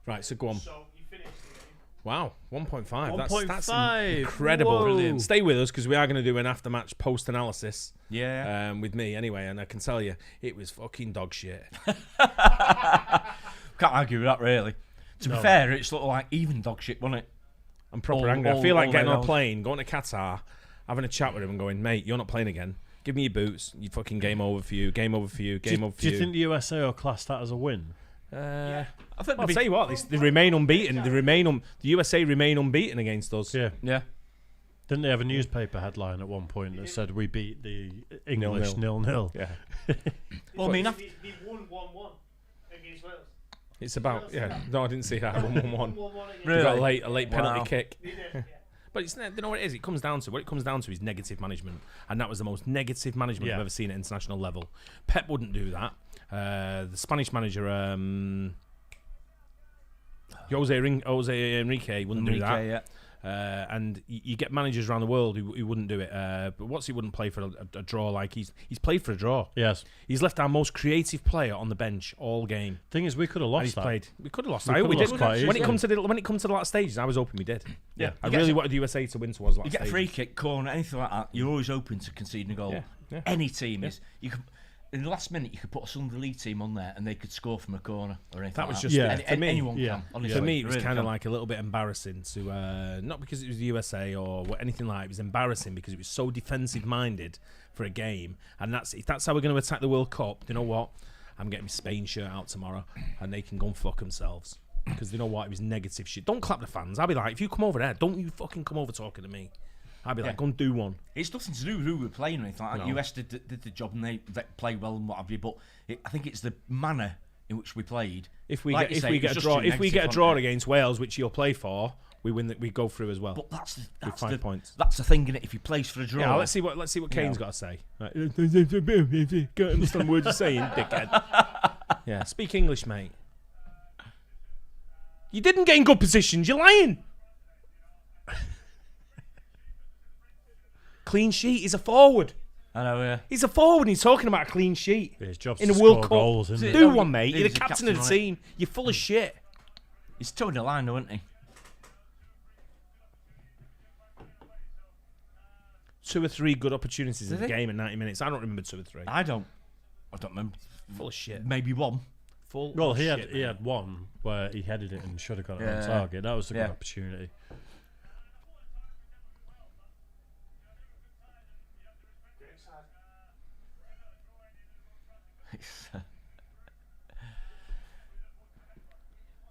Right, so go on.
So you finished the game.
Wow, 1.5. That's
1.5.
incredible.
Whoa.
Brilliant. Stay with us because we are going to do an after-match post-analysis
yeah,
with me anyway, and I can tell you, it was fucking dog shit.
can't argue with that really. To be fair, it's sort of like even dog shit, wasn't it?
I'm proper angry. I feel like getting on a plane, going to Qatar, having a chat with him and going, mate, you're not playing again. Give me your boots. You fucking game over for you. Game over for you. Game over for
Do
you.
you think the USA will class that as a win?
I think
I'll tell you what, they remain unbeaten. The USA remain unbeaten against us.
Yeah.
yeah.
Didn't they have a newspaper headline at one point that said we beat the English 0-0?
Yeah.
Well, I mean,
They won 1-1 against Wales.
It's about No, I didn't see that 1-1-1.
Really?
We got a late penalty
Wow.
kick. But it's you know what it is. It comes down to is negative management, and that was the most negative management I've ever seen at international level. Pep wouldn't do that. The Spanish manager, Jose Enrique, wouldn't do that.
Yeah.
And you get managers around the world who wouldn't do it. But he wouldn't play for a draw. Like he's played for a draw.
Yes.
He's left our most creative player on the bench all game.
Thing is, we could have
And
lost
he's
that.
played. We could have lost.
We
I hope we
could have
did.
lost quite
When it
easily.
comes to the last stages, I was hoping we did.
Yeah.
I
You get
really
some-
wanted the USA to win towards the last
You get a
stage.
free kick, corner, anything like that. You're always open to conceding a goal.
Yeah.
Any team is. You can. In the last minute, you could put a Sunderland League team on there, and they could score from a corner or anything.
That was
like
just
Yeah.
Any-
for me.
anyone
Yeah.
can. Honestly,
For me, it was
really
kind of
can.
like a little bit embarrassing to not because it was the USA or anything like that. It was embarrassing because it was so defensive minded for a game, and if that's how we're going to attack the World Cup, you know what? I'm getting my Spain shirt out tomorrow, and they can go and fuck themselves because you know what? It was negative shit. Don't clap the fans. I'll be like, if you come over there, don't you fucking come over talking to me. I'll be like, go and do one.
It's nothing to do with who we're playing or anything like that.
No.
US did the job and they play well and what have you, but I think it's the manner in which we played.
If we
Like
get
you say,
if we
it
get
was
a
just
draw,
too
if we get a
negative,
draw
wasn't it?
against Wales, which you'll play for, we win. We go through as well.
But that's
5 points.
That's the thing, innit? If he plays for a draw,
Yeah, let's see what Kane's
Yeah.
got to say. Can't understand what you're saying, dickhead. Yeah, speak English, mate. You didn't get in good positions. You're lying. Clean sheet. He's a forward.
I know. Yeah.
He's a forward. And he's talking about a clean sheet
His job's
in
to
the World
score
Cup.
goals, isn't it?
Do one, mate. You're the
He's the
captain of the
captain on it.
team. You're full of shit.
He's towing the line, though, isn't he?
2 or 3 good opportunities in
Did
the
he?
game in 90 minutes. I don't remember 2 or 3.
I don't remember.
Full of shit.
Maybe one.
Full.
Well,
of
he
shit,
had
mate.
one where he headed it and should have got it
Yeah.
on target. That was a good
Yeah.
opportunity.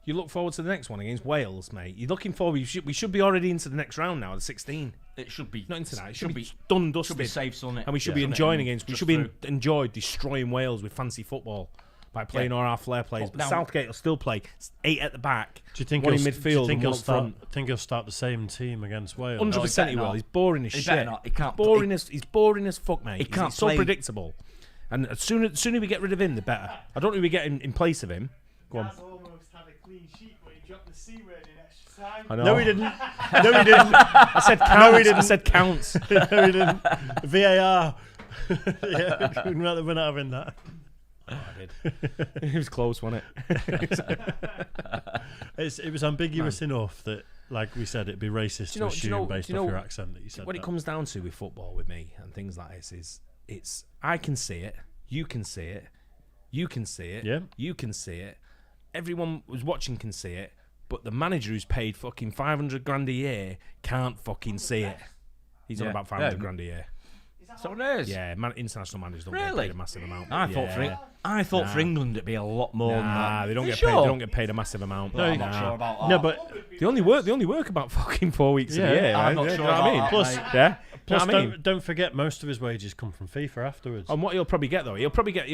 You look forward to the next one against Wales, mate. You're looking forward. We should be already into the next round now, the 16.
It should be
Not into that. It
should
should
be
be done, dusted.
should be safe, on it.
And we should be
Shouldn't it?
enjoying
And
against. We
just
should be
through.
enjoy destroying Wales with fancy football by playing all our flair plays.
But
But
now-
Southgate will still play 8 at the back.
Do you think
one in
he'll,
midfield
do you
and
think
one
he'll
up front?
think he'll start the same team against Wales?
100% he
better
will.
not.
He's boring as
He
shit.
better not. He can't.
Boring as he's boring as fuck, mate.
He can't
He's so
play-
predictable. And as soon as we get rid of him, the better. I don't know who we get in place of him. Go on.
Gaz almost had a clean sheet, but he dropped the C word in extra time.
I know.
No, he didn't. No, he didn't.
I said counts. I said counts.
No, he didn't. VAR. Yeah, we're not having that.
I did. It was close, wasn't it?
It was ambiguous enough that, like we said, it'd be racist
Do you know-
to
do you
assume
know-
based
do you
off
know
your accent that you said
What
that.
it comes down to with football with me and things like this is it's I can see it, you can see it, you can see it,
Yeah.
you can see it, everyone who's watching can see it, but the manager who's paid fucking 500 grand a year can't fucking see it. He's on
Yeah.
about 500
Yeah.
grand a year.
So it is.
Yeah, international managers don't
Really?
get paid a massive amount.
I thought for
Nah.
England it'd be a lot more than
Nah,
that.
they don't
You
get paid.
sure?
They don't get paid a massive amount.
No, I'm
Nah.
not sure about that.
No, but
They only work about fucking 4 weeks
Yeah,
a year.
I'm
right?
not
Yeah,
sure
you know what I
about
mean?
that,
Plus,
mate.
yeah.
plus,
you know what I mean?
don't forget most of his wages come from FIFA afterwards.
And what he'll probably get though, he'll probably get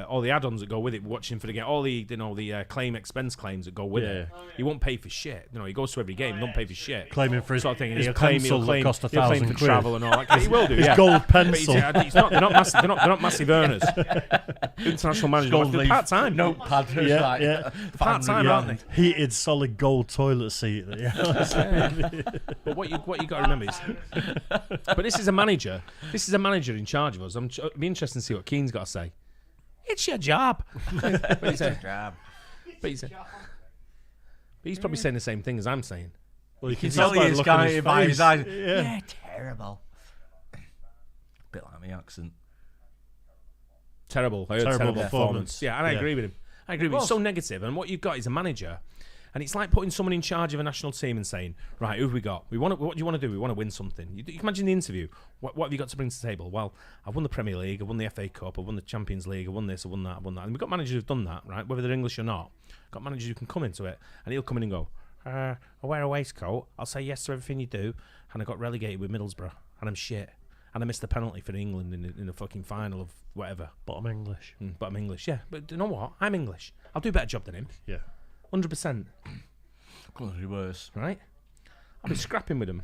all the add-ons that go with it. Watching for the game, all the claim expense claims that go with it. He won't pay for shit. You know, he goes to every game, don't pay for shit.
Claiming for his,
Sort of thing.
his
He'll claim,
pencil
he'll claim,
that cost
he'll claim
£1,000
for travel and all that. He will do.
His
Yeah.
gold
But he's,
pencil.
they're not massive. They're not massive earners. International managers
Gold
do
leaf
part time.
notepad. It's
Yeah,
like
yeah.
Part-time,
£500
aren't they?
Heated solid gold toilet seat.
But what you got to remember is, but this is a manager. This is a manager in charge of us. It'd be interesting to see what Keane's got to say. It's your job. But he's probably saying the same thing as I'm saying.
Well, you
can
tell
tell
by
his
looking at
guy by his eyes.
Yeah.
Yeah, terrible. Bit like my accent.
Terrible. I heard
Terrible
terrible
performance.
performance. Yeah, and I
Yeah.
agree with him. I agree with him. It's so negative. And what you've got is a manager. And it's like putting someone in charge of a national team and saying, right, who have we got? What do you want to do? We want to win something. You can imagine the interview. What have you got to bring to the table? Well, I've won the Premier League, I've won the FA Cup, I've won the Champions League, I've won this, I've won that, I've won that. And we've got managers who've done that, right? Whether they're English or not. Got managers who can come into it and he'll come in and go, I wear a waistcoat, I'll say yes to everything you do, and I got relegated with Middlesbrough, and I'm shit. and I missed the penalty for England in the fucking final of whatever.
Bottom English.
But I'm English, yeah. But you know what? I'm English. I'll do a better job than him.
Yeah.
100%.
Couldn't be worse.
Right? I'll be scrapping with him.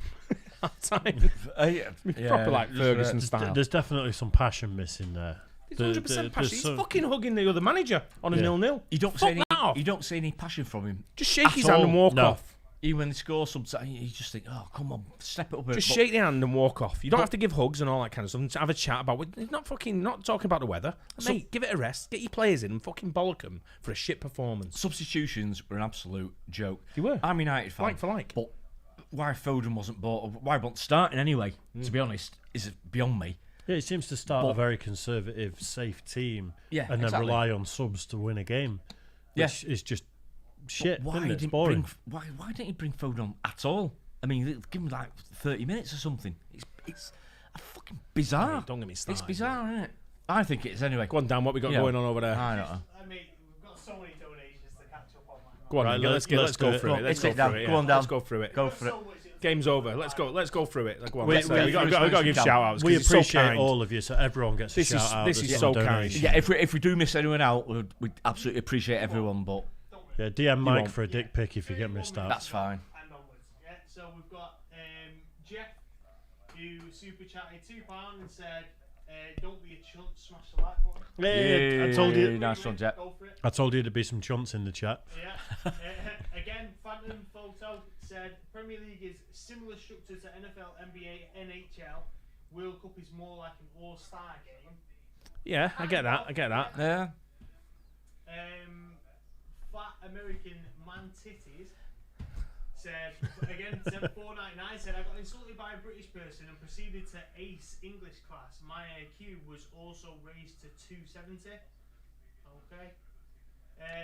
Time. Proper like Ferguson style.
There's definitely some passion missing there.
He's 100% passion. He's
some-
fucking hugging the other manager on a
Yeah.
0-0.
You don't
Fuck
see any.
that off.
You don't see any passion from him.
Just shake
At
his hand and
all.
walk
No.
off.
Even when they score, sometimes you just think, "Oh, come on, step it up."
Just shake the hand and walk off. You don't have to give hugs and all that kind of stuff. And have a chat about. Not talking about the weather. Mate, give it a rest. Get your players in and fucking bollock them for a shit performance.
Substitutions were an absolute joke.
They were.
I'm United fan.
Like for like.
But why Foden wasn't bought, why he wasn't starting anyway, to be honest, is beyond me.
Yeah, it seems to start
But-
a very conservative, safe team,
Yeah,
and then
exactly.
rely on subs to win a game, which is just shit.
Why
Isn't it? It's
didn't
boring.
why didn't he bring Foden on at all? I mean, give him like 30 minutes or something. It's a fucking bizarre.
Mate, don't get me started.
It's bizarre, isn't it? I think it is anyway.
Go on, Dan. What we got
Yeah.
going on over there?
I don't know.
I mean, we've got so many donations to catch up on. Man.
Go on,
Right,
then, let's go
let's do
through
it.
it. Let's
Let's
go
sit down.
through it.
Go
yeah.
on, Dan.
Let's go through it.
Go for it.
Game's over. Let's go through it. Go on.
We
We got to give
Come.
shout outs.
We
it's so
appreciate
kind.
all of you, so everyone gets
This
a
is-
shout out.
this
that's
is
on
so kind.
donation.
Yeah, if we do miss anyone out, we'd absolutely appreciate everyone, but
Yeah, DM Mike
won't.
for a dick pic if you get missed out.
that's fine.
And onwards. Yeah, so we've got Jeff, who super chatted £2 and said, "Don't be a chunt, smash the like button."
Yeah, I told you.
Nice one, Jack.
Go for it.
I told you to be some chunts in the chat.
Yeah. Again, Phantom Photo said Premier League is similar structure to NFL, NBA, NHL. World Cup is more like an all-star game.
Yeah, I get that.
Yeah.
Fat American Man Titties said said $4.99. Said I got insulted by a British person and proceeded to ace English class. My IQ was also raised to 270. Okay.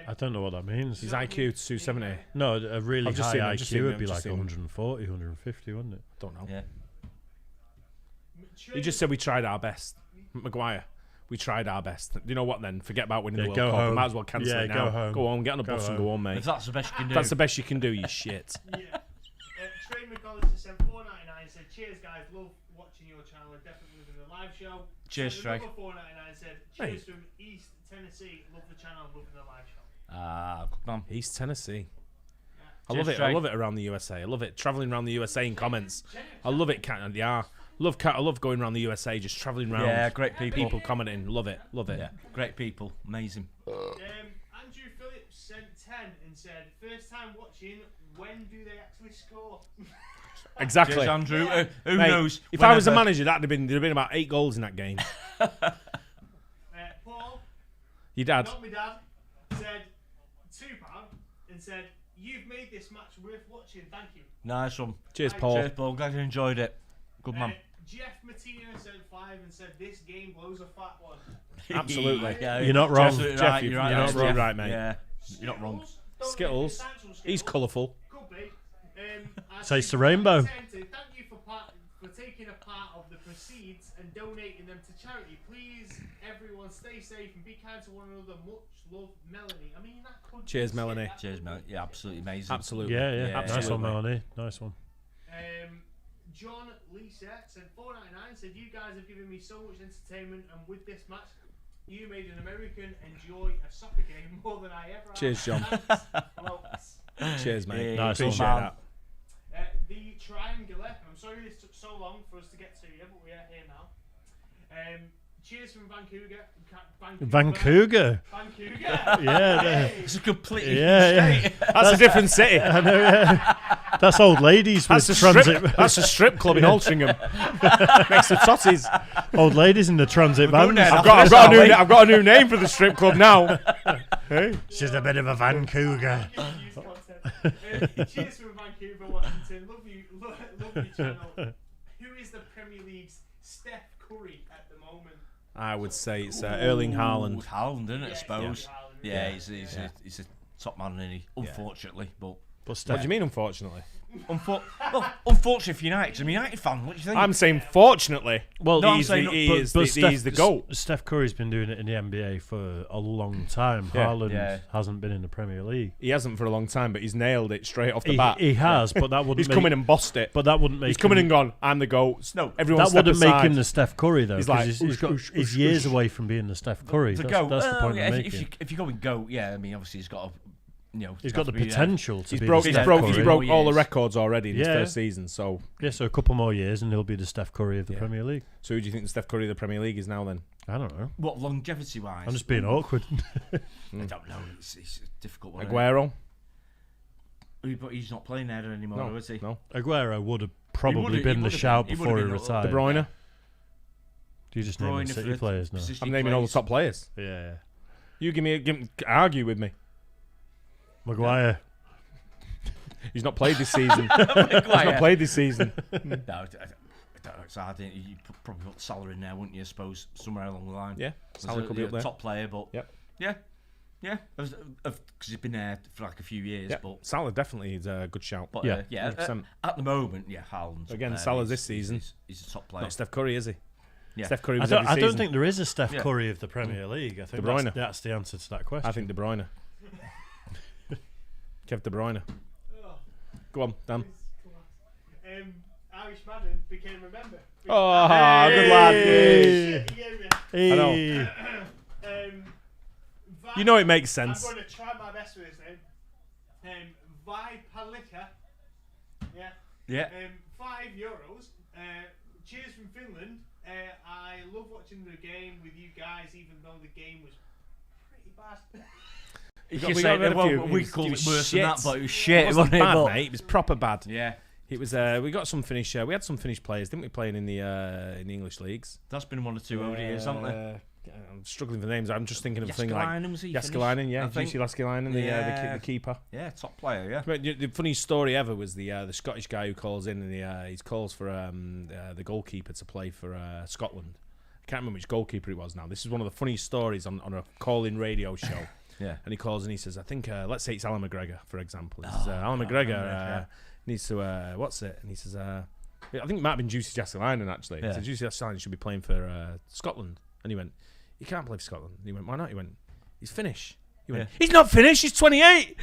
I don't know what that means.
His IQ to 270.
No, a really
I've just
high
seen it, I've just
IQ
seen it,
would
I've
be
just
like
seen it.
140, 150, wouldn't it?
Don't know.
Yeah.
He just said we tried our best. Maguire, we tried our best. You know what then? Forget about winning
Yeah,
the World
go
Cup. We
home.
might as well cancel
Yeah,
it
go
now.
home.
Go on, get on a
Go
bus and
home.
go on, mate.
If that's the best you can do.
That's the best you can do, you shit.
Yeah. Trey McCollister said $4.99. Said cheers guys, love watching your channel. I definitely live in the live show.
Cheers, Trey.
Another $4.99 said cheers from East Tennessee. Love the channel, love the live show.
Ah, good man.
East Tennessee. I
Cheers,
love it.
Trey.
I love it around the USA. I love it traveling around the USA in comments. I love it. Yeah, I love going around the USA, just traveling around.
Yeah, great people.
People commenting. Love it. Love it.
Yeah, great people. Amazing.
Andrew Phillips sent 10 and said, first time watching, when do they actually score?
Exactly.
Cheers, Andrew. Who
Mate,
knows?
If I was a
Whenever-
manager, there'd have been about 8 goals in that game.
Paul,
Your dad.
not my dad, said £2 and said, you've made this match worth watching, thank you.
Nice one.
Cheers, Paul.
Cheers, Paul. Glad you enjoyed it. Good man.
Jeff Matina sent 5 and said, this game blows a fat one.
Absolutely.
Yeah,
You're not wrong.
absolutely
Jeff,
right,
you're
right,
not
Jeff.
wrong, right, mate.
Yeah, you're not wrong.
Don't
Skittles.
think it's actual
He's
Skittles.
colourful.
Could be.
Taste the rainbow.
Thank you for taking a part of the proceeds and donating them to charity. Please, everyone, stay safe and be kind to one another. Much love, Melanie. I mean, that could
Cheers,
be
Melanie.
that
Cheers,
could
mate. Yeah, absolutely amazing.
Absolutely.
Yeah.
Yeah,
Nice one,
absolutely.
Melanie. Nice one.
John Lisa said $4.99. Said you guys have given me so much entertainment, and with this match, you made an American enjoy a soccer game more than I ever have.
Cheers, John.
Thanks, blokes.
Cheers, mate.
Yeah,
Nice one,
Appreciate
man.
that.
The Triangular. I'm sorry this took so long for us to get to you, but we are here now. Cheers from Vancouver.
Vancouver.
Vancouver.
Yeah,
Hey.
It's a completely
Yeah.
state.
That's a different city.
I know, yeah. That's old ladies with
That's a
transit.
strip. That's a strip club in Altrincham. Next to Totties.
Old ladies in the transit
going
vans.
there
I've got a new name for the strip club now. Hey?
She's a bit of a Vancouver.
Use content. Cheers from Vancouver, Washington. Love you, love your channel. Who is the Premier League's Steph Curry at the moment?
I would say it's Erling Haaland.
Haaland, isn't it, I
Yeah,
suppose?
Haaland,
Yeah, he's a top man, isn't he? Unfortunately, but
But
What
Steph,
do you mean, unfortunately?
Unfortunately for United, 'cause I'm a United fan. What do you think?
I'm saying, fortunately,
Well,
No, I'm
he's
saying-
the GOAT.
Steph Curry's been doing it in the NBA for a long time.
Yeah.
Haaland hasn't been in the Premier League.
He hasn't for a long time, but he's nailed it straight off the
He,
bat.
he has, but that wouldn't.
He's
make,
come in and bossed it.
But that wouldn't make.
He's coming
him,
and gone. I'm the GOAT.
No,
Everyone
That
step
wouldn't make
aside.
him the Steph Curry though.
He's
'cause
like,
he's years away from being the Steph Curry.
the
That's,
GOAT.
that's the point
yeah,
I'm
if
making.
you go and GOAT, I mean, obviously he's got a,
He's got the potential to
He's
be
broke.
the
He's
Steph
broke.
Curry.
He's broke all the
years.
records already in his
Yeah.
first season. So,
Yeah, so a couple more years and he'll be the Steph Curry of the
Yeah.
Premier League.
who do you think the Steph Curry of the Premier League is now? Then
I don't know.
What longevity wise?
I'm just being awkward.
I don't know. It's a difficult one.
Aguero.
But he's not playing there anymore,
No,
is he?
no.
Aguero would have probably
would've-
been
he
the
would've
shout
been- he
before he
would've been
retired.
De Bruyne.
Do you just
De
name
Bruyne
the
for
City
the
players now?
position
I'm
he
naming all the
plays.
top players.
Yeah.
You argue with me.
Maguire.
He's not played this season. He's not played this season.
No, I don't know. It's hard. You probably put Salah in there, wouldn't you? I suppose somewhere along the line.
Yeah,
As
Salah could be up there.
top player, but
Yep.
yeah, because he's been there for like a few years.
Yeah,
But
Salah definitely is a good shout.
but
Yeah,
yeah,
100%.
at the moment, Haaland's up
Again,
there.
Salah's
He's-
this season.
He's a top player.
Not Steph Curry, is he?
Yeah.
Steph Curry
I
was
don't,
every
I don't
season.
think there is a Steph
Yeah.
Curry of the Premier League. I think
De Bruyne.
that's the answer to that question.
I think De Bruyne. Kev De Bruyne.
Oh,
Go on, Dan.
Irish Madden became a member.
Oh, good lad.
Hey.
I know. You know it makes sense.
I'm going to try my best with his name. Vipalika. Yeah.
Yeah.
€5. Cheers from Finland. I love watching the game with you guys, even though the game was pretty bad.
You
got-
can
we
say
got
that,
a
well,
few.
we
It
called
was
it worse than that,
shit.
but it was
It
shit,
wasn't
wasn't it?
bad,
But-
mate. It was proper bad.
Yeah,
It was. We got some Finnish. We had some Finnish players, didn't we? Playing in the English leagues.
that's been one or two over the years, hasn't there?
I'm struggling for names. I'm just thinking of a thing like
Jaskalainen, was he
Jaskalainen,
Finnish?
yeah,
I think.
Jussi Laskelainen,
Yeah.
the keeper.
Yeah, top player. Yeah.
But the funny story ever was the Scottish guy who calls in and he calls for the goalkeeper to play for Scotland. I can't remember which goalkeeper it was now. This is one of the funniest stories on a call-in radio show.
Yeah.
And he calls and he says, I think, let's say it's Alan McGregor, for example. He says, Alan McGregor needs to, what's it? And he says, I think it might have been Jussi Jaskalainen, actually.
Yeah.
He said, Jussi Jaskalainen should be playing for Scotland. And he went, he can't play for Scotland. And he went, why not? He went, he's Finnish. He went, he's not Finnish, he's 28.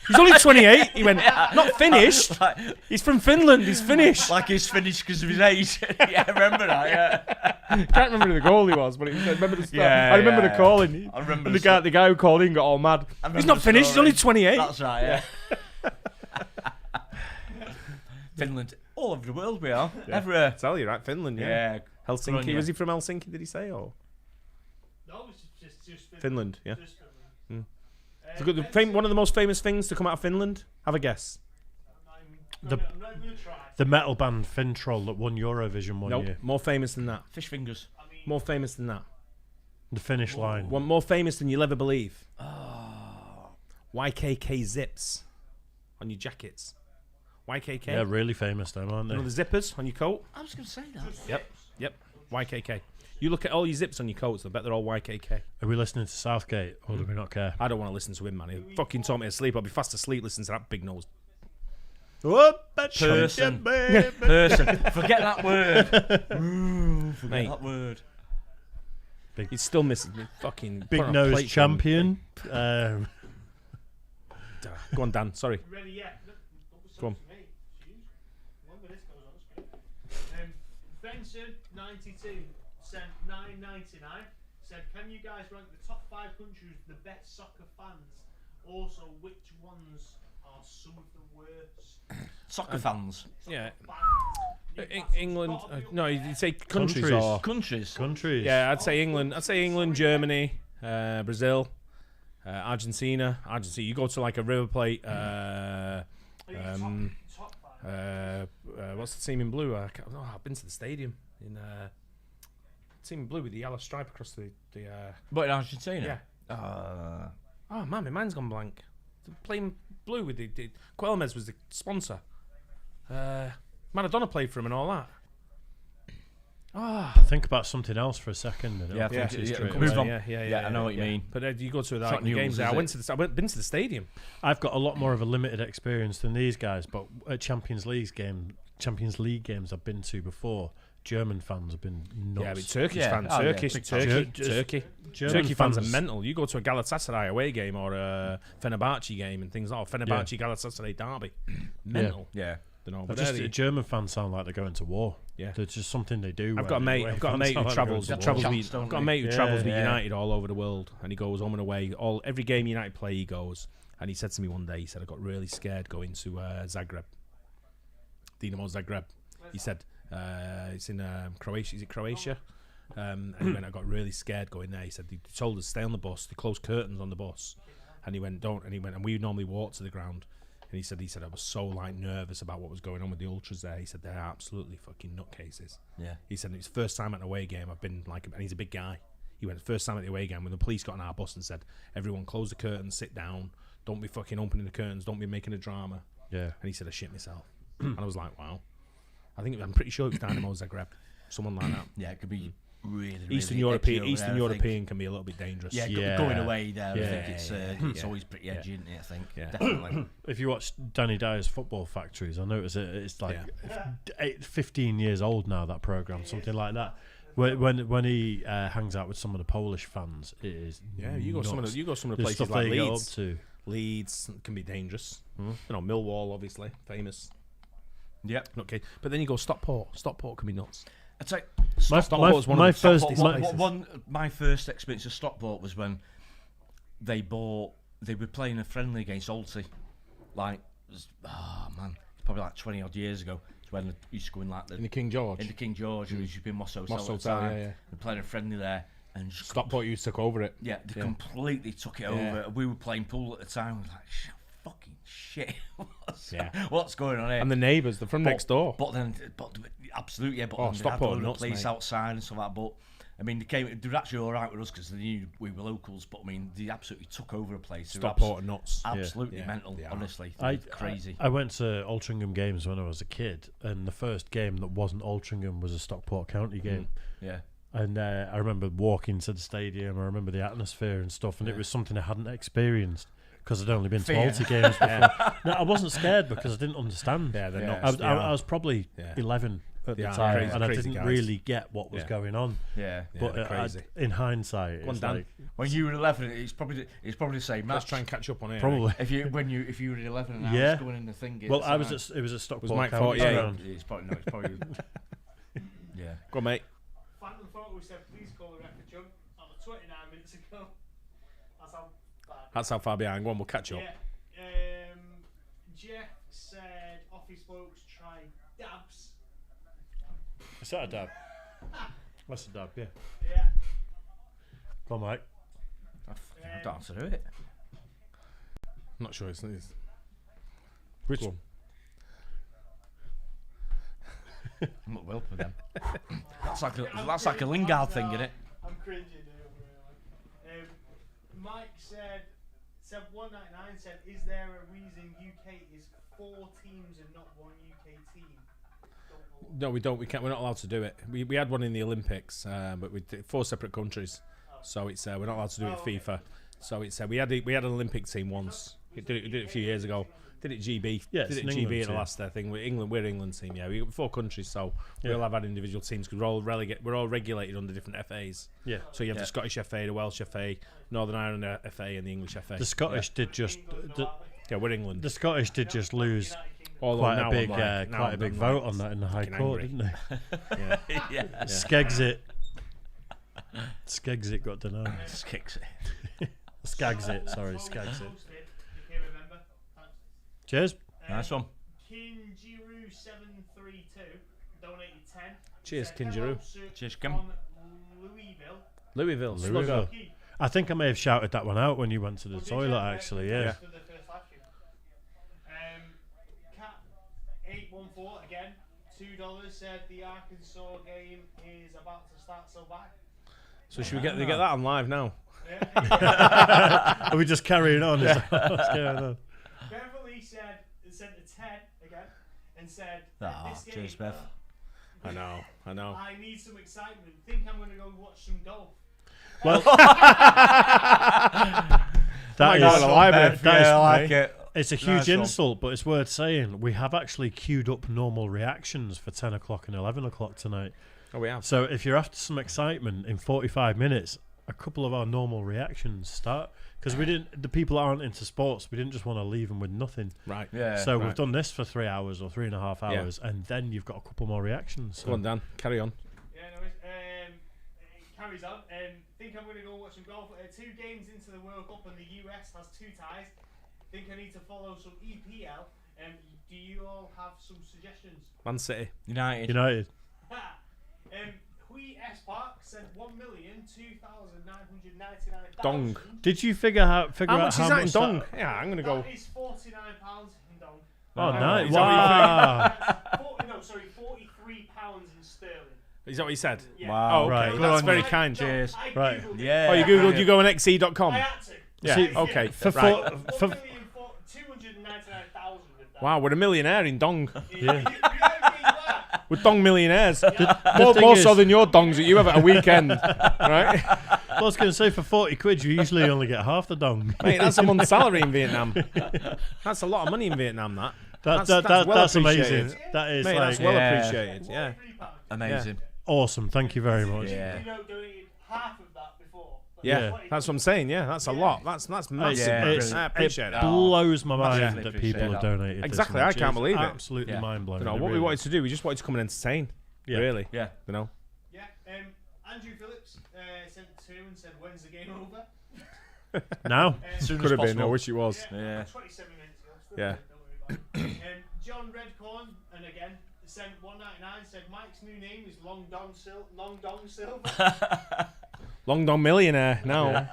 He's only 28. He went, not finished. He's from Finland, he's Finnish.
Like he's finished because of his age. Yeah, I remember that. Yeah.
Can't remember who the goalie was, but I remember the start.
Yeah,
I remember
yeah.
the calling.
I remember
And
the
the guy who called in got all mad.
I remember
He's not
the
finished, he's
story.
only 28.
That's right. Yeah. Finland, all over the world we are.
Yeah.
Everywhere.
I tell you, right? Finland, yeah.
Yeah.
Helsinki.
Good on you.
Was he from Helsinki, did he say? Or
No, it's just
Finland, yeah.
Just Finland.
It's a good, one of the most famous things to come out of Finland? Have a guess.
I'm not going to try.
The metal band Fintroll that won Eurovision one
Nope.
year.
More famous than that.
Fish fingers.
I mean,
More famous than that.
The finish line.
One more famous than you'll ever believe. YKK zips on your jackets. YKK.
Yeah, really famous them, aren't
You know
they?
the zippers on your coat?
I was going to say that.
Yep. YKK. You look at all your zips on your coats, I bet they're all YKK.
Are we listening to Southgate or do we not care?
I don't want to listen to him, man. He fucking told me to sleep. I'll be fast asleep listening to that big nose.
Person. Person. Forget that word. Forget
Mate.
that word.
He's still missing me. Fucking
Big
put on a
nose
plate for him.
champion.
Go on, Dan. Sorry.
ready yet?
Go on.
Longer this goes on, it's great. Benson 92 sent 9.99. Said, can you guys rank the top 5 countries with the best soccer fans? Also, which ones are some of the worst
Soccer fans.
Yeah.
fans?
England. No, you'd say countries,
Countries.
or.
Countries.
Countries.
Yeah, I'd say England. I'd say England, Germany, Brazil, Argentina. Argentina. You go to like a River Plate.
Top five.
What's the team in blue? I've been to the stadium in team in blue with the yellow stripe across the.
But in Argentina?
Yeah. Oh man, my mind's gone blank. They're playing blue with the Quelmes was the sponsor. Maradona played for him and all that.
Think about something else for a second. And
Yeah,
it'll
I
come
think
to you
yeah,
straight
move
away.
on.
Yeah,
I know what you mean.
But you go to
It's
like
not
the games.
news,
I
is
went to the. Been to the stadium.
I've got a lot more of a limited experience than these guys, but at Champions League games I've been to before, German fans have been nuts.
Yeah, but Turkish
Yeah.
fans,
Oh, yeah,
Turkish,
big time.
Turkey.
German
Turkey fans are mental. You go to a Galatasaray away game or a Fenerbahce game and things like that. Fenerbahce Galatasaray derby, mental.
Yeah.
Don't know,
But
but
just German fans sound like they're going to war.
Yeah.
There's just something they do.
I've got a mate. I've got a mate who travels.
to war.
Travels
Chance,
with,
don't
I've got a
they?
mate who
Yeah,
travels with
yeah.
United all over the world, and he goes home and away. Every game United play, he goes. And he said to me one day, he said, I got really scared going to Zagreb, Dinamo Zagreb. He said it's in Croatia. Is it Croatia? And he went, I got really scared going there. He said they told us stay on the bus. They closed curtains on the bus, and he went don't. And he went, and we normally walk to the ground. And he said I was so like nervous about what was going on with the ultras there. He said they're absolutely fucking nutcases.
Yeah.
He said it's the first time at an away game I've been like, and he's a big guy. He went first time at the away game when the police got on our bus and said, everyone close the curtains, sit down, don't be fucking opening the curtains, don't be making a drama.
Yeah.
And he said I shit myself. And I was like, wow. I'm pretty sure it was Dynamo Zagreb, someone like that.
Yeah, it could be really,
Eastern
really edgy
European,
over
Eastern
there, I
European
think.
can be a little bit dangerous.
Yeah,
Yeah.
going away there,
Yeah,
I think it's
yeah.
always pretty edgy, isn't it? I think
Yeah.
definitely.
If you watch Danny Dyer's Football Factories, I notice it's like 15 years old now, that programme, something like that. When he hangs out with some of the Polish fans, it is
Yeah, you go some of the
There's
places
stuff
like
they get up
Leeds.
to.
Leeds can be dangerous. You know, Millwall obviously famous.
Yep.
Okay, but then you go Stockport. Stockport can be nuts.
I'd say
Stockport's one of
my
the
first
toughest
my first experience of Stockport was when they were playing a friendly against Alty. Like, it's probably like 20 odd years ago. It's when they used to go in like
In the King George.
in the King George, who used to be in Moss Hotel.
Moss
at the
Hotel,
time.
yeah.
They're playing a friendly there, and just
Stockport used to took over it.
yeah, they
Yeah.
completely took it
Yeah.
over. We were playing pool at the time. We were like, fucking shit.
Yeah.
What's going on here?
And the neighbours, they're from next door.
But absolutely, yeah. But
Oh,
then they had
Stockport
all the
nuts,
police
mate.
outside and stuff like that. But I mean, they were actually all right with us because they knew we were locals. But I mean, they absolutely took over a place. They were
Stockport are nuts.
absolutely
Yeah,
mental.
they are.
Honestly,
I-
crazy.
I went to Altrincham games when I was a kid, and the first game that wasn't Altrincham was a Stockport County game.
Yeah.
And I remember walking to the stadium. I remember the atmosphere and stuff, and it was something I hadn't experienced because I'd only been to
Fear.
multi games before. No, I wasn't scared because I didn't understand.
Yeah, they're
Yeah.
nuts.
I was,
They
I,
are.
I was probably
Yeah.
11 at
They
the
are
time,
crazy-
and I
crazy
didn't
guys.
really get what was
Yeah.
going on.
Yeah.
But
they're crazy.
in hindsight,
Go on,
it's
Dan.
like,
When you were 11, it's probably the same match.
Let's try and catch up on it.
probably.
If you were 11 and I
Yeah.
was going in the thing. at
Well,
the
I was
time.
it was a Stockport
Mike
County
48?
ground.
It's probably. Yeah.
Go on, mate.
Phantom Photo said, please call the record jump. That was 29 minutes ago. That's how bad.
That's how far behind. Go on, we'll catch up.
Yeah. Jeff said, office blokes try dabs.
Is that a dab? That's a dab, yeah.
Yeah.
Come on, Mike.
I don't answer to it.
I'm not sure it's which one.
I'm not well for them. that's like a Lingard thing, isn't it?
I'm cringing now, really. Mike said 199 said, is there a reason UK is 4 teams and not one UK team? Don't know.
No, we don't. We can't. We're not allowed to do it. We had one in the Olympics, but we did 4 separate countries, so it's we're not allowed to do it at FIFA. So it's we had an Olympic team once. We did it a few years ago. Did it GB?
Yeah,
did
it's
it
an
GB
England
at the
team.
last thing. We're England team. Yeah, we got 4 countries, so we
Yeah.
all have had individual teams because we're all regulated under different FAs.
Yeah.
So you have
Yeah.
the Scottish FA, the Welsh FA, Northern Ireland FA, and the English FA.
The Scottish did just
Yeah, we're England.
the Scottish did just lose
Although
quite
now
a big
I'm like, now
quite a
I'm
big
like,
vote on that in the High
fucking
Court,
angry.
didn't they?
Yeah.
Yeah.
Skegsit. Skegsit got denied.
Just kicks it.
Skagsit, sorry, Skagsit.
If you remember.
Cheers.
Nice one.
Kinjiru732 donated 10.
Cheers,
Said,
Kinjiru.
"Hello, sir,
Cheers, Kim."
on Louisville.
Louisville.
Louisville.
Slugger.
I think I may have shouted that one out when you went to the
Did
toilet,
you?
actually,
Thanks
yeah.
for the first live stream. Cat 814 again. $2 said the Arkansas game is about to start. So back.
So should we get that on live now?
Yeah.
Are we just carrying on? Is that what's going on?
Beverly said sent a 10 again and said
Ah,
this game,
cheers, Bev.
I know.
I need some excitement. Think I'm going to go watch some golf.
Well,
That
is-
is alive.
that is-
I like it.
it's a huge
Nice one.
insult, but it's worth saying. We have actually queued up normal reactions for 10 o'clock and 11 o'clock tonight.
Oh, we have.
So if you're after some excitement in 45 minutes, a couple of our normal reactions start. Because the people that aren't into sports, we didn't just want to leave them with nothing.
Right.
Yeah.
So we've
right.
done this for 3 hours or 3.5 hours, and then you've got a couple more reactions. So.
Come on, Dan. Carry on.
Yeah, no, it carries on. Think I'm going to go watch some golf. 2 games into the World Cup and the US has 2 ties. Think I need to follow some EPL. Do you all have some suggestions?
Man City.
United.
Hui S Park said 1,002,999.
Dong.
Did you figure out
How much is that in dong?
that-
Yeah, I'm gonna go.
That is £49 in dong.
Oh,
No,
nice!
is that
Wow.
£43 in sterling.
Is that what you said?
Yeah.
Wow.
Oh, okay.
Right.
That's
Good on
very
you.
kind.
Cheers.
I
Right.
Googled it.
Yeah.
Oh, you googled. You go on xe.com.
I had to.
Yeah.
See,
Okay.
For
right.
299,000 of that.
Wow, we're a millionaire in dong.
Yeah.
We're dong millionaires.
The
more
thing
so
is-
than your dongs that you have at a weekend, right?
I was going to say, for 40 quid, you usually only get half the dong.
Mate, that's a month's salary in Vietnam. That's a lot of money in Vietnam. That.
That's
well
amazing.
appreciated.
That is
Mate,
like
that's well
Yeah.
appreciated. Yeah.
Amazing.
awesome. Thank you very much.
Yeah.
You know, donated half of that before. But
Yeah,
Yeah.
that's what I'm saying. Yeah, that's a lot. That's massive.
Yeah,
Brilliant. I appreciate
it
that.
blows my mind
Massively
that people have
appreciate
donated.
Exactly,
this
I
much.
can't
It's
believe it.
Absolutely
Yeah.
mind blowing.
You know what we wanted to do? We just wanted to come and entertain.
Yeah.
Really.
Yeah.
You know.
Yeah. Andrew Phillips sent 2 and said, "When's the game over?"
Now,
Soon
Could
as
have been. I
possible.
wish it was.
Yeah.
27 minutes ago. Still
Yeah.
Don't worry about it. John Redcorn, and again, sent 199, said Mike's new name is Long Dong Silver.
Long Dong millionaire now.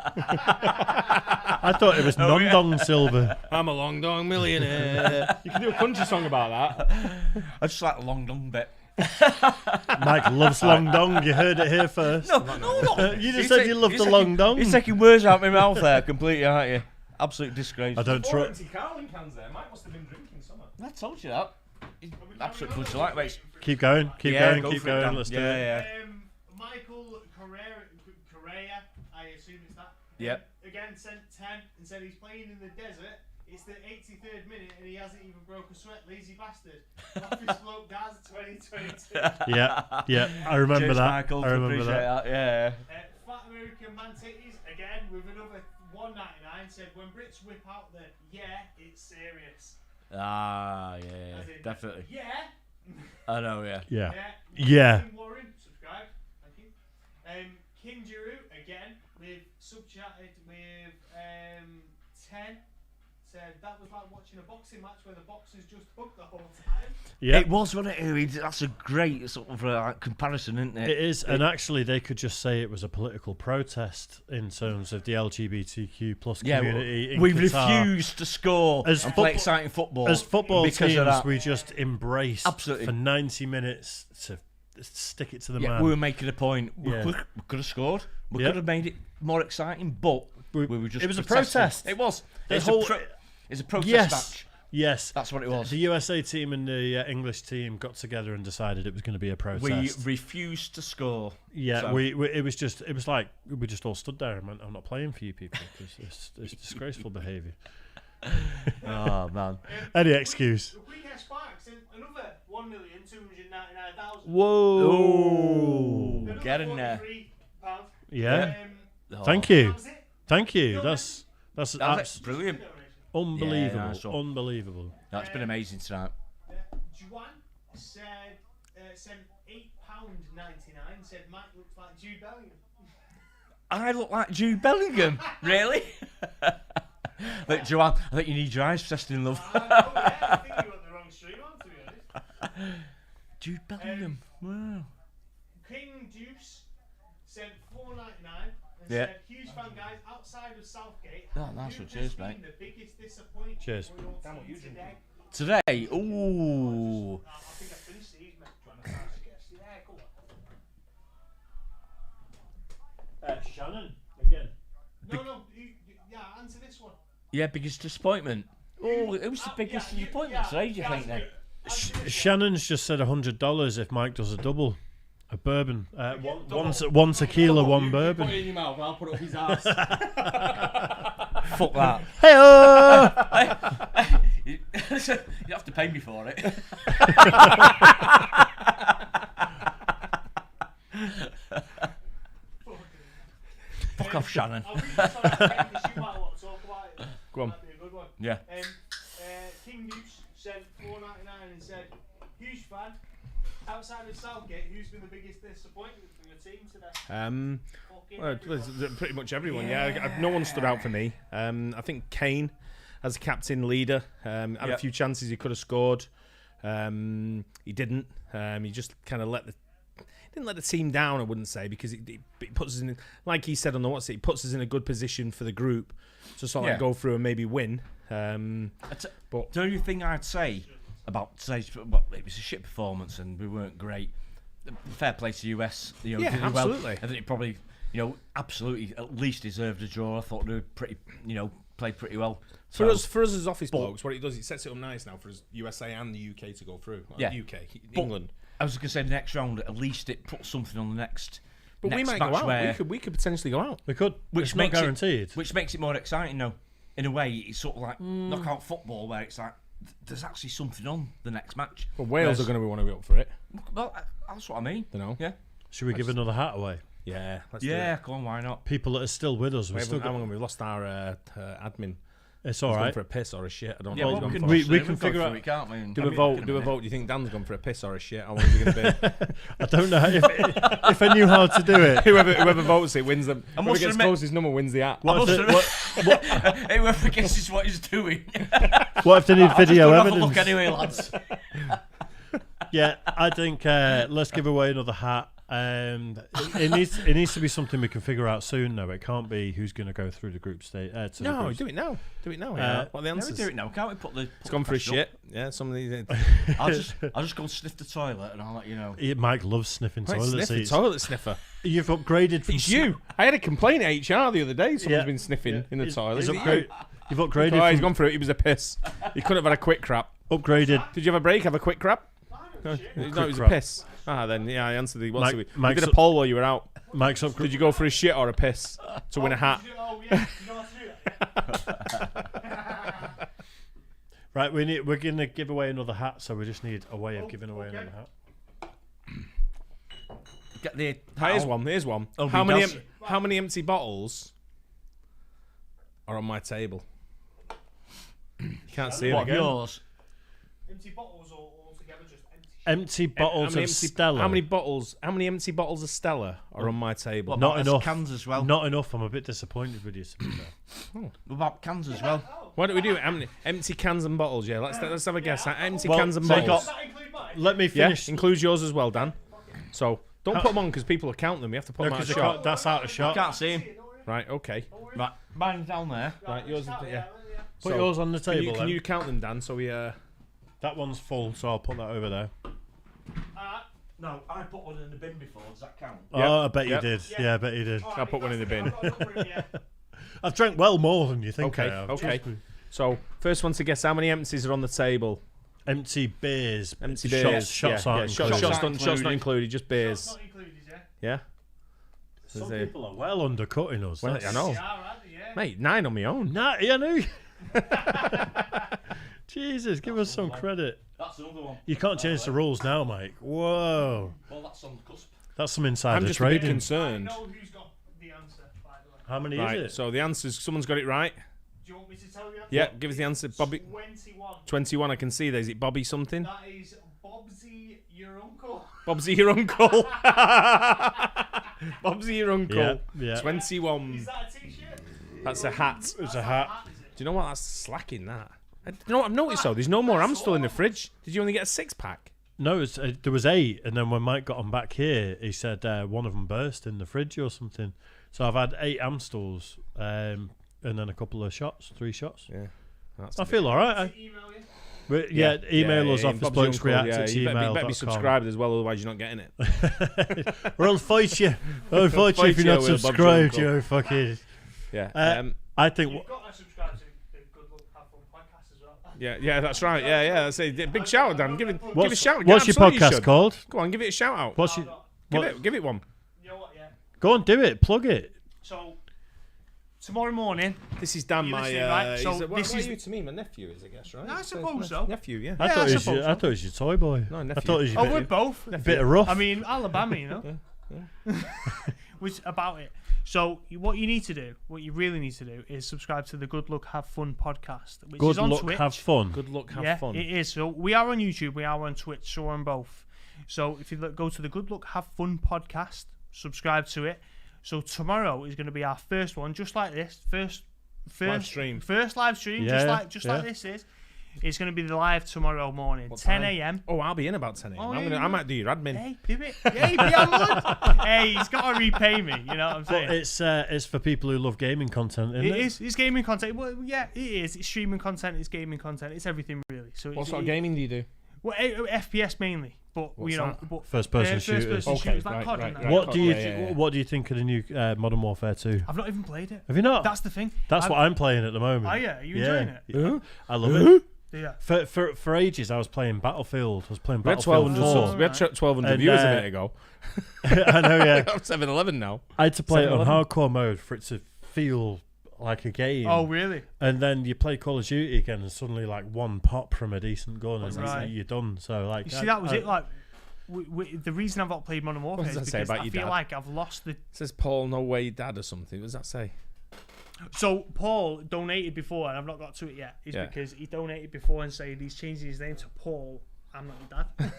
I thought it was non-dong silver.
I'm a Long Dong millionaire. You can do a country song about that.
I just like the long dung bit.
Mike loves long dong. You heard it here first.
No, no.
You just said you loved the long dong.
You're taking words out of my mouth there completely, aren't you? Absolute disgrace.
I don't trust.
Carling cans there. Mike must have been drinking something.
I told you that. Absolute good delight, mate.
Keep going. Keep
Yeah,
going.
go
Keep
for it,
going.
Dan.
Let's do
Yeah,
it.
yeah.
Michael Correa, I assume it's that.
Yep.
Again, sent 10 and said he's playing in the desert. It's the 83rd minute and he hasn't even broke a sweat. Lazy bastard. Office bloke does 2022.
Yeah, yeah. I remember
Cheers,
that.
Michael,
I remember
appreciate
that.
Yeah.
Fat American Man Titties, again with another 199, said when Brits whip out the it's serious.
Ah, yeah,
As in,
definitely.
Yeah.
I know, yeah.
Yeah.
Yeah.
Yeah.
King Warren, subscribe. Thank you. King Giroux, again, with subchatted with 10. Said that was like watching a boxing match where the boxers just hooked the whole time.
Yeah.
It was, wasn't it? That's a great sort of comparison, isn't it?
It is, and actually, they could just say it was a political protest in terms of the LGBTQ plus community. In
we
Qatar.
refused to score
As
and
football-
play exciting football.
As football
because
teams,
of that.
we just embraced
Absolutely.
for 90 minutes to stick it to the
Yeah,
man.
we were making a point. We
Yeah.
could have scored. We
Yeah.
could have made it more exciting, but we were just.
it was a
protesting.
protest.
It was.
The
It's
whole-
it's a protest
yes,
match.
yes.
That's what it was.
The USA team and the English team got together and decided it was going to be a protest.
We refused to score.
Yeah,
So-
we it was like we just all stood there and went, "I'm not playing for you people because it's disgraceful behaviour."
Oh man.
Any excuse.
The Queen Hair Sparks sent another 1,299,000.
Whoa!
Another
Get in there.
£43.
Yeah.
Oh.
Thank
That
you,
was it.
thank you. That's
That's brilliant.
unbelievable,
Yeah, nice one.
unbelievable.
That's been amazing tonight.
Juan said sent £8.99. Said Mike looks like Jude Bellingham.
I look like Jude Bellingham. Really? Look, Joanne, I think you need your eyes testing, love.
Oh, yeah, I think you got the wrong stream on, to be honest.
Jude Bellingham. Wow.
King Juice sent $4.99 and
Yeah.
said, "Huge fan, guys. Outside of Southgate,
Oh, nice
who
one.
has
Cheers,
been
mate.
the biggest disappointment
Cheers.
for your team today?"
Today, ooh.
I think I finished these, mate. Yeah, go on.
Shannon again.
No, yeah, answer this one.
Yeah, biggest disappointment. Oh, it was the biggest disappointment today, do you think, then?
Shannon's just said $100 if Mike does a double. A bourbon. One tequila, one bourbon.
Put it in your mouth, I'll put it up his ass.
Fuck that.
Hey-oh!
You have to pay me for it. Fuck off, Shannon.
I'll read this on again because you might want to talk about it.
Go on.
Might be a good one.
Yeah.
King Moose sent $4.99 and said, huge fan. Outside of Southgate, who's been the biggest disappointment from your team today?
Well, pretty much everyone. Yeah, no one stood out for me. I think Kane, as captain leader, had a few chances he could have scored. He didn't. He just kind of didn't let the team down. I wouldn't say, because it puts us in, like he said on the it puts us in a good position for the group to sort of go through and maybe win. But
the only thing I'd say about today's, well, it was a shit performance and we weren't great. Fair play to US. You know,
Yeah,
did well.
absolutely.
I think it probably, absolutely at least deserved a draw. I thought they were pretty, played pretty well.
For us as office blokes, what it does, it sets it up nice now for us USA and the UK to go through. UK, England.
I was going to say the next round, at least it puts something on the next.
But we might go out. We could potentially go out.
We could. It's not guaranteed.
Which makes it more exciting, though. In a way, it's sort of like knockout football, where it's like there's actually something on the next match.
Well, Wales are going to want to be up for it.
Well, that's what I mean.
You know?
Yeah.
Should we give another hat away?
Yeah. Let's do
Yeah,
it.
go on, why not?
People that are still with us. We've
lost our admin.
It's all
He's
right.
gone for a piss or a shit. I don't
Yeah,
know.
well,
what he's gone
we
for.
we can figure out.
It, can't we? And
Do a
have
vote.
look
Do a
in
vote. Do you think Dan's gone for a piss or a shit? How long is he going to be?
I don't know if I knew how to do it.
whoever votes it wins them.
I
Whoever
must
gets
admit-
closest number wins the hat.
What if
Whoever guesses what he's doing.
they need video
Have a
evidence?
look anyway, lads.
Yeah, I think let's give away another hat. It needs to be something we can figure out soon, though. It can't be who's going to go through the group stage.
No, do it now. Do it now. Yeah. What are the
Can we
answers?
do it now? Can't we put the?
It's gone for a shit. Yeah, somebody.
I'll just go sniff the toilet and I'll let you know.
Mike loves sniffing
Right,
toilet
sniffing
seats.
toilet sniffer.
You've upgraded from
It's you. I had a complaint at HR the other day. Someone's been sniffing in the
He's
toilet. Is it
upgrade-
you?
You've upgraded.
Oh, he's
from,
gone for it. He was a piss. He couldn't have had a quick crap.
upgraded.
Did you have a break? Have a quick crap? No, it was a
crap.
piss. I answered the.
Mike-
We
Mike's
did a
up-
poll while you were out.
Mike's upgraded.
Did you go for a shit or a piss to win a hat?
Oh, yeah, you know how to do that.
Right, we're gonna give away another hat, so we just need a way of giving away another hat.
Get the.
Here's one. Here's one.
Oh,
How
he
many?
does.
How many empty bottles are on my table? You can't see it
What,
again.
yours?
Empty bottles all together, just empty.
Empty bottles of Stella.
How many bottles? How many empty bottles of Stella are on my table?
What
Not
about
enough.
Cans as well.
Not enough. I'm a bit disappointed with you. To be fair.
What about cans as well?
Why don't we do it? How many empty cans and bottles? Yeah, let's have a guess. Empty
Well,
cans and
so you
bottles.
Does that include mine?
Let me
Yeah,
finish.
includes yours as well, Dan. So don't put them on because people will count them. You have to put them out of
Because
shot.
that's out of
I
shot.
can't see him.
Right. Okay.
Right, mine's down there.
Right. Yours. Yeah.
Put
So,
yours on the
Can
table.
you, can
then.
you count them, Dan? So we.
That one's full, so I'll put that over there.
No, I put one in the bin before. Does that count?
Yep.
Oh, I bet
Yep.
you did. Yeah, I bet you did.
I'll put one in the bin.
I've drank well more than you think.
Okay.
I have.
Okay.
Trust me.
So first one to guess how many empties are on the table.
Empty beers.
Empty
Shots-
beers.
Shots
yeah,
aren't
yeah.
included.
Shots not included. Just beers.
Not included, yeah.
Yeah.
Some
There's a-
people are well undercutting us.
Well,
That's-
I know.
Yeah, right, yeah.
Mate, 9 on my own.
Nah, yeah, I know. Jesus, give us some credit.
That's another one.
You can't change the rules now, Mike. Whoa.
Well, that's on the cusp.
That's some insider
I'm just a bit
trading.
I
concerned.
know who's got the answer, by the way.
How many
Right.
is it?
So the answer's someone's got it right.
Do you want me to tell you the answer?
Yeah. Give us the answer, Bobby.
21.
21. I can see there. Is it Bobby something?
That is Bobsy, your uncle.
Bobsy, your uncle. Bobsy, your uncle.
Yeah, yeah.
21.
Is that a t-shirt?
That's a hat.
It's a hat.
Is it?
Do you know what? That's slacking that. You know what I've noticed though? There's no more Amstel in the fridge. Did you only get a 6-pack?
No, there was 8, and then when Mike got them back here, he said one of them burst in the fridge or something. So I've had 8 Amstels, and then a couple of shots, 3 shots.
Yeah. That's
I feel all right.
Email you.
Yeah, email us
yeah,
office
Bob's
blokes
uncle,
react
yeah,
at
you better be
gmail.com.
subscribed as well, otherwise you're not getting it.
We'll fight you. I'll fight you if
Fight
you're not
you, Will, Bob's
subscribed,
uncle.
you fucking.
Yeah.
I think
You've got to subscribe to the Good Luck Have Fun podcast as well.
Yeah, that's right. Yeah, that's it. Big shout out, Dan. Give it a shout.
What's your
Absolutely you
podcast
should.
called?
Go on, give it a shout out.
What's your,
Give it one.
You know what? Yeah.
go on, do it. Plug it.
So tomorrow morning.
This is Dan,
You
my.
listening, right? So
what
this
are
is-
you to me? My nephew is, I guess, right?
I suppose so.
Nephew, yeah.
I
Yeah,
thought
I
it was
suppose
I thought it was your toy boy.
No,
I
nephew.
thought it was
Oh,
your
we're
bit,
both.
bit of rough.
I mean, Alabama, you know. Was about it. So what you need to do, what you really need to do, is subscribe to the Good Luck Have Fun podcast, which
Good
is on
luck,
Twitch.
have fun.
Good luck, have
Yeah,
fun.
it is. So we are on YouTube, we are on Twitch, so we're on both. So if you go to the Good Luck Have Fun podcast, subscribe to it. So tomorrow is going to be our first one, just like this. First
Live stream.
First live stream,
Yeah,
just
yeah.
like this is. It's going to be live tomorrow morning,
What
10
time?
a.m.
Oh, I'll be in about 10 a.m.
Oh,
I'm
yeah,
gonna, I might do your admin.
Hey, do it. Hey, be on board. Hey, he's got to repay me. You know what I'm
But
saying?
it's for people who love gaming content, isn't it?
It is. It's gaming content. Well, yeah, it is. It's streaming content. It's gaming content. It's everything really. So
What
it's,
sort of gaming do you do?
Well, FPS mainly, but
What's
you know,
that?
but
First-person shooters.
First-person
Okay,
shooters, like
right,
COD
right,
and that.
right.
What do you
Yeah.
What do you think of the new Modern Warfare 2?
I've not even played it.
Have you not?
That's the thing.
That's what I'm playing at the moment.
Oh yeah, are you enjoying it?
Yeah. I love it.
Yeah.
For ages, I was playing Battlefield. I was playing
We had
Battlefield
1,200
4.
subs. We had 1,200
And,
viewers a minute ago.
I know, yeah.
I'm 7-11 now.
I had to play it on
7-11.
hardcore mode for it to feel like a game.
Oh really?
And then you play Call of Duty again, and suddenly like one pop from a decent gun, and
Right.
you're done. So like,
You see, that was it. Like, the reason I've not played Modern Warfare
does
is
that say
because
about
I
your
feel
dad?
like I've lost the.
It says Paul, no way, dad, or something. What does that say?
So Paul donated before, and I've not got to it yet. Is
Yeah.
because he donated before and said he's changing his name to Paul. I'm not your dad.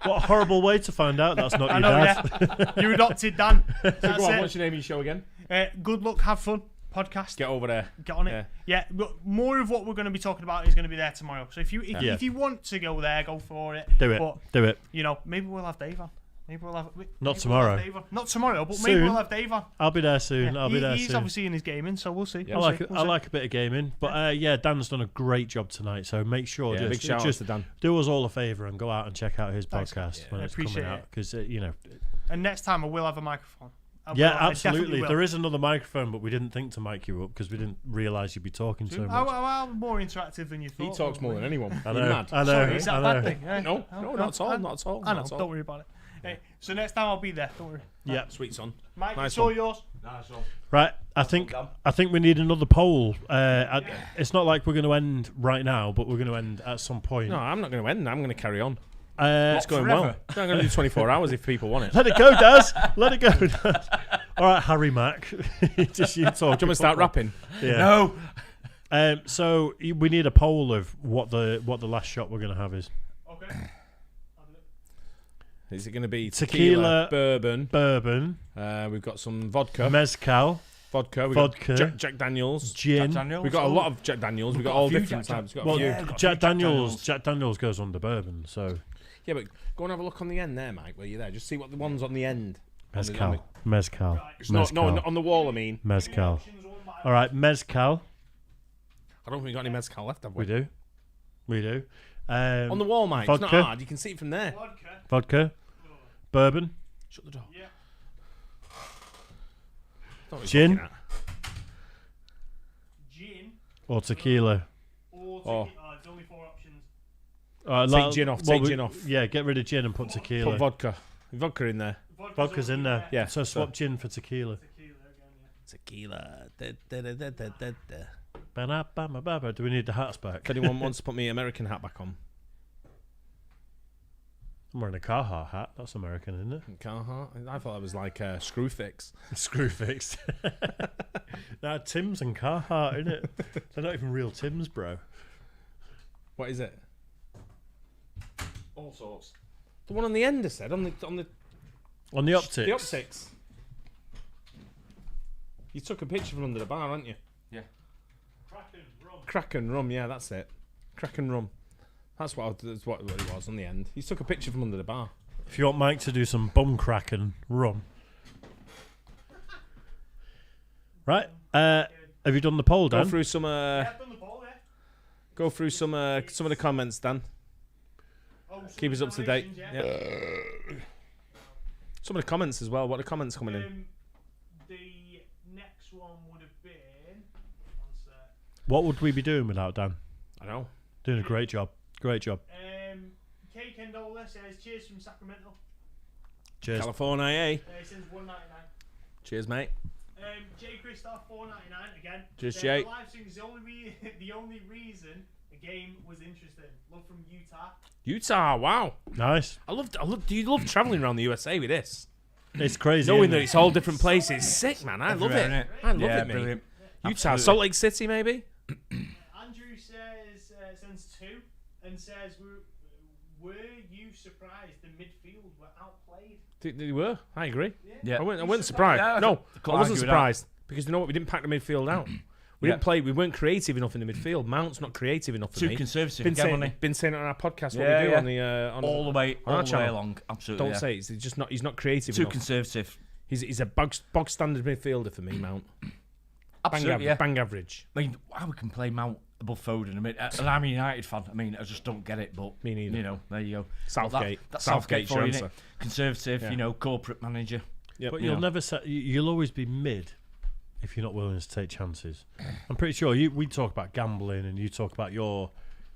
What a horrible way to find out that's not
I
your
know,
dad.
yeah. You adopted Dan.
So
That's
go on,
it.
what's your name of your show again?
Good luck, have fun. Podcast.
Get over there.
Get on it. Yeah, but more of what we're going to be talking about is going to be there tomorrow. So if you
Yeah.
if you want to go there, go for it.
Do it.
But
Do it.
you know, maybe we'll have Dave on. Maybe we'll have maybe
tomorrow.
We'll have Dave on. Not tomorrow, but maybe
Soon.
we'll have Dave on.
I'll be there soon.
Yeah.
I'll be there
He's
soon.
obviously in his gaming, so we'll see.
Yeah.
I
We'll
like
see.
I like a bit of gaming, but yeah, Dan's done a great job tonight. So make sure
Yeah, big shout out
just
to Dan.
do us all a favour and go out and check out his
Thanks,
podcast
yeah.
when
I
it's
appreciate
coming out
it.
because you know.
And next time I will have a microphone.
Yeah,
I definitely
absolutely.
will.
There is another microphone, but we didn't think to mic you up because we didn't realise you'd be talking so much.
I'm more interactive than you thought.
He talks more than
probably.
anyone.
I
You're
know.
mad.
I know.
Sorry, is that
I
a
know.
bad thing? Eh?
No, not at all. Not at all.
I know.
Not at all.
Don't worry about it. Hey, so next time I'll be there. Don't worry.
Yeah.
Sweet son.
Mike,
Nice
it's all
one.
yours.
Right. I think we need another poll. It's not like we're going to end right now, but we're going to end at some point.
No, I'm not going to end. I'm going to carry on.
Uh,
It's going
forever?
well. I'm going to do 24 hours if people want it.
let it go, Daz. Let it go, Daz. All right, Harry Mack. Just you talk.
Do you want me to start rapping?
Yeah.
No.
So we need a poll of what the last shot we're going to have is.
Okay.
Is it going to be
Tequila,
bourbon?
Bourbon,
We've got some vodka.
mezcal,
Vodka. We've
vodka,
got Jack Daniels.
gin.
We've got a lot of Jack Daniels. We've got all
a few
different
Jack-
types. We've got
Well,
a few.
Yeah, we've got a
Jack
few Jack
Daniels.
Daniels.
Jack Daniels goes under bourbon. So
Yeah, but go and have a look on the end there, Mike, where you're there. Just see what the one's on the end.
mezcal, mezcal,
No,
mezcal,
on the wall, I mean.
mezcal. All right, mezcal.
I don't think we've got any mezcal left, have
We
we?
do. We do.
On the wall, Mike. It's
vodka.
not hard. You can see it from there.
Vodka, bourbon,
Shut the door.
Yeah.
Don't know what
Gin.
you're looking at.
Gin
or tequila.
or
Oh.
tequila. There's only 4 options.
Take gin off, take gin off.
Yeah, get rid of gin and put tequila.
Put vodka. Vodka in there.
Vodka's in there.
Yeah.
So swap gin for tequila.
Tequila again, yeah.
Tequila. Da, da, da, da, da, da, da.
Ba-na-ba-ma-ba-ba. Do we need the hats back?
If anyone wants to put my American hat back on.
I'm wearing a Carhartt hat. That's American, isn't it?
Carhartt. I thought that was like screw fix.
Screw fixed. Nah, Tim's and Carhartt, isn't it? They're not even real Tim's, bro.
What is it?
All sorts.
The one on the end, I said. On the
On the optics.
The optics. You took a picture from under the bar, aren't you? Kraken rum, yeah, that's it. Kraken rum. That's what it was on the end. You took a picture from under the bar.
If you want Mike to do some bum cracking rum. Right. Have you done the poll,
Go
Dan?
through some.
I've done the ball there.
Go through some of the comments, Dan.
Oh,
Keep us up to date.
narrations,
Yeah. Some of the comments as well. What are the comments coming in?
The next one would have been. One sec.
What would we be doing without Dan?
I know.
Doing a great job. Great job.
K Kendola says, cheers from Sacramento.
Cheers.
California, eh?
He says $1.99.
Cheers, mate.
Jay Christoph, $4.99 again.
Cheers, Jay.
The live stream is the only reason the game was interesting. Love from Utah.
Utah, wow.
Nice.
I love. Do you love travelling around the USA with this?
It's crazy.
Knowing
isn't
that
it?
it's all different places. It's sick, man. I love
Everywhere,
it.
innit?
I love
Yeah,
it, mate.
brilliant.
Utah,
Absolutely.
Salt Lake City, maybe?
Andrew says, sends 2 and says, were you surprised the midfield were outplayed?
They were. I agree.
Yeah.
I wasn't surprised.
Yeah,
No,
I
I
can't
wasn't
argue with
surprised because you know what? We didn't pack the midfield out. We
Yeah.
didn't play. We weren't creative enough in the midfield. Mount's not creative enough for
Too
me.
conservative.
Been
again, wasn't
saying it on our podcast. What
Yeah,
we do
yeah.
on the on
all the way,
on our
all the way
channel.
along. Absolutely.
Don't
yeah.
say it. He's just not. He's not creative
Too
enough.
conservative.
He's a bog standard midfielder for me. Mount.
Absolutely. Yeah.
Bang average.
I mean, how we can play Mount above Foden? I mean, and I'm a United fan. I mean, I just don't get it. But
Me neither.
You know, there you go.
Southgate.
That's
Southgate's
Southgate for you,
your
innit? Conservative.
Yeah.
You know, corporate manager.
Yep.
But
you
you'll
know.
never say, you'll always be mid if you're not willing to take chances. I'm pretty sure we talk about gambling and you talk about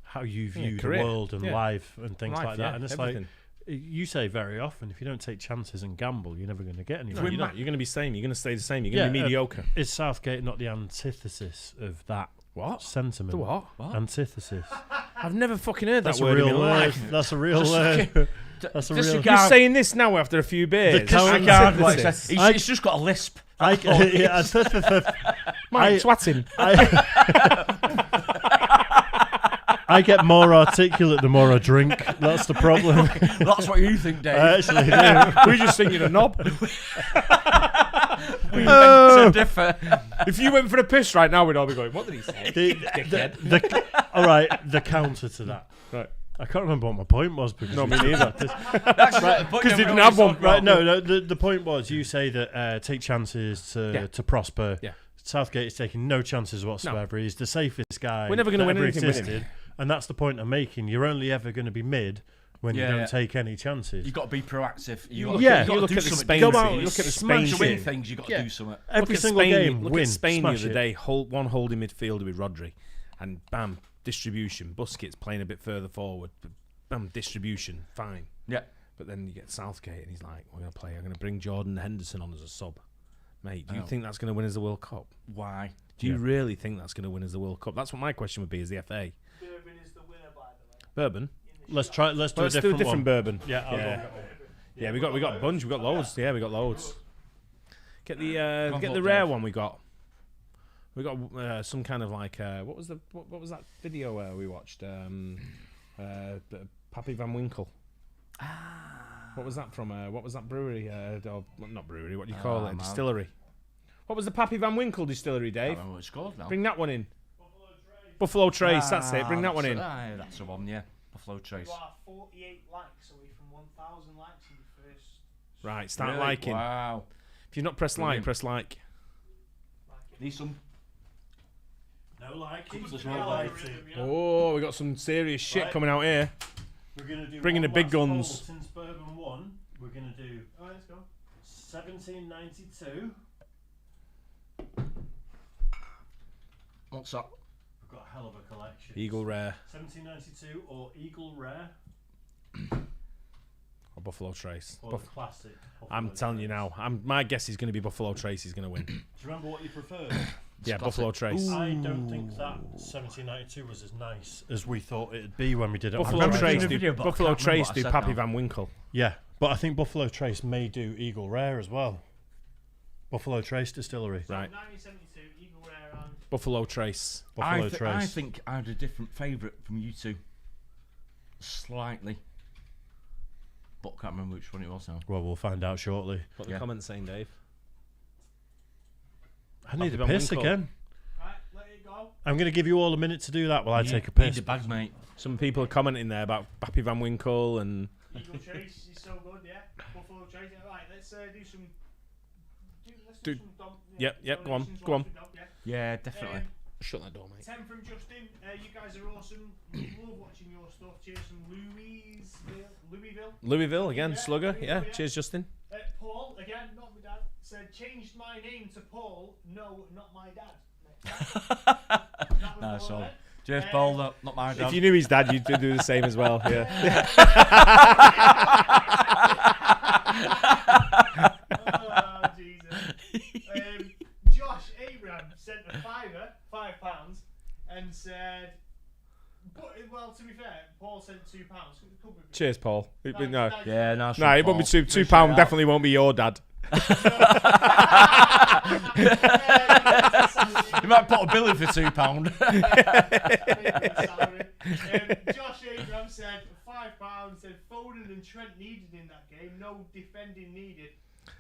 how you view the
career.
world and
Yeah.
life and things
Life,
like that.
yeah,
And it's
everything.
like you say very often, if you don't take chances and gamble, you're never going to get anywhere.
No, you're not. You're going to be same. You're going to stay the same. You're going to be mediocre.
Is Southgate not the antithesis of that
What?
sentiment?
The what?
Antithesis.
I've never fucking heard
That's
that
a
word in
real
my
word.
life.
That's a real word. That's a real.
You're saying this now after a few beers.
Disregard what it
Antithesis.
says. He's just got a lisp.
I, yeah,
Mike, twatting.
I get more articulate the more I drink. That's the problem.
That's what you think, Dave.
I actually do.
We just think you're a knob.
We beg to differ.
If you went for a piss right now, we'd all be going, what did he say?
All right, the counter to that.
Right.
I can't remember what my point was because
No,
we
me
talked
neither.
about this.
Because they didn't have one.
Right, no, the point was you say that take chances to prosper.
Yeah.
Southgate is taking no chances whatsoever. He's the safest guy.
We're never going to
that
win
ever
anything with him.
existed. And that's the point I'm making. You're only ever going to be mid when you
Yeah,
don't
yeah.
take any chances.
You've got to be proactive.
You
You've
look
got to
at
do
the
something.
Spain
Go
team.
out,
Look at the
smash
Spain
to win
team.
things. You've got
Yeah.
to do something.
Every
Look at
single
Spain,
game,
look
win.
at Spain the
smash
other
it.
day. One holding midfielder with Rodri, and bam, distribution. Busquets playing a bit further forward. Bam, distribution. Fine.
Yeah.
But then you get Southgate, and he's like, "We're going to play. I'm going to bring Jordan Henderson on as a sub." Mate, do you
Oh.
think that's going to win us the World Cup?
Why?
Do you really think that's going to win us the World Cup? That's what my question would be: is the FA
Bourbon is the winner, by the way.
bourbon?
Let's do
Let's
a
do a
different
different
one.
bourbon.
Yeah, I'll
Yeah.
go.
Yeah, we got a bunch. We got loads. Yeah, we got loads. Get the
Vote,
rare
Dave.
one we got. We got some kind of like what was that video we watched? Pappy Van Winkle. What was that from? What was that brewery? Or, not brewery. What do you call it?
man.
Distillery. What was the Pappy Van Winkle distillery,
I
Dave?
don't know what it's called now.
Bring that one in. Buffalo Trace. That's it. Bring that one in.
That's the one, yeah. Buffalo Trace.
You are 48 likes away from 1,000 likes in the first.
Right, start
Really?
liking.
Wow.
If you've not pressed like,
Brilliant.
press like.
Need some.
No like.
Couple as
The
well,
algorithm, yeah.
Oh, we got some serious shit
Right.
coming out here.
We're going to do
Bringing
one
the big
last poll
guns.
Since Bourbon won, we're going to do
Alright, let's go.
1792.
What's that?
We've got a hell of a collection.
Eagle Rare
1792 or Eagle Rare
or Buffalo Trace.
or the classic.
I'm
Buffalo
telling you
Trace.
now. My guess is going to be Buffalo Trace is going to win.
Do you remember what you preferred?
Yeah,
classic.
Buffalo Trace.
I don't think that 1792 was as nice as we thought it'd be when we did it. on
Buffalo
remember
camera.
Trace
the
do
video, but I
Buffalo
can't remember
Trace
what I
do
said
Pappy
now.
Van Winkle.
Yeah, but I think Buffalo Trace may do Eagle Rare as well. Buffalo Trace Distillery.
Right.
1972, Eagle Rare and
Buffalo Trace.
Buffalo Trace.
I think I had a different favourite from you two. Slightly. But I can't remember which one it was now.
Well, we'll find out shortly.
What
Yeah.
the comments saying, Dave?
I need
Pappy
a
Van
piss
Winkle.
again.
right, let it go.
I'm going to give you all a minute to do that while I
You
take a
need
piss.
a bag, mate.
Some people are commenting there about Pappy Van Winkle and
Eagle Trace is so good, yeah. Buffalo Trace. Right, let's do some. Let's
Do-
do some
yep, go on,
donations
go on.
whilst we go, yeah.
Yeah, definitely.
shut that door, mate.
10 from Justin. You guys are awesome. We love watching your stuff. Cheers from Louisville.
Louisville again,
Yeah,
Slugger.
Louisville,
Yeah,
yeah.
cheers, Justin.
Paul, again, not my dad, said, changed my name to Paul. No, not my dad. That was
Nice one. Cheers, Paul. Not my dad.
If you knew his dad, you'd do the same as well. Yeah.
Oh, Jesus. Josh Abraham sent a £5, and said, but, well, to be fair, Paul sent £2.
Cheers, Paul. No,
Yeah, nice.
it won't be £2. Definitely won't be your dad.
You might put a bill in for £2.
Josh Abraham said £5, said Foden and Trent needed in that game, no defending needed,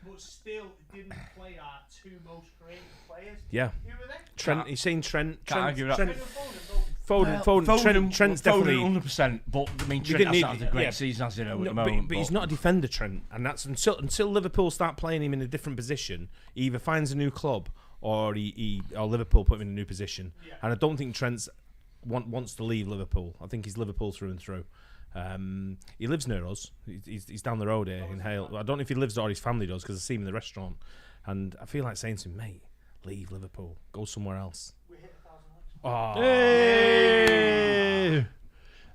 but still didn't play our two most creative players.
Yeah.
Who were they?
Trent, he's seen Trent.
Can't argue with
Trent,
that.
Foden. Trent's definitely.
100%. But I mean, Trent has had a great season, as you know, at the moment.
But he's not a defender, Trent, and that's until Liverpool start playing him in a different position. He either finds a new club or or Liverpool put him in a new position.
Yeah.
And I don't think Trent's wants to leave Liverpool. I think he's Liverpool through and through. He lives near us. He's down the road here in Hale. I don't know if he lives or his family does because I see him in the restaurant. And I feel like saying to him, mate, leave Liverpool, go somewhere else.
We hit 1,000 likes.
Oh,
Hey!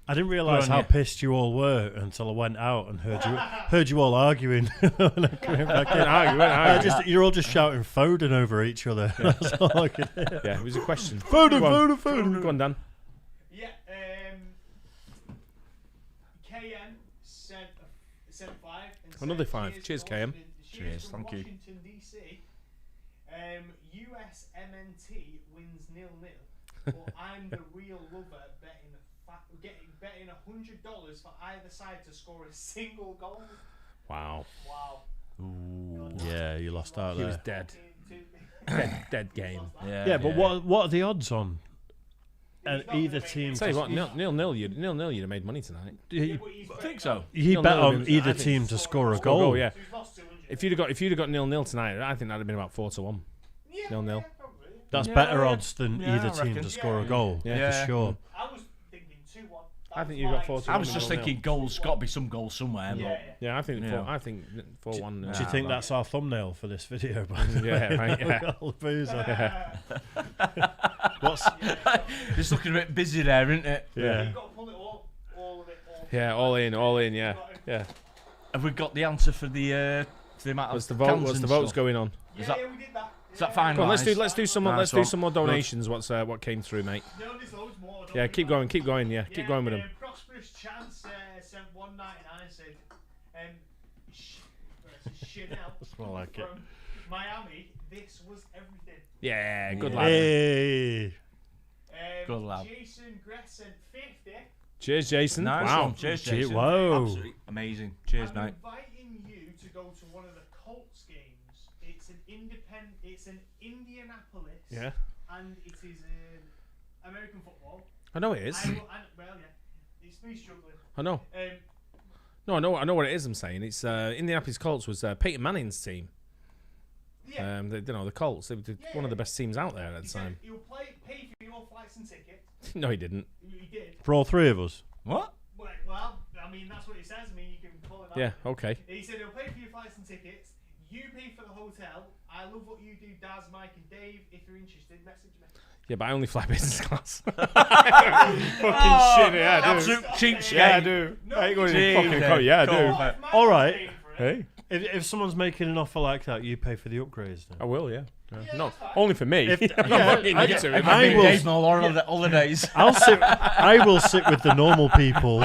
I didn't realise how pissed you all were until I went out and heard you all arguing. When I came back in. You're all just shouting Foden over each other. That's all I could hear.
yeah, it was a question.
Foden.
Go on, Dan.
Yeah, KM sent 5. And
Another
said,
5. Cheers, KM.
Cheers,
from
thank you.
Washington, DC. US MNT wins 0-0, but I'm the real lover betting $100 for either side to score a single goal.
Wow.
Wow.
Ooh.
Yeah, you lost out
He was
there.
dead. dead game.
Yeah, but what are the odds on either team?
Tell you what, 0-0, you'd have made money tonight.
I think so.
You bet on either team to score a goal.
Yeah. If you'd have got 0-0 tonight, I think that'd have been about 4-1. 0-0.
That's
Yeah,
better
yeah.
odds than
Yeah,
either
I
team
reckon.
to score a
Yeah.
goal,
Yeah.
for sure.
I was thinking 2-1.
I think you got 4-2.
I was just thinking goals. Got to be some goals somewhere.
Yeah.
Yeah, I think
Yeah.
4-1.
Do you think that's our thumbnail for this video? By the way?
Yeah, right, yeah.
All the boozer.
It's looking a bit busy there, isn't it?
Yeah.
You've got to pull it all of it.
Yeah, all in, yeah. Yeah.
Have we got the answer for the amount of
What's the vote?
cans
What's
and
the votes
stuff?
going on?
Is
Yeah,
that-
we did that.
Is that fine?
Come on, let's do some more.
Nice
Let's do some more
one.
donations. What came through, mate?
No, there's loads more.
Yeah, keep going. Yeah, keep going with them.
Prosperous Chance sent $1.99. Said, Chanel
That's more like it.
from Miami. This was everything.
Yeah, good lad.
Hey.
Good lad.
Jason Gress sent 50.
Cheers, Jason.
Nice
Wow.
one. Cheers,
Gee,
Jason.
whoa.
Absolutely amazing. Cheers,
I'm
mate.
inviting you to go to one of the Colts games. It's in Indianapolis.
Yeah,
And it is American football.
I know it is.
Well, yeah, it's me struggling.
I know. No, I know what it is. I'm saying it's Indianapolis Colts was Peyton Manning's team.
Yeah.
The Colts. They were one of the best teams out there at
He
the
said
time.
he'll pay for your flights and tickets.
No, he didn't.
He did.
For all three of us.
What?
Well, I mean, that's what he says. I mean, you can pull it out.
Yeah. Okay.
He said he'll pay for your flights and tickets. You pay for the hotel. I love what you do, Daz, Mike, and Dave. If you're interested, message me.
Yeah, but I only fly business class. Fucking shit, yeah, I do.
Absolute cheapskate.
Yeah, I do.
No,
I ain't going
Jesus.
in fucking coat. Yeah, I do.
Cool.
All right.
Hey,
If someone's making an offer like that, you pay for the upgrades. Then.
I will. Yeah.
Yeah,
No,
that's fine.
only for me.
If-
I'm
yeah,
not getting
I-
you to.
I
I
will-
gave them all holidays.
I will sit with the normal people.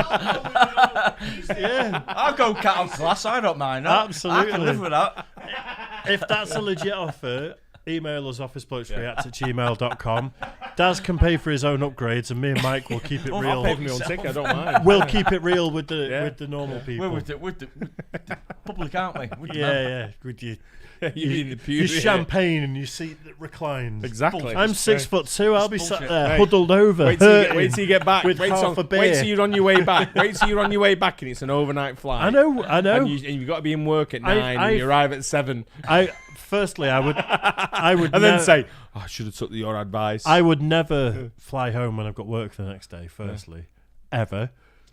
Yeah.
I'll go cat on class. I don't mind that.
Absolutely.
I can live with that.
If that's a legit offer, email us officeblokesreact@gmail.com. Daz can pay for his own upgrades, and me and Mike will keep it
Well,
I'll
real.
pay for my own ticket. I don't mind.
We'll keep it real with the
Yeah.
normal people.
We're with the public, aren't we? With the
yeah,
men.
yeah. With your
You mean the
your
pew?
champagne and your seat that reclines.
Exactly.
I'm 6'2". I'll be sat
bullshit.
there
Right.
huddled over.
Wait till
hurting.
you get back.
with
Wait
half
till,
a beer.
wait till you're on your way back. Wait till you're on your way back, and it's an overnight flight.
I know.
And you've got to be in work at 9, and you arrive at 7,
Firstly, I would
and then say, oh, "I should have took your advice."
I would never fly home when I've got work the next day. Firstly, ever.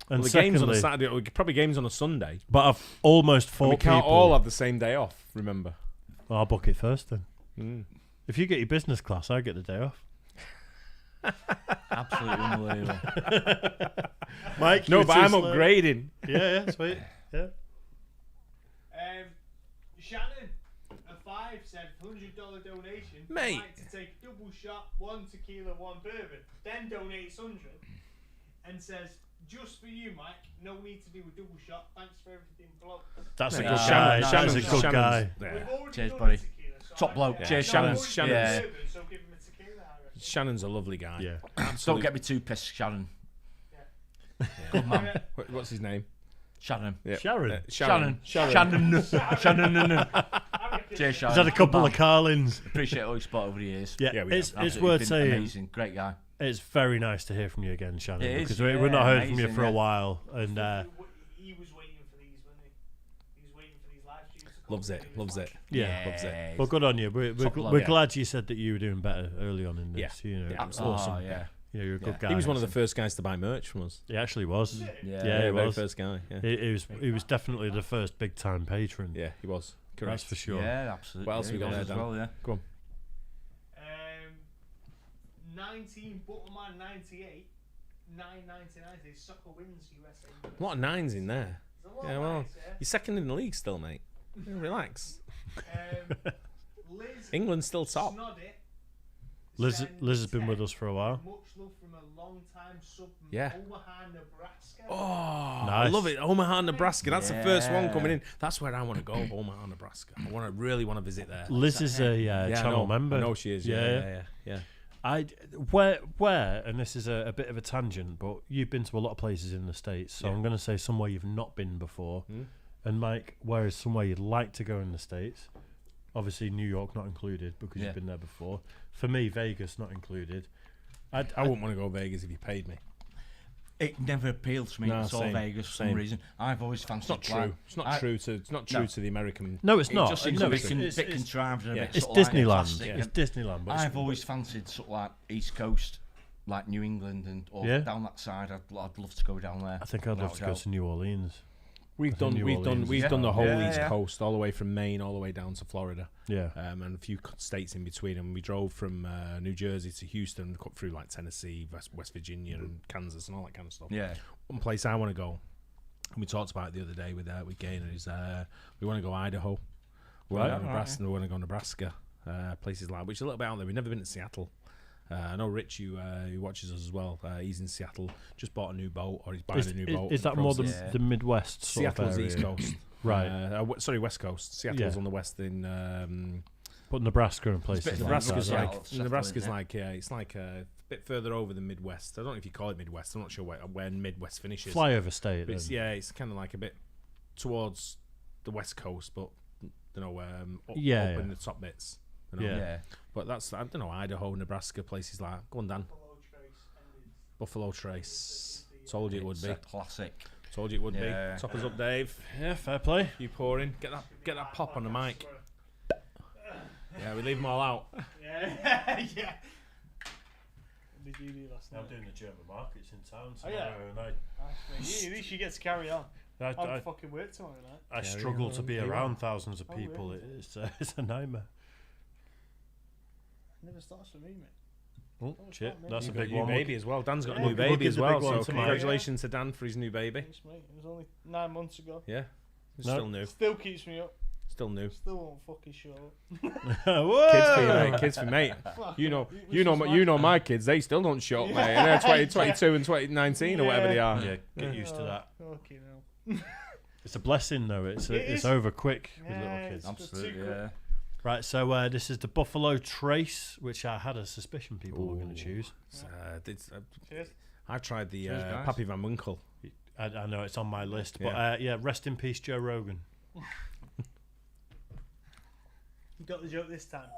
And
well, the game's on a
secondly,
Saturday, or probably games on a Sunday.
but I've almost
And
fought
we can't
people.
all have the same day off. Remember?
Well, I'll book it first then.
Mm.
If you get your business class, I get the day off.
I Absolutely unbelievable.
Mike,
No,
you're
but
too
I'm
slow.
upgrading.
Yeah, sweet. Yeah.
Shannon, a 5 said $100 donation.
Mate.
Like to take a double shot, 1 tequila, 1 bourbon. Then donates 100 and says, just for you, Mike. No need to do a double shot. Thanks for everything, bloke.
That's a
Mate,
good
Shannon-
guy.
Shannon's-
That's a good guy.
We've
Yeah.
already
Cheers,
done
buddy.
the tequila, so
Top
I
bloke.
don't
Cheers,
care.
Shannon's-
I've already done
yeah.
the bourbon, so give him a tequila, I reckon.
Shannon's a lovely guy.
Yeah.
Don't
Absolute-
get me too pissed, Shannon.
Yeah.
Good man.
What's his name?
Shannon.
Yeah.
Sharon.
Shannon.
Sharon.
Shannon. Cheers, Shannon.
He's had a couple
Good
of
man.
Carlins.
Appreciate all your support over the years.
Yeah,
Yeah, we
it's
Absolutely
worth
been
saying.
Amazing. Great guy.
It's very nice to hear from you again, Shannon,
It is,
because
yeah,
we've not heard from you
amazing,
for a
yeah.
while, and
He was waiting for these, wasn't he? He was waiting for these live streams to come
Loves
through
it.
his
Loves
live
it.
yeah.
Loves it.
Well, good on you. We're
Top bloke,
we're
yeah.
glad you said that you were doing better early on in this.
Yeah.
You know,
Yeah,
it's
absolutely.
awesome.
Oh, yeah.
You know, you're a good
Yeah.
guy.
He was one of the first guys to buy merch from us.
He actually was.
Yeah.
Yeah.
Yeah, he
very
was.
first guy. Yeah,
He was definitely the first big time patron.
yeah, he was. Correct.
That's for sure.
Yeah, absolutely.
What else we got
Yeah,
there,
as
Dan?
well, yeah.
Go on.
19 Butterman 98 9.99 soccer wins USA.
A lot of nines in there.
There's a lot
Yeah,
of
well,
nice,
you're second in the league still, mate. Yeah, relax.
Liz
England's still top.
Snoddy
Liz
sent
has been
10.
with us for a while.
Much love from a long time sub from
Yeah.
Omaha, Nebraska.
Oh, I
Nice.
love it. Omaha, Nebraska. That's the first one
Yeah.
coming in. That's where I want to go. Omaha, Nebraska. I really want to visit there.
Liz is a
Yeah, I
channel
know.
member.
I know she is. Yeah.
Where, and this is a bit of a tangent, but you've been to a lot of places in the States, so
Yeah.
I'm going to say somewhere you've not been before.
Hmm?
And Mike, where is somewhere you'd like to go in the States? Obviously, New York not included because
Yeah.
you've been there before. For me, Vegas not included.
I wouldn't want to go Vegas if you paid me.
It never appealed to me.
No,
It's all
same,
Vegas for some
same.
reason. I've always
It's
fancied.
not true.
like-
It's not
I-
true to. It's not true
No.
to the American.
No, it's
It
not.
just seems
No,
a bit,
it's-
bit
it's-
contrived and
yeah.
a bit
It's
sort of like
Disneyland.
plastic.
Yeah.
It's Disneyland. But
I've
it's,
always fancied sort of like East Coast, like New England and or
Yeah.
down that side. I'd love to go down there.
I think I'd love
without
to go
doubt.
to New Orleans.
We've
I think
done.
New
We've done.
Orleans
We've
is-
done the whole
Yeah,
East
yeah.
Coast, all the way from Maine, all the way down to Florida,
Yeah.
and a few states in between. And we drove from New Jersey to Houston, cut through like Tennessee, West Virginia, and Kansas, and all that kind of stuff.
Yeah.
One place I want to go, and we talked about it the other day with Gaynor, is we want to go Idaho, we want to
Right.
go Nebraska, we want to go Nebraska, places like, which is a little bit out there. We've never been to Seattle. I know Rich, who watches us as well. He's in Seattle. Just bought a new boat, or he's buying a new boat.
Is that more
process.
the Midwest sort
Seattle's
of area?
East Coast,
Right.
sorry, West Coast. Seattle's
Yeah.
on the west in
But Nebraska and places
bit
like
Nebraska's
that.
Seattle,
like
Seattle,
Nebraska's
isn't it?
like it's like a bit further over than Midwest. I don't know if you call it Midwest. I'm not sure where Midwest finishes.
Flyover state.
But it's,
then.
yeah, it's kind of like a bit towards the West Coast, but up
Yeah.
in the top bits. You know?
Yeah.
Yeah.
But that's, I don't know, Idaho, Nebraska, places like. Go on, Dan. Buffalo Trace. Told you it would
It's
be.
a classic.
Told you it would
Yeah.
be. Top us up, Dave.
Yeah, fair play.
You pouring. Get that pop on the mic. Yeah, we leave them all out.
Yeah. Yeah. What did you do last night?
doing the German markets in town
Oh, yeah?
tomorrow,
At least you get to carry on.
and
I'm fucking work tomorrow night.
I
Carry
struggle to
on,
be
carry on.
around thousands of
Oh,
people.
really?
It's a nightmare.
Never starts for me, mate.
Oh, shit, that's a
You've got
big
new
one.
baby as well. Dan's got a
Yeah.
new
Look-
baby
look at
as
the
well.
big one
So
tomorrow.
congratulations to Dan for his new baby.
Thanks, mate. It was only 9 months ago.
Yeah. It's
No.
still new.
Still keeps me up.
Still new.
Still won't fucking show up.
Whoa!
Kids for you, mate. Kids for mate.
Fuck
You
it.
know,
Which
you know,
is
you know
fine.
my kids. They still don't show up, mate. And they're 2022 and 2019 or whatever they are.
Yeah, get used to that.
Okay, now.
It's a blessing, though. It's
It
it's
is.
over quick with
Yeah,
little
it's
kids.
good.
Absolutely.
Too
Yeah.
Right, so this is the Buffalo Trace, which I had a suspicion people were going to choose.
Cheers.
I tried the
Cheers, guys.
Pappy Van Winkle.
I know it's on my list, but yeah, rest in peace, Joe Rogan.
You got the joke this time.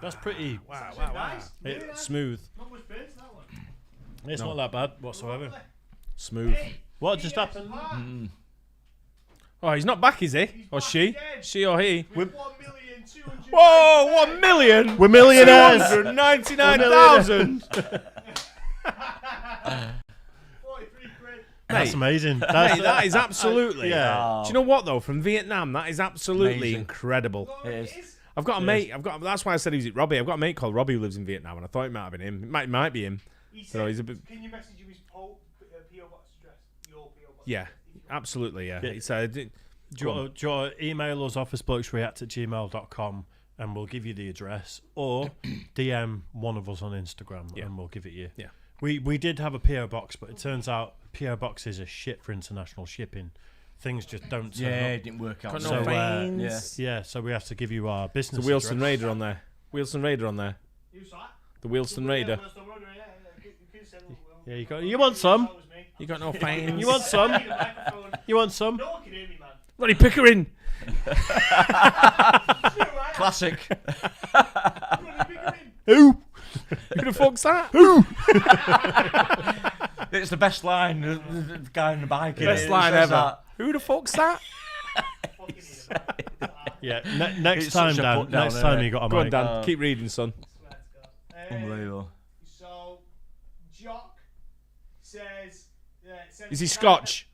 That's pretty.
Wow,
Nice.
It-
Really nice.
Smooth,
Not much bass, that one.
It's
No.
not that bad whatsoever.
smooth.
What just happened?
Oh, he's not back, is he?
He's
Or
back
she?
again.
She or he?
With 1,200,000.
Whoa, 1 million!
We're millionaires.
299,000!
43 quid.
That's
Mate,
amazing.
Mate,
That's,
that is absolutely.
yeah.
Oh,
Do you know what though? From Vietnam, that is absolutely
Amazing.
incredible.
No,
It
it
is.
is.
I've got a mate. That's why I said, is it Robbie? I've got a mate called Robbie who lives in Vietnam, and I thought it might have been him. It might be him.
He
So
said,
he's a bit.
can you message him his PO box address? Your PO box
Yeah,
address, if you want.
absolutely. Yeah.
Yeah.
It's,
Do you want to email us officeblokesreact@gmail.com and we'll give you the address, or DM one of us on Instagram and we'll give it you.
Yeah.
We did have a PO box, but it turns out PO boxes are shit for international shipping. Things just don't turn
Yeah,
up.
it didn't work out.
got
So,
no veins.
Yeah, so we have to give you our business
It's a Wilson
address.
Raider on there. Wilson Raider on there.
Who's that?
The Wilson Raider.
Yeah, Wilson Raider, yeah. You could say, well,
Yeah, you got. You want some?
that was me.
You got no veins.
You want some?
I need a microphone.
You want some?
No one can hear me, man.
Bloody Pickering.
Classic.
Who? Who the fuck's that?
It's the best line. The guy on the bike.
Best
it
line
says
ever.
that.
Who the fuck's that?
Yeah. Next
It's
time,
such a
Dan.
put down,
Next
isn't
time
it?
you got a
Go on,
mic.
Dan. Keep reading, son.
Unbelievable.
So, Jock says...
Is he Scotch?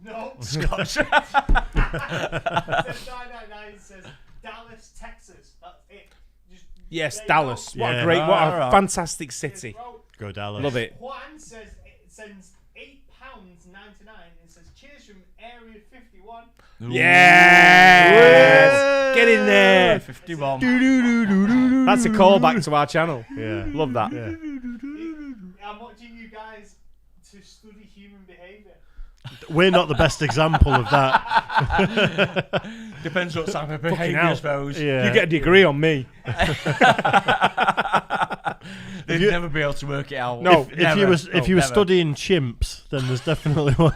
No.
Scotch.
Says 999 says Dallas, Texas. That's it. Just
Yes,
there you
Dallas.
go.
What
Yeah.
a great, what a
Alright.
fantastic city.
Bro,
Go Dallas.
Love it.
Juan says it sends £8.99 and says cheers from Area 51.
Yes! Get in there.
51.
That's a callback to our channel.
Yeah.
Love that.
Yeah.
I'm watching you guys to study human behaviour.
We're not the best example of that.
Depends what type of behaviour, I
hell.
suppose.
Yeah.
You get a degree on me.
They'd
you-
never be able to work it out.
No.
If you were
never.
studying chimps, then there's definitely one.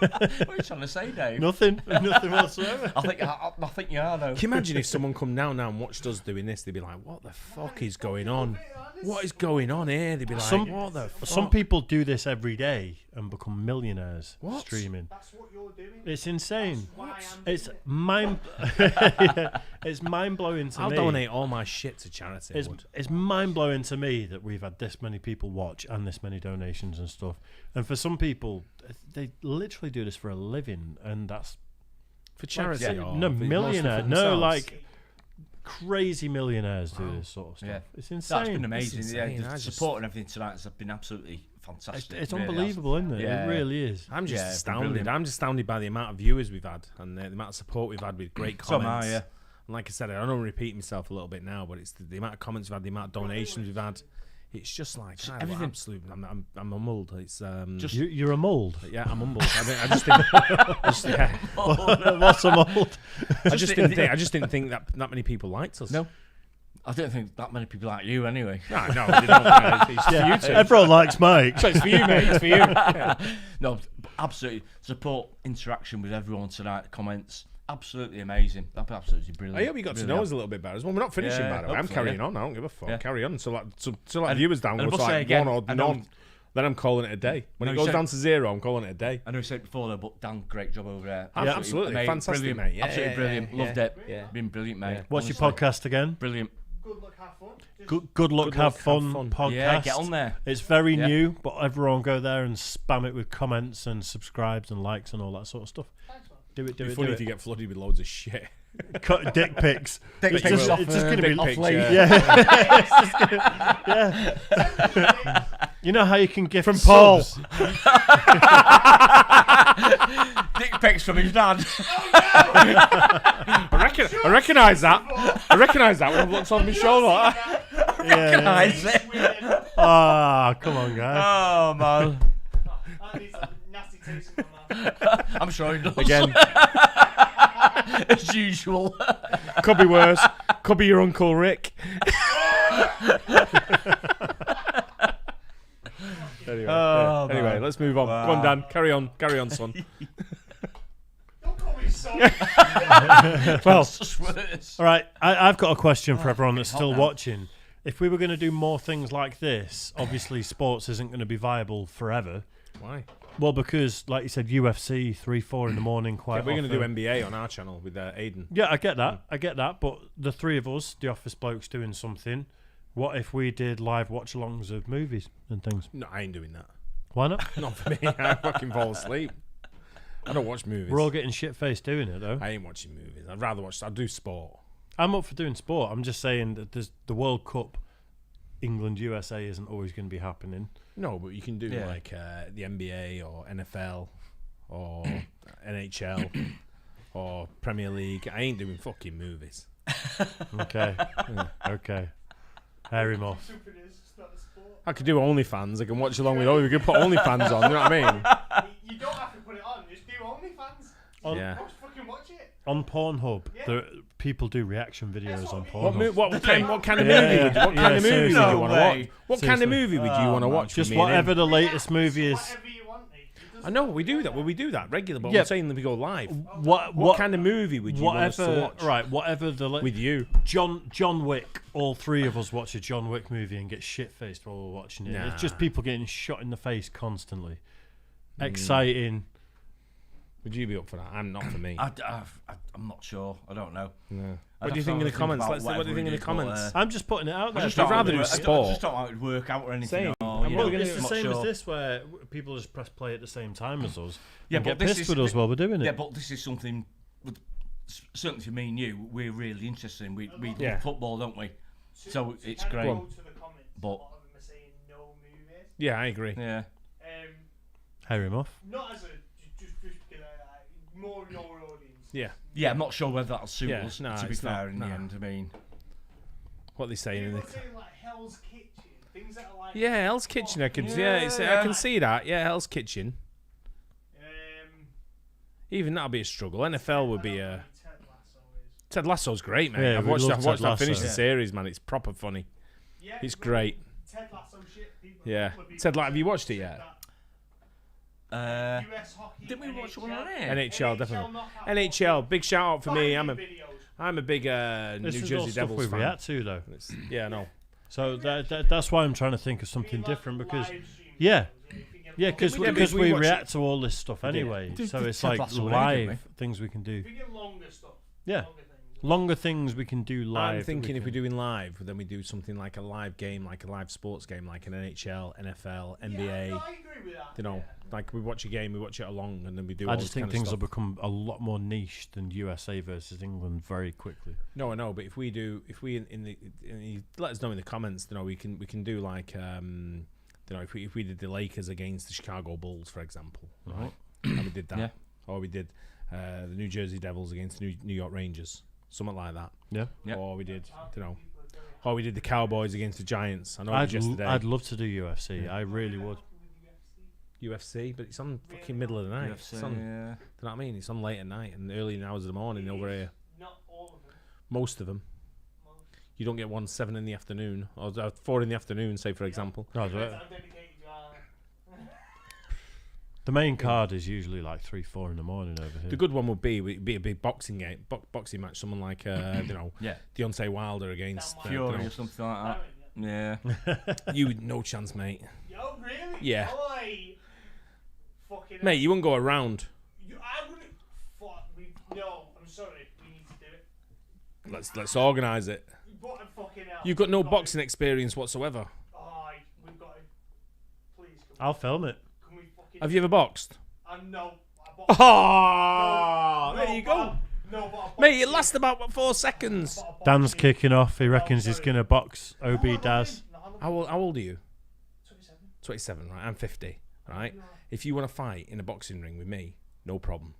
What are you trying to say, Dave?
nothing whatsoever.
I think you are though.
Can you imagine if someone come down now and watched us doing this? They'd be like, "What the fuck is going on? What is going on here?" They'd be like, "What the fuck?"
Some people do this every day and become millionaires
What?
streaming.
That's what you're doing.
It's insane.
Why I'm
It's
doing it.
mind. Yeah, it's mind blowing to
I'll
me.
donate all my shit to charity. I
It's,
would.
it's mind blowing to me that we've had this many people watch and this many donations and stuff. And for some people, they literally do this for a living, and that's
For charity.
like,
or
no
for-
millionaire,
mostly for
no
themselves.
like crazy millionaires do this sort of stuff.
Yeah.
It's insane.
That's been amazing.
insane.
Yeah,
I
the
just-
support and everything tonight has been absolutely
It's,
fantastic.
it's
Really has.
unbelievable, isn't it?
Yeah.
It really is.
I'm just
Yeah, it's been
astounded.
brilliant.
I'm just astounded by the amount of viewers we've had and the amount of support we've had with great
So am
comments.
I, yeah.
And like I said, I don't want to repeat myself a little bit now, but it's the amount of comments we've had, the amount of donations we've had. It's just like
everything.
Absolute. I'm humbled. It's
Just-
You're a mould.
yeah, I'm humbled. I just think, yeah,
What's a mould?
I just didn't think that many people liked us.
No. I don't think that many people like you anyway.
no, they don't. No, it's for you two.
Everyone likes Mike.
So it's for you, mate. It's for you. Yeah.
No, absolutely. Support, interaction with everyone tonight, comments. Absolutely amazing. Absolutely brilliant.
I hope you got to know us a little bit better as well. We're not finishing,
Yeah,
by the way. I'm
hopefully,
carrying
yeah.
on. I don't give a fuck.
Yeah.
Carry on. So like
And-
viewers down
and
goes
we'll say
like
again,
one or
I know-
none. Then I'm calling it a day. When
No,
it
you
goes
said-
down to 0, I'm calling it a day.
I know we said it before though, but Dan, great job over there.
Yeah, absolutely.
mate,
Fantastic,
brilliant.
mate. Yeah,
Absolutely
yeah,
brilliant.
yeah,
Loved
yeah.
it.
Yeah.
Been brilliant, mate.
Yeah.
What's your
Honestly.
podcast again?
Brilliant.
Good luck, have fun. Just
Good luck,
Good
have
luck,
fun,
have fun.
podcast.
Yeah, get on there.
It's very
Yeah.
new, but everyone go there and spam it with comments and subscribes and likes and all that sort of stuff.
thanks, man.
Do it,
It'd
do
be
it,
funny
do
if you
it.
get flooded with loads of shit.
Cut dick pics.
Dick
It's
pics
just,
off,
it's just going to
dick
be
pics,
late.
yeah.
yeah. You know how you can gift
From Paul.
subs?
Dick pics from his dad.
I recognise that. I recognise that when I've looked on my shoulder.
Yeah.
Nice.
Ah, come on, guys.
Oh man.
That needs a nasty taste in my mouth.
I'm sure he does.
Again,
as usual.
could be worse. Could be your Uncle Rick. Anyway,
Oh,
anyway,
man.
let's move on. Go on, Dan. Carry on, son.
Don't call me son.
Well,
Just worse.
All right, I've got a question for everyone that's
hot
still
now.
watching. If we were going to do more things like this, obviously sports isn't going to be viable forever.
why?
Well, because, like you said, UFC 3-4 in the morning quite
We're going to do
often.
NBA on our channel with Aiden.
Yeah, I get that. But the three of us, the Office Blokes, doing something. What if we did live watch-alongs of movies and things?
No, I ain't doing that.
Why not?
Not for me. I fucking fall asleep. I don't watch movies.
We're all getting shit-faced doing it, though.
I ain't watching movies. I'd rather watch. I do sport.
I'm up for doing sport. I'm just saying that there's the World Cup, England USA isn't always going to be happening.
No, but you can do like the NBA or NFL or NHL or Premier League. I ain't doing fucking movies.
Okay, okay. Hair him off.
Stupid is, it's not a sport.
I could do OnlyFans. I can watch along with. We could put OnlyFans on. You know what I mean?
You don't have to put it on, just do OnlyFans.
Yeah.
Just fucking watch it.
On Pornhub,
Yeah.
people do reaction videos
That's
on
what I mean.
Pornhub.
What kind of
Yeah,
movie?
yeah,
What kind
yeah,
of movie would
seriously.
you want to watch?
way.
What kind of
Seriously.
movie would you want to watch?
Just
with me and him?
whatever the latest movie is.
Whatever you want, mate. It doesn't
I know we do
matter.
that. Well, we do that regular, but
Yeah.
I'm saying that we go live.
What
kind of movie would you want us to watch?
Right, whatever the
With you?
John Wick. All three of us watch a John Wick movie and get shit faced while we're watching it.
Nah.
It's just people getting shot in the face constantly. Exciting.
Would you be up for that? I'm not for me.
I'm not sure. I don't know.
No.
I'd
What do you
have
think in
to
the
think
comments?
about
Let's see what do you
whatever
think in
we
the
do,
comments.
but,
I'm just putting it out there.
I just
I'd
don't
rather
know
do
I
sport.
just don't know how it would work out or anything.
Same.
Or, you
Well,
know,
It's
I'm
the
not
same
sure.
as this, where people just press play at the same time as us.
Yeah,
and
but
get
this
pissed
is
with us while we're doing it.
Yeah, but this is something. Certainly for me and you, we're really interested in. We
Yeah.
love football, don't we? So it's great.
Go to the comments,
But-
a lot of them are saying no movies.
Yeah, I agree.
Yeah.
Hair him off.
Not as a just because more your audience.
Yeah.
Yeah, I'm not sure whether that'll suit
Yeah,
us.
no,
to be
it's not,
fair, in
no.
the end, I mean,
What are they saying in
People
the?
are saying like Hell's Kitchen, things that are like.
Yeah, Hell's Kitchen. I could.
Yeah,
I
yeah.
can see that. Yeah, Hell's Kitchen.
Um,
Even that'll be a struggle. NFL would be
I don't
a.
know who Ted Lasso is.
Ted Lasso's great, mate.
Yeah,
I've
we
watched.
love
I've watched.
Ted
I finished
Lasso.
the series, man. It's proper funny.
Yeah,
It's
but
great.
Ted Lasso shit. People
Yeah. Ted, have you watched it yet?
US hockey.
didn't we watch one
NHL,
on air?
NHL definitely.
knockout
NHL, big shout out for me. I'm a
videos.
I'm a big New
This is all
Jersey
stuff
Devils
we
fan.
react to, though.
Yeah, no.
So that's why I'm trying to think of something
Like
different because
live stream
yeah.
videos, if you get
Yeah,
long-
because
Yeah, because we watch
react to all this stuff anyway.
Did-
So
did
it's
Ted
like
Lasso on air, didn't
live things we can do.
if you get longer stuff.
Yeah.
Longer things.
Longer things we can do live.
I'm
that
thinking
we
if we're
can-
doing live, then we do something like a live game, like a live sports game, like an NHL, NFL,
Yeah,
NBA.
no, I agree with that.
You know, like we watch a game, we watch it along, and then we do.
I
all
just
this
think
kind
things
of
will
stuff.
become a lot more niche than USA versus England very quickly.
No, I know, but if we let us know in the comments, you know, we can do like you know, if we did the Lakers against the Chicago Bulls, for example, right? And we did that,
Yeah.
or we did the New Jersey Devils against the New York Rangers, something like that.
Yeah.
Yeah.
Or we did, you know, or we did the Cowboys against the Giants. I know it
I'd,
was yesterday.
I'd love to do UFC. I really would.
UFC, but it's on fucking middle of the night.
UFC,
It's on,
yeah.
do you know what I mean? It's on late at night and early hours of the morning over here.
Not all of them.
Most of them.
Most.
You don't get 1-7 in the afternoon or 4 in the afternoon, say for example.
No,
I'm dedicated to
the main card is usually like 3-4 in the morning over here.
The good one would be a big boxing game, boxing match. Someone like you know,
Yeah.
Deontay Wilder against
That
you
Fury
know,
or something like that. Yeah.
you would no chance, mate.
Yo, really?
Yeah.
Oi. Fucking
Mate, you wouldn't go around.
I wouldn't. Fuck. No, I'm sorry. We need to do it.
Let's organise it.
But fucking hell.
You've got no
We've
boxing experience whatsoever.
Oi, we've got to. Please.
I'll film it.
Can we fucking?
Have you ever boxed?
No. I boxed-
Oh,
No,
there you
but
go.
No, but I boxed
Mate, it
in-
lasts about 4 seconds.
but I boxed
Dan's
in-
kicking off. He reckons he's
sorry.
going to box
No,
OB
I'm not
Daz.
in- no, I'm not
How old are you?
27.
27, right? I'm 50, right? If you want to fight in a boxing ring with me, no problem.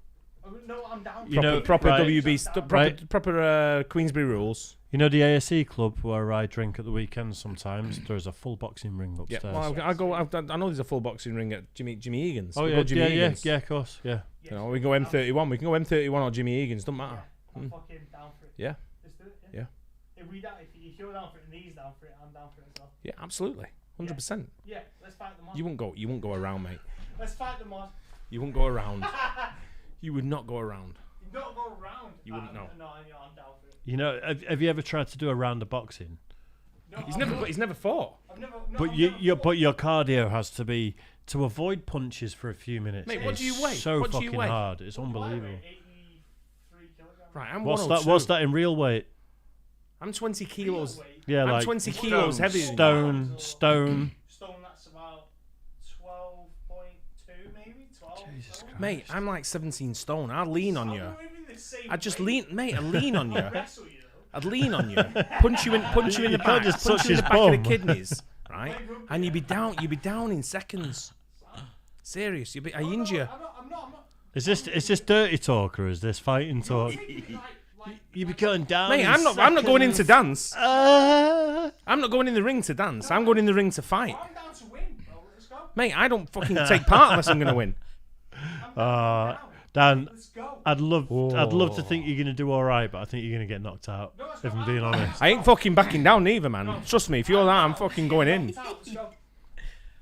No, I'm down.
You know,
Proper
right.
WB,
Right.
proper Queensbury rules.
You know the ASE club where I drink at the weekends sometimes? There's a full boxing ring
Yeah,
upstairs.
well, I know there's a full boxing ring at Jimmy Egan's.
Oh
We
yeah,
go Jimmy
yeah,
Egan's.
of course, yeah.
You know, we can go M31. We can go M31 or Jimmy Egan's. Doesn't matter.
I'm fucking down for it.
Yeah.
Let's do it.
Yeah.
If you're down for it and he's down for it, I'm down for it as well.
Yeah, absolutely, 100%.
Yeah, let's fight them on.
You won't go around, mate.
Let's fight them on.
You won't go around. You would not go around.
Don't go around.
You wouldn't know.
No, I'm down for it.
You know, have you ever tried to do a round of boxing?
No,
He's never fought.
I've never. No,
But
I've
you,
never
your
fought.
but your cardio has to be to avoid punches for a few minutes.
Mate, what
is
do you weigh?
So
What do you
fucking
weigh?
hard. It's
Why
unbelievable.
weigh 83 kilograms?
Right, I'm
What's
102.
that? What's that in real weight?
I'm 20 kilos.
Real weight,
Yeah,
I'm
like
20 kilos heavier than you.
stone.
Stone, that's about 12.2 maybe. 12.
Jesus
stone.
Mate, I'm like 17 stone. I'll lean on
I'm
you.
not even the same
I'd just
weight.
lean, mate. I'd lean on you.
Wrestle you though.
I'd lean on you. Punch you in the
You
back.
can't just
Punch
touch
you in the
his
back of the
bum.
kidneys, right? And you'd be down in seconds. Serious, I injure you.
I'm not.
Is this dirty talk or is this fighting talk? You be cutting down.
Mate,
in
I'm not going in to
seconds.
dance.
Uh,
I'm not going in the ring to dance. I'm going in the ring to fight.
I'm down to win, bro. Let's go.
Mate, I don't fucking take part unless I'm going to win.
Dan,
Let's go.
I'd love to think you're gonna do all right, but I think you're gonna get knocked out.
No, that's
If I'm
not
being
right.
honest.
I ain't fucking backing down neither, man. Trust me, if you're that, I'm fucking going in.
Let's go.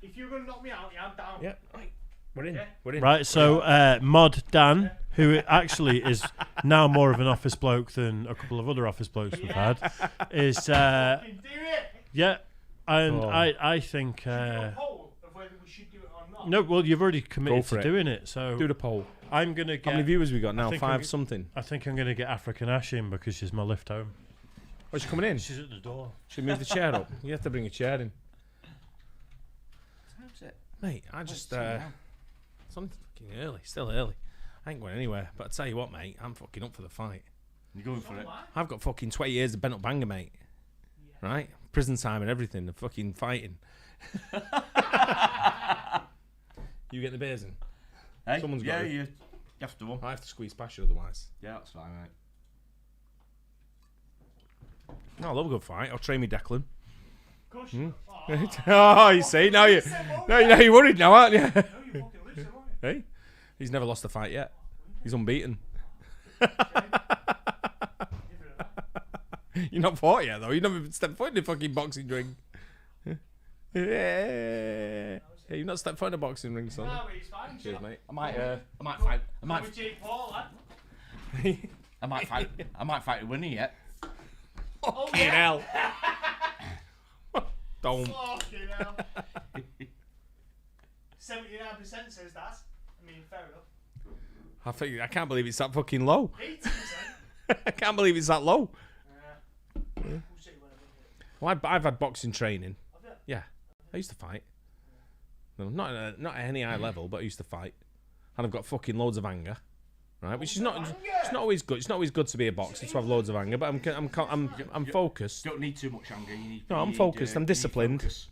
If you're gonna knock me out, yeah, I'm down.
Yeah, right. We're in.
Yeah.
We're in.
Right, so Mod Dan, who actually is now more of an office bloke than a couple of other office blokes we've had, is
Fucking do it.
yeah, and
Oh.
I think
Do a poll of whether we should do it or not.
no, well you've already committed
for
to
it.
doing it, so
Do the poll.
I'm gonna
How many
get.
viewers we got now?
think
5
I'm-
something.
I think I'm gonna get African Ash in because she's my lift home.
Oh, she's coming in.
She's at the door.
Should move the chair up. You have to bring a chair in.
Time's it?
Mate, I just it's only fucking early. Still early. I ain't going anywhere. But I tell you what, mate, I'm fucking up for the fight.
You're going for it.
I've got fucking 20 years of bent up banger, mate. Right? Prison time and everything. The fucking fighting. You get the beers in?
Hey,
Someone's
yeah,
got it.
you have to one.
I have to squeeze past you otherwise.
Yeah, that's fine, mate.
No, I love a good fight. I'll train me Declan.
Of course you will.
Oh, you see? Now you're worried now, aren't you?
No, you fucking lose it, won't you?
Hey? He's never lost a fight yet. He's unbeaten. You're not fought yet, though. You've never stepped foot in the fucking boxing ring. Yeah, you've not stepped foot in a boxing ring, son.
No, but he's fine.
Cheers, mate.
I might fight.
With Jake Paul, lad.
I might fight a winner yet.
Oh,
Fucking hell. Don't.
Fucking hell. 79% says that. I mean, fair enough.
I can't believe it's that fucking low.
80%.
I can't believe it's that low.
We'll see whatever.
Well, I've had boxing training.
Have you?
Yeah, I used to fight. No, not at any high level, but I used to fight, and I've got fucking loads of anger, right? Which is not. It's not always good. It's not always good to be a boxer to have loads of anger, but I'm focused.
Don't need too much anger. You need.
No, I'm
you need,
focused. I'm
you need
disciplined.
focus.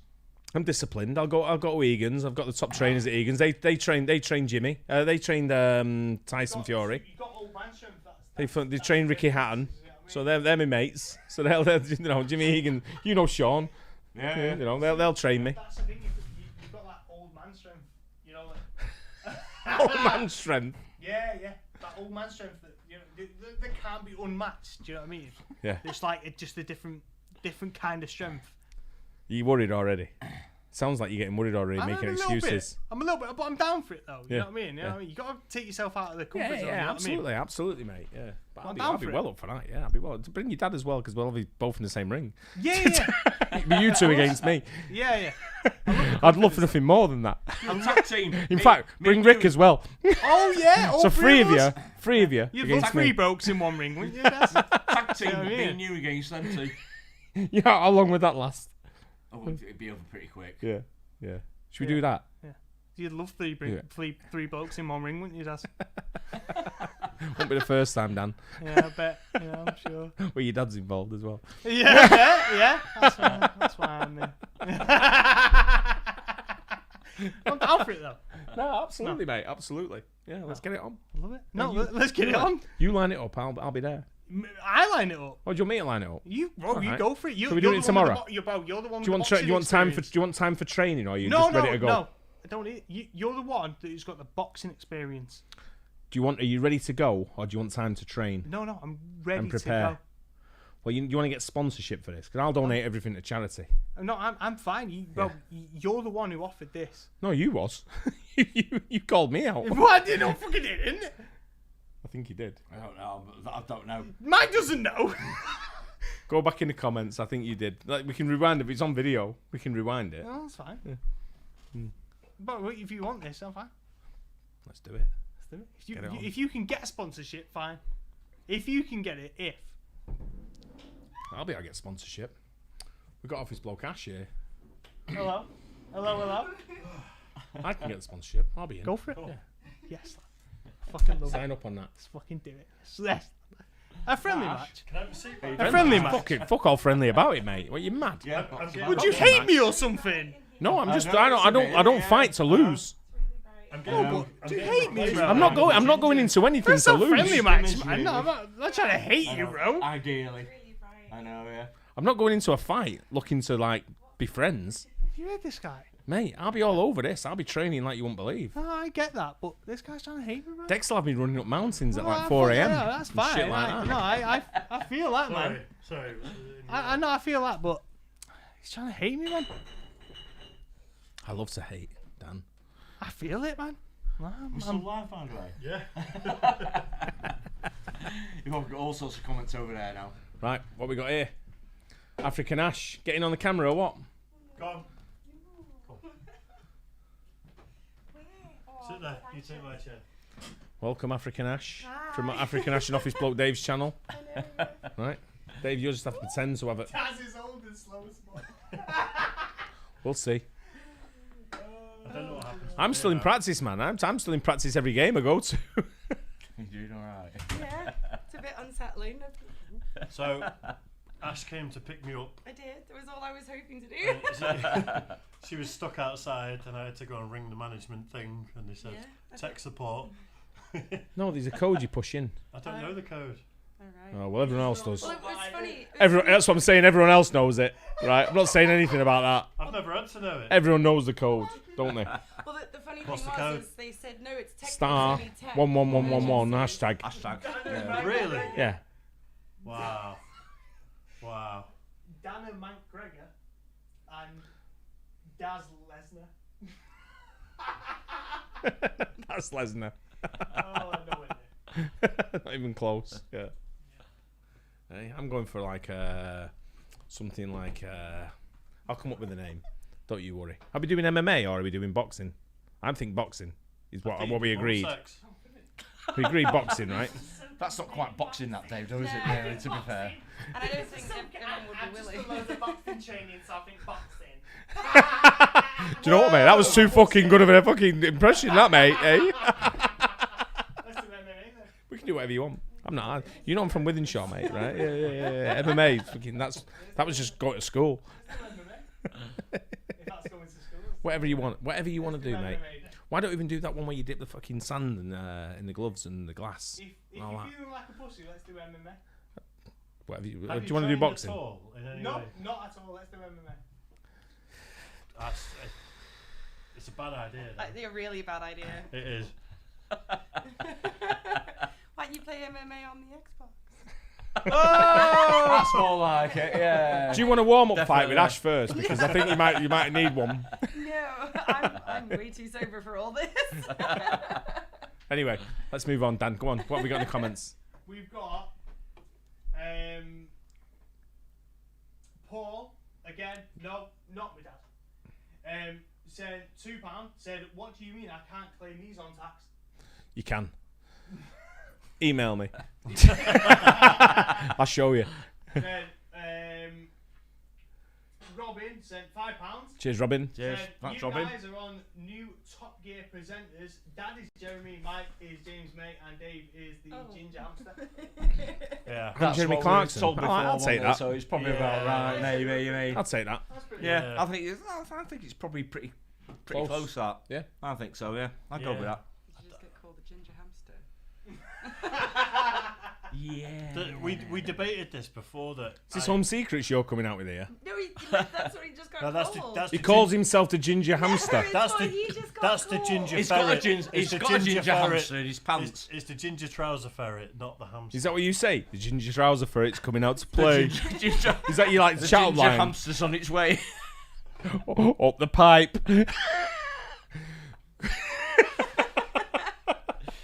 I'm disciplined. I'll go to Egan's. I've got the top trainers at Egan's. They train Jimmy. They trained Tyson Fury.
You got old man strength.
They trained Ricky Hatton. So they're my mates. So they'll Jimmy Egan. You know Sean.
Yeah.
They'll train me.
That's the thing. You've got that old man strength. You know, like,
Old man strength.
yeah. That old man strength that they can't be unmatched. Do you know what I mean?
Yeah.
It's like just a different kind of strength.
You worried already? Sounds like you're getting worried already, making excuses.
I'm a little bit, but I'm down for it though. You
Yeah.
know what I mean? You know what I mean? You got to take yourself out of the comfort zone. You know what I mean?
Absolutely, mate. Yeah, but
I'm
I'll
down
be
for
well
it.
up for that. Yeah, I'll be well. Bring your dad as well, because we'll be both in the same ring.
Yeah.
It'd be you two against me.
Yeah.
I'd love for nothing more than that.
Tag team.
In fact, bring Rick as well.
Oh yeah. All
So
three
three of
us.
you
You'd
against
love three
me.
blokes in one ring, wouldn't you? That's,
Tag team.
Yeah, I mean.
Me and you against them two.
Yeah, how long would that last?
Oh, it'd be over pretty quick.
Yeah. Should we do that?
you'd love three blokes in one ring, wouldn't you, Daz?
Won't be the first time, Dan.
Yeah, I bet. Yeah, I'm sure.
Well, your dad's involved as well.
Yeah. That's why I'm there. I'm down for it though.
No, absolutely, mate. Absolutely. Yeah, let's get it on.
Love it. No, let's get it on.
You line it up. I'll be there.
I line it up.
Oh, do you want me to line it up?
You
Alright.
go for it.
So we're doing it tomorrow?
You're the one.
Do you want time for training, or are you just ready to go?
No. I don't need. You're the one who's got the boxing experience.
Are you ready to go, or do you want time to train
No, I'm ready
and
to
prepare?
go.
Well, you want to get sponsorship for this, because I'll donate everything to charity.
No, I'm fine. You're the one who offered this.
No, you was. you called me out.
Well, I didn't fucking didn't.
I think you did.
I don't know.
Mike doesn't know.
Go back in the comments. I think you did. Like, we can rewind it. If it's on video, we can rewind it.
No, that's fine. But if you want this, I'm fine.
Let's do it.
Let's do it.
Get it on.
If you can get sponsorship, fine. If you can get it,
I'll be able to get sponsorship. We got Office Blow Cash here.
Hello.
I can get the sponsorship. I'll be in.
Go for it. Yes. fucking love it.
Sign up on that.
Let's fucking do it. Yes. A friendly match.
Can I have a seat?
A friendly match.
Fuck all friendly about it, mate. What, you mad?
Yeah.
Would you hate me or something?
No, I'm just. I don't fight to lose.
I'm
Oh, but do you hate me, bro?
I'm not going into anything
It's
to
a
lose.
friendly match, man. No, I'm not trying to hate you, bro.
Ideally. I know, yeah.
I'm not going into a fight looking to like be friends,
Have you heard this guy?
mate. I'll be all over this. I'll be training like you wouldn't believe.
No, I get that, but this guy's trying to hate me, bro.
Dexter have been running up mountains at
Well,
like 4 a.m.
Yeah, that's
and
fine.
shit like that.
No, I feel that, man.
Sorry.
I know I feel that, but he's trying to hate me, man.
I love to hate, Dan.
I feel it, man.
We're still live, by the way.
Yeah.
You've got all sorts of comments over there now.
Right, what we got here? African Ash getting on the camera or what?
Go on. Sit there. You take my chair.
Welcome, African Ash, from African Ash and Office Bloke Dave's channel. Right, Dave, you'll just have to pretend to have it.
Taz is old and slow as fuck.
We'll see.
I don't know what happens.
I'm still in practice, man. I'm still in practice every game I go to.
You're doing alright.
Yeah, it's a bit unsettling.
So, Ash came to pick me up.
I did. That was all I was hoping to do.
She was stuck outside, and I had to go and ring the management thing, and they said,
Yeah.
tech support.
No, there's a code you push in.
I don't know the code.
All right.
Oh, well, everyone else does.
Well, it was funny.
That's what I'm saying. Everyone else knows it, right? I'm not saying anything about that.
I've never had to know it.
Everyone knows the code, don't they?
Well, the funny
What's
thing
the code?
was is they said, no, it's technically
Star
only tech
11111
emergency.
hashtag.
Hashtag. Yeah.
Really?
Yeah.
Wow. Wow.
Dana McGregor and Daz Lesnar.
That's Lesnar.
Oh, no idea.
Not even close. Yeah. Hey, I'm going for like something like I'll come up with a name. Don't you worry. Are we doing MMA or are we doing boxing? I think boxing is what we agreed.
Sex.
We agreed boxing, right?
That's not quite boxing that, Dave, though, is it, really, to be fair?
And I don't think everyone would be willing.
loads of boxing training, so I think boxing.
Do you know what, mate? That was too fucking good of a fucking impression, that, mate. Eh?
Let's do MMA then.
We can do whatever you want. I'm not. You know I'm from Wythenshawe, mate, right? Yeah. MMA, fucking. That was just going to school.
MMA. If that's going to school.
Whatever you want to do,
MMA
mate.
then.
Why don't we even do that one where you dip the fucking sand in the gloves and the glass?
If
and all
you're
that?
feeling like a pussy, let's do MMA.
Whatever you,
Have
do you want to do
trained
boxing?
At all in any
No,
way?
not at all. Let's do MMA.
It's a bad idea.
They're a really bad idea.
It is.
Why don't you play MMA on the Xbox?
That's more like it, yeah.
Do you want a warm-up fight
Definitely.
with Ash first? Because I think you might need one.
No, I'm way too sober for all this.
Anyway, let's move on, Dan. Go on. What have we got in the comments?
We've got Paul again. No, not my dad. Said £2. Said, what do you mean I can't claim these on tax?
You can. Email me. I'll show you.
Then Robin sent £5.
Cheers, Robin.
Cheers.
Said,
Thanks,
you
Robin.
guys are on new Top Gear presenters. Dad is Jeremy, Mike is James May, and Dave is the ginger hamster.
Yeah.
I'm Jeremy
what we
Clarkson.
told before,
I'll
wasn't
take
it?
that.
So it's probably about right, maybe. You mean?
I'll take that.
That's pretty
Yeah,
Yeah.
I think it's probably pretty
Close.
close. That.
Yeah.
I think so. Yeah, I'd go
Yeah.
with that.
You just get called the ginger hamster.
Yeah.
We debated this before that.
Is this Home Secrets you're coming out with here?
No, that's what he just got
No, that's
called.
the
He calls himself the Ginger Hamster.
That's
what
the
he just got
that's the
called.
ginger
He's got a
ferret.
ginger.
It's
He's
the
got a ginger
ferret.
hamster in his pants.
It's the ginger trouser ferret, not the hamster.
Is that what you say? The Ginger Trouser Ferret's coming out to play.
Ginger,
Is that you like
the
chat
ginger
line?
hamster's on its way.
Up the pipe.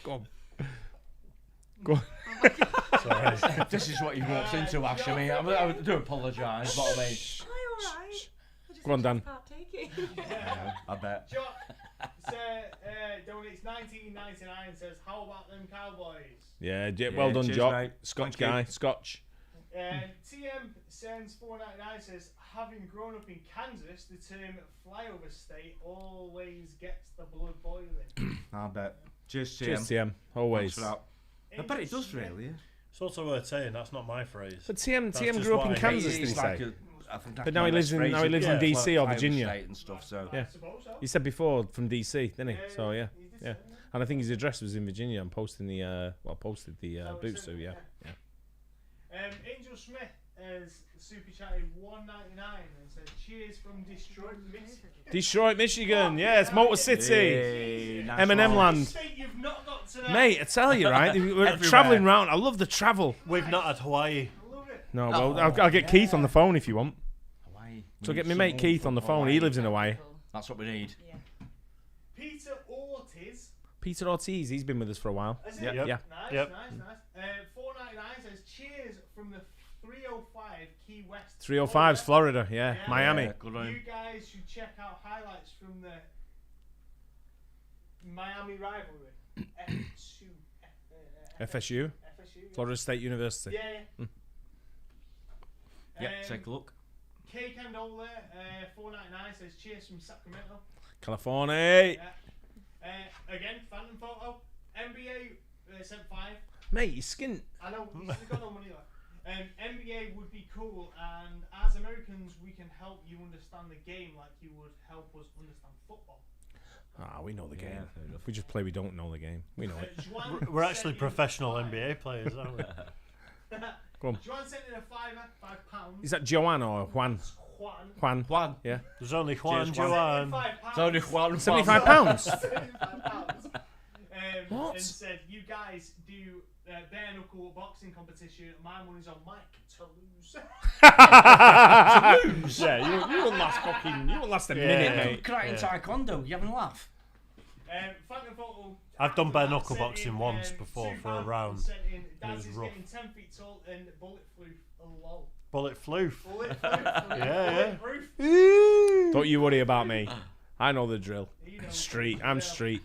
Go on. Go on.
Sorry.
This is what he walks into, Ash. I mean, I do apologise, but I mean,
Hi, all right. I just
Go on, Dan.
partaking.
I bet.
John donates $19.99 says, how about them Cowboys?
Yeah, well done,
cheers,
Jock.
mate.
Scotch
Thank you.
guy. Scotch.
TM sends $4.99 says, having grown up in Kansas, the term flyover state always gets the blood boiling.
I bet. Cheers, TM.
Cheers, TM.
Thanks
Always.
for that. I bet it does really. Yeah.
It's also worth saying that's not my phrase.
But TM
That's
TM
just
grew up in
what I hate.
Kansas, did he
It's
say?
like I think
But now he lives in
Fraser,
in
Yeah,
DC or
Iowa
Virginia.
State and stuff. So
Yeah.
I suppose so.
He said before from DC, didn't he?
Yeah,
So yeah,
he did
yeah.
say that.
And I think his address was in Virginia. I'm posting the posted the
Oh,
boot
is it?
suit. Yeah, yeah.
Angel Smith has super chatted 199 and said, "Cheers from Detroit, Michigan."
Detroit, Michigan. Yeah, it's Motor City.
Hey, nice
M&M
one.
land.
State you've not got to that.
Mate, I tell you, right? We're
Everywhere.
travelling round. I love the travel.
We've not had Hawaii.
I love it.
No, well, I'll get Keith on the phone if you want.
Hawaii.
So
We
get
need
me mate
someone
Keith
from
on the phone. He
Hawaii.
lives in Hawaii.
That's what we need.
Yeah.
Peter Ortiz.
Peter Ortiz. He's been with us for a while.
Has
Yeah.
it?
Yeah.
Nice,
Yep.
nice. 499 says, "Cheers from the 305 Key West."
305's Florida. Yeah,
Yeah.
Miami.
Yeah, good on
You
him.
guys should check out highlights from the Miami rivalry. F2.
FSU,
FSU.
Florida State University.
Yeah.
Yeah, take a look.
K Candola 499 says, "Cheers from Sacramento."
California.
Yeah. Again, Phantom photo. NBA sent 5.
Mate, you skint.
I know he's got no money left. NBA would be cool, and as Americans, we can help you understand the game like you would help us understand football.
Ah, we know the
Yeah,
game.
fair enough.
We just play. We don't know the game. We know it.
Juan
We're actually
sent in
professional
5.
NBA players, aren't we?
Go on.
Juan sent in a £5.
Is that Joanne or Juan?
Juan.
Juan.
Juan.
Yeah.
There's only Juan
Cheers, Juan.
Joanne.
£75.
It's only Juan.
£75.
£75.
What?
And said, "You guys do bare knuckle boxing competition. My money's on Mike to lose."
Yeah, you won't last fucking. You won't last a minute,
Yeah.
mate.
Karate and Taekwondo. You having a laugh?
Phantom photo.
I've done bare knuckle
Sent
boxing
in,
once before for a
£2
round.
sent in,
it
Daz
was
is
rough.
getting 10 feet tall and bulletproof. Oh, lol.
Bullet floof.
Bulletproof.
Yeah.
Bulletproof.
Don't you worry about me. I know the drill.
You know,
Street. I'm
yeah.
street.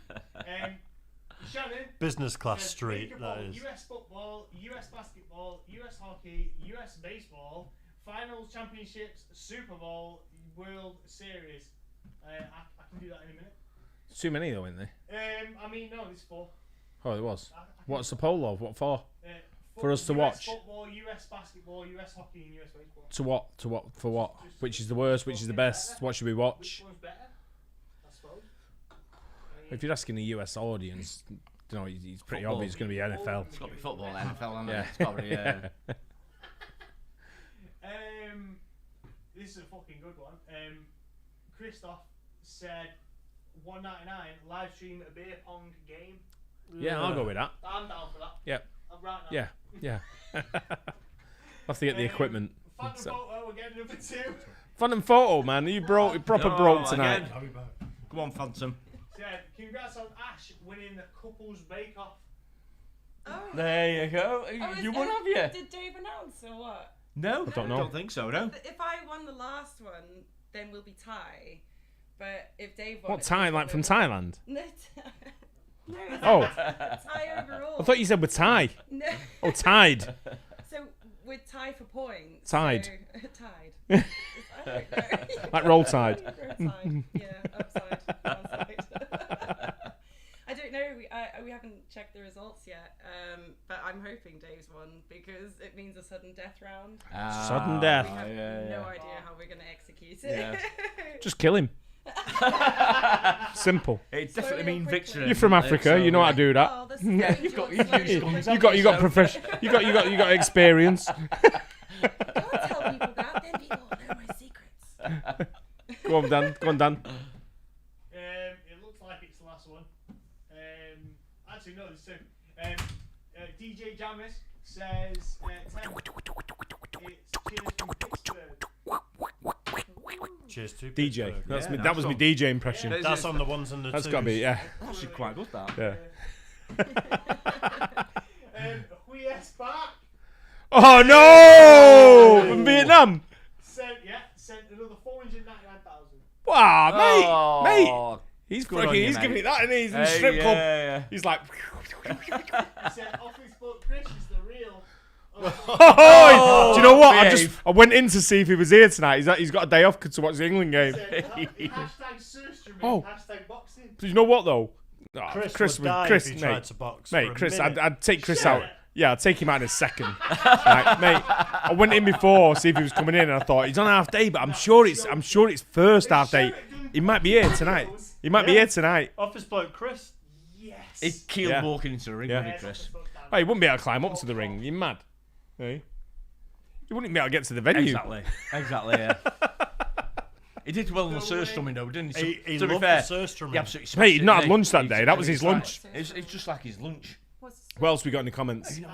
Shannon.
Business class
says,
street,
think
that
about
is.
US football, US basketball, US hockey, US baseball, finals, championships, Super Bowl, World Series. I can do that in a minute.
Too many though, isn't there?
I mean, no, there's 4.
Oh, there was.
I can
What's
do
the polo? What for?
that.
for us to
US
watch?
Football, US basketball, US hockey, and US baseball.
To what? To what? For what? Which is the worst? Which is the best? What should we watch?
Which one's better? I suppose.
If you're asking a US audience, you know, it's pretty
Football.
obvious it's going to be NFL.
It's got to be football, NFL, and
Yeah.
it's probably
This is a fucking good one. Christoph said 199 live stream a beer pong game.
Yeah, I'll go with that.
I'm down for that.
Yeah.
I'm right now.
Yeah, yeah. Have to get the equipment.
Phantom
So-
photo again, number 2.
Fun and photo, man. You proper
No,
broke tonight.
again. Come on, Phantom.
Said congrats on Ash winning the couples bake off.
Oh.
There you go.
Oh,
You won, have you?
Did Dave announce or what?
No,
don't know.
Don't think so. No.
If I won the last one, then we'll be tie. But if Dave won,
What
it,
Thai?
then
Like from
we'll-
Thailand?
No, no. It's
Oh,
tie overall.
I thought you said with Thai.
No.
Oh, tied.
So we're tie for points.
Tied.
So, tied. I don't know.
Like roll tide.
Roll tide. Yeah, upside, downside. I don't know. We haven't checked the results yet. But I'm hoping Dave's won because it means a sudden death round.
Sudden death.
We have
yeah.
no idea how we're going to execute it.
Yeah.
Just kill him. Simple.
It definitely
Slowly
mean
or
victory.
quickly.
You're from Africa. You know how to do that.
Oh, this
Yeah,
is
you've got-
dangerous.
you've
Slowly
used
or
guns on
You got
So-
profession. You got experience.
Don't tell people that. Then people will know my secrets.
Go on, Dan. Go on, Dan.
It looks like it's the last one. Actually, no, there's 2. DJ Jamis says 10. It's cheers from Pittsburgh.
Cheers to
DJ.
Pittsburgh.
That's
Yeah,
me.
nice
That was my
one.
DJ impression.
Yeah.
That's on the ones and the
That's
twos.
got to be. Yeah.
Actually, quite good that.
Yeah.
Huyes Park
Oh no! From Vietnam.
sent another 499,000.
Wow, mate.
Oh,
He's
good on
fucking.
you,
He's
mate.
giving it that, and he's in the
hey,
strip club.
yeah.
He's like.
He said Office Book Chris is the real.
Oh, do you know what?
behave.
I went in to see if he was here tonight. He's got a day off to watch the England game.
Said, hashtag surgery,
Oh.
hashtag boxing.
Do you know what though? Oh,
Chris would die if he tried
mate,
to box.
mate,
for a
Chris,
minute.
I'd take Chris out. Yeah, I'd take him out in a second. Right, mate, I went in before, see if he was coming in, and I thought he's on half day, but I'm sure it's first half day. He might be here tonight. He might be here tonight.
Office bloke Chris.
Yes.
He'd keeled
Yeah.
walking into the ring,
Yeah.
wouldn't he, Chris?
Oh, he wouldn't be able to climb up to the ring. You're mad. Hey? He wouldn't be able to get to the venue.
Exactly, yeah. He did well on the Surströmming though, didn't he?
He
To be
loved
fair,
the Surströmming.
he absolutely smashed
Mate, he'd
it,
not had
didn't
lunch that
he?
day. That was his lunch.
It's just like his lunch.
What else we got in the comments?
No,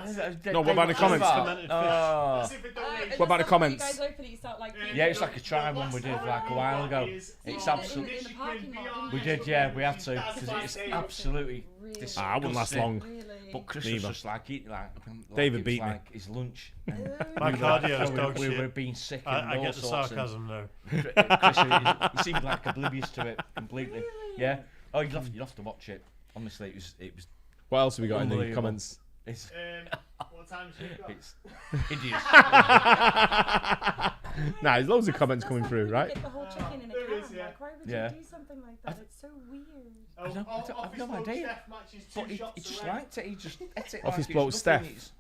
what about the comments?
Oh.
As if it don't make
What about the comments?
You guys open it, you start like
Yeah, it's like a try one we did like a while ago. It's absolutely.
in the parking lot.
We did, yeah, we had to because it's absolutely
Really?
disgusting.
I wouldn't last long.
Really?
But Chris
Neither.
was just like eating like
David
it was
beat me.
like his lunch.
My cardio's dog
we
shit.
were being sick. And
I
all
get the
sorts and
sarcasm though.
Chris, he seemed like oblivious to it completely. Yeah. Oh, you'd have to watch it. Honestly, it was.
What else have we got in the
Unbelievable.
comments?
It's
What time's you got?
it's hideous.
Nah, there's loads of comments coming through, right?
Get the whole chicken in a
There
can.
is, yeah.
Like, why would
Yeah.
you do something like that? It's so weird.
I don't- I've no idea. But he just liked it. He just ate it.
Office
like
bloke
it's
Steph.
nothing. It's-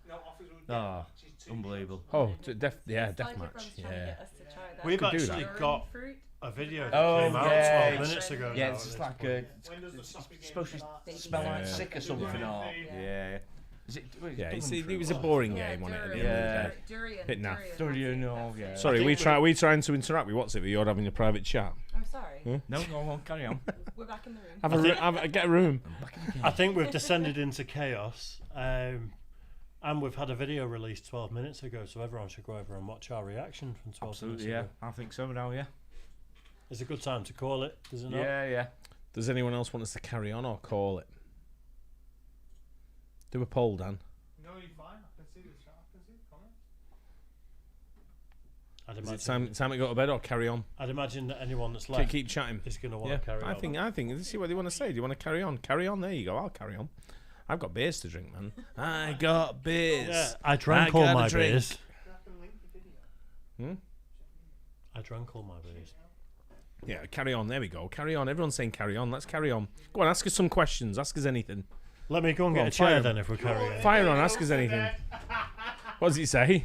No,
Unbelievable.
Oh,
It's
death
like
match.
everyone's trying to
Yeah.
get us to try that.
We've
Could do
actually
that.
got
Fruit.
a video that
Oh,
came out
yeah.
12 minutes ago.
Yeah,
now
it's
at
just
this
like
point.
it's supposed to smell like
Yeah.
sick or something. Or
Yeah.
yeah. Is it?
Yeah, it was a boring game, wasn't it? At the end of the day.
Durian.
Bit naff.
Durian, oh, yeah.
Sorry, we trying to interact with what's it? You're having a private chat.
I'm sorry.
No, go on, carry on.
We're back in the room.
Get a room.
I think we've descended into chaos, and we've had a video released 12 minutes ago, so everyone should go over and watch our reaction from 12
Absolutely,
minutes
yeah.
ago.
I think so now, yeah.
It's a good time to call it, is it not?
Yeah.
Does anyone else want us to carry on or call it? Do a poll, Dan.
No, you're fine. I can see the chat. I can see the comments.
I'd
Is
imagine,
it time to go to bed or carry on?
I'd imagine that anyone that's left
Keep chatting.
is going to want
Yeah,
to carry on.
I think. Let's see what they want to say. Do you want to carry on? Carry on. There you go. I'll carry on. I've got beers to drink, man. I got beers.
Yeah, I drank
I
all
gotta
my
drink.
beers.
Do I can link the video?
Hmm?
I drank all my beers.
Yeah, carry on. There we go. Carry on. Everyone's saying carry on. Let's carry on. Go on, ask us some questions. Ask us anything.
Let me go and
Go
get
on,
a chair
fire.
then if we carry on.
Fire on. Ask us anything. What does it say?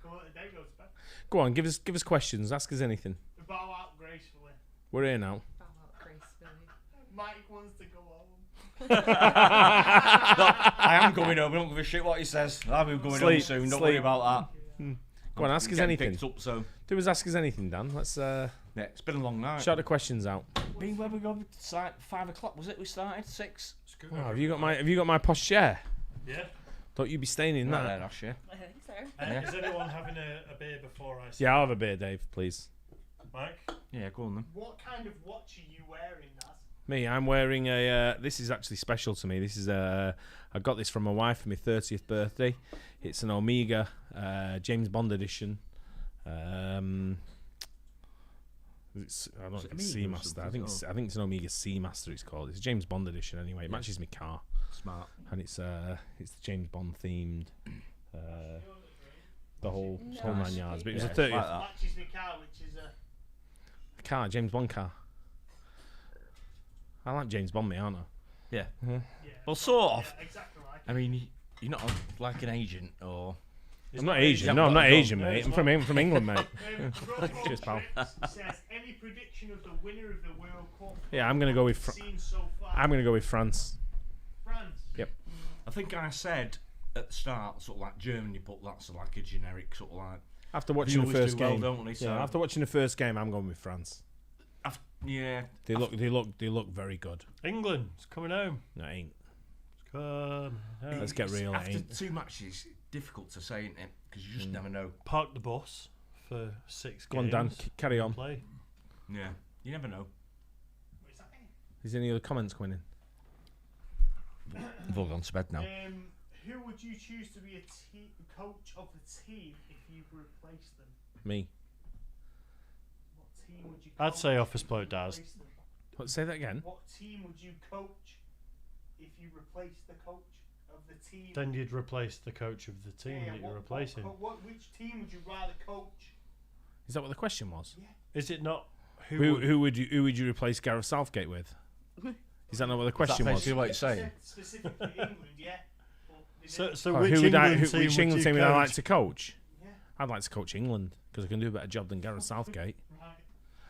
Go on, there goes back.
Go on. Give us questions. Ask us anything.
Bow out gracefully.
We're here now.
Bow out gracefully.
Mike wants to go home.
I am going home. I don't give a shit what he says. I'll be going home
Sleep,
soon. Don't
sleep.
worry about
Go on. Ask
that.
us
Getting
anything.
picked up, so
Do us ask us anything, Dan. Let's
yeah, it's been a long night.
shout the questions out.
Been where we go? It's like 5 o'clock. Was it? We started 6.
Oh, have you got my posh chair?
Yeah.
Don't you be staying in
Not
that?
there, Ash, yeah.
I think so.
Yeah.
Is anyone having a beer before I
Yeah, I'll have a beer, Dave, please.
Mike?
Yeah, go on then.
What kind of watch are you wearing, Naz?
Me, I'm wearing a. This is actually special to me. This is I got this from my wife for my 30th birthday. It's an Omega James Bond edition. I don't know if it's
Omega or
Seamaster.
something,
I think it's an Omega Seamaster. It's called. It's a James Bond edition anyway. It matches my car,
Smart.
and it's the James Bond themed. The whole 9 yards. But it was
Yeah,
a 30th
like that.
Matches my car, which is a.
car, James Bond car. I like James Bond, me, aren't I?
Yeah.
Yeah.
Well, sort of.
Yeah, exactly like.
I mean, you're not like an agent or.
I'm not Asian.
Yeah,
No, I'm
but
not
go on.
Asian, mate. I'm from England, mate. Cheers, pal.
Says any prediction of the winner of the World Cup?
Yeah, I'm gonna go with.
Seen so far.
I'm gonna go with France.
France.
Yep.
I think I said at the start, sort of like Germany, but that's like a generic sort of like.
After
They
watching the
always
first
do well,
game,
don't they? So
yeah. After watching the first game, I'm going with France.
yeah.
They look very good.
England, it's coming home.
No, it ain't.
It's coming home.
Let's get real. It
After
ain't.
2 matches, difficult to say, isn't it? Because you just never know.
Park the bus for 6
Go on,
games.
Dan. Carry on.
Play.
Yeah. You never know.
What's that mean?
Is there any other comments coming in?
We've all gone to bed now.
Who would you choose to be a coach of the team if you replaced them?
Me.
What team would you?
I'd
coach
say
if
Office
you
Bloke Daz.
replaced them?
What? Say that again.
What team would you coach if you replaced the coach of the team?
Then you'd replace the coach of the team
Yeah,
that you're
what-
replacing.
which team would you rather coach?
Is that what the question was?
Is it not
Who would you replace Gareth Southgate with? Is that not what the question was?
basically what you're saying?
Specifically England, yeah. But they
So
didn't-
so
Oh,
which
who would I,
England team
which England
would
team
you
would I like
coach?
to coach?
Yeah.
I'd like to coach England because I can do a better job than Gareth Southgate.
Right.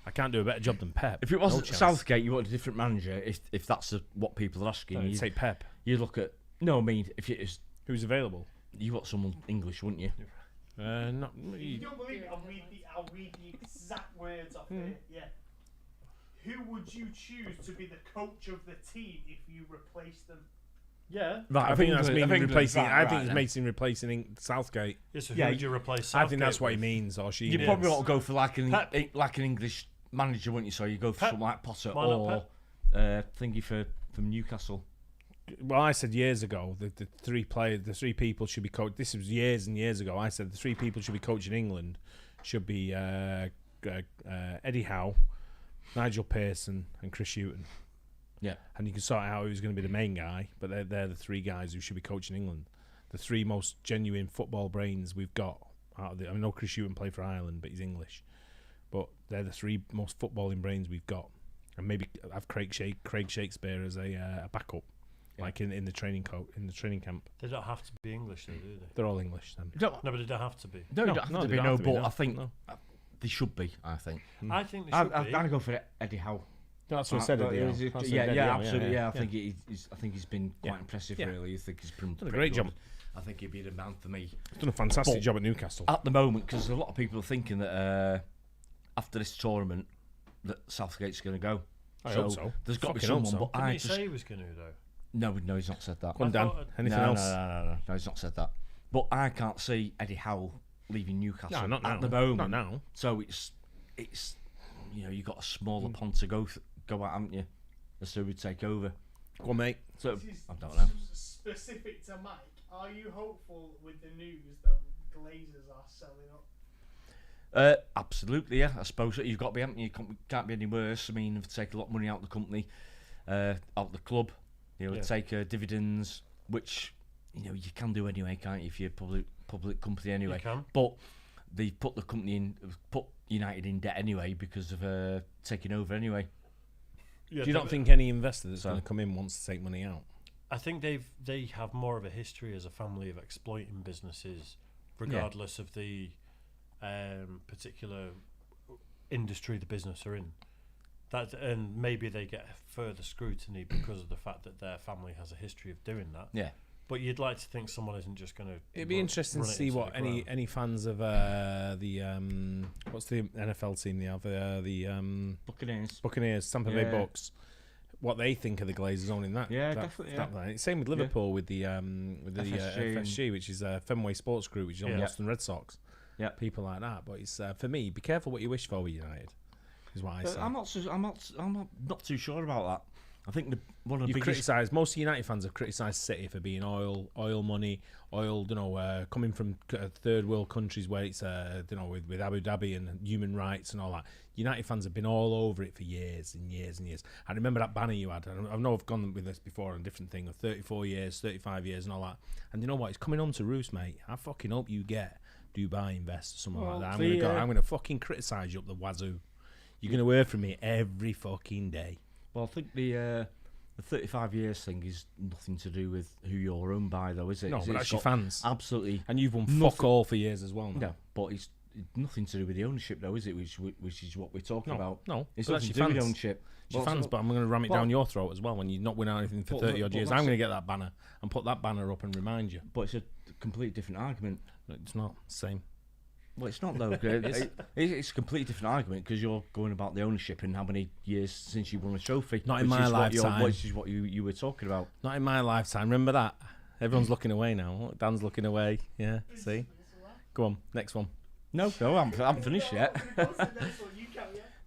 I can't do a better job than Pep.
If it
No
wasn't
chance.
Southgate, you want a different manager. If that's what people are asking,
I'd
you
take Pep.
look at. No, I mean, if it is,
Who's available?
you want someone English, wouldn't you?
Not.
If you don't believe it, I'll read the exact words off it. Yeah. Who would you choose to be the coach of the team if you replace them?
Yeah.
I think that's meaning replacing. I think he's
then.
making replacing Southgate.
Yeah, so
Yeah,
who would you replace?
I think that's
Southgate
what he
with?
means, or she.
You
means.
probably want to go for like an
Pep.
English manager, wouldn't you? So you go for
Pep.
something like Potter
Why not
or thingy from Newcastle.
Well, I said years ago that the three people should be coached. This was years and years ago. I said the three people should be coaching England should be Eddie Howe, Nigel Pearson, and Chris Hughton.
Yeah.
And you can sort out who's going to be the main guy, but they're the three guys who should be coaching England. The three most genuine football brains we've got. I know Chris Hughton played for Ireland, but he's English. But they're the three most footballing brains we've got. And maybe have Craig Shakespeare as a backup, like in the training camp.
They don't have to be English, though, do they?
They're all English then.
No, but they don't have to be.
No,
No,
don't have
no,
to
they
be
don't
no,
have to be,
but
no.
I think
No.
they should be. I think.
I think they should be.
I'd go for Eddie Howe.
That's what I said. Eddie Howe. That's what I said, Eddie
Yeah,
Howe,
absolutely. Yeah, I
yeah.
think he's been quite
Yeah.
impressive.
Yeah.
Really, I think he's been
Done a
pretty
great
good.
job.
I think he'd be the man for me
He's done a fantastic
But-
job at Newcastle.
at the moment because a lot of people are thinking that after this tournament that Southgate's going to go.
I hope so.
There's got to be
Fucking hope
someone,
so.
but
Didn't
I
he
just
say he was going to, though?
no, he's not said that.
Go on, Dan. Anything
no,
else?
No, he's not said that. But I can't see Eddie Howe leaving Newcastle
No, not now.
at the moment.
Not now.
So it's you've got a smaller pond to go at, haven't you? As who would take over.
Go on, mate.
So
This is
I don't know.
specific to Mike. Are you hopeful with the news that Glazers are selling up?
Absolutely, yeah. I suppose that you've got to be, haven't you? Can't be any worse. I mean, if take a lot of money out of the company, out of the club,
Yeah.
take dividends, which you can do anyway, can't you? If you're a public company anyway.
You can.
But they put put United in debt anyway because of taking over anyway.
Yeah,
Do you not think any investor that's
So-
going to come in wants to take money out?
I think they have more of a history as a family of exploiting businesses, regardless of the particular industry the business are in. That and maybe they get further scrutiny because of the fact that their family has a history of doing that.
Yeah.
But you'd like to think someone isn't just going to.
It'd be interesting to see what any fans of the what's the NFL team they have the
Buccaneers.
Tampa Bay
Yeah.
Bucks, what they think of the Glazers owning that.
Yeah,
that,
definitely,
that line. Same with Liverpool with the
FSG
FSG, which is Fenway Sports Group, which is on
Yeah.
Boston Red Sox.
Yeah.
People like that. But it's for me, be careful what you wish for with United. Is what I say.
I'm not too sure about that. I think one of the
You've
biggest.
criticised, most United fans have criticised City for being oil money, coming from third world countries where it's with Abu Dhabi and human rights and all that. United fans have been all over it for years and years and years. I remember that banner you had. I know I've gone with this before on a different thing of 34 years, 35 years and all that. And you know what? It's coming home to roost, mate. I fucking hope you get Dubai Invest or something like that. I'm gonna fucking criticise you up the wazoo. You're gonna hear from me every fucking day.
Well, I think the 35 years thing is nothing to do with who you're owned by, though, is it?
No,
It's
but that's your
got
fans.
Absolutely.
And you've won fuck
nothing-
all for years as well.
No, but it's nothing to do with the ownership, though, is it? Which is what we're talking about.
No,
It's
but that's
nothing
your
to do with
fans.
ownership.
It's your
Well,
fans,
so-
but I'm going to ram it
well-
down your throat as well when you've not won anything for
But
30 odd
but
years.
that's
I'm going
it.
to get that banner and put that banner up and remind you.
But it's a completely different argument.
It's not the same.
Well, it's not, though. It's a completely different argument because you're going about the ownership and how many years since you won a trophy.
Not in
which
my
is what
lifetime.
Which is what you were talking about.
Not in my lifetime. Remember that? Everyone's looking away now. Dan's looking away. Yeah, see? Go on, next one.
No, I'm finished yet.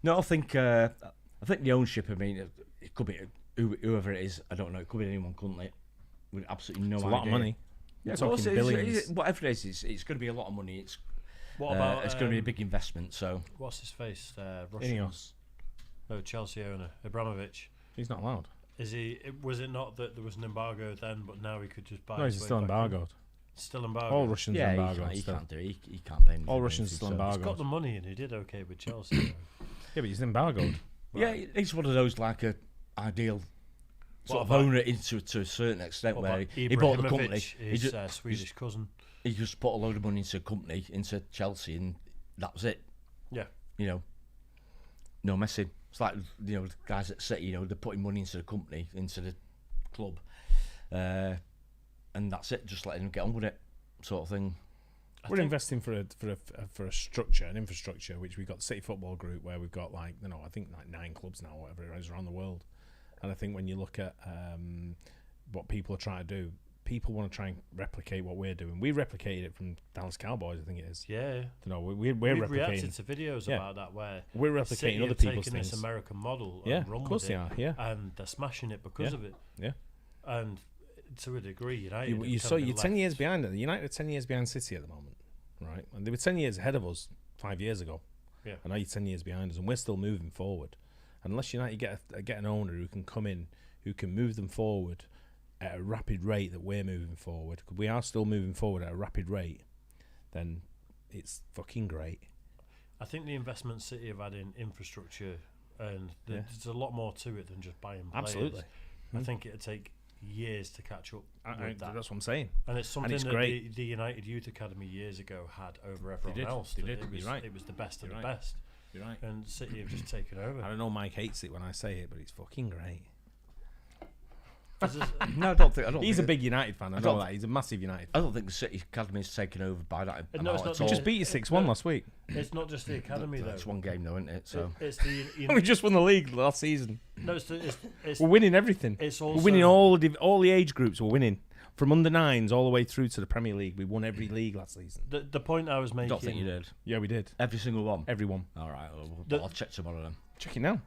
No, I think the ownership. I mean, it could be whoever it is. I don't know. It could be anyone, couldn't it? With absolutely no
It's a
idea.
lot of money.
Yeah,
We're
of course
talking
it is.
billions.
Whatever it is, it's going to be a lot of money.
What about
It's going to be a big investment. So
what's his face? Russian.
Ineos.
No, Chelsea owner Abramovich.
He's not allowed.
Was it not that there was an embargo then, but now he could just buy?
No,
his
he's
way
still
back in?
embargoed.
Still embargoed.
All Russians are
yeah,
embargoed
he
still.
can't do it. He can't pay.
All Russians are still
so-
embargoed.
He's got the money and he did okay with Chelsea.
Yeah, but he's embargoed.
Yeah, he's one of those like a ideal sort of own it into to a certain extent
What
where
about
he bought the company.
Ibrahimovic,
He
his
just,
Swedish cousin.
he just put a load of money into a company, into Chelsea, and that was it.
Yeah.
You know, no messing. It's like, you know, the guys at City, you know, they're putting money into the company, into the club, and that's it. Just letting them get on with it, sort of thing.
We're investing for a structure, an infrastructure, which we've got the City Football Group, where we've got like, you know, I think like 9 clubs now, whatever it is, around the world. And I think when you look at what people are trying to do, people want to try and replicate what we're doing. We replicated it from Dallas Cowboys, I think it is.
Yeah.
You know, we're
We've
replicating.
reacted to videos
Yeah.
about that where
We're
City
replicating other
have
people's
taken
things.
this American model
Yeah,
and run
of course
with
they
it,
are. Yeah,
and they're smashing it because
Yeah.
of it.
yeah.
And to a degree, United.
You
have kind
saw
of been
you're 10 years
left-
behind it. United are 10 years behind City at the moment, right? And they were 10 years ahead of us 5 years ago.
Yeah.
And now you're 10 years behind us, and we're still moving forward. Unless United get an owner who can come in, who can move them forward at a rapid rate that we're moving forward, 'cause we are still moving forward at a rapid rate, then it's fucking great.
I think the investment City have had in infrastructure, and
Yeah.
there's a lot more to it than just buying players.
Absolutely.
I
Mm.
think it'd take years to catch up with that.
That's what I'm saying.
And it's something
it's
that
great.
the United Youth Academy years ago had over everyone
did,
else.
they
that
did,
It
you're
was,
right.
it was the best of
You're
the
right.
best.
You're right.
And City have just taken over.
I don't know Mike hates it when I say it, but it's fucking great.
No, I don't think.
He's a big United fan. I know
don't-
that. He's a massive United
I
fan.
don't think the City Academy is taken over by that.
No,
amount
it's not
at
We
all.
just beat you 6-1 last week.
It's not just the academy though.
It's one game, though, isn't it? So
It's the
We just won the league last season.
no. It's
We're winning everything.
it's also
We're winning all the age groups. We're winning from under 9s all the way through to the Premier League. We won every league last season.
the point I was
I
making.
don't think you did.
Yeah, we did.
Every single one.
Everyone.
All right,
The-
I'll check tomorrow then.
Check it now.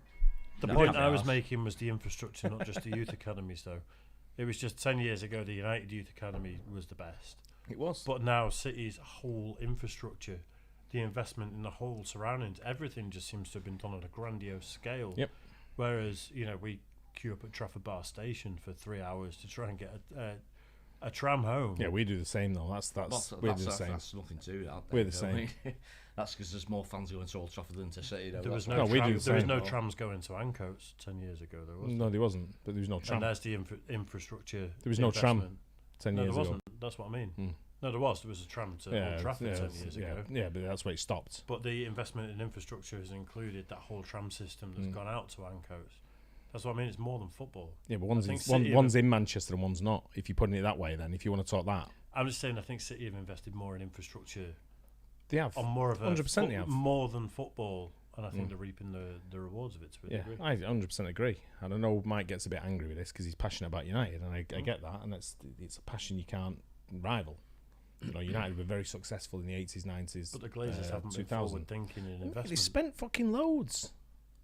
The
No,
point
they
I was
have.
making was the infrastructure, not just the youth academies, though. It was just 10 years ago, the United Youth Academy was the best.
It was.
But now, City's whole infrastructure, the investment in the whole surroundings, everything just seems to have been done on a grandiose scale.
Yep.
Whereas, you know, we queue up at Trafford Bar Station for 3 hours to try and get a tram home.
Yeah, we do the same though. We're the same.
That's nothing to that.
We're the same.
That's because there's more fans going to Old Trafford than to City. Though.
There was
That's
no,
No, we
tram,
do the
there was
same.
no trams going to Ancoats 10 years ago, there was.
No, there wasn't. But there was no tram.
And there's the infrastructure.
There was no tram
investment.
10
No,
years
there
ago.
wasn't. That's what I mean.
Mm.
No, there was. There was a tram to Old Trafford 10 years ago.
Yeah, but that's where it stopped.
But the investment in infrastructure has included that whole tram system that's gone out to Ancoats. That's what I mean. It's more than football.
Yeah, but one's
think
in,
City
one's in Manchester and one's not. If you're putting it that way, then if you want to talk that,
I'm just saying. I think City have invested more in infrastructure
they have.
on more of a
100% they have.
more than football, and I think they're reaping the rewards of it to a
Yeah,
degree.
I 100% agree. And I know Mike gets a bit angry with this because he's passionate about United, and I get that, and it's a passion you can't rival. You know, United were very successful in the 80s, 90s.
But the Glazers haven't been
2000.
forward thinking in
They
investment.
spent fucking loads.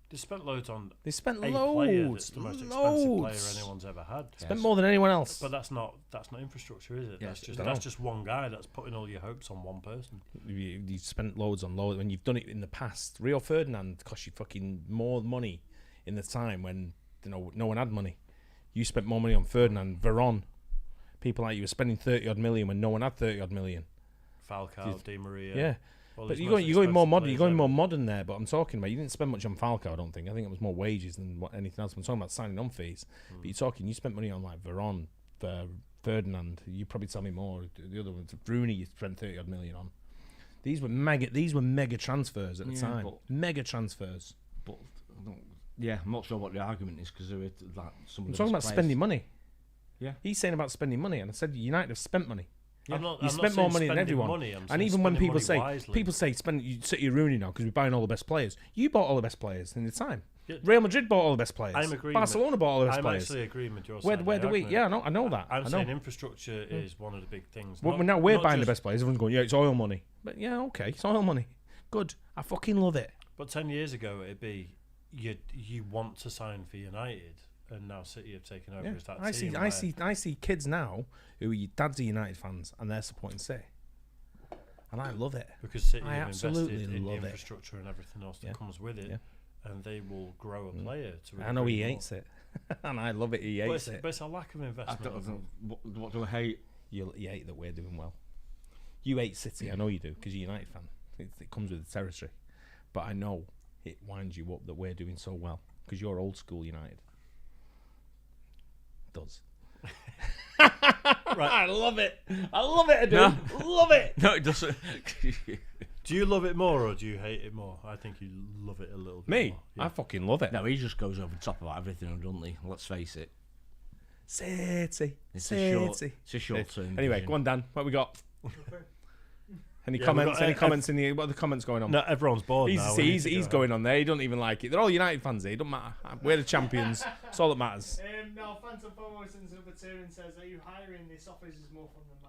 They spent loads on
They spent
a player
loads.
that's the most expensive player
Loads.
anyone's ever had.
Spent more than anyone else.
But that's not infrastructure, is it?
Yeah,
That's
no.
just one guy that's putting all your hopes on one person.
You spent loads on loads when you've done it in the past. Rio Ferdinand cost you fucking more money in the time when no one had money. You spent more money on Ferdinand, Veron. People like you were spending 30 odd million when no one had 30 odd million.
Falcao, Di Maria.
Yeah.
all
But
these
you're
most
going more
expensive
modern.
players
You're going
ever.
more modern there. But I'm talking about you didn't spend much on Falcao. I don't think. I think it was more wages than anything else. I'm talking about signing on fees. But you're talking. You spent money on like Veron, Ferdinand. You probably tell me more. The other ones, Rooney, you spent 30 odd million on. These were mega transfers at the
Yeah,
time.
but-
Mega transfers.
But yeah, I'm not sure what the argument is because there were like some.
I'm
of the
talking about
best players.
spending money.
Yeah.
He's saying about spending money, and I said United have spent money.
I'm not,
You
I'm not
spent more
saying
money than
spending
everyone.
money, I'm
And
saying
even when
spending
people
money
say
wisely.
spend you City Rooney now because we're buying all the best players. You bought all the best players in the time.
Yeah.
Real Madrid bought all the best players.
I'm agreeing
Barcelona bought all the best
I'm
players.
actually agreeing with your
Where
side
do
of the
we?
argument.
Yeah, I know that.
I'm
I
saying
know.
infrastructure is one of the big things.
Well,
Not-
now we're
not
buying the
just-
best players. Everyone's going, yeah, it's oil money. But yeah, okay, it's oil money. Good. I fucking love it.
But 10 years ago, it'd be you want to sign for United, and now City have taken over
Yeah.
as that
I
team.
see kids now who are dads are United fans and they're supporting City, and I love it.
because City
I
have
absolutely
invested in the
love it.
infrastructure and everything else that
Yeah.
comes with it,
Yeah.
and they will grow a player to.
I know he
degree more.
hates it, and I love it. He
But
hates
it's,
it.
but it's a lack of
I
investment.
don't know what do I hate.
You hate that we're doing well. You hate City. I know you do because you're a United fan. It comes with the territory, but I know it winds you up that we're doing so well because you're old school United. does. I love it. I love it, I do.
No.
Love it.
No, it doesn't.
Do you love it more or do you hate it more? I think you love it a little bit
Me?
more.
I fucking love it.
No, he just goes over the top about everything, doesn't he? Let's face it.
City.
It's a short term.
Anyway,
vision.
go on, Dan. What we got? Any
Yeah,
comments?
we've got,
Any comments in the? What are the comments going on?
No, everyone's bored now. We need to
He's
go.
going on there. He don't even like it. They're all United fans here. It don't matter. We're the champions. That's all that matters.
Now, Phantom Fomo sends another tier and says, "Are you hiring? This office is more fun than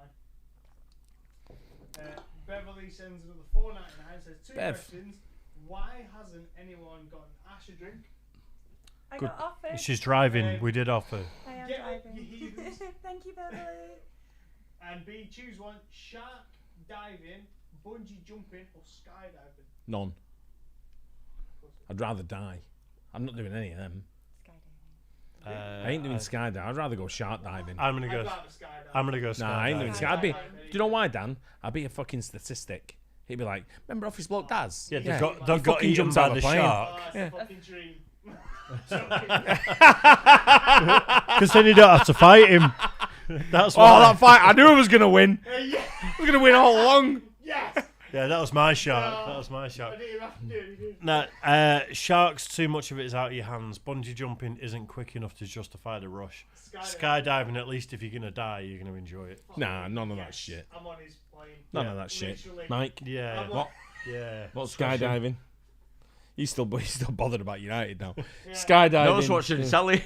mine." Beverly sends another $4.99. Says two
Bev.
questions. Why hasn't anyone gotten Ash a drink?
I
Good.
got offered.
She's driving. We did offer.
I am
Get up,
driving.
you heathens.
Thank you, Beverly.
And B, choose one: shark diving, bungee jumping, or skydiving.
None. I'd rather die. I'm not doing any of them.
Skydiving.
I ain't doing skydiving. I'd rather go shark diving.
I'm gonna
I'd
go.
rather skydive.
I'm gonna go.
Nah, I ain't doing
skydiving.
skydiving. Do you know why, Dan? I'd be a fucking statistic. He'd be like, remember Office Bloke Daz?
Yeah,
Yeah.
They
He
got
fucking
eaten
jumped
by
out of
the
a plane.
shark.
Oh, it's
Yeah.
a fucking dream.
Because then you don't have to fight him. That's
Oh,
why.
that fight! I knew I was gonna win.
Yeah.
I was gonna win all along.
Yes.
Yeah, that was my shark. That was my
I
shark.
didn't even have to do it.
No, sharks. Too much of it is out of your hands. Bungee jumping isn't quick enough to justify the rush. Skydiving, at least if you're gonna die, you're gonna enjoy it.
Nah, none of that shit.
I'm on his plane.
None of that shit.
Literally.
Mike,
Yeah.
I'm
what?
Yeah.
What's skydiving? He's still bothered about United now.
Yeah.
Skydiving.
No one's watching
yeah.
Sally.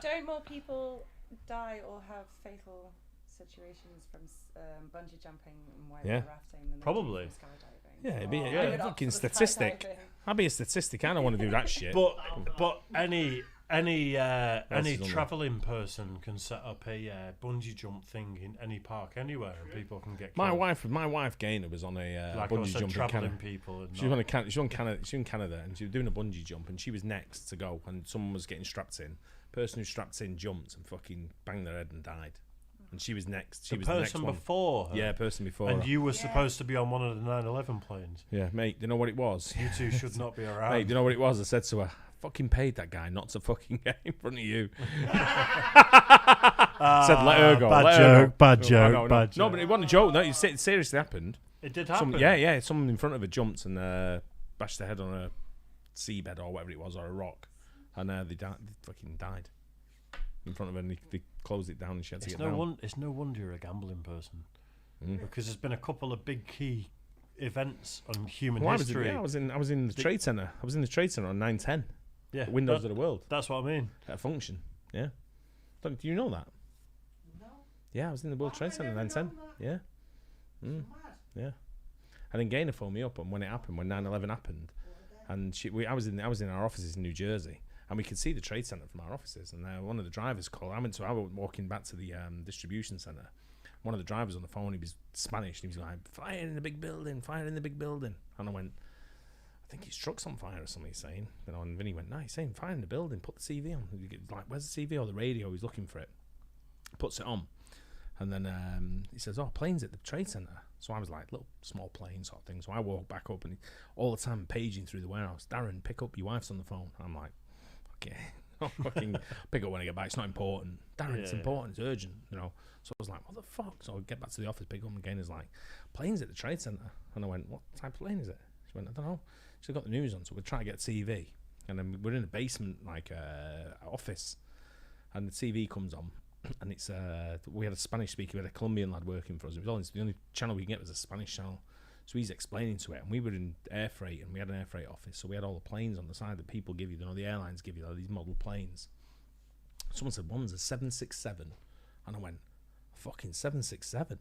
Don't more people die or have fatal situations from bungee jumping and whitewater
Yeah.
rafting than they do
Probably.
from skydiving?
Yeah, it'd be
I
a
would opt
fucking
for the
statistic.
skydiving.
I'd be a statistic. I don't want to do that shit.
But any
is on there?
travelling person can set up a bungee jump thing in any park anywhere, and people can get.
my
killed.
wife Gaynor was on a
like I
bungee
said,
jump in
travelling
Canada.
people. And
She was on Canada. She was in Canada, and she was doing a bungee jump, and she was next to go, and someone was getting strapped in. Person who strapped in jumped and fucking banged their head and died, and she was next. She
the
was the next
person
one.
before her.
Yeah, person before.
And
her.
you were supposed to be on one of the 9/11 planes.
Yeah, mate. Do you know what it was?
You two should not be around.
Mate, do you know what it was? I said to her, fucking paid that guy not to fucking get in front of you. Said, let her go.
Bad
let her
joke,
go.
bad
No,
joke,
no, no.
bad
No,
joke.
but it wasn't a joke. No, it seriously happened.
It did happen.
Yeah. Someone in front of her jumped and bashed their head on a seabed or whatever it was, or a rock. And they fucking died in front of her, and they closed it down and she had to
It's
get down.
it's no wonder you're a gambling person.
Mm.
Because there's been a couple of big key events on human
Well,
history.
I was in the trade centre. I was in the trade centre on 9/10.
Yeah,
Windows of the world
That's what I mean.
at a function. Yeah. Do you know that?
No.
Yeah, I was in the World Trade Centre 9/10. Yeah. Mm. Yeah. And then Gaynor phoned me up on when it happened, when 9/11 happened, and I was in our offices in New Jersey, and we could see the trade centre from our offices. And one of the drivers called. I was walking back to the distribution centre. One of the drivers on the phone, he was Spanish, and he was like, "Fire in the big building! Fire in the big building!" And I went, "I think his truck's on fire or something." He's saying, and Vinny went, "No, he's saying fire in the building. Put the TV on." Like, where's the TV or the radio? He's looking for it. Puts it on. And then he says, "Oh, planes at the trade centre." So I was like, little small plane sort of thing. So I walk back up, and all the time paging through the warehouse. "Darren, pick up, your wife's on the phone." I'm like, "Okay, I'll fucking pick up when I get back. It's not important." "Darren, it's important. It's urgent, you know." So I was like, "What the fuck?" So I get back to the office, pick up again. Is like, "Planes at the trade centre." And I went, "What type of plane is it?" She went, "I don't know." She's got the news on, so we're trying to get TV. And then we're in a basement, like office, and the TV comes on. And it's we had a Spanish speaker, we had a Colombian lad working for us. It was the only channel we could get was a Spanish channel. So he's explaining to it, and we were in air freight, and we had an air freight office, so we had all the planes on the side that people give you, the airlines give you, these model planes. Someone said one's a 767, and I went, "Fucking 767."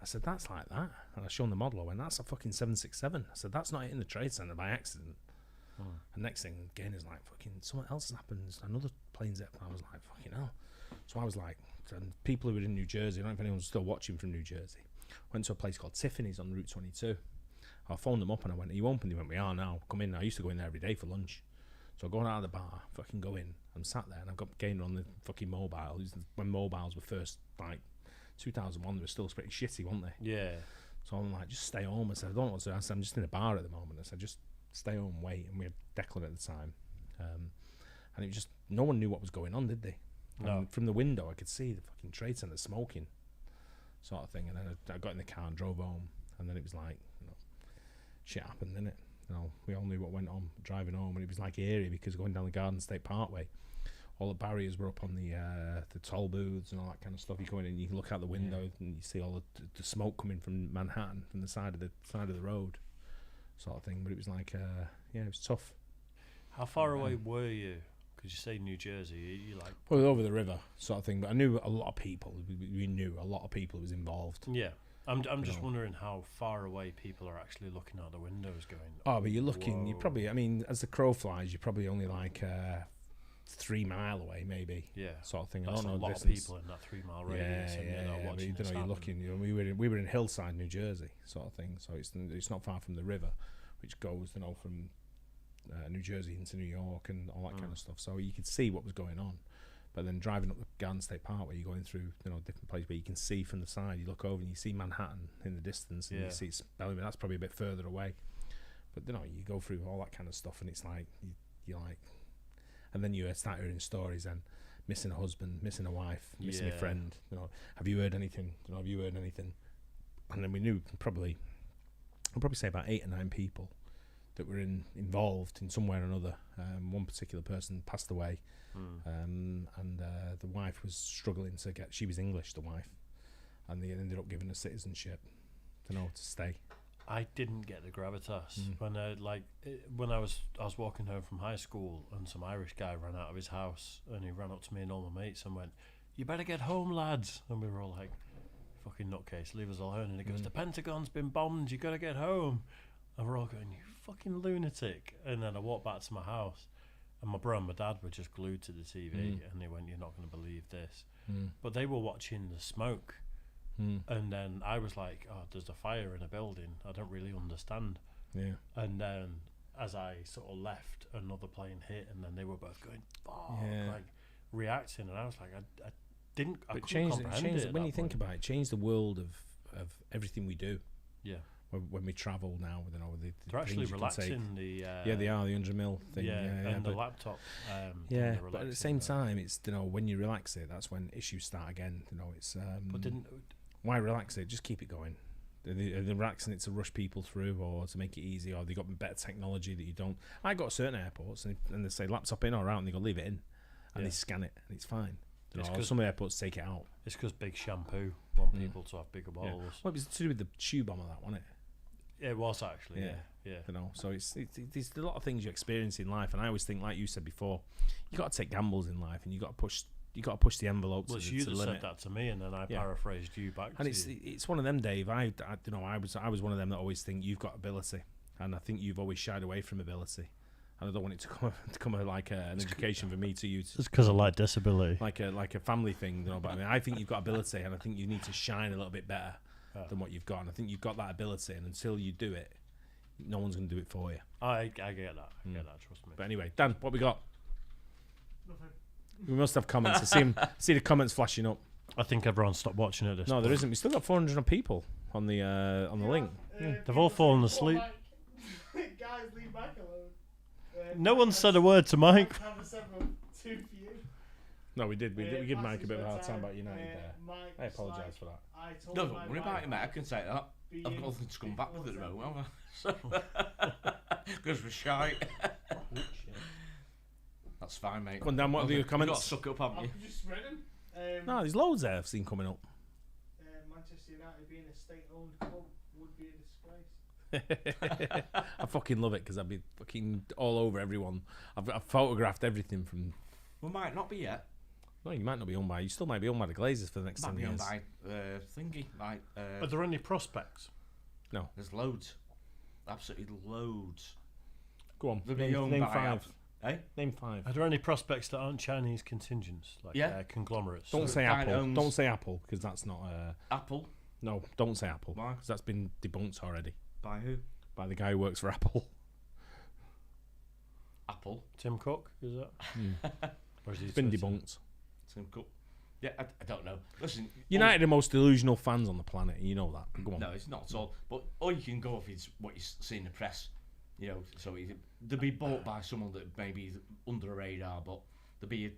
I said, "That's like that," and I showed him the model. I went, "That's a fucking 767." I said, "That's not hitting the trade centre by accident." And next thing, again, is like, fucking something else has happened. Another plane's hit. I was like, fucking hell. So I was like, and people who were in New Jersey, I don't know if anyone's still watching from New Jersey, went to a place called Tiffany's on Route 22. I phoned them up and I went, "Are you open?" They went, "We are now. Come in." I used to go in there every day for lunch. So I go out of the bar, fucking go in. I'm sat there and I've got Gaynor on the fucking mobile. When mobiles were first, like, 2001, they were still pretty shitty, weren't they?
Yeah.
So I'm like, "Just stay home." I said, "I don't know what to do." I said, "I'm just in a bar at the moment." I said, "Just stay home and wait." And we had Declan at the time. And it was just, no one knew what was going on, did they?
No.
And from the window, I could see the fucking trade centre smoking, sort of thing. And then I got in the car and drove home, and then it was like, shit happened, didn't it? We all knew what went on driving home, and it was like eerie because going down the Garden State Parkway, all the barriers were up on the toll booths and all that kind of stuff. You go in and you can look out the window and you see all the smoke coming from Manhattan, from the side of the road, sort of thing. But it was like, it was tough.
How far away were you? Because you say New Jersey, you like...
Well, over the river, sort of thing. But I knew a lot of people. We knew a lot of people was involved.
Yeah. I'm just wondering how far away people are actually looking out the windows going,
oh, but you're looking,
whoa.
you probably, I mean, as the crow flies, you're probably only like 3 mile away, maybe.
Yeah.
Sort of thing.
That's
I don't
a
know
lot
distance.
of people in that 3 mile radius.
Yeah,
and you're not
but
watching
you
this
don't know, you're
happen.
looking, we were in Hillside, New Jersey, sort of thing. So it's not far from the river, which goes, from New Jersey into New York and all that kind of stuff. So you could see what was going on. But then driving up the Garden State Parkway, you're going through different places where you can see from the side. You look over and you see Manhattan in the distance, and you see it's Bellevue. That's probably a bit further away. But you go through all that kind of stuff, and it's like you're like, and then you start hearing stories and missing a husband, missing a wife, missing a friend. Have you heard anything? Have you heard anything? And then we knew I'd probably say about 8 or 9 people that were involved in some way or another. One particular person passed away. And the wife was struggling to get. She was English, the wife, and they ended up giving her citizenship to stay.
I didn't get the gravitas when I was walking home from high school, and some Irish guy ran out of his house, and he ran up to me and all my mates and went, "You better get home, lads!" And we were all like, "Fucking nutcase, leave us alone!" And he goes, "The Pentagon's been bombed. You gotta get home." And we're all going, "You fucking lunatic!" And then I walked back to my house. And my brother and my dad were just glued to the TV, and they went, "You're not going to believe this." But they were watching the smoke. And then I was like, "Oh, there's a fire in a building. I don't really understand."
Yeah.
And then as I sort of left, another plane hit, and then they were both going, "Fuck," like reacting. And I was like, I couldn't comprehend it
when you think about it, changed the world of everything we do.
Yeah.
When we travel now, the
they're actually
things you can take.
relaxing the
they are the 100 mil thing.
And the
but
laptop.
but at the same time, it's when you relax it, that's when issues start again. It's
But
why relax it? Just keep it going. They're relaxing it to rush people through, or to make it easy, or they got better technology that you don't. I got certain airports, and they say laptop in or out, and they go leave it in, and they scan it, and it's fine. Some airports take it out.
It's because Big Shampoo want people to have bigger balls.
Well, it was to do with the shoe bomber, that wasn't it?
It was actually, yeah.
So it's there's a lot of things you experience in life, and I always think, like you said before, you got to take gambles in life, and you got to push the envelope
Well,
to
you
the
that
limit.
said that to me, and then I paraphrased you back.
And
to
it's one of them, Dave. I was one of them that always think you've got ability, and I think you've always shied away from ability. And I don't want it to come like an education for me to use.
It's because I like disability,
like a family thing, But I mean, I think you've got ability, and I think you need to shine a little bit better than what you've got. And I think you've got that ability, and until you do it, no one's going to do it for you.
I get that. I get that. Trust me.
But anyway, Dan, what we got?
Nothing.
We must have comments. I see the comments flashing up.
I think everyone stopped watching it. This
No, there isn't. We still got 400 people on the link.
They've all fallen asleep.
Guys, leave Mike alone.
No one said a word to Mike.
Have a 7-2 for you.
No, we did. We give Mike a bit of a hard
Passes
time about United there.
Mike,
I apologise for that.
I told
Don't
my
worry about it, mate. I can say that.
being
I've got nothing to come back with at the
important.
moment, have I? Because we're shy. That's fine, mate.
Go on, Dan, what are your
You've got
comments?
to suck up, haven't you?
I've just read them.
No, there's loads there I've seen coming up.
Manchester United being a state-owned club would be a disgrace.
I fucking love it because I'd be fucking all over everyone. I've photographed everything from.
We might not be yet.
No, you might not be owned by. You still might be owned by the Glazers for the next
Might
10
be owned
years.
by thingy. Like,
Are there any prospects?
there's loads. Absolutely loads.
Go on.
They'll be
Name
owned by
5. Name 5.
Are there any prospects that aren't Chinese contingents, like conglomerates?
Don't say
Giant
Apple.
owns-
Don't say Apple because that's not.
Apple.
No, don't say Apple.
Why?
Because that's been debunked already
By who?
by the guy who works for Apple.
Apple.
Tim Cook, is that? Or is he
It's been
Twitter?
debunked.
Tim Cook. Yeah, I don't know. Listen,
United are the most delusional fans on the planet. You know that. Go on.
No, it's not at all. But all you can go off is what you see in the press. You know, so they'll be bought by someone that maybe is under the radar, but they'll be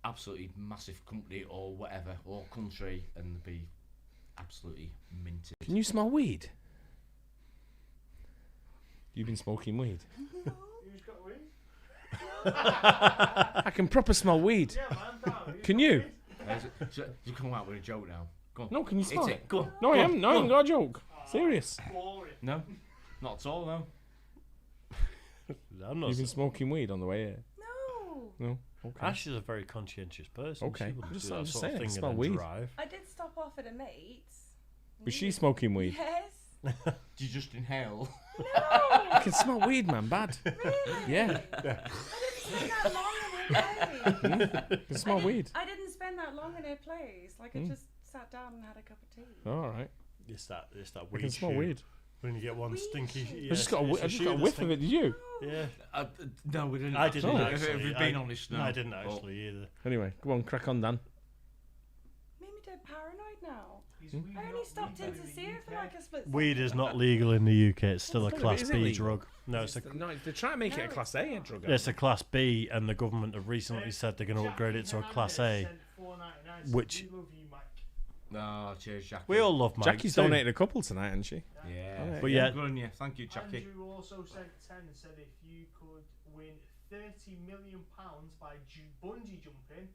absolutely massive company or whatever, or country, and be absolutely minted.
Can you smell weed? You've been smoking weed.
Who's got weed?
I can proper smell weed.
Yeah, man. Who's
Can
got
you?
weed?
So you come out with a joke now. Go on.
No, can you smell
Hit
it?
Go on.
No, I
Go
haven't.
on.
No, I
Go
haven't
on.
got a joke. Serious.
Boring.
No, not at all. No.
I'm not.
You've been smoking weed on the way here.
No.
No. Okay.
Ash is a very conscientious person.
Okay.
She wouldn't
I'm just-
do that
I'm just
sort
saying,
of thing
smell
and then
weed.
drive.
I did stop off at a mate's.
Was she smoking weed?
Yes.
Did you just inhale?
No.
I can smell weed, man. Bad.
Really?
Yeah.
I didn't spend that long in her place.
I can smell weed.
I didn't spend that long in her place. Like, I just sat down and had a cup of tea.
All right.
It's that
I
weed.
can smell
shoe.
weed.
When you get one
Weed
stinky.
shoe.
Yeah,
I just got a,
it's
I just
shoe
got a
that's
whiff of it. Did you?
Yeah.
No, we didn't.
I didn't
Oh.
actually.
If we've been honest, no.
I didn't
But-
actually either.
Anyway, go on, crack on, Dan.
Made me dead paranoid now.
Is weed
I only
not
stopped in
legal
to
the
see her for
UK?
like a split
Weed
second.
is not legal in the UK. It's still a
But
Class
is it
B
legal?
drug. No, it's a
No, they're trying to make it a
No,
Class
it's
A
not.
drug.
it's a Class B, and the government have recently said they're going to upgrade it to a Class A.
Sent $4.99,
which-
we love you, Mike.
No, cheers, Jackie.
We all love Mike.
Jackie's
too.
donated a couple tonight, hasn't she?
Yeah.
Alright.
But yeah,
Good on you. Thank you, Jackie.
Andrew also sent 10 and said if you could win £30 million by bungee jumping,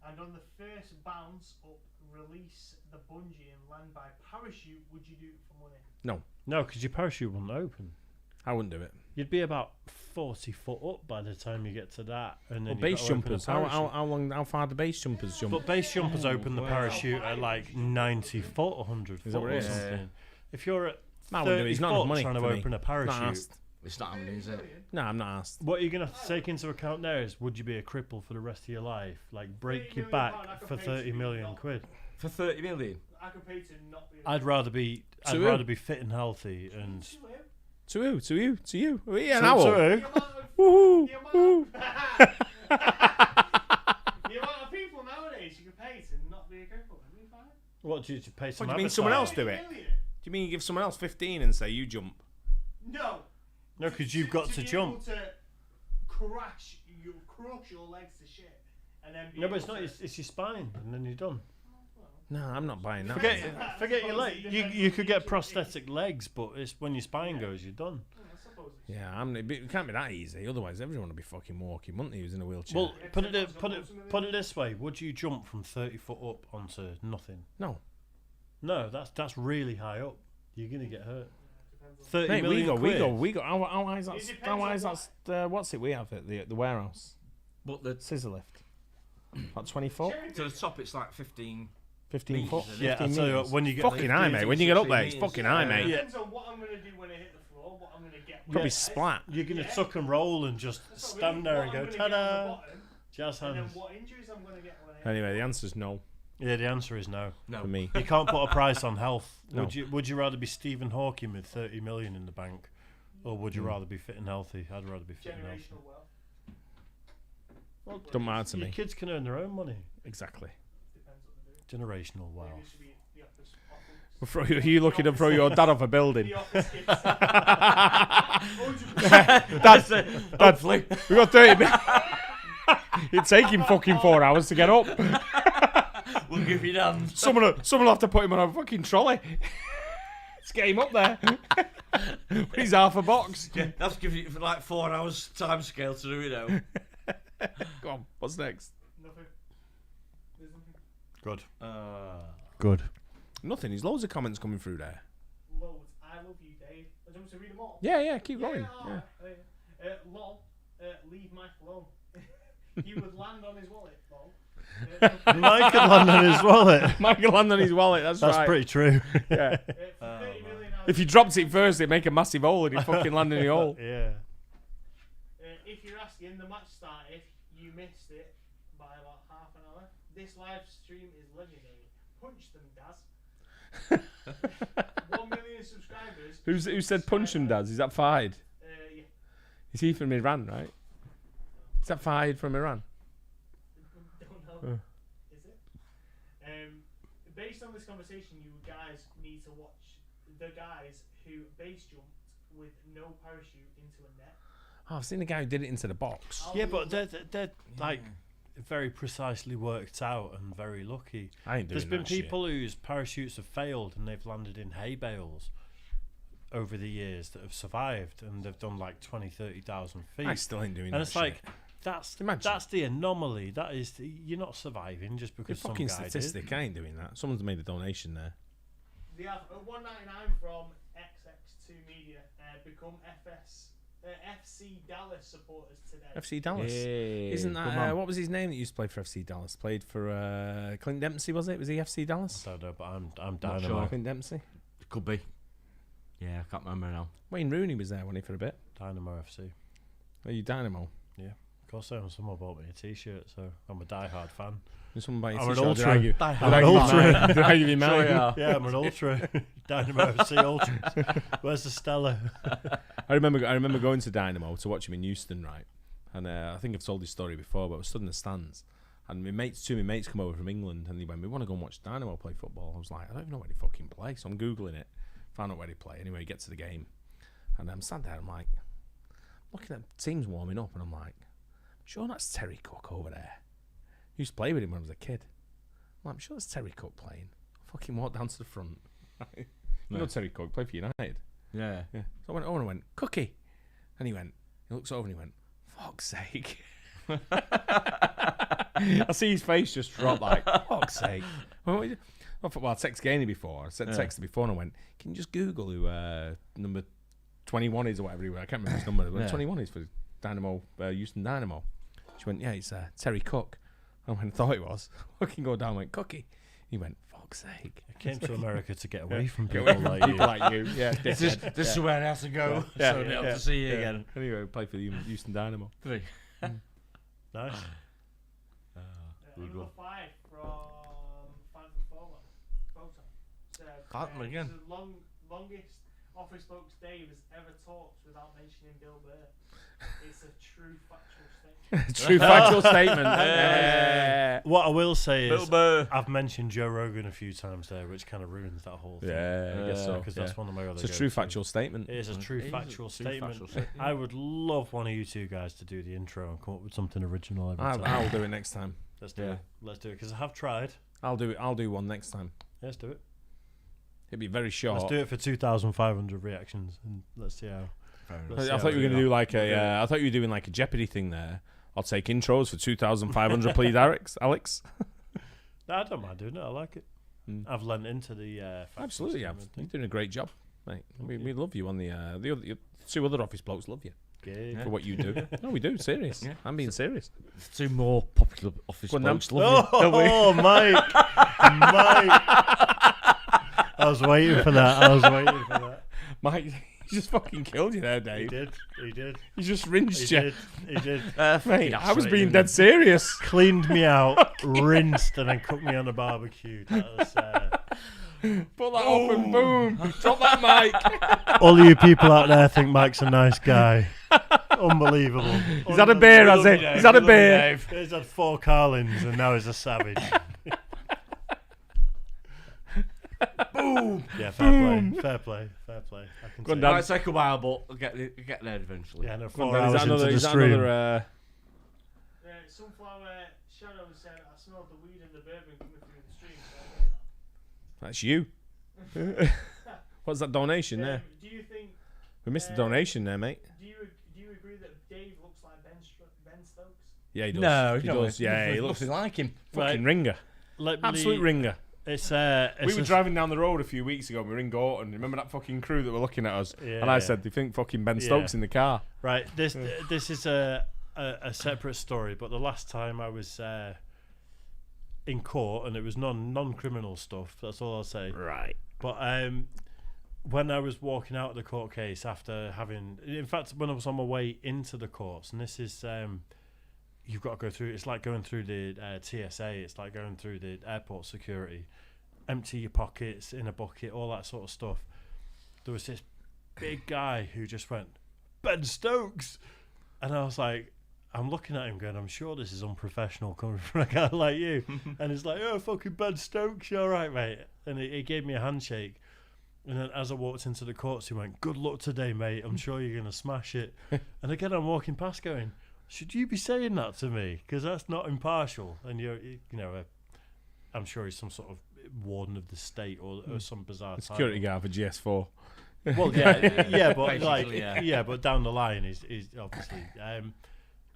and on the first bounce up, release the bungee and land by parachute, would you do it for money?
no, because your parachute wouldn't open.
I wouldn't do it.
You'd be about 40 foot up by the time you get to that, and then
Well,
you've
base
got to open a
jumpers. How
parachute.
how far do base jumpers jump?
But base jumpers open the
wow.
parachute at like 90 foot, 100
Is
foot
that what
or
it is?
something. If you're at
I wouldn't do it.
30
It's not enough
foot
money
trying to
for me.
open a
Not
parachute,
asked.
It's not happening, is it?
No, I'm not asked.
what you're going to have to take into account there is, would you be a cripple for the rest of your life? Like, break
30
your
million
back
pound, I could
for
pay
30
to be
million
not-
quid?
For 30 million?
I could pay to not be.
I'd rather be
To who?
fit and healthy and
To him.
To who? To you? To you? Yeah, an
So-
owl.
so who?
The amount of-
Woohoo!
the amount
Woo.
the amount of people nowadays you can pay to not be a cripple. That'd be fine.
What do you pay some
do you mean someone else
advertising?
do it?
30 million?
Do you mean you give someone else 15 and say you jump?
No.
No, because you've got to
be
jump.
able to crush your legs to shit, and then be
No, but it's
able
not.
to-
It's your spine, and then you're done.
No, I'm not buying that.
Forget your leg. You could get prosthetic legs, but it's when your spine goes, you're done.
I suppose it's-
Yeah, it can't be that easy. Otherwise, everyone would be fucking walking, wouldn't they? Who's in a wheelchair?
Well, put it this way: would you jump from 30 foot up onto nothing?
no.
No, that's really high up. You're gonna get hurt. 30
Mate,
million
we
quid.
go. How high is that?
It depends
How high
on
is that? What's it we have at the warehouse?
But the,
Scissor lift. Like 20 foot?
Cherry
to the
pick.
top, it's like 15.
15 foot?
Meters,
Yeah,
15
I'll tell you what,
meters.
when you get
Fucking high, mate. When you get up there, it's
16
fucking high,
meters.
mate.
Depends on what I'm gonna do when I hit the floor. What I'm gonna get.
Probably
Yeah.
splat.
You're gonna
Yeah.
tuck and roll and just
That's what I
stand
mean,
there
what
and
I'm
go
gonna get on the
ta-da,
bottom,
jazz
and then
hands.
what injuries I'm gonna get when I hit.
Anyway, the answer's no
Yeah, the answer is no.
No.
for me.
You can't put a price on health.
No.
Would you rather be Stephen Hawking with 30 million in the bank, or would you
Mm.
rather be fit and healthy? I'd rather be fit and healthy.
Generational wealth.
Well,
Don't matter to
your
me.
kids can earn their own money.
Exactly.
Depends what they do.
Generational
Maybe
wealth.
it should be the opposite.
You looking to throw your dad off a building?
The opposite. 100%.
Dad, we got 30 minutes. It'd take him fucking 4 hours to get up.
We'll give you that.
Someone will have to put him on a fucking trolley. Let's get him up there. He's half a box.
Yeah, that's giving you like 4 hours time scale to do it now.
Go on, what's next?
Nothing. There's nothing.
Good.
Good.
Nothing. There's loads of comments coming through there.
Loads. I love you, Dave. I don't want to read them all.
Yeah, keep going.
Yeah.
Yeah.
Lol. Leave Mike alone. He would land on his wallet. Lol.
Mike could land on his wallet.
Michael land on his wallet. That's
That's
right.
pretty true.
Yeah.
For 30 million,
If you dropped it first, it'd make a massive hole and he'd fucking land in the hole.
Yeah.
if you're asking, the match started. You missed it by about half an hour. This live stream is legendary. Punch them, Daz. 1 million subscribers.
Who said punch him, Daz? Is that Fahid?
Yeah.
Is he from Iran, right? Is that Fahid from Iran?
Don't know. Is it? Based on this conversation, you guys need to watch the guys who base jumped with no parachute into a net.
Oh, I've seen the guy who did it into the box.
Yeah, but they're like, very precisely worked out and very lucky.
I ain't doing
There's been
that shit.
people whose parachutes have failed and they've landed in hay bales over the years that have survived, and they've done like 20, 30,000 feet.
I still ain't doing that.
And it's
shit.
like
Imagine.
that's the anomaly. That is you're not surviving just
It's a
because some
fucking
guy
statistic.
did.
I ain't doing that. Someone's made a donation there.
They have a 199 from XX2 Media. Become FC Dallas supporters today.
FC Dallas.
Hey,
Isn't
good man.
that what was his name that used to play for FC Dallas? Played for Clint Dempsey, was it? Was he FC Dallas?
I don't know, but I'm
Not
Dynamo.
sure.
Clint Dempsey.
Could be. Yeah, I can't remember now.
Wayne Rooney was there, wasn't he, for a bit?
Dynamo FC.
Are you Dynamo?
Of course, someone bought me a T-shirt, so I'm a die-hard fan.
Did someone buy you a
I'm an
t-shirt? Did
ultra.
I give-
Die
did
hard
I
an
give you
ultra.
mine? Did I give you mine?
Sure you are.
Yeah, I'm an ultra. Dynamo FC ultra. Where's the Stella?
I remember going to Dynamo to watch him in Houston, right? And I think I've told this story before, but I was stood in the stands, and two of my mates come over from England, and they went, "We want to go and watch Dynamo play football." I was like, "I don't even know where they fucking play," so I'm googling it, found out where they play. Anyway, get to the game, and I'm standing there. I'm like, looking at teams warming up, and I'm like, "Sure, that's Terry Cook over there." I used to play with him when I was a kid. I'm like, "I'm sure that's Terry Cook playing." I fucking walked down to the front. You know Terry Cook played for United.
Yeah.
Yeah. So I went over and I went, "Cookie," and he looks over and he went, "Fuck's sake." I see his face just drop like, "Fuck's sake." I thought, well, I texted Gainey before. I said texted before and I went, "Can you just Google who number 21 is or whatever he was?" I can't remember his number. But 21 is for Dynamo, Houston Dynamo. She went, "Yeah, it's Terry Cook." I went, "Thought it was." Fucking go down and went, "Cookie." He went, "Fuck's sake."
I came to America to get away from
Get
people
away from
like you.
people like you. Yeah.
This is where I have to go.
Yeah,
So I don't
yeah,
have to see you
yeah.
again.
Anyway, play for the Houston Dynamo.
Nice.
Good
Number
one.
5 from Phantom Photo.
Phantom again.
It's the longest Office Blokes Dave has ever talked without mentioning Bill Burr. It's a true factual statement.
True factual statement.
What I will say
Bill
is,
Burr.
I've mentioned Joe Rogan a few times there, which kind of ruins that whole thing.
Yeah, I guess so.
Because that's one of my other.
It's a
go-tos.
true factual statement.
It is a true
It is a
factual
true
statement.
factual statement.
I would love one of you two guys to do the intro and come up with something original every time.
I'll do it next time.
Let's do
Yeah.
it. Let's do it because I have tried.
I'll do it. I'll do one next time.
Let's do it.
It'd be very short.
Let's do it for 2,500 reactions and let's see how.
Fair enough.
Let's see
I
how
thought you were
we
going to
go.
do like a. I thought you were doing like a Jeopardy thing there. I'll take intros for 2,500, please, Alex.
No, I don't mind doing it. I like it. I've lent into the. factual
Absolutely, yeah.
statement
You're
thing.
doing a great job, mate. We
you.
love you on the other two other office blokes love you
Okay.
for what you do. No, we do. Serious.
Yeah.
I'm being serious.
Two more popular office
Go on then.
blokes love you.
Oh, Mike! Mike! I was waiting for that.
Mike, he just fucking killed you there,
He
Dave.
did. He did.
He just rinsed
He
you.
did. He did.
Mate, I was
straight
being
in.
dead serious.
Cleaned me out, rinsed, and then cooked me on a barbecue. That was,
Pull that up and boom. Drop that mic.
all you people out there think Mike's a nice guy. Unbelievable.
He's had a beer, has he? He's had a beer.
He's had 4 Carlins and now he's a savage.
Boom.
Yeah, fair play. I can
Go on,
say
Dan.
It might take a while, but we'll get there eventually.
Yeah, no,
Come
4
on, Dan,
hours into the
is that
stream.
another
Sunflower Shadow said, I smelled the weed and the bourbon coming through the stream. So
That's you. What's that donation there?
do you think?
We missed the donation there, mate.
Do you agree that Dave looks like Ben Stokes?
Yeah, he does.
No,
he does. Yeah, he looks
nothing like him.
fucking ringer.
Let
Absolute
me-
ringer.
It's
We were driving down the road a few weeks ago. We were in Gorton. Remember that fucking crew that were looking at us?
Yeah,
and I
yeah.
said, "Do you think fucking Ben
Yeah.
Stokes in the car?"
Right, this is a separate story, but the last time I was in court, and it was non-criminal stuff. That's all I'll say.
Right.
But when I was walking out of the court case after having, in fact, when I was on my way into the courts, and this is, you've got to go through. It's like going through the TSA. It's like going through the airport security. Empty your pockets in a bucket, all that sort of stuff. There was this big guy who just went, Ben Stokes, and I was like, I'm looking at him going, I'm sure this is unprofessional coming from a guy like you. And he's like, oh, fucking Ben Stokes, you all right, mate? And he gave me a handshake. And then as I walked into the courts, he went, good luck today, mate. I'm sure you're going to smash it. And again, I'm walking past going, Should you be saying that to me? Because that's not impartial. And I'm sure he's some sort of warden of the state or some bizarre
The security
title.
guard for GS4.
Well, yeah, but
Basically, yeah.
but down the line is obviously.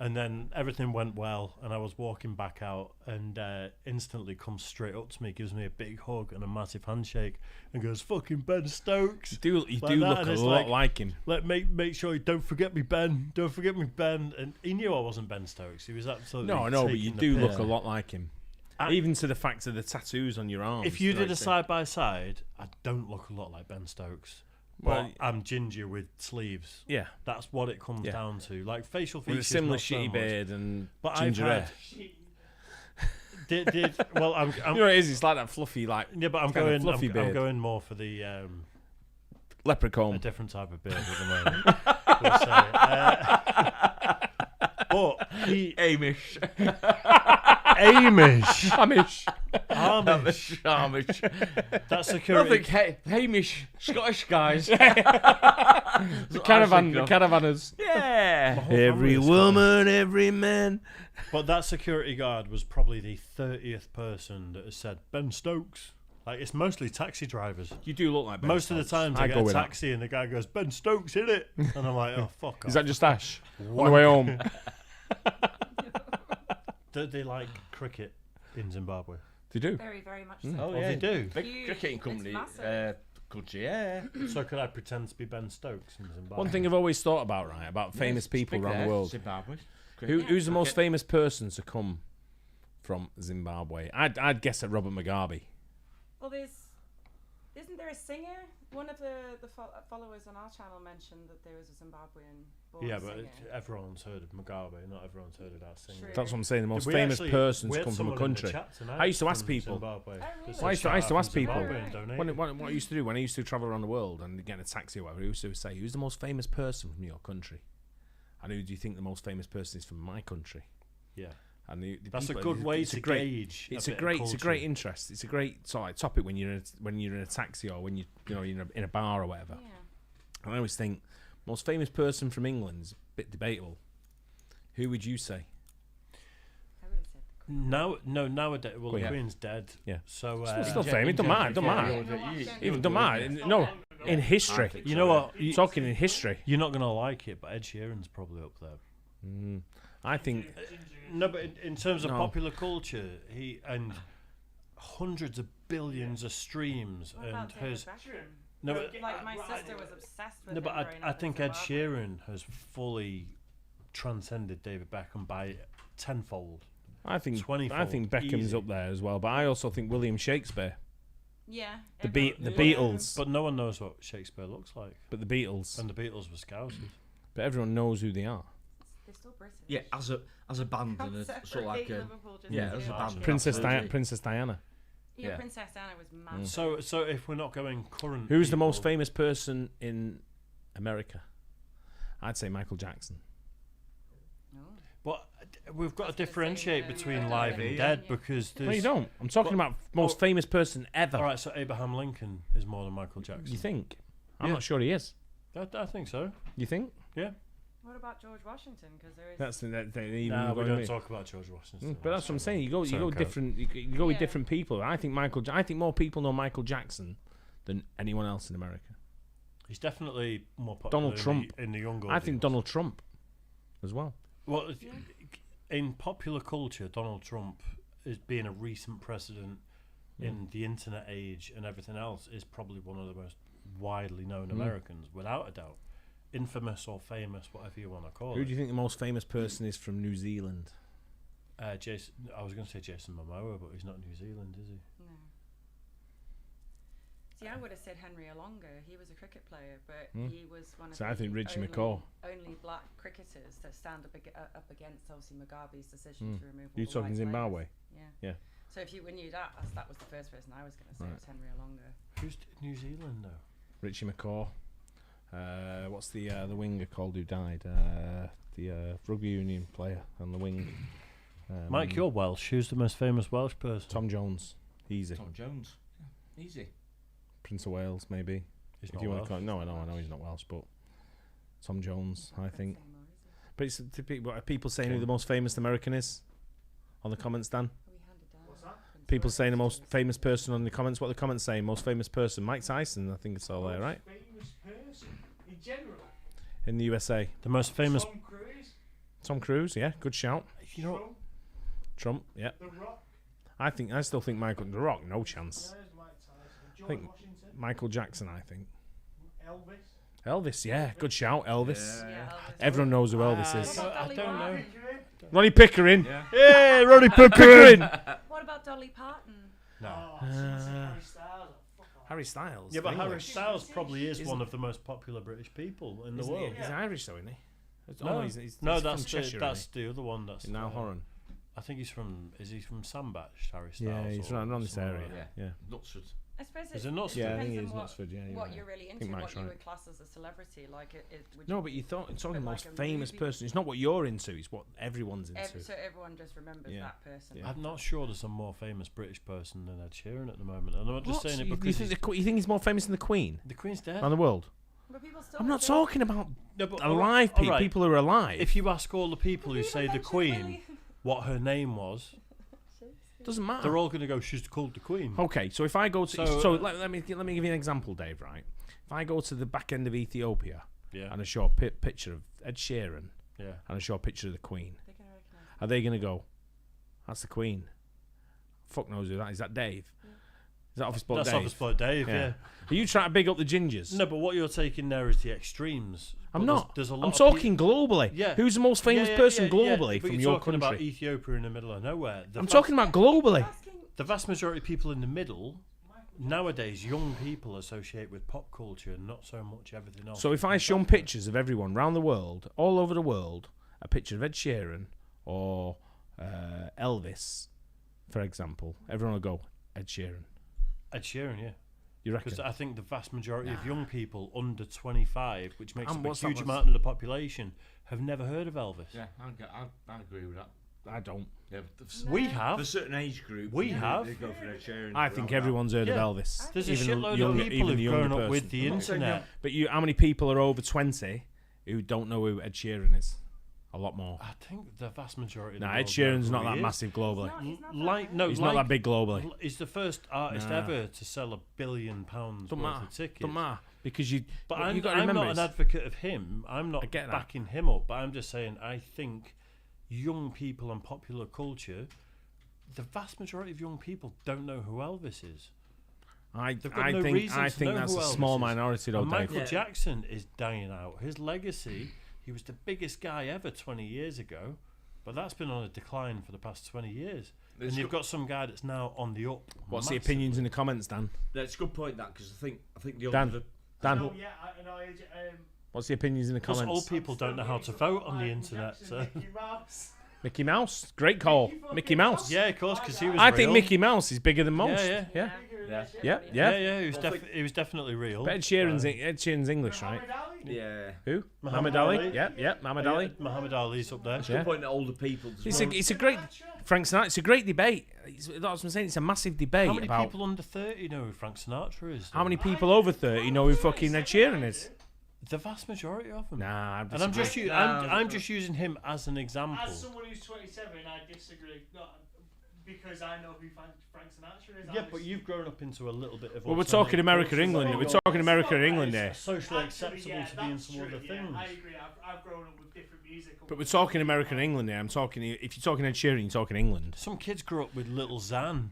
And then everything went well, and I was walking back out, and instantly comes straight up to me, gives me a big hug and a massive handshake, and goes, "Fucking Ben Stokes."
You
Like
do
that,
look
and
a
it's
lot like him.
Like, make sure you don't forget me, Ben. Don't forget me, Ben. And he knew I wasn't Ben Stokes. He was absolutely
No, I know, but you
taking the
do
piss.
look a lot like him.
I-
Even to the fact of the tattoos on your arms.
If you did a
like,
side by side, I don't look a lot like Ben Stokes.
Well,
But I'm ginger with sleeves.
yeah,
That's what it comes
Yeah.
down to. Like facial
with a
features,
similar
not so
shitty
much.
beard and
But
ginger
I've
hair.
had, well, I'm
You know what it is? It's like that fluffy, like
yeah, but I'm
kind of
going.
fluffy
I'm
beard.
going more for the a
leprechaun.
different type of beard at the moment. We'll say. But he
Amish.
Amish,
Amish.
Amish.
Amish.
That
I
security.
think Hamish, Scottish guys.
The caravanners.
Yeah.
whole
Every
family is
woman, every man.
But that security guard was probably the 30th person that has said Ben Stokes. Like, it's mostly taxi drivers.
You do look like Ben
Most of the
Stokes.
times
I
I
go
get a
with that.
taxi and the guy goes, Ben Stokes, hit it. And I'm like, oh, fuck off.
Is that just Ash on the way home?
Do they like cricket in Zimbabwe?
They do.
Very, very much so.
Oh,
Oh,
yeah.
they do.
Big
Huge.
cricketing
It's
company.
massive.
Good, yeah.
So could I pretend to be Ben Stokes in Zimbabwe?
One thing I've always thought about, right, about famous
Yes,
people
big
around
there,
the world.
Zimbabwe.
Who's the most
Okay.
famous person to come from Zimbabwe? I'd guess at Robert Mugabe.
Well, isn't there a singer? One of the followers on our channel mentioned that there was a Zimbabwean born
Yeah, but
singer.
everyone's heard of Mugabe. Not everyone's heard of that singer.
True.
That's what I'm saying. The most
We
famous
actually-
person
we
to
had
come from a
someone in the
country.
chat tonight
I used to ask
from
people.
Zimbabwe.
Oh, really?
Just
Well, I used to
shout out
ask
from
people.
Zimbabwe and
Right.
donate.
What I used to do when I used to travel around the world and get in a taxi or whatever, I used to say, "Who's the most famous person from your country?" And who do you think the most famous person is from my country?
Yeah.
And the
That's a
people-
good way
it's
to
a great,
gauge.
It's
a
a
bit of
great, it's a
culture.
great interest. It's a great sort of topic when you're in a taxi or when you're in a bar or whatever.
Yeah.
And I always think most famous person from England's a bit debatable. Who would you say?
I would have said the Queen.
Nowadays, well,
Go
the
on.
Queen's dead.
Yeah.
So
It's still famous. Don't matter. Don't matter. Even don't matter.
It's not
No,
long ago.
in history.
you know what?
Talking in history.
You're not gonna like it, but Ed Sheeran's probably up there.
I think
No, but in terms of
No.
popular culture, he and hundreds of billions of streams
What
and
about David
has
Beckham?
no, but
Like my sister was obsessed with
no,
him
but
growing
I
up in
think Ed
Zimbabwe.
Sheeran has fully transcended David Beckham by tenfold.
I think
20-fold,
Beckham's
easy.
up there as well, but I also think William Shakespeare,
Yeah.
the
everyone-
Beatles,
But no one knows what Shakespeare looks like,
but the Beatles,
and the Beatles were Scousers.
but everyone knows who they are.
They're still British.
Yeah, as a band and a,
Can't
sort of like
separate
a,
Liverpool just
yeah,
into
as a
two.
band.
Princess Princess Diana.
Yeah,
Yeah.
Princess Diana was massive.
So if we're not going current,
Who's the most
people-
famous person in America? I'd say Michael Jackson.
No.
But we've got
I was
to
gonna
differentiate
say,
between
yeah.
live and
Yeah.
dead
Yeah.
because there's.
No, you don't. I'm talking about most famous person ever.
All right, so Abraham Lincoln is more than Michael Jackson.
You think? I'm
Yeah.
not sure he is.
I think so.
You think?
What about George Washington? Because there is.
That's even
Nah, we
going
don't
with-
talk about George Washington.
But that's what I'm saying. You go
Turncoat.
different. You go with
Yeah.
different people. I think I think more people know Michael Jackson than anyone else in America.
He's definitely more popular
Donald Trump.
in the younger.
I think
audience.
Donald Trump, as well.
Well, in popular culture, Donald Trump is being a recent president in the internet age and everything else is probably one of the most widely known Americans, without a doubt. Infamous or famous, whatever you want to call
Who
it.
do you think the most famous person is from New Zealand?
Jason, I was going to say Jason Momoa, but he's not New Zealand, is he?
No. See, I would have said Henry Olonga. He was a cricket player, but he was one of
So
the
I think Richie
only,
McCaw.
only black cricketers that stand up against obviously Mugabe's decision to remove all
You
the
talking
white
Zimbabwe?
players.
Yeah.
Yeah. So if you knew that, that was the first person I was going to say
Right.
was Henry Olonga.
Who's New Zealand though?
Richie McCaw. What's the winger called who died? The rugby union player on the wing.
Mike, you're Welsh. Who's the most famous Welsh person?
Tom Jones. Easy.
Tom Jones. Easy.
Prince of Wales, maybe.
He's
If
not
you want
Welsh.
to call, no, I know he's not Welsh, but Tom Jones, I think.
Same more, is
But it's what are people saying who the most famous American is on the comments, Dan?
We handed down.
What's that?
People saying the most famous person on the comments. What are the comments saying? Most famous person, Mike Tyson. I think it's all there, right?
Famous person in general.
In the USA,
The most famous.
Tom Cruise,
Tom Cruise. Yeah, good shout.
You know,
Trump,
Trump. Yeah,
The Rock.
I still think Michael The Rock. No chance.
There's Mike Tyson. George
think-
Washington.
Michael Jackson. I think.
Elvis.
Elvis. Yeah, good shout. Elvis.
Yeah, Elvis.
Everyone knows who Elvis
I
is.
don't- I don't know.
Ronnie Pickering.
Yeah.
Hey, Ronnie Pickering.
What about Dolly Parton?
No.
Oh, Harry Styles. Fuck off.
Harry Styles.
Yeah, but Harry
English.
Styles probably is
Isn't-
one of the most popular British people in the
Isn't he?
world.
He's Irish, though, isn't he?
No,
he's
no,
he's
that's
from
the,
Cheshire.
that's the other one. That's
now Horan.
I think he's from. Is he from Sandbach? Harry Styles.
Yeah, he's
or
around this
somewhere
area.
like
Yeah.
Yeah.
Nutsford.
I suppose
Is
it
it not?
just
Yeah, I
depends
think he
on
is
what,
Knutsford. Yeah, you're
what
right.
you're really
think
into, what
Mike's
you
right.
would class as a celebrity. Like, would
No,
you,
but you thought it's talking
But
most
like a
famous
movie-
person. It's not what you're into. It's what everyone's into.
so everyone just remembers
Yeah.
that person.
Yeah.
I'm not sure there's a more famous British person than Ed Sheeran at the moment. And I'm not just
What?
saying it
You
because
think you think he's more famous than the Queen
the Queen's dead.
around the world?
But people still
I'm not
still-
talking about
No, but
alive people.
alright.
People who are alive.
If you ask all the people who
People
say the
mention
Queen
Willie-
what her name was,
doesn't matter.
they're all going to go, she's called the Queen.
Okay, so if I go to
So,
let me give you an example, Dave. Right, if I go to the back end of Ethiopia
Yeah,
and I show a picture of Ed Sheeran
yeah.
and I show a picture of the Queen,
They're gonna recognise
are they going to go, "That's the Queen"? Fuck knows who that is. That Dave? Is that Office Bloke
That's
Dave?
Office Bloke Dave, yeah.
Are you trying to big up the gingers?
No, but what you're taking there is the extremes.
I'm
But
not.
There's a lot
I'm
of
talking globally.
Yeah.
Who's the most famous person globally
but
from
you're
your
talking
country?
about Ethiopia in the middle of nowhere.
I'm talking about globally.
The vast majority of people in the middle, nowadays, young people associate with pop culture and not so much everything else.
So if I show 'em pictures of everyone around the world, all over the world, a picture of Ed Sheeran or Elvis, for example, everyone will go, Ed Sheeran.
Ed Sheeran, yeah.
You reckon?
Because I think the vast majority of young people under 25, which makes
And
up a
what's that
huge
one?
amount of the population, have never heard of Elvis.
Yeah, I agree with that.
I don't.
Yeah,
We
for
have.
a certain age group,
We have.
They go for Ed Sheeran.
I think everyone's heard
Yeah.
of Elvis.
There's a
even
shitload
young-
of people
even
who've
the younger
grown up with
person.
the
I'm not saying
internet.
But how many people are over 20 who don't know who Ed Sheeran is? A lot more.
I think the vast majority of
Nah,
the
Ed
world
Sheeran's
know
not
who
that
he is.
massive globally.
He's not that
Like,
bad.
no,
He's
like,
not that big globally.
He's the first artist
Nah.
ever to sell £1 billion
Don't
worth
matter.
of tickets.
Don't matter. Because you.
But
what
I'm,
you got to
I'm
remember
not
is,
an advocate of him. I'm not
I get that.
backing him up. But I'm just saying I think young people and popular culture, the vast majority of young people don't know who Elvis is. They've got no reason
I
to
think
know
that's
who
a
Elvis
small
is.
minority, though,
And
Dave.
Michael
Yeah.
Jackson is dying out. His legacy, he was the biggest guy ever 20 years ago, but that's been on a decline for the past 20 years.
It's
And you've
good-
got some guy that's now on the up.
What's the
massively.
opinions in the comments, Dan?
That's a good point, that, because I think the
Dan.
older
Dan,
No, yeah, I know.
what's the opinions in the
Plus,
comments?
old people don't know how to vote on the internet. So.
Mickey Mouse, great call. Mickey Mouse.
Yeah, of course, because he was.
I think
real.
Mickey Mouse is bigger than most.
Yeah,
yeah,
Yeah.
yeah.
Yeah, he was, he was definitely real.
But Ed Sheeran's English, right?
Yeah.
Who?
Muhammad
Muhammad Ali.
Ali.
Yeah, Muhammad Ali.
Muhammad Ali's up there.
It's a
Yeah.
good point that older people.
It's a great Frank Sinatra. It's a great debate. That's what I'm saying. It's a massive debate
How many
about
people under 30 know who Frank Sinatra is?
how many people over 30 know who fucking Ed Sheeran is.
The vast majority of them.
Nah,
And I'm just
No.
I'm just using him as an example.
As someone who's 27, I disagree. Not because I know who Frank Sinatra is.
Yeah, but you've grown up into a little bit of.
Well, we're talking America, England. We're talking America, England here.
Socially acceptable to be in some other things.
I agree. I've grown up with different music.
But we're talking American England here. I'm talking. If you're talking Ed Sheeran, you're talking England.
Some kids grew up with Little Xan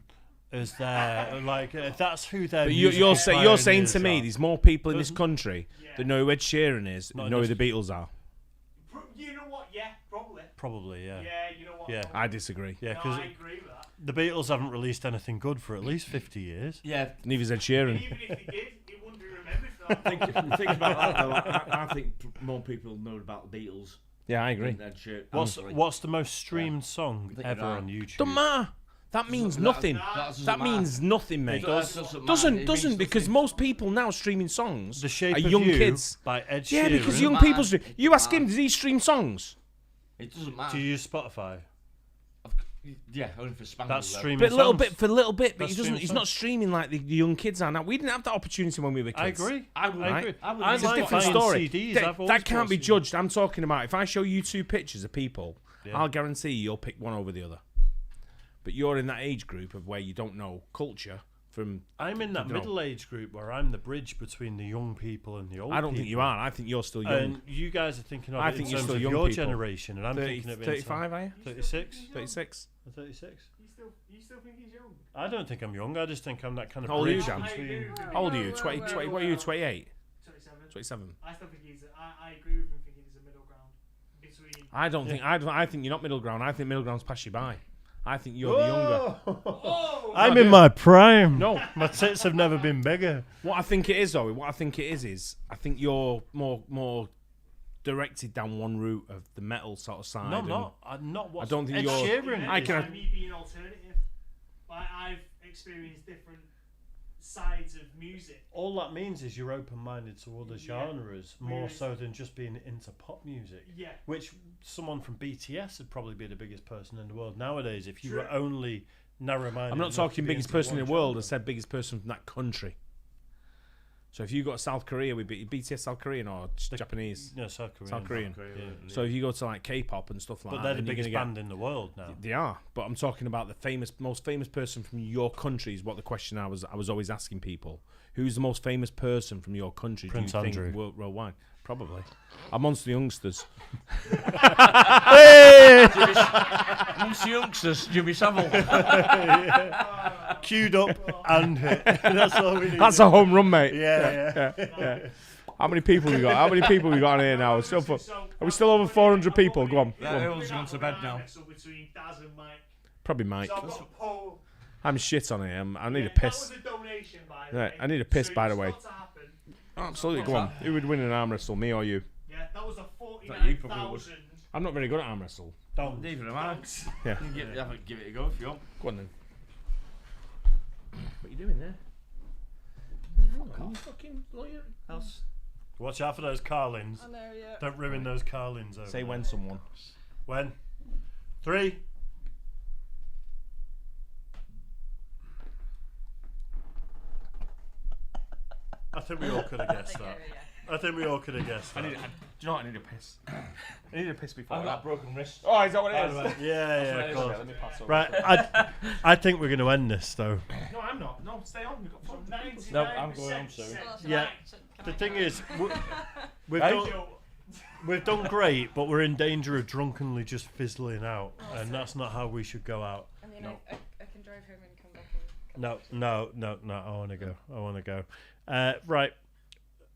as their like that's who their.
But
musical
you're saying
pioneers
to me,
are.
there's more people in this
Doesn't-
country that know who Ed Sheeran is,
Not
than know who
enough.
the Beatles are.
You know what? Yeah, probably.
Probably, yeah.
Yeah, you know what?
Yeah.
probably.
I disagree.
Yeah,
No,
because
I agree with that.
the Beatles haven't released anything good for at least 50 years.
Yeah.
Neither's Ed Sheeran.
Even if he did, he wouldn't be remembered for that.
Think about that though. I think more people know about the Beatles.
Yeah, I agree.
than Ed Sheeran.
What's the most streamed song
think
ever
of that.
on YouTube?
Don't matter. That means nothing. That means nothing, mate. Doesn't because most people now streaming songs
The Shape
are
of
young
You
kids.
by Ed Sheeran.
Yeah, because young
Matter.
people stream. You ask him, does he stream songs?
It doesn't matter.
Do you use Spotify?
Yeah, only for Spangles.
That's
though.
streaming.
But a little
songs.
bit for a little bit, but
That's
he doesn't.
streaming
He's
songs.
not streaming like the young kids are now. We didn't have that opportunity when we were kids.
I agree.
I would.
Right.
agree.
I would.
I
It's a
like
different
buying
story.
CDs.
That,
I've always
that can't
bought
be
CDs.
judged. I'm talking about if I show you two pictures of people,
Yeah.
I'll guarantee you'll pick one over the other. But you're in that age group of where you don't know culture from.
I'm in that
No.
middle age group where I'm the bridge between the young people and the old people.
I don't think you are. I think you're still young.
And you guys are thinking of
I
it
think
in
you're
terms
still
of
young
your
people.
generation, and I'm
30,
thinking of it
35, are you?
36?
36?
36?
You still think he's young?
I don't think I'm young. I just think I'm that kind of
How old are you,
bridge
Dan?
between.
How old are you?
Whoa,
20,
whoa,
20,
whoa,
what are you,
whoa.
28?
27.
27.
I still think he's. I agree with him. Thinking he's a middle ground between.
I don't think. I think you're not middle ground. I think middle ground's passed you by. I think you're the younger.
Oh,
I'm
No,
in
dude.
my prime.
No.
My tits have never been bigger.
What I think it is, though, I think you're more directed down one route of the metal sort of side.
No,
and
not. I'm not.
I don't think
Ed
you're-
Sheeran
I
is.
can-
By me being alternative. I've experienced different sides of music.
All that means is you're open-minded to other
Yeah.
genres more
Whereas-
so than just being into pop music.
Yeah.
Which someone from BTS would probably be the biggest person in the world nowadays if you
True.
were only narrow-minded.
I'm not
enough
talking
to be
biggest
into
person in
one
the world. I
genre.
said biggest person from that country. So if you go to South Korea, would be BTS South Korean or Japanese?
No, South Korean.
South Korean.
Yeah.
So if you go to like K-pop and stuff like
But
that,
they're the
then you're
biggest
gonna
band in the world now.
They are, but I'm talking about the most famous person from your country is what the question I was always asking people. Who's the most famous person from your country?
Prince
do you
Andrew.
think worldwide? Probably. Amongst the youngsters.
Amongst the youngsters, Jimmy Savile.
Queued up and hit. That's all we need.
That's a home run, mate.
Yeah.
How many people we got? How many people we got on here now? Are we still over 400 people? Go on. Go on.
Everyone's gone to bed now.
So between Daz and Mike.
Probably Mike.
So I've got a poll.
I'm shit on here. I need a
That
piss.
was a donation, by the
Right,
way.
I need a piss,
So
by the
it's
way.
got to happen.
Absolutely. Go on. Who would win an arm wrestle, me or you?
Yeah, that was a
you probably would.
49,000.
I'm not very good at arm wrestle.
Don't.
Neither am I.
Yeah.
Give it a go if you want.
Go on then. What are you doing there? You fucking lawyer.
Else.
Watch out for those Carlins.
I know, yeah.
Don't ruin those Carlins over
Say
there.
when someone.
When? 3. I think we all could have guessed that. I think we all could have guessed that.
Do you know what? I need a piss. I need a piss before
I've got a broken wrist.
Oh, is that what it is?
Yeah, of course.
Let me pass over.
Right, I think we're going to end this though.
No, I'm not. No, stay on. We've got
So
400 people.
99%
No, I'm going home soon.
set
Yeah.
tonight.
The thing is, we've
Hey?
done, we've done great, but we're in danger of drunkenly just fizzling out, and that's not how we should go out.
And then
No.
I can drive home and come back and
No. I want to go. Right.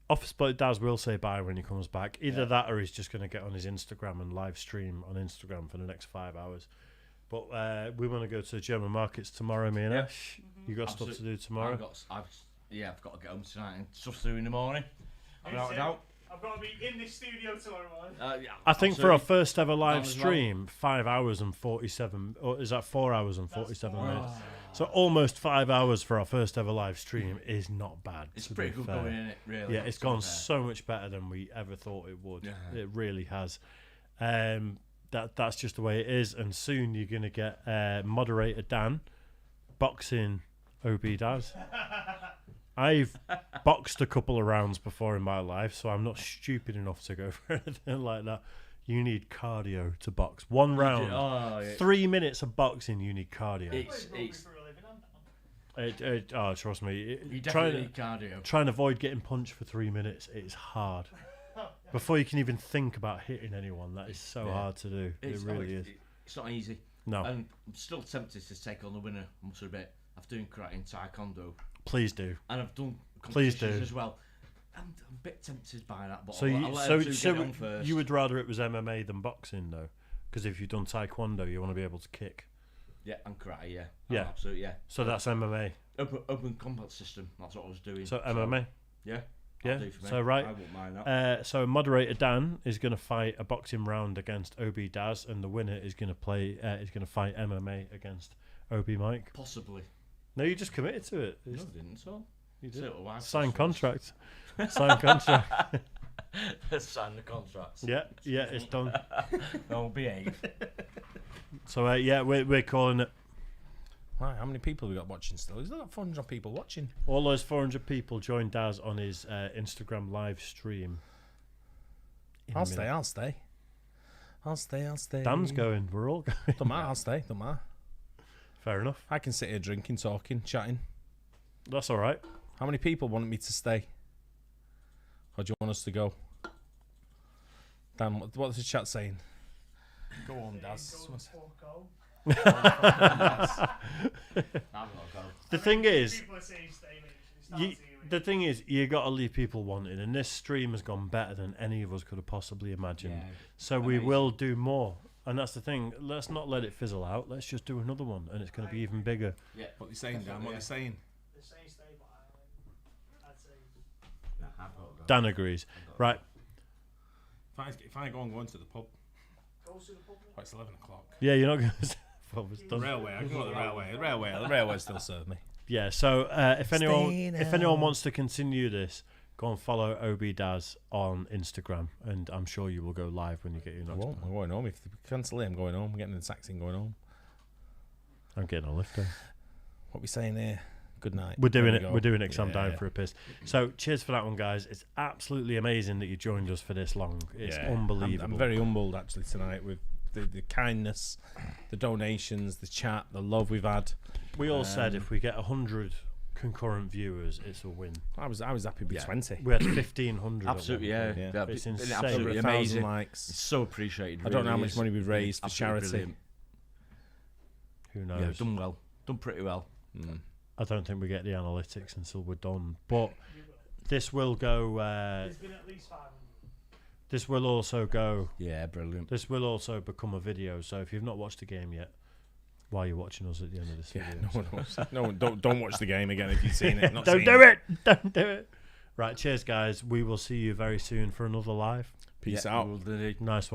Office Boy Daz will say bye when he comes back. Either that or he's just going to get on his Instagram and live stream on Instagram for the next 5 hours. But we want to go to the German markets tomorrow, me and
Yeah.
Ash. You got stuff to do
I've
tomorrow?
got to get home tonight and stuff to do in the morning. Without a doubt.
I've got to be in this studio tomorrow morning.
Yeah,
I think for our
absolutely.
first ever live
as well.
stream, 5 hours and 47, or is that 4 hours and 47 minutes? So almost 5 hours for our first ever live stream is not bad.
It's
to
pretty
be
good
fair.
going, isn't it? Really.
Yeah, it's gone so much better than we ever thought it would.
Yeah.
It really has. That's just the way it is. And soon you're going to get moderator Dan boxing OB Daz. I've boxed a couple of rounds before in my life, so I'm not stupid enough to go for anything like that. You need cardio to box. One round,
Oh, yeah.
3 minutes of boxing, you need cardio.
It's
For a living, I'm
Trust me.
you
Try
definitely need cardio.
try and avoid getting punched for 3 minutes. It's hard. Before you can even think about hitting anyone, that is so
Yeah.
hard to do.
It's
it really is.
It's not easy.
No,
And I'm still tempted to take on the winner, must admit. I've done karate and taekwondo,
please do.
and I've done
Please
competitions
do.
as well. I'm a bit tempted by that, but
So
I'll let them two get on
you
first.
you would rather it was MMA than boxing though, because if you've done taekwondo, you want to be able to kick.
Yeah, and karate, yeah.
Yeah.
Oh, absolutely, yeah.
So that's MMA.
Open combat system, that's what I was doing.
So MMA.
Yeah.
Yeah.
That'll do for me.
So right.
I won't mind that.
So moderator Dan is going to fight a boxing round against OB Daz, and the winner is going to fight MMA against OB Mike.
Possibly.
No, you just committed to it.
No, I didn't, so.
You
Say
did.
it, wife,
Sign
that's
contract. Sign contract.
first. Sign the contracts.
Yeah, it's done.
No, behave.
So yeah, we're calling it.
Right, how many people have we got watching still? He's got 400 people watching.
All those 400 people join Daz on his Instagram live stream.
I'll stay.
Dan's going. We're all going.
Don't matter, I'll stay. Don't matter.
Fair enough.
I can sit here drinking, talking, chatting.
That's all right.
How many people want me to stay? Or do you want us to go? Dan, what's the chat saying? Go on, Daz.
The thing is,
People are saying stay, mate. It's not easy.
the thing is, you got to leave people wanting, and this stream has gone better than any of us could have possibly imagined.
Yeah.
So we will do more, and that's the thing. Let's not let it fizzle out. Let's just do another one, and it's going to be even bigger.
Yeah.
What are you saying, Dan? What are you saying?
They're saying stay, but I'd say
Dan agrees. Right.
If I go and go into the pub,
go to the pub.
oh, it's 11 o'clock.
Yeah, you're not going to.
Railway, I can go to the railway. The railway still serve me.
Yeah. So if anyone wants to continue this, go and follow OB Daz on Instagram, and I'm sure you will go live when you get your
I
next
won't. I'm going home. If they cancel it, I'm going home. I'm getting in the taxi and going home.
I'm getting a lift there.
What are we saying here? Good night.
We're doing
There
it.
we go.
We're doing it 'cause I'm
Yeah.
down for a piss. So cheers for that one, guys. It's absolutely amazing that you joined us for this long. It's
Yeah.
unbelievable.
I'm very humbled actually tonight with the kindness, the donations, the chat, the love we've had.
We all said if we get 100 concurrent viewers, it's a win.
I was happy with
Yeah.
20.
We had 1,500. at
Absolutely,
one
yeah.
point.
Yeah.
That'd
It's
be-
insane.
Absolutely
Over 1,000
amazing.
likes.
It's so appreciated.
I don't know how
really
much
is.
money we've raised for
Absolutely
charity.
brilliant.
Who
Yeah,
knows?
done well. Done pretty well.
Mm.
I don't think we get the analytics until we're done. But this will go.
There's been at least 500.
This will also go.
Yeah, brilliant.
This will also become a video. So if you've not watched the game yet, why are you watching us at the end of this
Yeah,
video?
no one wants. No one. Don't watch the game again if you've seen it. Not
Don't
seen
do it! Don't do it! Right, cheers, guys. We will see you very soon for another live.
Peace
Yeah,
out.
we'll do it.
Nice one.